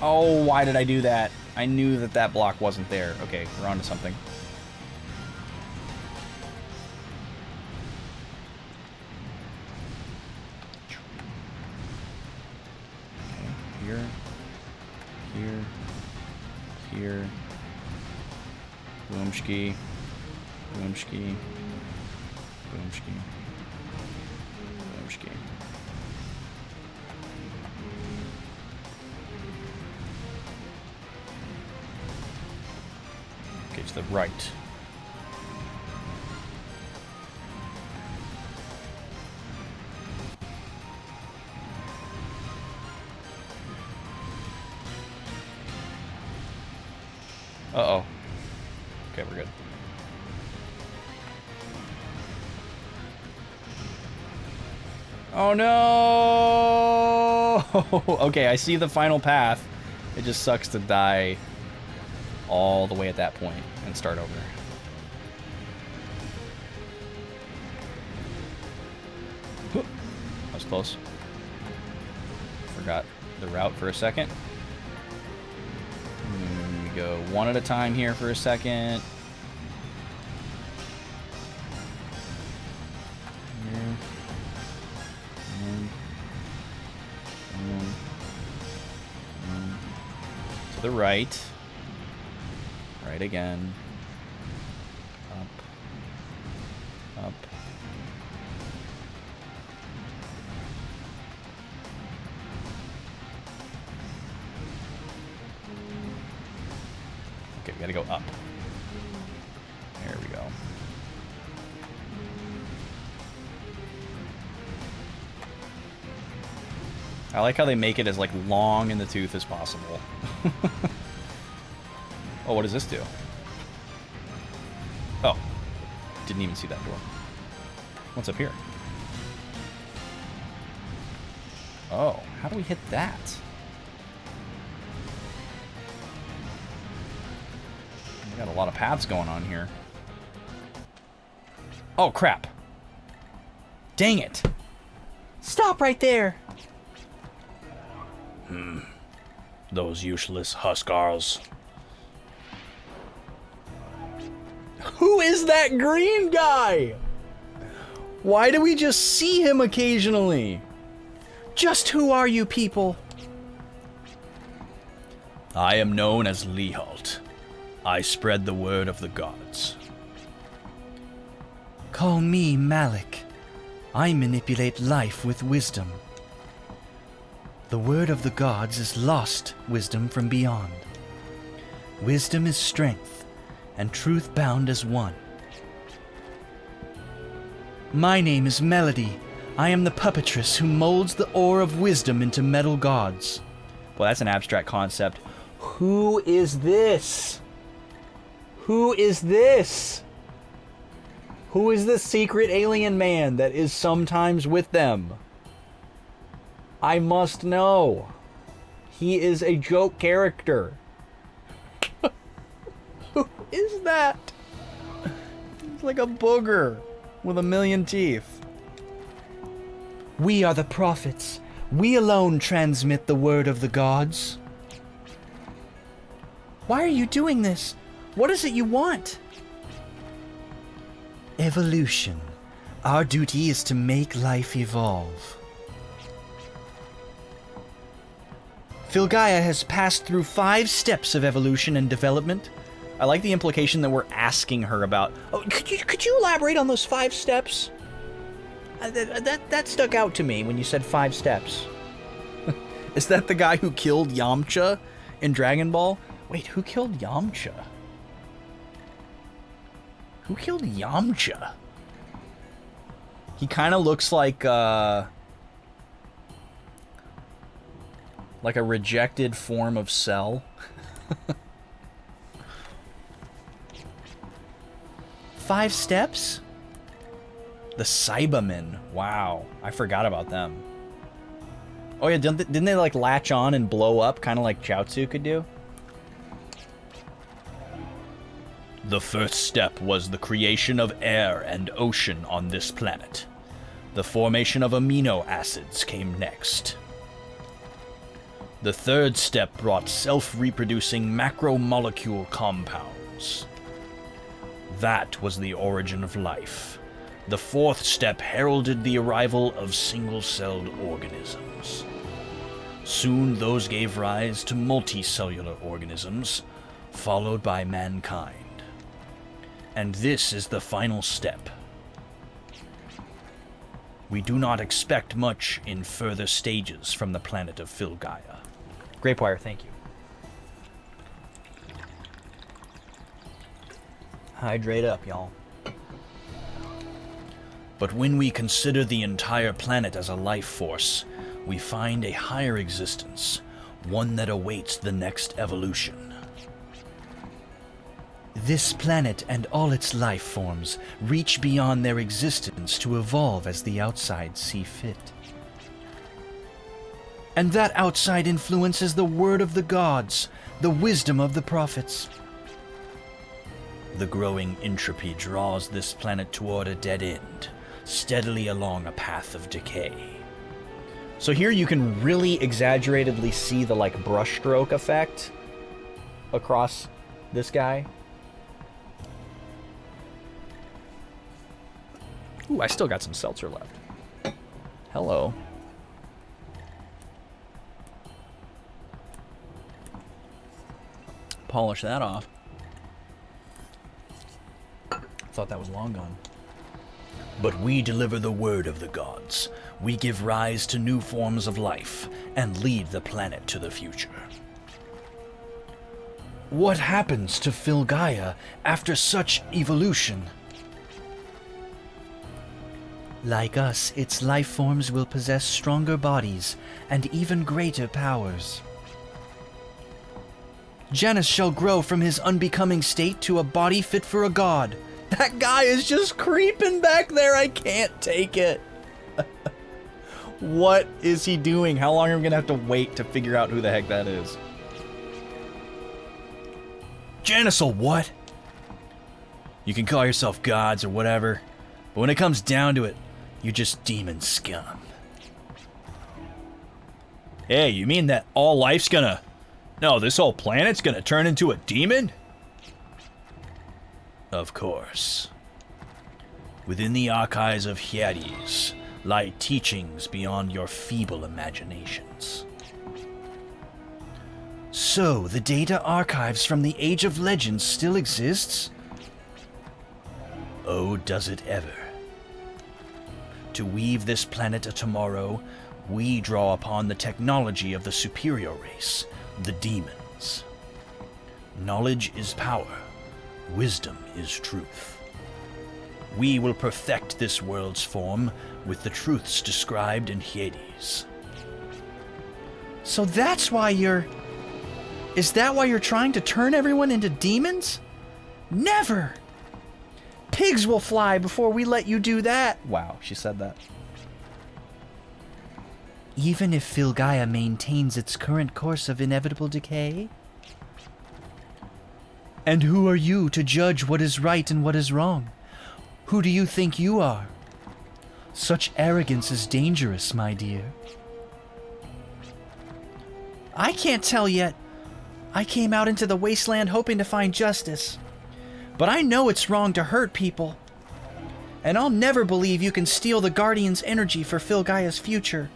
Oh, why did I do that? I knew that that block wasn't there. Okay, we're on to something. Okay, here, here, here. Boomski. Boomski. Boomski. Chomsky. Okay, to the right. Uh-oh. Okay, we're good. Oh no! Okay, I see the final path. It just sucks to die all the way at that point and start over. That was close. Forgot the route for a second. We go one at a time here for a second. To the right. Right again. Up. Up. Okay, we gotta go up. There we go. I like how they make it as like long in the tooth as possible. Oh, what does this do? Oh, didn't even see that door. What's up here? Oh, how do we hit that? We got a lot of paths going on here. Oh, crap. Dang it. Stop right there. Those useless Huskars. Who is that green guy? Why do we just see him occasionally? Just who are you people? I am known as Lehalt. I spread the word of the gods. Call me Malik. I manipulate life with wisdom. The word of the gods is lost wisdom from beyond. Wisdom is strength, and truth bound as one. My name is Melody. I am the puppetress who molds the ore of wisdom into metal gods. Well, that's an abstract concept. Who is this? Who is this? Who is this secret alien man that is sometimes with them? I must know. He is a joke character. Who is that? It's like a booger with a million teeth. We are the prophets. We alone transmit the word of the gods. Why are you doing this? What is it you want? Evolution. Our duty is to make life evolve. Filgaia has passed through 5 steps of evolution and development. I like the implication that we're asking her about. Oh, could you elaborate on those 5 steps? That stuck out to me when you said 5 steps. Is that the guy who killed Yamcha in Dragon Ball? Wait, who killed Yamcha? Who killed Yamcha? He kind of looks like a rejected form of Cell. 5 steps? The Cybermen. Wow, I forgot about them. Oh yeah, didn't they like latch on and blow up, kind of like Chaozu could do? The first step was the creation of air and ocean on this planet. The formation of amino acids came next. The third step brought self-reproducing macromolecule compounds. That was the origin of life. The fourth step heralded the arrival of single-celled organisms. Soon those gave rise to multicellular organisms, followed by mankind. And this is the final step. We do not expect much in further stages from the planet of Filgaia. Grapewire, thank you. Hydrate up, y'all. But when we consider the entire planet as a life force, we find a higher existence, one that awaits the next evolution. This planet and all its life forms reach beyond their existence to evolve as the outside see fit. And that outside influence is the word of the gods, the wisdom of the prophets. The growing entropy draws this planet toward a dead end, steadily along a path of decay. So here you can really exaggeratedly see the like brushstroke effect across this guy. Ooh, I still got some seltzer left. Hello. Polish that off. Thought that was long gone. But we deliver the word of the gods. We give rise to new forms of life and lead the planet to the future. What happens to Filgaia after such evolution? Like us, its life forms will possess stronger bodies and even greater powers. Janus shall grow from his unbecoming state to a body fit for a god. That guy is just creeping back there. I can't take it. What is he doing? How long are we going to have to wait to figure out who the heck that is? Janus will what? You can call yourself gods or whatever, but when it comes down to it, you're just demon scum. Hey, you mean that all life's gonna... No, this whole planet's gonna turn into a demon? Of course. Within the archives of Hades lie teachings beyond your feeble imaginations. So, the data archives from the Age of Legends still exists? Oh, does it ever. To weave this planet a tomorrow, we draw upon the technology of the superior race, the demons. Knowledge is power. Wisdom is truth. We will perfect this world's form with the truths described in Hades. So that's why you're... Is that why you're trying to turn everyone into demons? Never! Pigs will fly before we let you do that. Wow, she said that. Even if Filgaia maintains its current course of inevitable decay? And who are you to judge what is right and what is wrong? Who do you think you are? Such arrogance is dangerous, my dear. I can't tell yet. I came out into the wasteland hoping to find justice. But I know it's wrong to hurt people. And I'll never believe you can steal the Guardian's energy for Filgaia's future.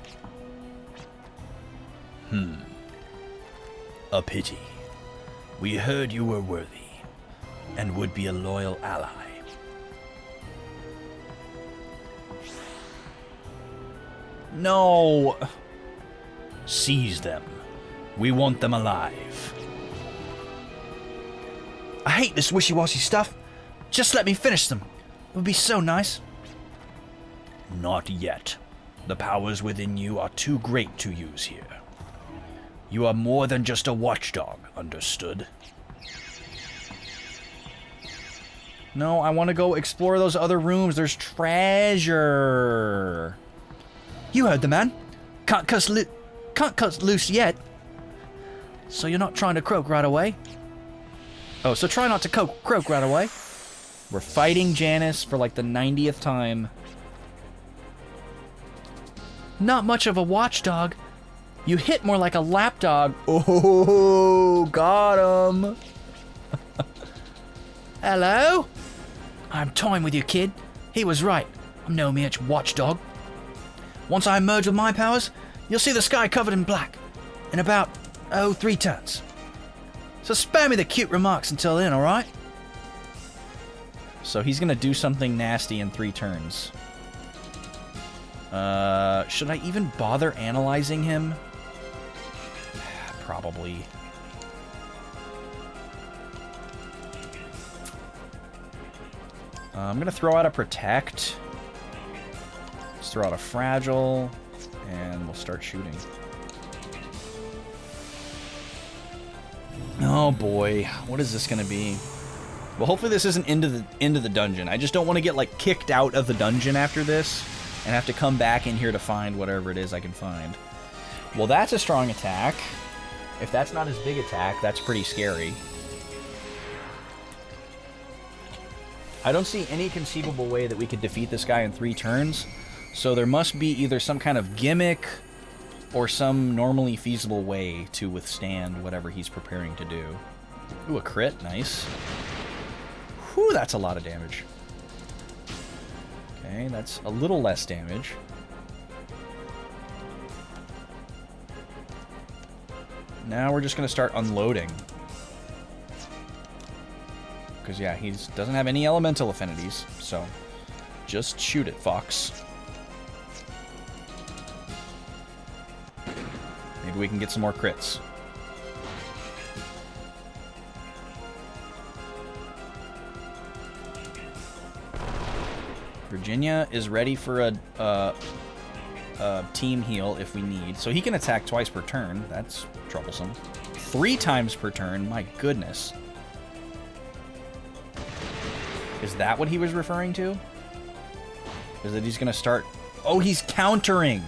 A pity. We heard you were worthy, and would be a loyal ally. No! Seize them. We want them alive. I hate this wishy-washy stuff. Just let me finish them. It would be so nice. Not yet. The powers within you are too great to use here. You are more than just a watchdog, understood? No, I want to go explore those other rooms. There's treasure. You heard the man. Can't cuss loose yet. So you're not trying to croak right away? Oh, so try not to croak right away. We're fighting Janus for like the 90th time. Not much of a watchdog. You hit more like a lapdog. Oh, got him. Hello? I'm toying with you, kid. He was right. I'm no mere watchdog. Once I merge with my powers, you'll see the sky covered in black. In about, 3 turns. So spare me the cute remarks until then, alright? So he's gonna do something nasty in 3 turns. Should I even bother analyzing him? Probably. I'm gonna throw out a Protect. Let's throw out a Fragile, and we'll start shooting. Oh boy, what is this gonna be? Well, hopefully this isn't into the dungeon. I just don't want to get like kicked out of the dungeon after this and have to come back in here to find whatever it is I can find. Well, that's a strong attack. If that's not his big attack, that's pretty scary. I don't see any conceivable way that we could defeat this guy in 3 turns, so there must be either some kind of gimmick or some normally feasible way to withstand whatever he's preparing to do. Ooh, a crit. Nice. Whew, that's a lot of damage. Okay, that's a little less damage. Now we're just going to start unloading. Because, yeah, he doesn't have any elemental affinities, so just shoot it, Fox. Maybe we can get some more crits. Virginia is ready for a team heal if we need. So he can attack twice per turn. That's troublesome. 3 times per turn. My goodness. Is that what he was referring to? Is that he's going to start... Oh, he's countering!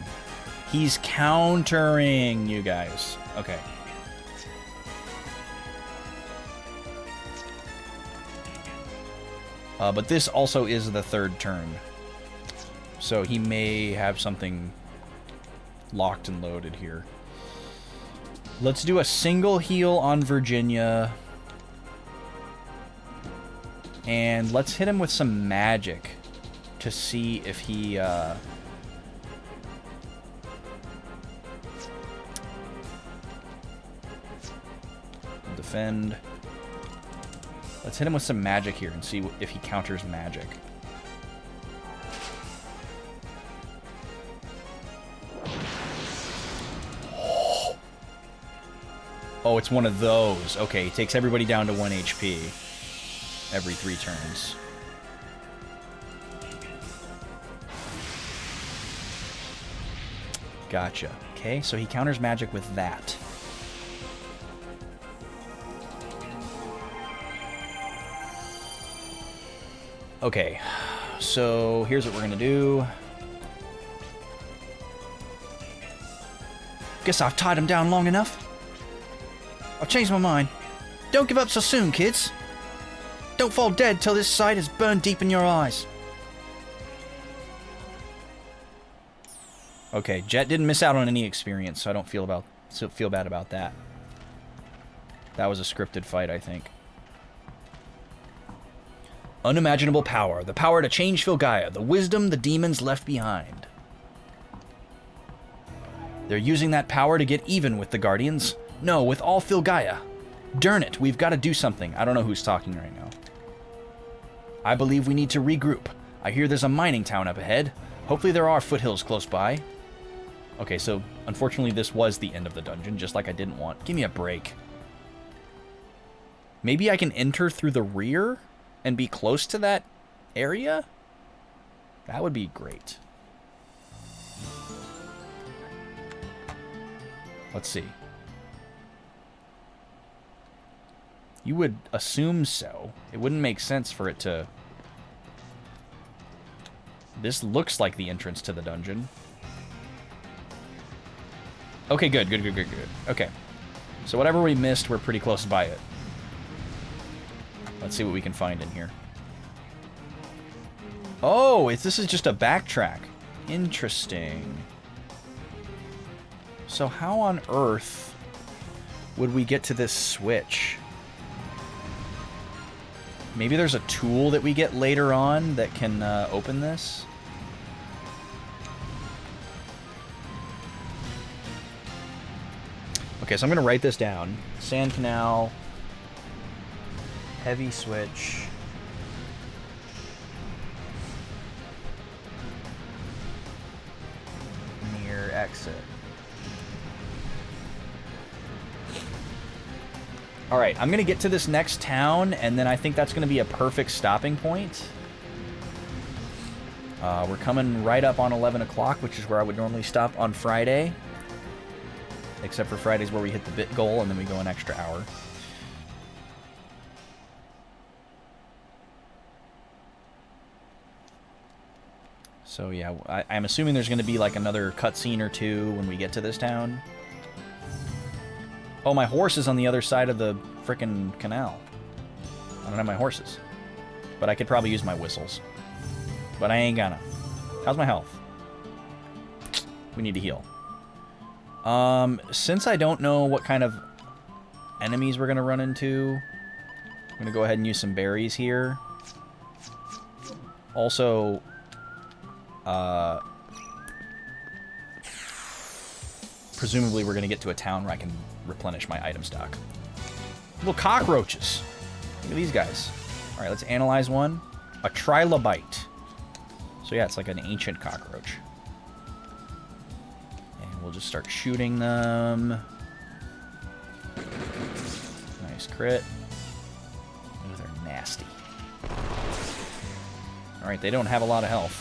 He's countering, you guys. Okay. But this also is the 3rd turn. So he may have something locked and loaded here. Let's do a single heal on Virginia. And let's hit him with some magic to see if he... defend. Let's hit him with some magic here and see if he counters magic. Oh, it's one of those. Okay, he takes everybody down to 1 HP every 3 turns. Gotcha. Okay, so he counters magic with that. Okay, so here's what we're gonna do. Guess I've tied him down long enough. I've changed my mind. Don't give up so soon, kids. Don't fall dead till this sight is burned deep in your eyes. Okay, Jet didn't miss out on any experience, so I don't feel bad about that. That was a scripted fight, I think. Unimaginable power. The power to change Filgaia. The wisdom the demons left behind. They're using that power to get even with the Guardians. No, with all Filgaia. Darn it, we've got to do something. I don't know who's talking right now. I believe we need to regroup. I hear there's a mining town up ahead. Hopefully there are foothills close by. Okay, so unfortunately this was the end of the dungeon, just like I didn't want. Give me a break. Maybe I can enter through the rear and be close to that area? That would be great. Let's see. You would assume so. It wouldn't make sense for it to... This looks like the entrance to the dungeon. Okay, good. Okay. So whatever we missed, we're pretty close by it. Let's see what we can find in here. Oh, this is just a backtrack. Interesting. So how on earth would we get to this switch? Maybe there's a tool that we get later on that can open this? Okay, so I'm going to write this down. Sand Canal, heavy switch. exit. All right, I'm going to get to this next town, and then I think that's going to be a perfect stopping point. We're coming right up on 11 o'clock, which is where I would normally stop on Friday. Except for Fridays where we hit the bit goal, and then we go an extra hour. So yeah, I'm assuming there's going to be like another cutscene or two when we get to this town. Oh, my horse is on the other side of the frickin' canal. I don't have my horses. But I could probably use my whistles. But I ain't gonna. How's my health? We need to heal. Since I don't know what kind of enemies we're gonna run into, I'm gonna go ahead and use some berries here. Also, presumably we're gonna get to a town where I can replenish my item stock. Little cockroaches. Look at these guys. All right, let's analyze one. A trilobite. So yeah, it's like an ancient cockroach. And we'll just start shooting them. Nice crit. Oh, they're nasty. All right, they don't have a lot of health.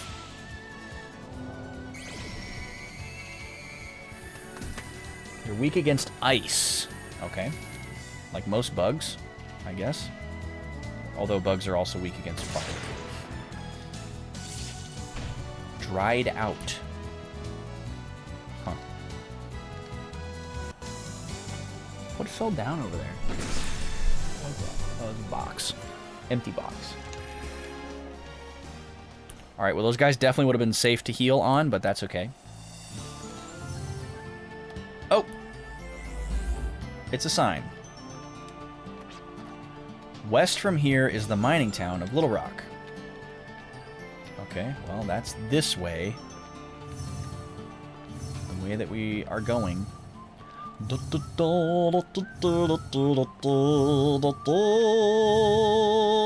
They're weak against ice. Okay. Like most bugs, I guess. Although bugs are also weak against fire. Dried out. Huh. What fell down over there? What was that? Oh, it was a box. Empty box. Alright, well those guys definitely would have been safe to heal on, but that's okay. Oh! It's a sign. West from here is the mining town of Little Rock. Okay, well, that's this way. The way that we are going. I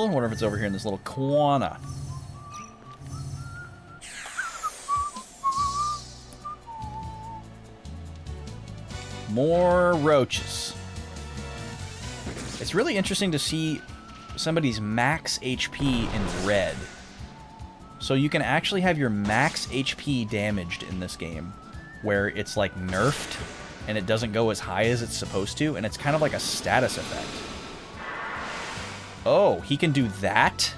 wonder if it's over here in this little corner. More roaches. It's really interesting to see somebody's max HP in red. So you can actually have your max HP damaged in this game, where it's like nerfed and it doesn't go as high as it's supposed to, and it's kind of like a status effect. Oh, he can do that?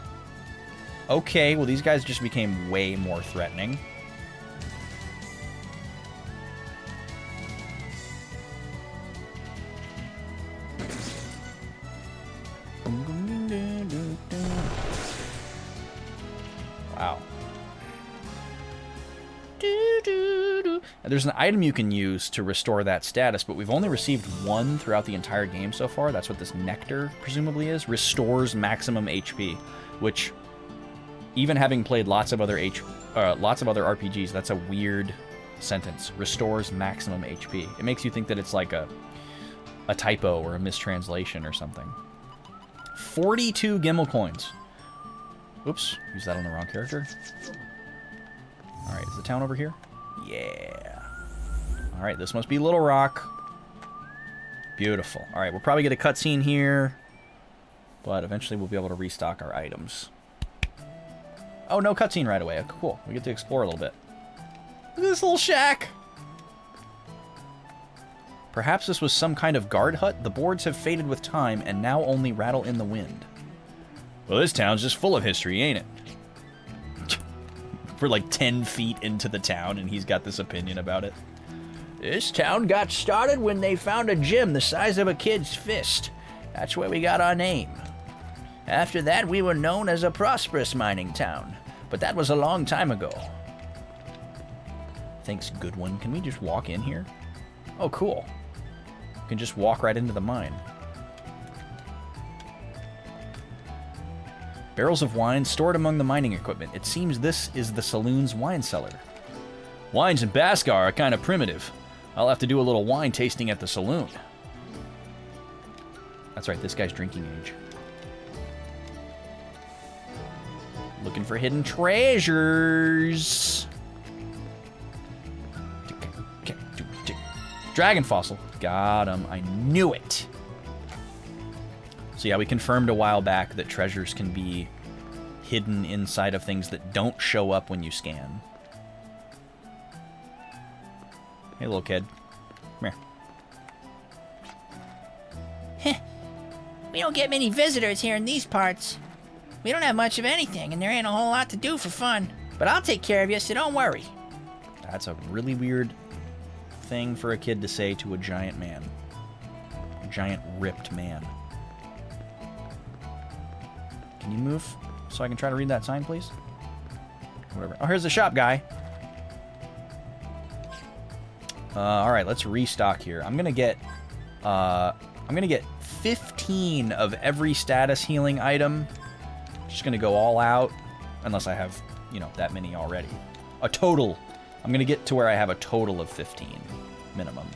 Okay, well these guys just became way more threatening. Wow. There's an item you can use to restore that status, but we've only received one throughout the entire game so far. That's what this nectar presumably is. Restores maximum HP, which, even having played lots of other RPGs, that's a weird sentence. Restores maximum HP. It makes you think that it's like a typo or a mistranslation or something. 42 Gimel coins. Oops, used that on the wrong character. Alright, is the town over here? Yeah. Alright, this must be Little Rock. Beautiful. Alright, we'll probably get a cutscene here, but eventually we'll be able to restock our items. Oh, no cutscene right away. Cool. We get to explore a little bit. Look at this little shack! Perhaps this was some kind of guard hut. The boards have faded with time and now only rattle in the wind. Well, this town's just full of history, ain't it? We're like 10 feet into the town, and he's got this opinion about it. This town got started when they found a gem the size of a kid's fist. That's where we got our name. After that, we were known as a prosperous mining town, but that was a long time ago. Thanks, good one. Can we just walk in here? Oh, cool. We can just walk right into the mine. Barrels of wine stored among the mining equipment. It seems this is the saloon's wine cellar. Wines in Baskar are kind of primitive. I'll have to do a little wine tasting at the saloon. That's right, this guy's drinking age. Looking for hidden treasures. Dragon fossil. Got him. I knew it. So yeah, we confirmed a while back that treasures can be hidden inside of things that don't show up when you scan. Hey, little kid. Come here. We don't get many visitors here in these parts. We don't have much of anything, and there ain't a whole lot to do for fun. But I'll take care of you, so don't worry. That's a really weird thing for a kid to say to a giant man. A giant ripped man. Can you move so I can try to read that sign, please? Whatever. Oh, here's the shop guy. All right, let's restock here. I'm gonna get 15 of every status healing item. Just gonna go all out, unless I have, you know, that many already. A total. I'm gonna get to where I have a total of 15 minimum.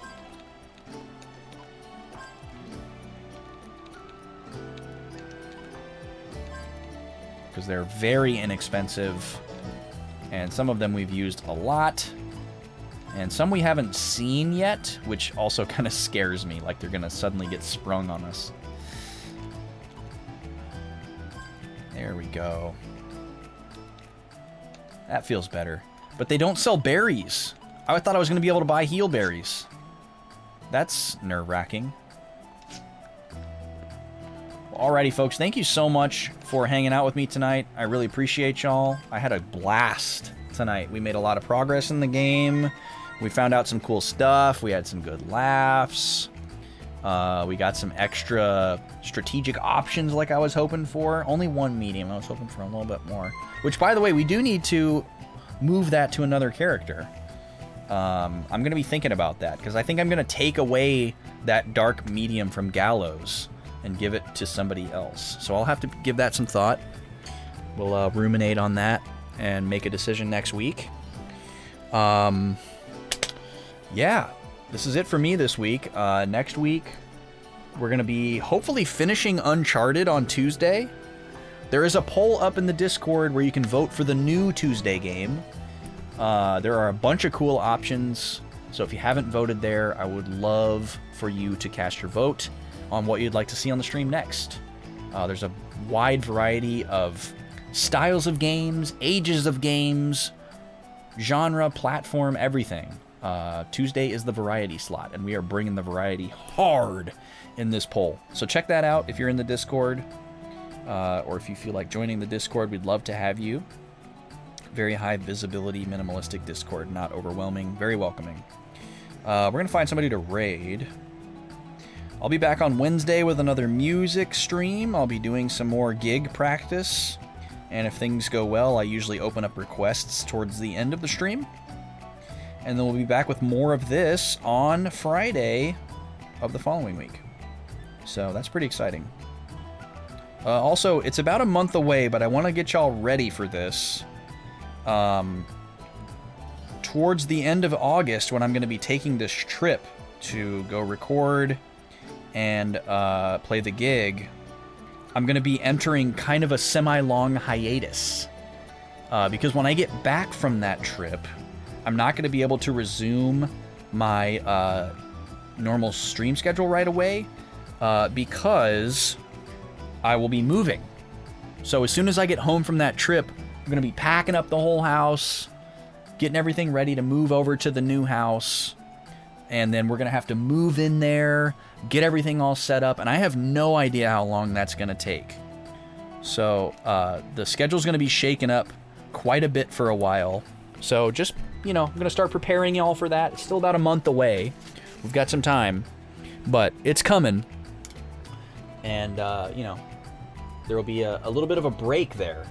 Because they're very inexpensive, and some of them we've used a lot, and some we haven't seen yet, which also kind of scares me, like they're gonna suddenly get sprung on us. There we go. That feels better. But they don't sell berries. I thought I was gonna be able to buy heal berries. That's nerve-wracking. Alrighty, folks, thank you so much for hanging out with me tonight. I really appreciate y'all. I had a blast tonight. We made a lot of progress in the game. We found out some cool stuff. We had some good laughs. We got some extra strategic options like I was hoping for. Only one medium. I was hoping for a little bit more. Which, by the way, we do need to move that to another character. I'm going to be thinking about that, because I think I'm going to take away that dark medium from Gallows and give it to somebody else. So I'll have to give that some thought. We'll ruminate on that and make a decision next week. Yeah, this is it for me this week. Next week, we're going to be hopefully finishing Uncharted on Tuesday. There is a poll up in the Discord where you can vote for the new Tuesday game. There are a bunch of cool options, so if you haven't voted there, I would love for you to cast your vote on what you'd like to see on the stream next. There's a wide variety of styles of games, ages of games, genre, platform, everything. Tuesday is the variety slot, and we are bringing the variety hard in this poll. So check that out if you're in the Discord, or if you feel like joining the Discord, we'd love to have you. Very high visibility, minimalistic Discord, not overwhelming, very welcoming. We're going to find somebody to raid. I'll be back on Wednesday with another music stream. I'll be doing some more gig practice, and if things go well, I usually open up requests towards the end of the stream. And then we'll be back with more of this on Friday of the following week. So that's pretty exciting. Also, it's about a month away, but I want to get y'all ready for this. Towards the end of August, when I'm going to be taking this trip to go record and play the gig, I'm going to be entering kind of a semi-long hiatus. Because when I get back from that trip, I'm not going to be able to resume my normal stream schedule right away, because I will be moving. So as soon as I get home from that trip, I'm going to be packing up the whole house, getting everything ready to move over to the new house, and then we're going to have to move in there, get everything all set up, and I have no idea how long that's going to take. So the schedule's going to be shaken up quite a bit for a while. So just, you know, I'm going to start preparing y'all for that. It's still about a month away. We've got some time, but it's coming. And, you know, there will be a little bit of a break there.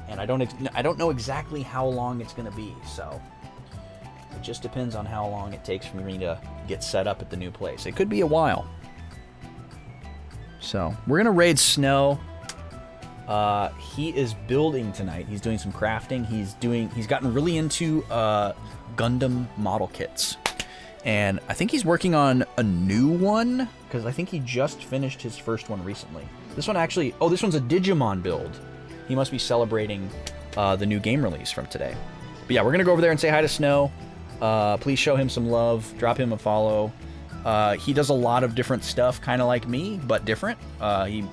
And I don't know exactly how long it's going to be, so it just depends on how long it takes for me to get set up at the new place. It could be a while. So we're going to raid Snow. He is building tonight. He's doing some crafting. He's gotten really into Gundam model kits. And I think he's working on a new one, because I think he just finished his first one recently. This one actually, oh, this one's a Digimon build. He must be celebrating the new game release from today. But yeah, we're going to go over there and say hi to Snow. Please show him some love. Drop him a follow. He does a lot of different stuff, kind of like me, but different. He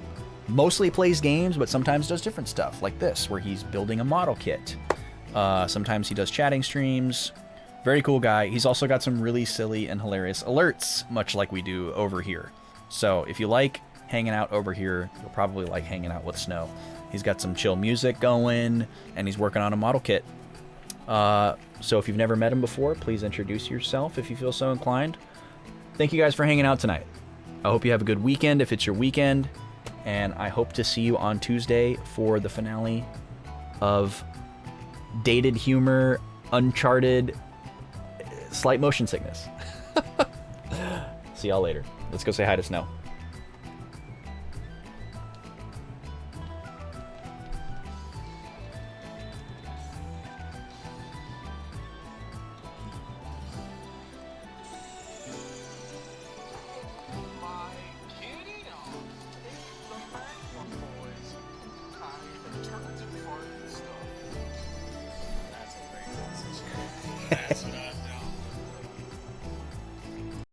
mostly plays games, but sometimes does different stuff, like this, where he's building a model kit. Sometimes he does chatting streams. Very cool guy. He's also got some really silly and hilarious alerts, much like we do over here. So if you like hanging out over here, you'll probably like hanging out with Snow. He's got some chill music going, and he's working on a model kit. So if you've never met him before, please introduce yourself if you feel so inclined. Thank you guys for hanging out tonight. I hope you have a good weekend if it's your weekend, and I hope to see you on Tuesday for the finale of Dated Humor, Uncharted, Slight Motion Sickness. See y'all later. Let's go say hi to Snow. That's what I